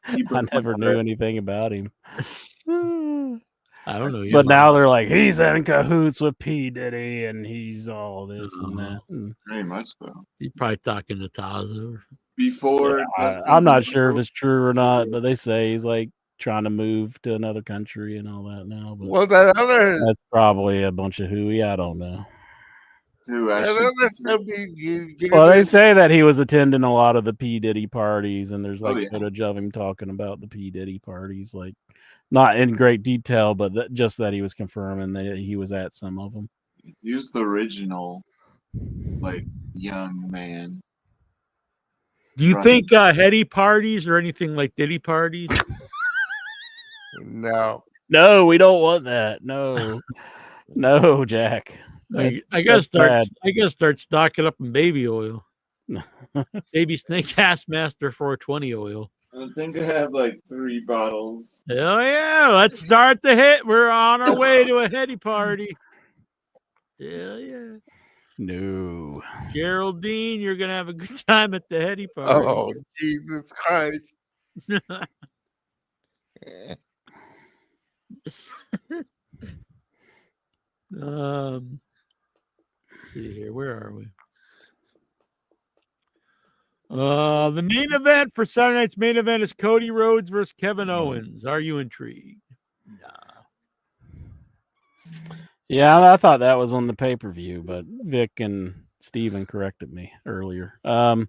I never knew anything about him. I don't know. But now they're like, he's in cahoots with P. Diddy, and he's all this and that. Very much so. He's probably talking to Taza. Before, I'm not sure if it's true or not, but they say he's like trying to move to another country and all that now. But well, that's probably a bunch of hooey. I don't know. Well, they say that he was attending a lot of the P. Diddy parties, and there's like footage of him talking about the P. Diddy parties, like not in great detail, but just that he was confirming that he was at some of them. He was the original, like, young man. Do you think heady parties or anything like Diddy parties? No. No, we don't want that. No. No, Jack. I gotta start stocking up in baby oil. Baby Snake Ass Master 420 oil. I think I have like 3 bottles. Hell yeah! Let's start the hit. We're on our way to a heady party. Hell yeah! No. Geraldine, you're gonna have a good time at the heady party. Oh, Jesus Christ. Let's see here. Where are we? The main event for Saturday night's main event is Cody Rhodes versus Kevin Owens. Are you intrigued? Yeah, I thought that was on the pay-per-view, but Vic and Steven corrected me earlier. I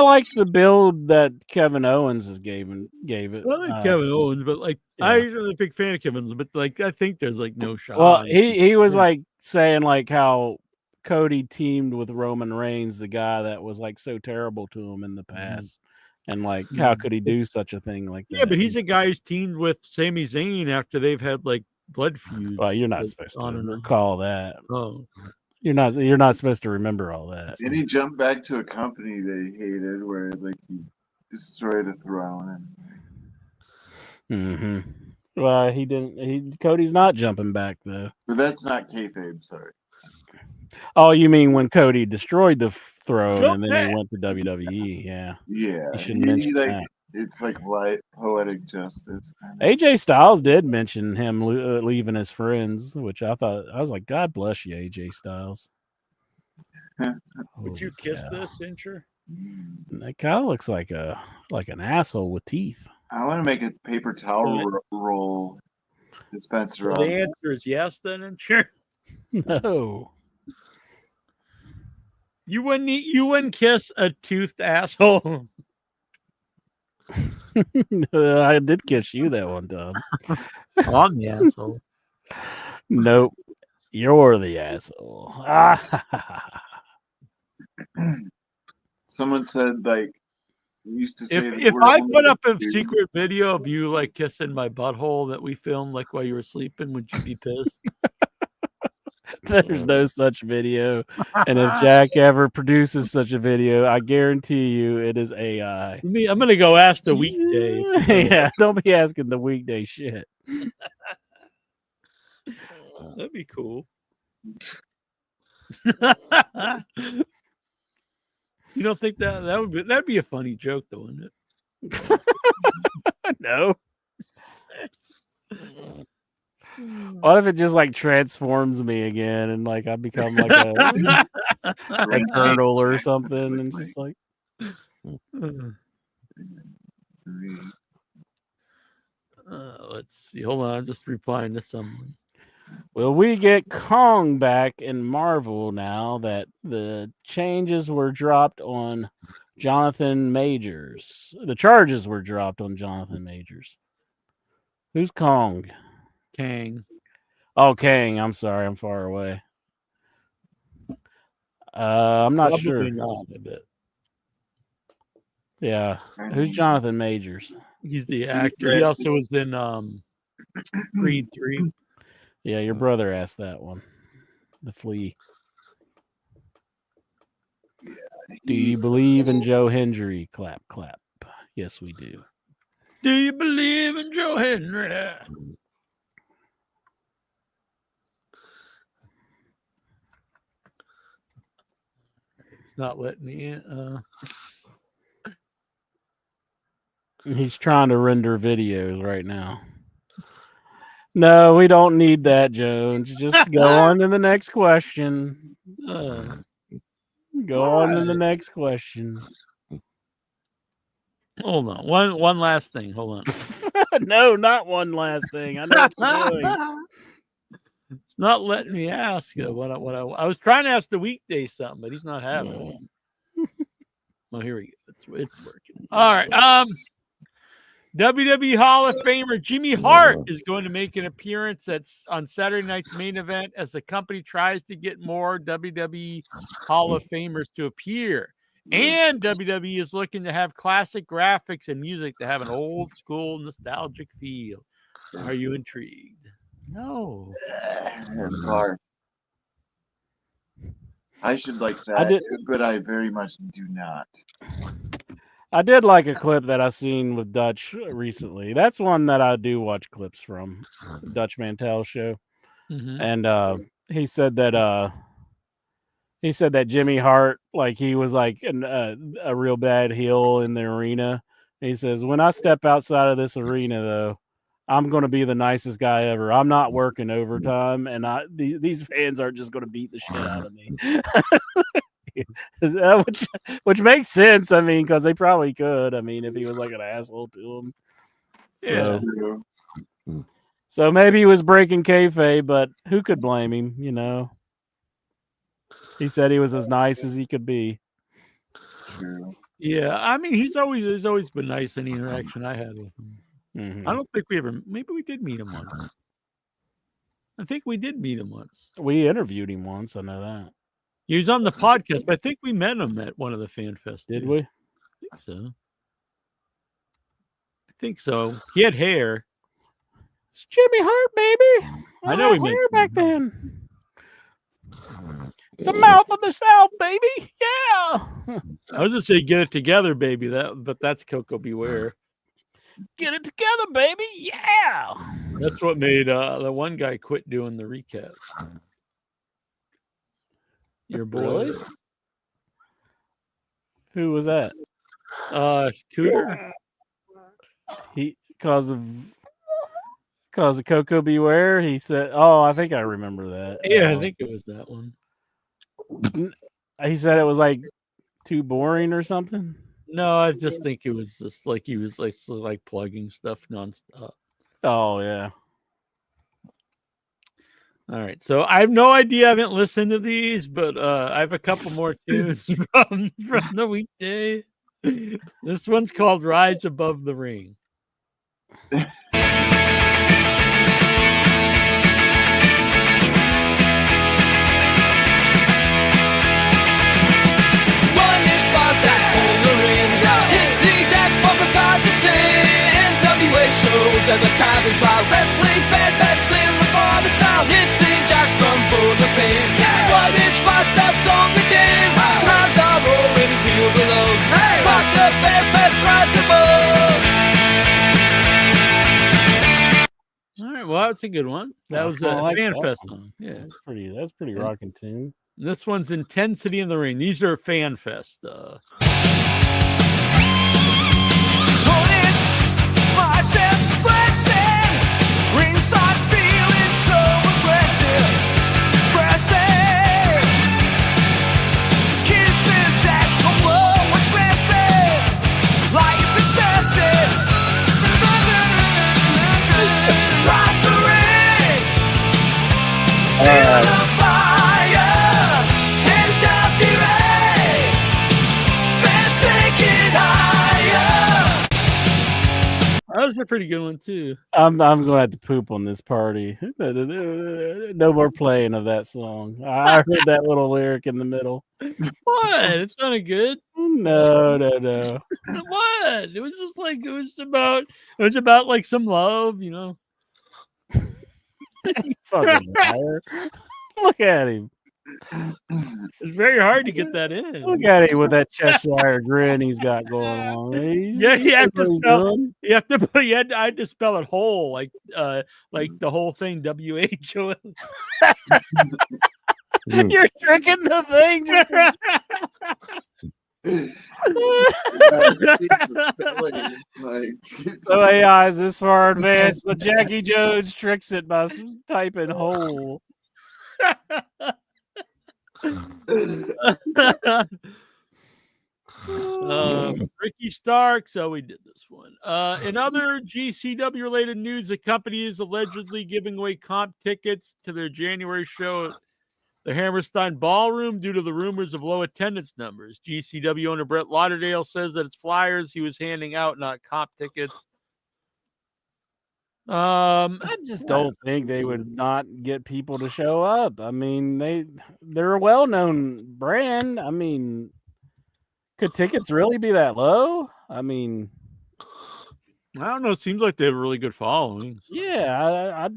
like the build that Kevin Owens gave it. I like Kevin Owens, but like I'm a big fan of Kevin's, but like I think there's like no shot. Well, he was like saying like how Cody teamed with Roman Reigns, the guy that was like so terrible to him in the past, and like how could he do such a thing like that? Yeah, but he's a guy who's teamed with Sami Zayn after they've had like blood feuds. Well, you're not like, supposed to recall that. Oh. You're not supposed to remember all that. And he jumped back to a company that he hated, where like he destroyed a throne. Mm-hmm. Well, he didn't. Cody's not jumping back though. But that's not kayfabe. Sorry. Oh, you mean when Cody destroyed the throne and then he went to WWE? Yeah. Yeah. You should mention that. It's like light poetic justice. AJ Styles did mention him leaving his friends, which I was like, God bless you, AJ Styles. Would you kiss this, Incher? That kind of looks like an asshole with teeth. I want to make a paper towel roll dispenser. Well, the answer is yes, then, Incher. No. You wouldn't kiss a toothed asshole. I did kiss you that one time. I'm the asshole. Nope. You're the asshole. Someone said like used to say if I put up a secret video of you like kissing my butthole that we filmed like while you were sleeping, would you be pissed? There's no such video. And if Jack ever produces such a video, I guarantee you it is AI. I'm going to go ask the weekday. Yeah, don't be asking the weekday shit. That'd be cool. You don't think that'd be a funny joke though, wouldn't it? No. What if it just like transforms me again and like I become like a turtle or something and just like let's see. Hold on, I'm just replying to someone. Will we get Kong back in Marvel now that the changes were dropped on Jonathan Majors? The charges were dropped on Jonathan Majors. Who's Kong? Kang. Oh, Kang. I'm sorry. I'm far away. I'm not Probably sure. Not, I bet. Yeah. Who's Jonathan Majors? He's the actor. He also was in Creed 3. Yeah, your brother asked that one. The Flea. Do you believe in Joe Hendry? Clap, clap. Yes, we do. Do you believe in Joe Hendry? It's not letting me in. He's trying to render videos right now. No, we don't need that, Jones. Just go on to the next question. Go on to the next question. Hold on. One last thing. Hold on. No, not one last thing. I know what you're doing. It's not letting me ask what I was trying to ask the weekday something, but he's not having it. Oh, here we go. It's working. All right. WWE Hall of Famer Jimmy Hart is going to make an appearance on Saturday night's main event as the company tries to get more WWE Hall of Famers to appear. And WWE is looking to have classic graphics and music to have an old school nostalgic feel. Are you intrigued? No. Hard. I should like that, but I very much do not. I did like a clip that I seen with Dutch recently. That's one that I do watch clips from, Dutch Mantel show. Mhm. And he said that Jimmy Hart, like, he was like a real bad heel in the arena. He says, when I step outside of this arena, though, I'm going to be the nicest guy ever. I'm not working overtime, and these fans aren't just going to beat the shit out of me. which makes sense. I mean, because they probably could. I mean, if he was like an asshole to them. Yeah. So maybe he was breaking kayfabe, but who could blame him? You know, he said he was as nice as he could be. True. Yeah, I mean, he's always been nice in the interaction I had with him. Mm-hmm. I don't think maybe we did meet him once. I think we did meet him once. We interviewed him once. I know that. He was on the podcast, but I think we met him at one of the fan fests. Did we? I think so. I think so. He had hair. It's Jimmy Hart, baby. I know he had met hair back then. It's the mouth of the South, baby. Yeah. I was gonna say get it together, baby. But that's Coco Beware. Get it together, baby. Yeah. That's what made the one guy quit doing the recaps. Your boy. Really? Who was that? Scooter. He because of Coco Beware. He said, "Oh, I think I remember that." Yeah, I think it was that one. He said it was like too boring or something. No, I just think it was just like he was like plugging stuff nonstop. Oh yeah. All right, so I have no idea. I haven't listened to these, but I have a couple more tunes from the weekday. This one's called "Rise Above the Ring." Shows at the cabins while wrestling fed best clear before the sound. Hissing jacks from for the pain. One inch biceps on the game. Crowds are rolling, feel below. Rock the fair fest, rise above. All right, well, that's a good one. That was a fan fest song. Yeah, that's pretty rocking tune. This one's Intensity in the Ring. These are fan fest. Biceps flexing, ringside feeling so aggressive, pressing, kissing Jack from low with breakfast, like it's excessive. Rock the ring, feel the fire, NWA, fans taking higher. That was a pretty good one too. I'm going to have to poop on this party. No more playing of that song. I heard that little lyric in the middle. What? It sounded good. No. What? It was just like it was about like some love, you know. You fucking liar. Look at him. It's very hard to get that in. Look at him with that Cheshire grin he's got going on. You have to spell. You have to put. I had to spell it whole, like the whole thing. WHO. You're tricking the thing. So AI is this far advanced, but Jackie Jones tricks it by typing whole. Ricky Stark. So we did this one. In other GCW related news, the company is allegedly giving away comp tickets to their January show at the Hammerstein Ballroom due to the rumors of low attendance numbers. GCW owner Brett Lauderdale says that it's flyers he was handing out, not comp tickets. I just don't think they would not get people to show up. I mean, they're a well-known brand. I mean, Could tickets really be that low? I mean, I don't know. It seems like they have a really good following. yeah,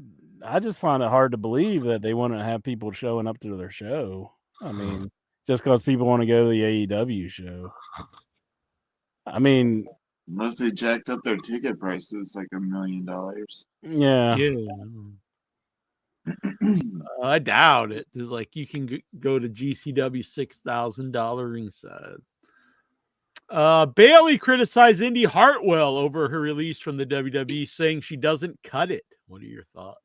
I just find it hard to believe that they wouldn't have people showing up to their show. I mean, just because people want to go to the AEW show. I mean, unless they jacked up their ticket prices like $1 million. yeah. I doubt it. There's like you can go to GCW $6,000 ringside. Bailey criticized Indy Hartwell over her release from the WWE, saying she doesn't cut it. What are your thoughts?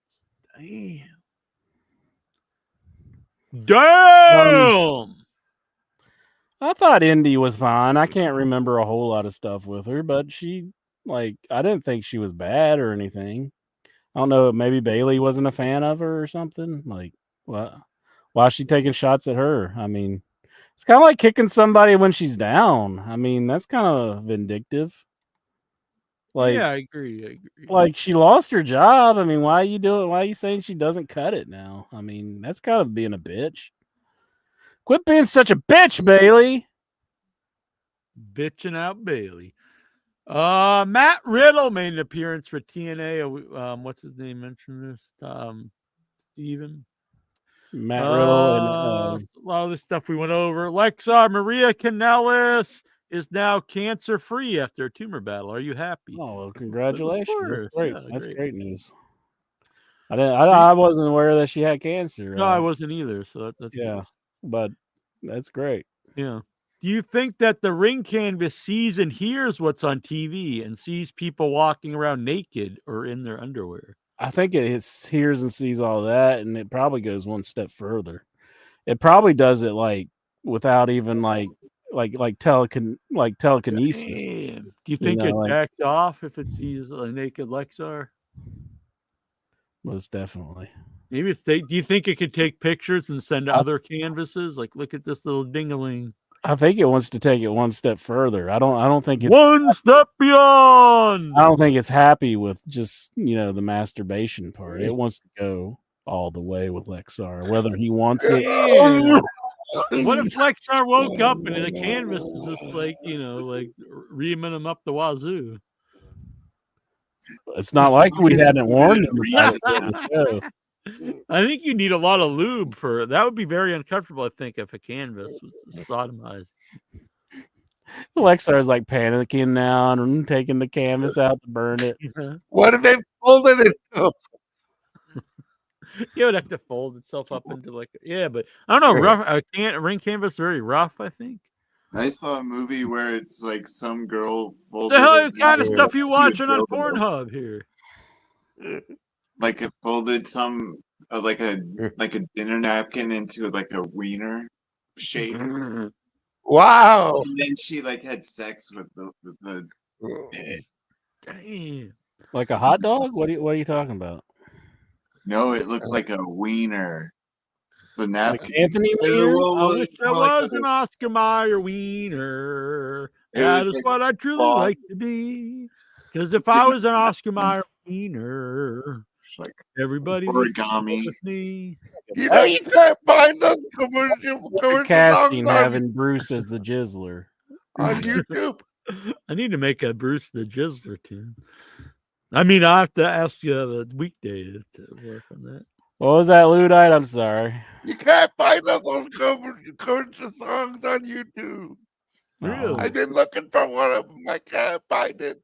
Damn. I thought Indy was fine. I can't remember a whole lot of stuff with her, but she, like, I didn't think she was bad or anything. I don't know. Maybe Bailey wasn't a fan of her or something. Like, what? Why is she taking shots at her? I mean, it's kind of like kicking somebody when she's down. I mean, that's kind of vindictive. Like, yeah, I agree. Like, she lost her job. I mean, why are you doing? Why are you saying she doesn't cut it now? I mean, that's kind of being a bitch. Quit being such a bitch, Bailey. Bitching out Bailey. Matt Riddle made an appearance for TNA. What's his name? Mentioned this. Steven. Matt Riddle and a lot of the stuff we went over. Lexar Maria Kanellis is now cancer-free after a tumor battle. Are you happy? Oh, well, congratulations! That's great. Yeah, that's great news. I wasn't aware that she had cancer. No, I wasn't either. So that's yeah, good. But that's great. Yeah. Do you think that the ring canvas sees and hears what's on TV and sees people walking around naked or in their underwear? I think it hears and sees all that, and it probably goes one step further. It probably does it like without even like telekinesis. Damn. Do you think it backs off if it sees a naked Lexar? Most definitely. Maybe do you think it could take pictures and send other canvases? Like, look at this little dingaling. I think it wants to take it one step further. I don't think it's one step beyond. I don't think it's happy with just, the masturbation part. It wants to go all the way with Lexar, whether he wants it. What if Lexar woke up and the canvas is just like, like reaming him up the wazoo? It's not like we hadn't warned him about it. I think you need a lot of lube for that. Would be very uncomfortable, I think, if a canvas was sodomized. Lexar's like panicking now and taking the canvas out to burn it. What if they folded it up? You would have to fold itself up into but I don't know. Rough. Ring canvas very rough, I think. I saw a movie where it's like some girl folded. The hell kind of stuff you watching on Pornhub here? Like it folded some like a dinner napkin into like a wiener shape. Wow! And then she had sex with the Damn. Like a hot dog? What are you talking about? No, it looked like a wiener. The napkin. Like Anthony Wiener? I wish there was an Oscar Mayer wiener. That is what I truly like to be. Because if I was an Oscar Mayer wiener, everybody origami with me. You can't find those commercials. Casting having Bruce as the Jizzler on YouTube. I need to make a Bruce the Jizzler tune. I mean, I have to ask you the weekday to work on that. What was that, Ludite? I'm sorry. You can't find those commercial songs on YouTube. Really? I've been looking for one of them. I can't find it.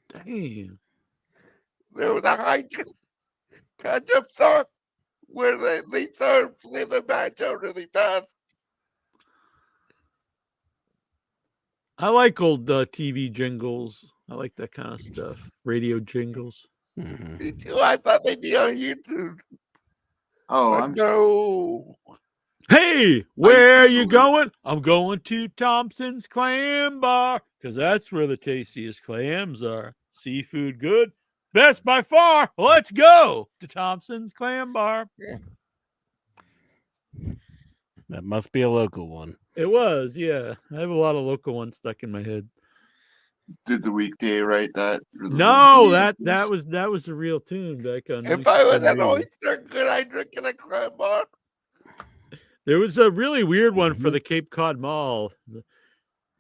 Damn. There was a high catch-up song where they started playing the match out really fast. I like old TV jingles. I like that kind of stuff. Radio jingles. Mm-hmm. Me too. I thought they'd be on YouTube. Oh, no. Hey, where are you going? I'm going to Thompson's Clam Bar because that's where the tastiest clams are. Seafood good. Best by far. Let's go to Thompson's Clam Bar. Yeah. That must be a local one. It was, yeah. I have a lot of local ones stuck in my head. Did the weekday write that? No, that was a real tune back on. If I was an oyster, could I drink in a clam bar? There was a really weird one for the Cape Cod Mall.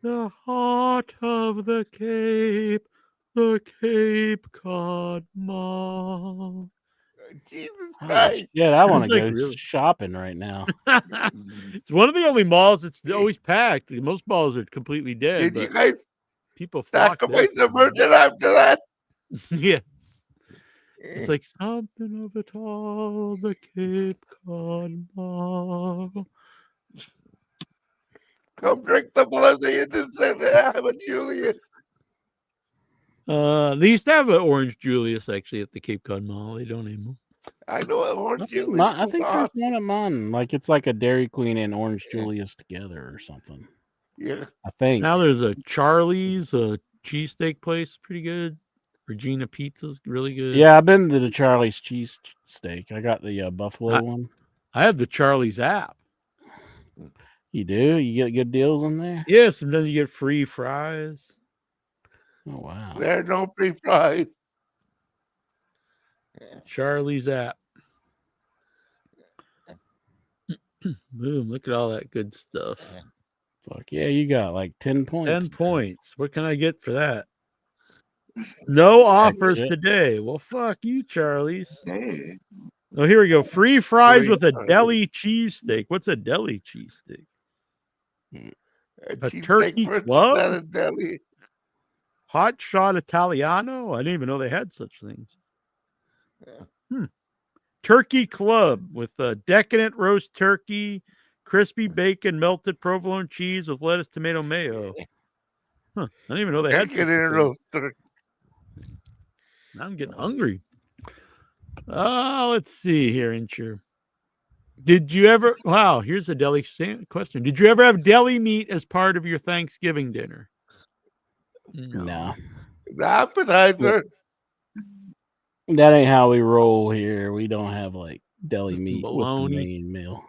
The heart of the Cape Cod Mall. Jesus Holy Christ. shit, I want to It's like go really- shopping right now. It's one of the only malls that's always packed. Most malls are completely dead, Did you but guys people flock sacrifice there. the virgin after that? Yes. It's like something of it all, the Cape Cod Mall. Come drink the blood of the innocent and have a Julius. They used to have an Orange Julius actually at the Cape Cod Mall. They don't anymore. I know what Orange I Julius was think there's awesome. one at mine. Like it's like a Dairy Queen and Orange Julius together or something. Yeah. I think. Now there's a Charlie's, a cheesesteak place, pretty good. Regina Pizza's really good. Yeah, I've been to the Charlie's cheese steak. I got the buffalo one. I have the Charlie's app. You do? You get good deals in there? Yeah, sometimes you get free fries. Oh wow. There are no free fries. Charlie's app. Boom, look at all that good stuff. Fuck yeah, you got like 10 points. 10 points. What can I get for that? No offers shit. today. Well, fuck you, Charlie's. Hey. Oh, here we go. Free fries Free with a fries. deli cheesesteak. What's a deli cheesesteak? A cheesesteak turkey first, club? then a deli. Hot shot Italiano? I didn't even know they had such things. Turkey club with a decadent roast turkey, crispy bacon, melted provolone cheese with lettuce, tomato, mayo. I didn't even know they had such Bacon and a thing. roast turkey. Now I'm getting hungry. Let's see here, Incher. Did you ever? Wow, here's a deli question. Did you ever have deli meat as part of your Thanksgiving dinner? No. The appetizer. That ain't how we roll here. We don't have like deli meat with the bologna. main meal.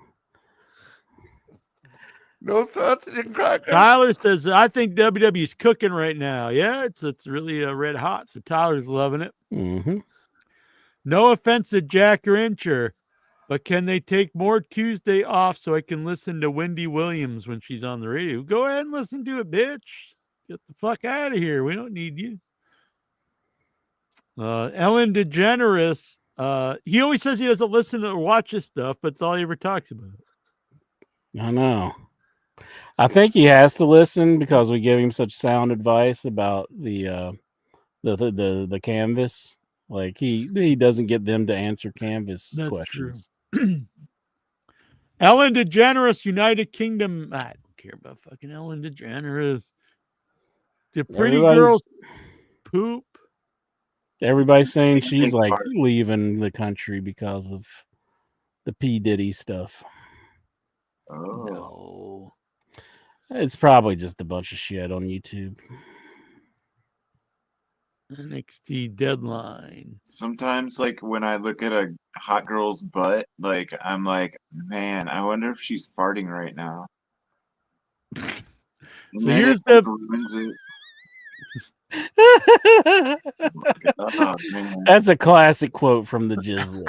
No sausage and crackers. Tyler says, I think WWE's cooking right now. Yeah, it's really red hot. So Tyler's loving it. Mm-hmm. No offense to Jack or Incher, but can they take more Tuesday off so I can listen to Wendy Williams when she's on the radio? Go ahead and listen to it, bitch. Get the fuck out of here. We don't need you. Ellen DeGeneres, he always says he doesn't listen to or watch this stuff, but it's all he ever talks about. I know. I think he has to listen because we give him such sound advice about the canvas. Like he doesn't get them to answer canvas questions. True. Ellen DeGeneres, United Kingdom. I don't care about fucking Ellen DeGeneres. The pretty girls poop. Everybody's saying she's like leaving the country because of the P. Diddy stuff. Oh. No. It's probably just a bunch of shit on YouTube. NXT Deadline. Sometimes, like, when I look at a hot girl's butt, like, I'm like, man, I wonder if she's farting right now. And So then here's it the ruins it. Oh, man. That's a classic quote from the Jizzler.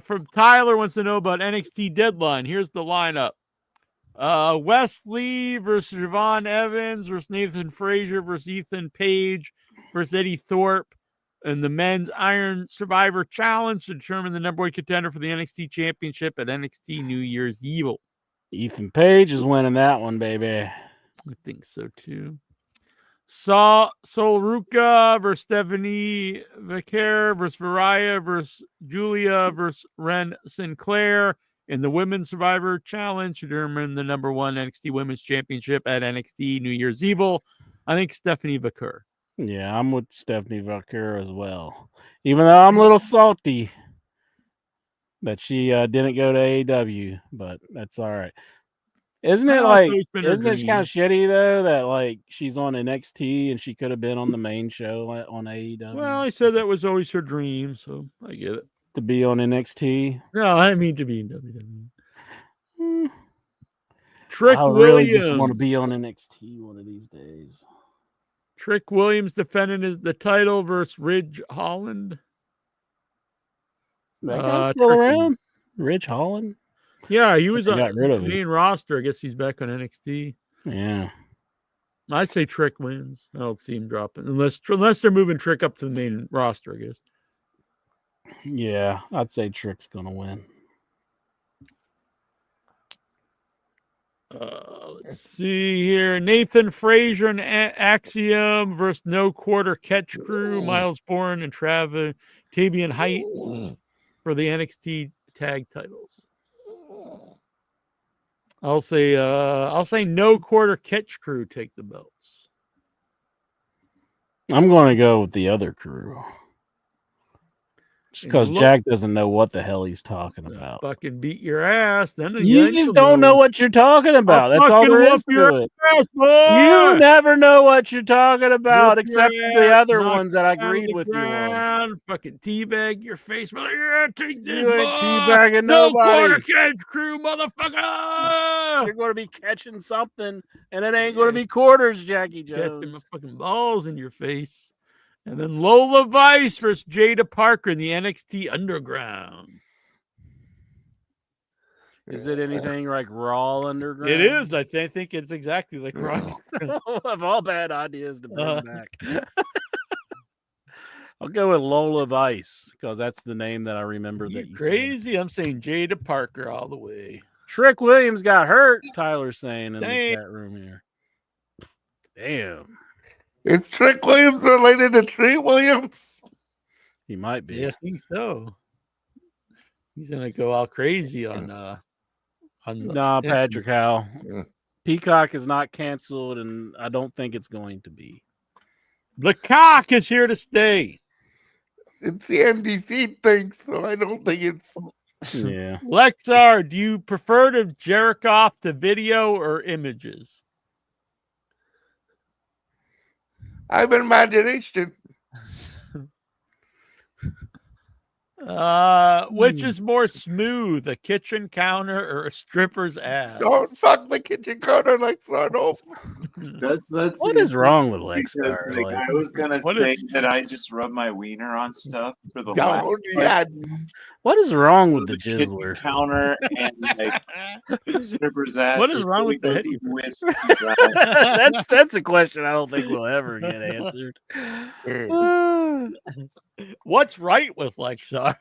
From Tyler wants to know about NXT Deadline. Here's the lineup. Wes Lee versus Javon Evans versus Nathan Frazier versus Ethan Page versus Eddie Thorpe and the men's Iron Survivor Challenge to determine the number one contender for the NXT Championship at NXT New Year's Evil. Ethan Page is winning that one, baby. I think so too. Sol Ruka versus Stephanie Vicaire versus Variah versus Julia versus Ren Sinclair in the Women's Survivor Challenge to determine the number one NXT Women's Championship at NXT New Year's Evil. I think Stephanie Vicaire. Yeah, I'm with Stephanie Vicaire as well. Even though I'm a little salty that she didn't go to AEW, but that's all right. Isn't it like, isn't it kind of shitty though that like she's on NXT and she could have been on the main show on AEW? Well, I said that was always her dream, so I get it. To be on NXT? No, I didn't mean to be in WWE. Trick I Williams. really just want to be on NXT one of these days. Trick Williams defending the title versus Ridge Holland. That guy's still around? Ridge Holland? Yeah, he was on got rid of the him. main roster. I guess he's back on NXT. Yeah. I'd say Trick wins. I don't see him dropping unless they're moving Trick up to the main roster, I guess. Yeah, I'd say Trick's gonna win. Let's see here. Nathan Frazier and Axiom versus No Quarter Catch Crew. Miles Bourne and Tavian Heights for the NXT tag titles. I'll say No Quarter Catch Crew take the belts. I'm going to go with the other crew. Just because Jack doesn't know what the hell he's talking about. Fucking beat your ass. Then you just don't know what you're talking about. That's all there is to it. Ass, you never know what you're talking about, except the other knock ones that I agreed with you on. Fucking teabag your face. Yeah, take this, you ain't teabagging No nobody. Quarter Catch Crew, motherfucker. You're going to be catching something, and it ain't going to be quarters, Jackie Jones. Catching my fucking balls in your face. And then Lola Vice versus Jada Parker in the NXT Underground. Is it anything like Raw Underground? It is. I think it's exactly like Raw. Of all bad ideas to bring back. I'll go with Lola Vice because that's the name that I remember that you crazy. said. I'm saying Jada Parker all the way. Trick Williams got hurt, Tyler's saying in the chat room here. Damn. Is Trick Williams related to Treat Williams? He might be. Yeah, I think so. He's gonna go all crazy on Patrick Howe. Peacock is not canceled, and I don't think it's going to be. The cock is here to stay. It's the NBC thing, so I don't think it's. Yeah. Lexar, do you prefer to jerk off to video or images? I have an imagination. Which is more smooth, a kitchen counter or a stripper's ass? Don't fuck the kitchen counter like Sarno. That's what is wrong with Lexar? Like, I was gonna say that I just rub my wiener on stuff for the whole. What is wrong with the jizzler counter and like stripper's ass? What is wrong with the heady? That's a question I don't think we'll ever get answered. What's right with Lexar?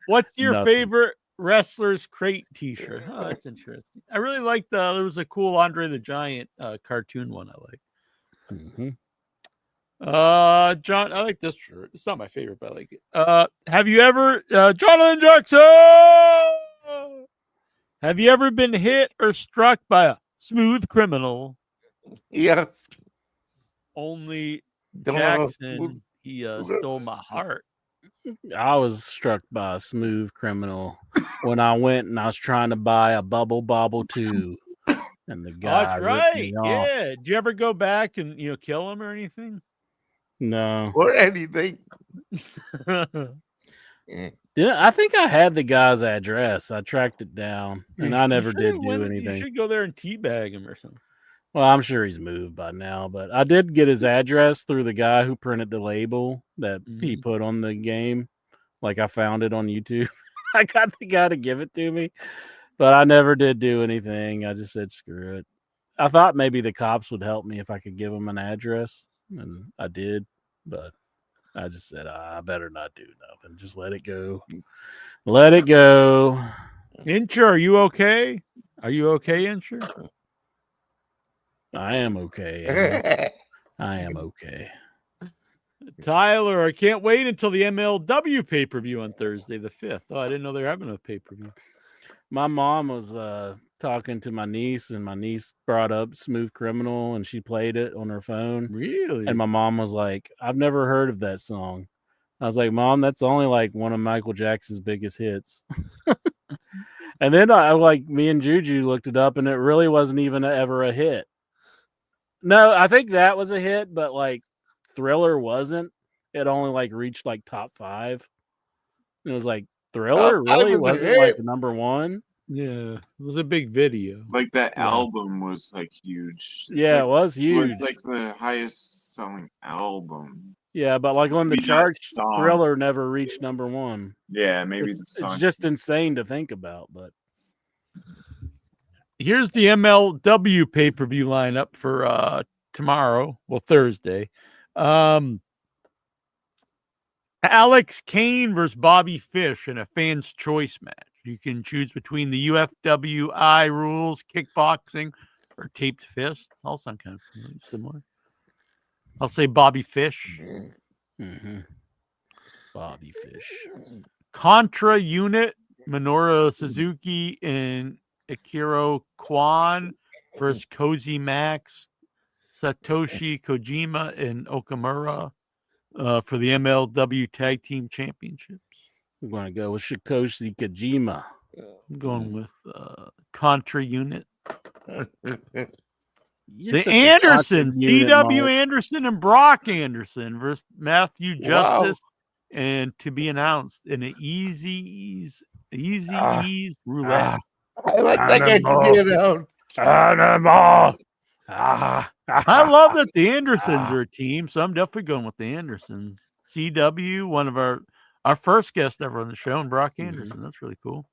What's your favorite wrestler's crate T-shirt? Oh, that's interesting. I really like there was a cool Andre the Giant cartoon one I like. Mm-hmm. John, I like this shirt. It's not my favorite, but I like it. Have you ever, Jonathan Jackson? Have you ever been hit or struck by a smooth criminal? Yes. Only Jackson. He stole my heart. I was struck by a smooth criminal when I went and I was trying to buy a Bubble Bobble 2. And the guy that's right. Me off. Yeah. Did you ever go back and kill him or anything? No. Or anything. I think I had the guy's address. I tracked it down and I never did do anything. You should go there and teabag him or something. Well, I'm sure he's moved by now, but I did get his address through the guy who printed the label that he put on the game. Like I found it on YouTube. I got the guy to give it to me, but I never did do anything. I just said, screw it. I thought maybe the cops would help me if I could give them an address, and I did, but I just said, I better not do nothing. Just let it go. Let it go. Incher, are you okay? Are you okay, Incher? I am okay. I am okay. Tyler, I can't wait until the MLW pay-per-view on Thursday the 5th. Oh, I didn't know they were having a pay-per-view. My mom was talking to my niece, and my niece brought up Smooth Criminal, and she played it on her phone. Really? And my mom was like, I've never heard of that song. I was like, Mom, that's only like one of Michael Jackson's biggest hits. And then me and Juju looked it up, and it really wasn't even ever a hit. No, I think that was a hit, but like Thriller wasn't. It only like reached like top 5. It was like Thriller really wasn't like the number 1. Yeah, it was a big video. Like that album was like huge. It was huge. It was like the highest selling album. Yeah, but like on the Maybe not charts, song. Thriller never reached number one. Yeah, maybe the It's song. just insane to think about. But Here's the MLW pay-per-view lineup for tomorrow. Well, Thursday. Alex Kane versus Bobby Fish in a fan's choice match. You can choose between the UFWI rules, kickboxing, or taped fists. All sound kind of similar. I'll say Bobby Fish. mm-hmm. Bobby Fish. Contra Unit, Minoru Suzuki and Akira Kwan versus Koji Max, Satoshi Kojima, and Okamura for the MLW Tag Team Championships. I'm going to go with Shikoshi Kojima. I'm going with Contra Unit. You're The such a Andersons, Contra unit, C.W. Mark. Anderson and Brock Anderson versus Matthew Wow. Justice, and to be announced in an easy Ah. roulette. I like that guy to be announced. Animal. I love that the Andersons are a team, so I'm definitely going with the Andersons. CW, one of our first guest ever on the show, and Brock Anderson. That's really cool.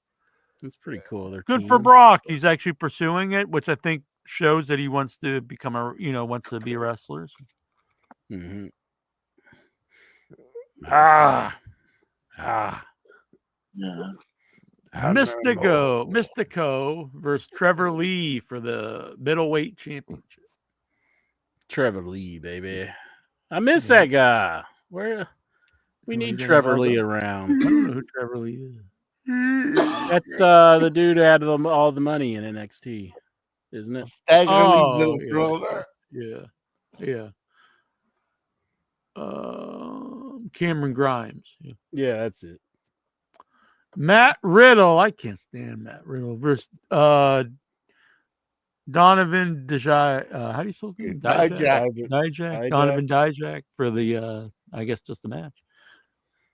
That's pretty cool. They're Good for Brock. He's actually pursuing it, which I think shows that he wants to become wants to be a wrestler. Mm-hmm. Yeah. Mystico versus Trevor Lee for the middleweight championship. Trevor Lee, baby. I miss that guy. Where we need Trevor Lee around. I don't know who Trevor Lee is. That's the dude who had all the money in NXT, isn't it? Oh, brother. Yeah. Cameron Grimes. Yeah, that's it. Matt Riddle. I can't stand Matt Riddle versus Donovan Dijak. How do you spell his name? Dijak. Donovan Dijak for the I guess just the match.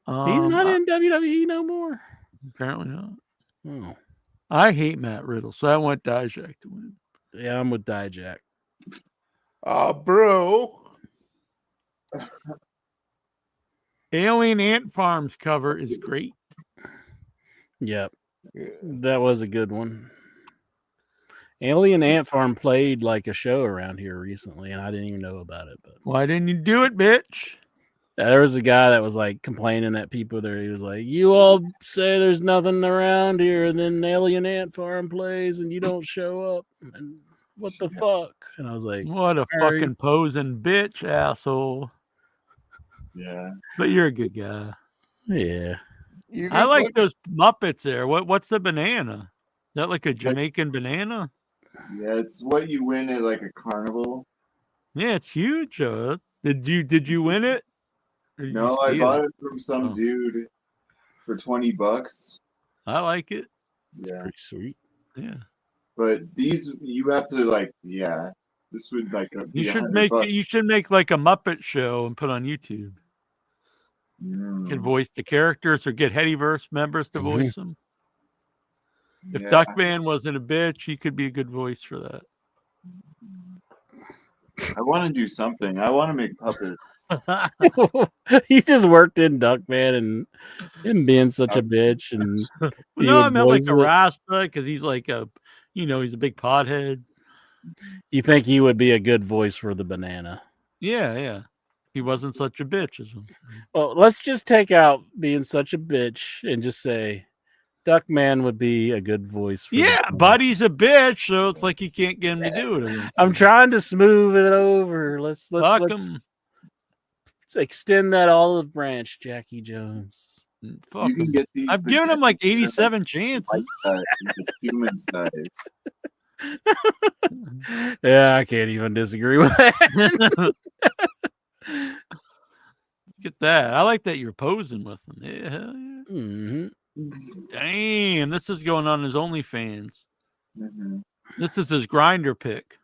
He's not in WWE no more. Apparently not. Oh. I hate Matt Riddle, so I want Dijak to win. Yeah, I'm with Dijak. Bro. Alien Ant Farm's cover is great. Yep. That was a good one. Alien Ant Farm played like a show around here recently, and I didn't even know about it. But why didn't you do it, bitch? There was a guy that was like complaining at people there. He was like, "You all say there's nothing around here, and then Alien Ant Farm plays, and you don't show up. And what the fuck?" And I was like, "What a fucking posing bitch, asshole." Yeah, but you're a good guy. Yeah, I like those Muppets there. What's the banana? Is that like a Jamaican banana? Yeah, it's what you win at like a carnival. Yeah, it's huge. Did you win it? No, I bought it from some dude for $20. I like it. Yeah, pretty sweet. Yeah, but these you have to this would like you should make $100. You should make like a Muppet show and put on YouTube. You can voice the characters or get Headyverse members to voice them. If Duckman wasn't a bitch, he could be a good voice for that. I want to do something. I want to make puppets. He just worked in Duckman and him being such a bitch. And no, I meant like a Rasta because he's like he's a big pothead. You think he would be a good voice for the banana? Yeah. He wasn't such a bitch. Well, let's just take out being such a bitch and just say Duckman would be a good voice for Buddy's a bitch, so it's like you can't get him to do it. I'm trying to smooth it over. Let's extend that olive branch, Jackie Jones. Fuck you can get these. I've given him like 87 chances. Human size. Yeah, I can't even disagree with that. Get that. I like that you're posing with him. Yeah, hell yeah. Mm-hmm. Damn, this is going on his OnlyFans. This is his grinder pick.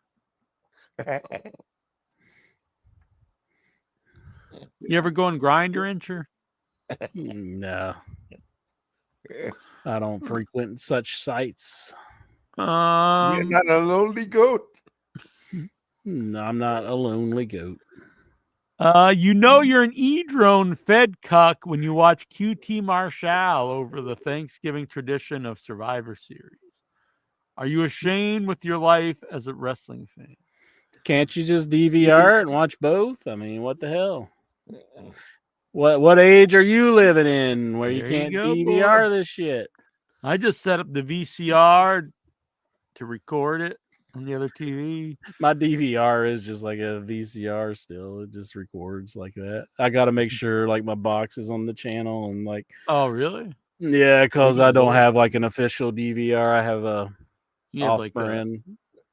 You ever go on Grinder, Incher? No. I don't frequent such sites. You're not a lonely goat. No, I'm not a lonely goat. You know you're an E-drone fed cuck when you watch QT Marshall over the Thanksgiving tradition of Survivor Series. Are you ashamed with your life as a wrestling fan? Can't you just DVR it and watch both? I mean, what the hell? What age are you living in where you There you can't go, DVR boy. this shit? I just set up the VCR to record it on the other TV. My DVR is just like a VCR still. It just records like that. I got to make sure like my box is on the channel and like. Oh, really? Yeah, because I don't have like an official DVR. I have a You have like off-brand.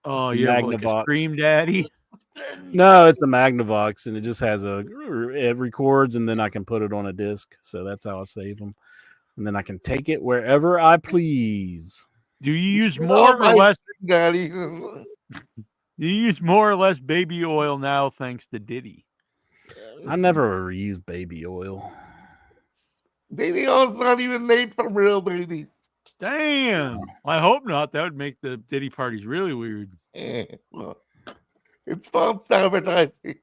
Oh, you have like a Magnavox. Scream Daddy? No, it's a Magnavox, and it just has it records, and then I can put it on a disc. So that's how I save them, and then I can take it wherever I please. Do you use more or less, Daddy? Do you use more or less baby oil now, thanks to Diddy? I never use baby oil. Baby oil's not even made from real babies. Damn. I hope not. That would make the Diddy parties really weird. Well, it's false advertising.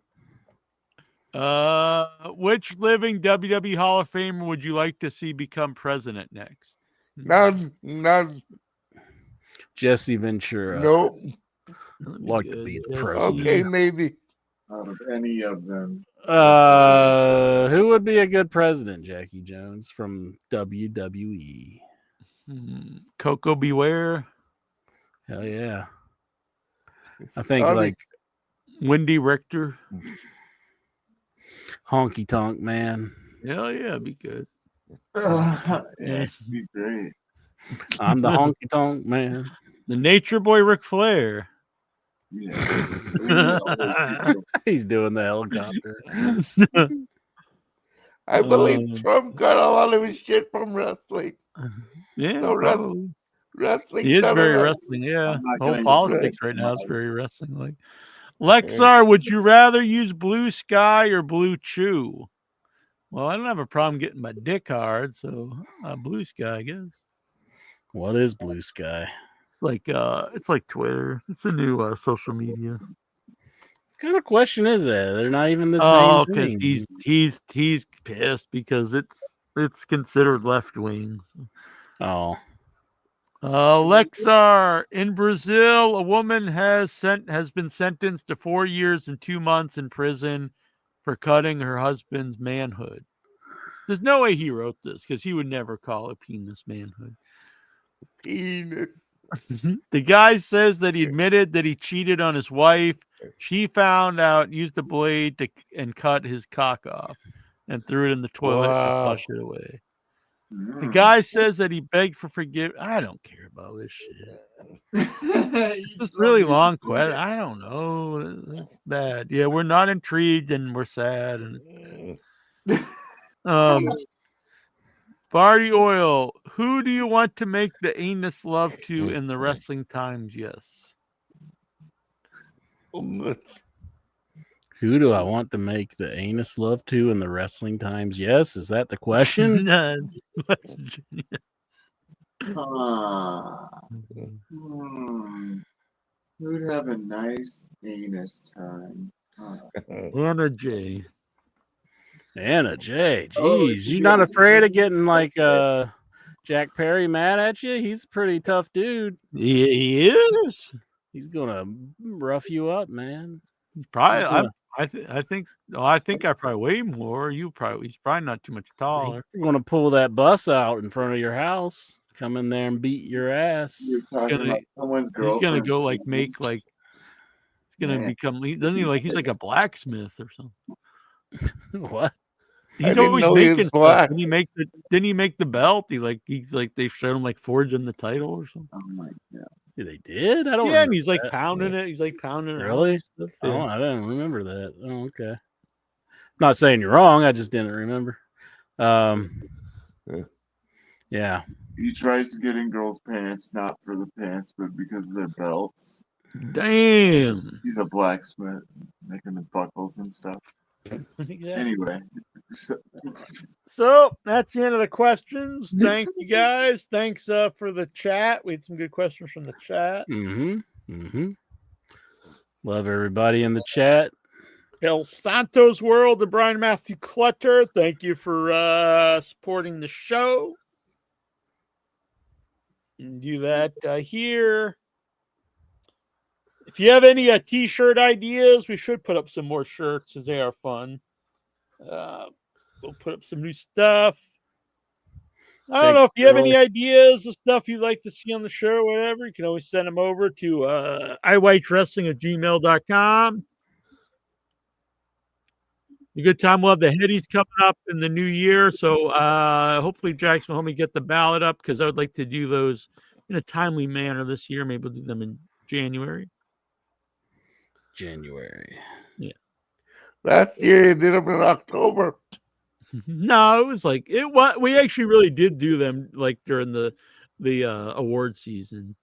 Which living WWE Hall of Famer would you like to see become president next? None. Jesse Ventura. Nope. Like to be the president. Okay, maybe. Out of any of them. Who would be a good president? Jackie Jones from WWE. Coco Beware. Hell yeah. I think like Wendy Richter. Honky Tonk Man. Hell yeah, be good. Yeah, be great. I'm the Honky Tonk Man. The Nature Boy Ric Flair. Yeah. He's doing the helicopter. I believe Trump got a lot of his shit from wrestling. Yeah, So wrestling. He is very wrestling, yeah. Whole politics right now is very wrestling like. Lexar, would you rather use Blue Sky or Blue Chew? Well, I don't have a problem getting my dick hard, so Blue Sky, I guess. What is Blue Sky? Like it's like Twitter. It's a new social media. What kind of question is that? They're not even the Oh, same because thing. he's pissed because it's considered left wing. Oh. Lexar, in Brazil, a woman has been sentenced to 4 years and 2 months in prison for cutting her husband's manhood. There's no way he wrote this because he would never call a penis manhood. Penis. The guy says that he admitted that he cheated on his wife. She found out, used a blade and cut his cock off and threw it in the toilet to flush it away. The guy says that he begged for forgiveness. I don't care about this shit. It's just really long question. I don't know. It's bad. Yeah, we're not intrigued and we're sad. And it's bad. Barty Oil, who do you want to make the anus love to in the Wrestling Times? Yes. Who do I want to make the anus love to in the Wrestling Times? Yes, is that the question? Who'd have a nice anus time? Anna J. Anna J. Jeez, you not afraid of getting like Jack Perry mad at you? He's a pretty tough dude. He is. He's gonna rough you up, man. Probably. I think I probably weigh more. He's probably not too much taller. He's gonna pull that bus out in front of your house, come in there and beat your ass. You're talking about someone's girlfriend. He's gonna go He's gonna become. Doesn't he he's like a blacksmith or something? What? He's always making stuff. Didn't he make the belt? They showed him like forging the title or something. Oh my god. Yeah, they did? I don't Yeah, and he's that. like pounding it. He's like pounding it. Really? Yeah. Oh, I didn't remember that. Oh, okay. Not saying you're wrong, I just didn't remember. Yeah. He tries to get in girls' pants, not for the pants, but because of their belts. Damn. He's a blacksmith, making the buckles and stuff. Anyway. So that's the end of the questions. Thank you guys. Thanks for the chat. We had some good questions from the chat. Love everybody in the chat. El Santos World and Brian Matthew Clutter, thank you for supporting the show. And do that here. If you have any t-shirt ideas, we should put up some more shirts because they are fun. We'll put up some new stuff. I don't know if you have any ideas of stuff you'd like to see on the show or whatever. You can always send them over to iwhitewrestling@gmail.com. A good time. We'll have the headies coming up in the new year. So hopefully Jackson will help me get the ballot up because I would like to do those in a timely manner this year. Maybe we'll do them in January. Yeah. Last year you did them in October. No, it was like it. What we actually really did do them like during the award season.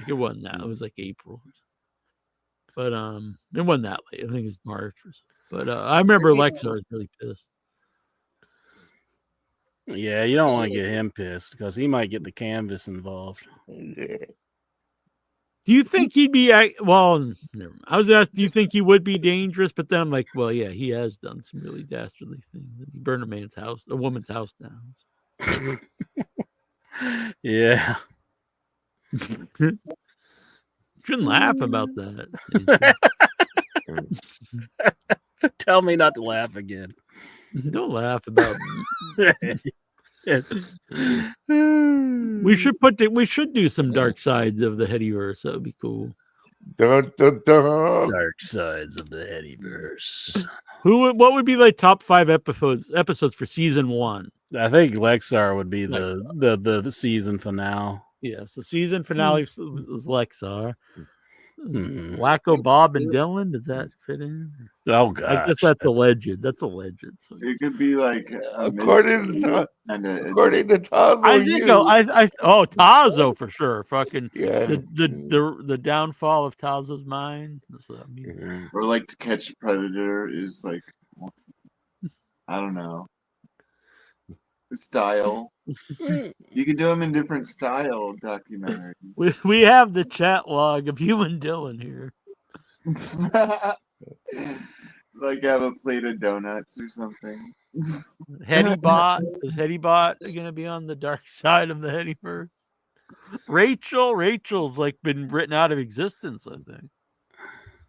It wasn't that. It was like April. But it wasn't that late. I think it was March or something. But I remember Lexar was really pissed. Yeah, you don't want to get him pissed because he might get the canvas involved. Do you think he'd be well? Never mind. I was asked, do you think he would be dangerous? But then I'm like, well, yeah, he has done some really dastardly things. He burned a woman's house down. Yeah. Shouldn't laugh about that. Tell me not to laugh again. Don't laugh about Yes. We should do some dark sides of the Headyverse. That would be cool. Dun, dun, dun. Dark sides of the Headyverse. What would be like top 5 episodes for season 1? I think Lexar would be the season finale. Yeah, so season finale was Lexar. Wacko Bob and Dylan, does that fit in? Oh god, I guess that's a legend. That's a legend. So. It could be like according to Tazo. I think Tazo for sure. Fucking the downfall of Tazo's mind. Or like To Catch a Predator is like, I don't know, style. You can do them in different style documentaries. We have the chat log of you and Dylan here. Like have a plate of donuts or something. Headybot. Is Headybot going to be on the dark side of the Headyverse? Rachel's like been written out of existence, I think.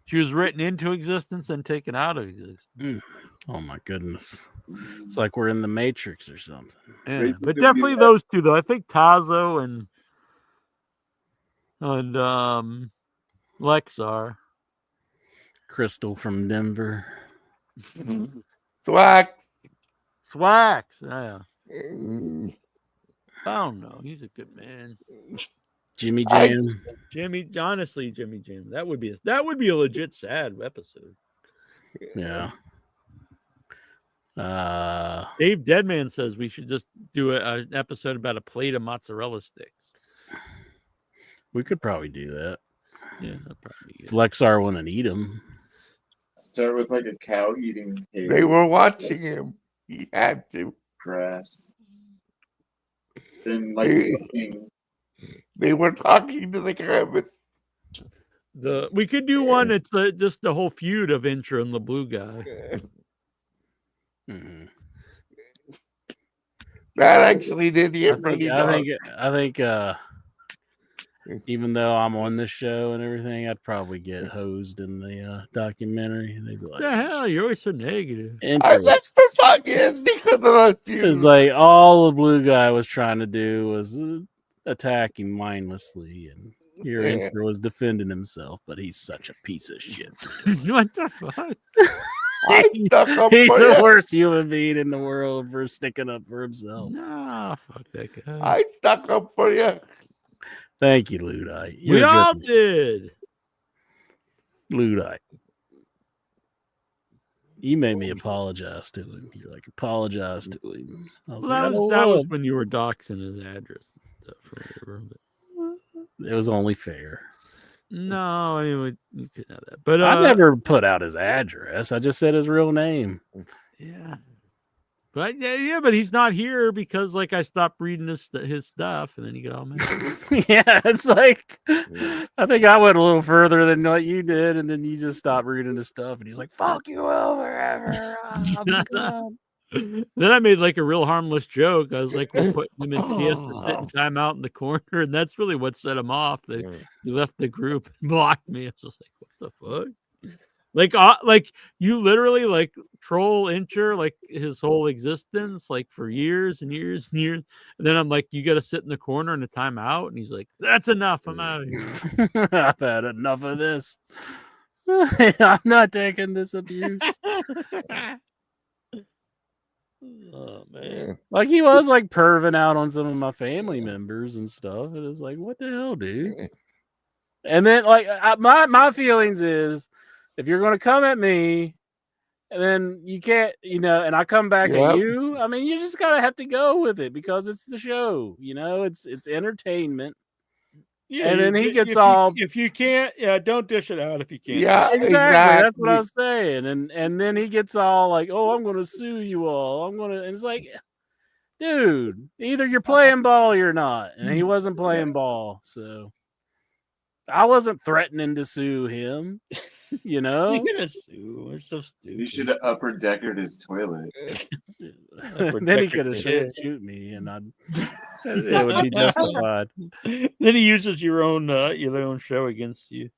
She was written into existence and taken out of existence. Oh my goodness. It's like we're in the Matrix or something. Yeah, but definitely those two though. I think Tazo and Lexar. Crystal from Denver. Swax. Yeah. I don't know. He's a good man. Jimmy Jam. Honestly, Jimmy Jam. That would be a legit sad episode. Yeah. Dave Deadman says we should just do an episode about a plate of mozzarella sticks. We could probably do that. Yeah, that'd probably be if Lexar wouldn't eat them. Start with like a cow eating hay. They were watching him. He had to. Grass. Then like they were talking to the canvas. We could do one. It's just the whole feud of Intra and the blue guy. Mm-hmm. That actually did the I think even though I'm on this show and everything, I'd probably get hosed in the documentary. They'd be like, "The hell, you're always so negative." It's like all the blue guy was trying to do was attack him mindlessly, and your Intra was defending himself, but he's such a piece of shit. What the fuck? He's the worst human being in the world for sticking up for himself. Nah, fuck that guy. I stuck up for you. Thank you, Ludite. We all did. Ludite. You made me apologize to him. You're like, apologize to him. That was when you were doxing his address and stuff or whatever. But it was only fair. No, anyway, you could have that. But I never put out his address. I just said his real name. Yeah. But yeah, but he's not here because like I stopped reading his stuff, and then he got all mad. Yeah, it's like I think I went a little further than what you did, and then you just stopped reading his stuff, and he's like, "Fuck you over ever." Then I made like a real harmless joke. I was like, "We're putting him in. He has to sit in timeout in the corner," and that's really what set him off. He left the group and blocked me. I was just like, "What the fuck?" Like you literally like troll Incher like his whole existence, like for years and years and years. And then I'm like, "You got to sit in the corner in a timeout," and he's like, "That's enough. I'm out of here. I've had enough of this. I'm not taking this abuse." Oh man. Like he was like perving out on some of my family members and stuff. And it's like, what the hell, dude? And then like my feelings is if you're gonna come at me and then you can't, and I come back at you, I mean you just gotta have to go with it because it's the show, it's entertainment. Yeah, and then he gets if you can't, don't dish it out if you can't. Yeah, exactly. That's what I was saying. And then he gets all like, "Oh, I'm going to sue you all. I'm going to," and it's like, dude, either you're playing ball or you're not. And he wasn't playing ball, so I wasn't threatening to sue him. You're gonna sue. It's so stupid. You should have upper deckered his toilet. Then he could have shoot me, and it would be justified. Then he uses your own show against you.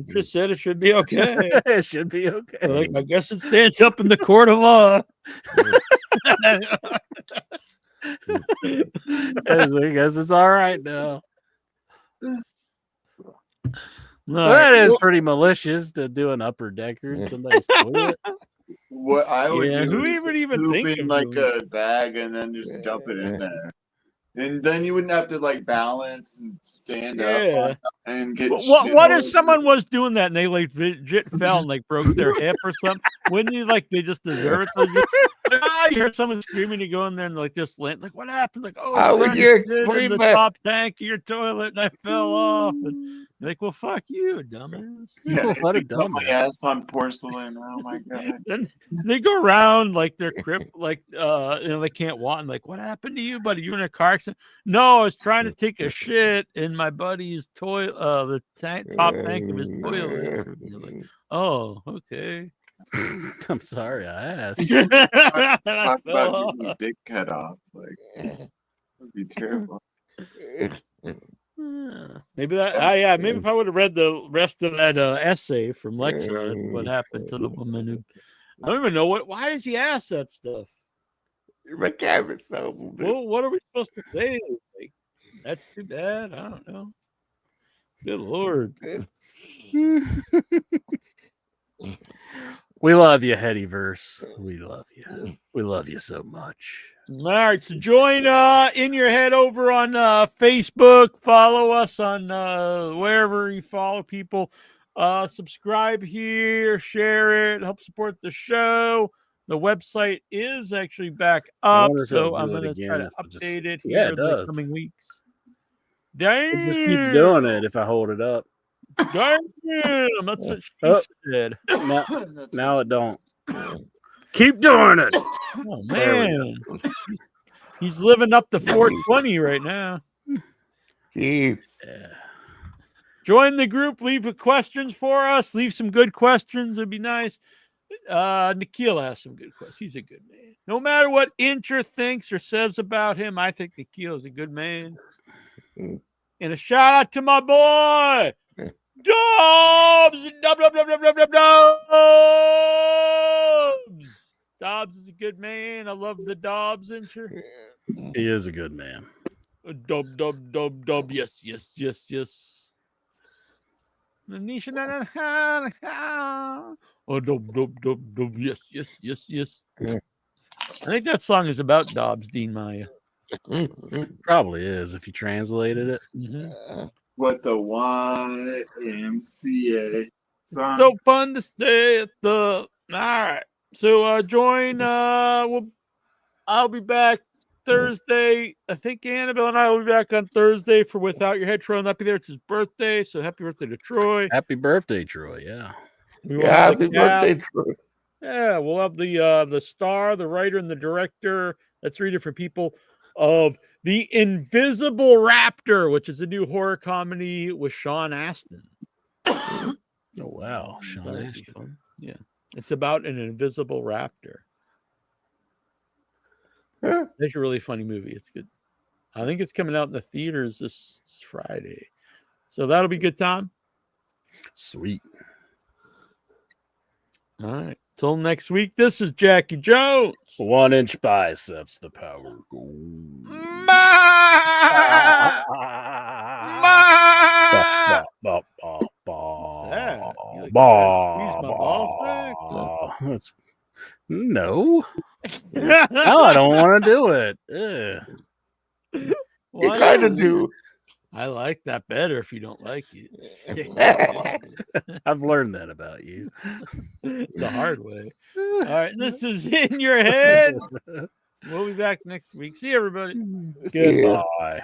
Just said it should be okay. It should be okay. Like, I guess it stands up in the court of law. I guess it's all right now. Well, that is pretty malicious to do an upper decker in somebody's toilet. What I would do who is would even poop think in of like doing a bag and then just dump it in there. And then you wouldn't have to like balance and stand up and get what if someone was doing that and they like legit fell and like broke their hip or something? Wouldn't you like they just deserve it? So you hear someone screaming, you go in there and like just land like what happened? Like, oh, how would you in explain the that? top tank of your toilet and I fell off. And like, well, fuck you, dumbass. What a Put my dumbass. ass on porcelain. Oh my god. Then they go around like they're like they can't walk and like what happened to you, buddy? You in a car accident? No, I was trying to take a shit in my buddy's toilet, the top tank of his toilet. And you're like, oh, okay. I'm sorry I asked. Talk about getting your dick cut off. Like that'd be terrible. Maybe maybe if I would have read the rest of that essay from Lexa on what happened to the woman who I don't even know why does he ask that stuff? The camera's so Well, what are we supposed to say? Like, that's too bad. I don't know. Good Lord. We love you, Headyverse. We love you. We love you so much. All right, so join In Your Head over on Facebook. Follow us on wherever you follow people. Subscribe here, share it, help support the show. The website is actually back up, so I'm going to try to update it here in the coming weeks. Damn! It just keeps doing it if I hold it up. Damn! That's what she said. Now it don't. Keep doing it. Oh man, he's living up to 420 right now. Jeez. Yeah. Join the group. Leave questions for us. Leave some good questions. It'd be nice. Nikhil has some good questions. He's a good man. No matter what Incher thinks or says about him, I think Nikhil is a good man. And a shout out to my boy, Dobbs. Dobbs is a good man. I love the Dobbs Incher. He is a good man. Dub. Yes. Oh, dub. Yes. I think that song is about Dobbs, Dean Maya. Probably is if you translated it. Mm-hmm. What the YMCA song? So fun to stay at the. All right. So join. I'll be back Thursday. I think Annabelle and I will be back on Thursday for Without Your Head. Troy will not be there. It's his birthday, so happy birthday to Troy. Happy birthday, Troy. Yeah. Happy birthday, Troy. Yeah, we'll have the star, the writer, and the director. That's 3 different people of The Invisible Raptor, which is a new horror comedy with Sean Astin. Oh wow, So Sean that'll be Astin. fun. Yeah, it's about an invisible raptor. It's a really funny movie. It's good. I think it's coming out in the theaters this Friday, so that'll be good time. Sweet. All right. Till next week, this is Jackie Jones. 1-inch biceps, the power goes. No. No, I don't want to do it. You kind of do. I like that better if you don't like it. I've learned that about you. The hard way. All right. This is In Your Head. We'll be back next week. See you, everybody. Goodbye.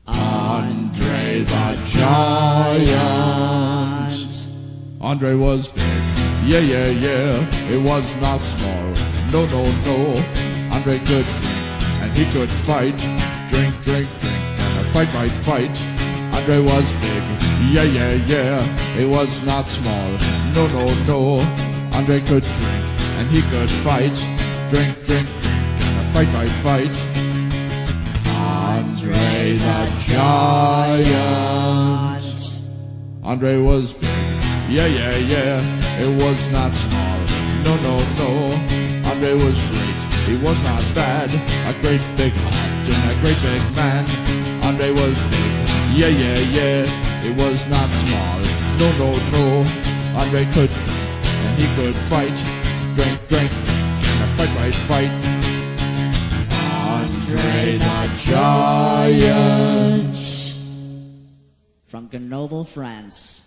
Andre the Giant. Andre was big. Yeah, yeah, yeah. It was not small. No, no, no. Andre could drink and he could fight. Drink, drink, drink. Fight, fight, fight. Andre was big. Yeah, yeah, yeah. It was not small. No, no, no. Andre could drink and he could fight. Drink, drink, drink. Fight, fight, fight. Andre the Giant. Andre was big. Yeah, yeah, yeah. It was not small. No, no, no. Andre was great. He was not bad. A great big heart and a great big man. Andre was big, yeah, yeah, yeah. It was not small, no, no, no. Andre could drink and he could fight. Drink, drink, drink, and fight, fight, fight. Andre the Giant. From Grenoble, France.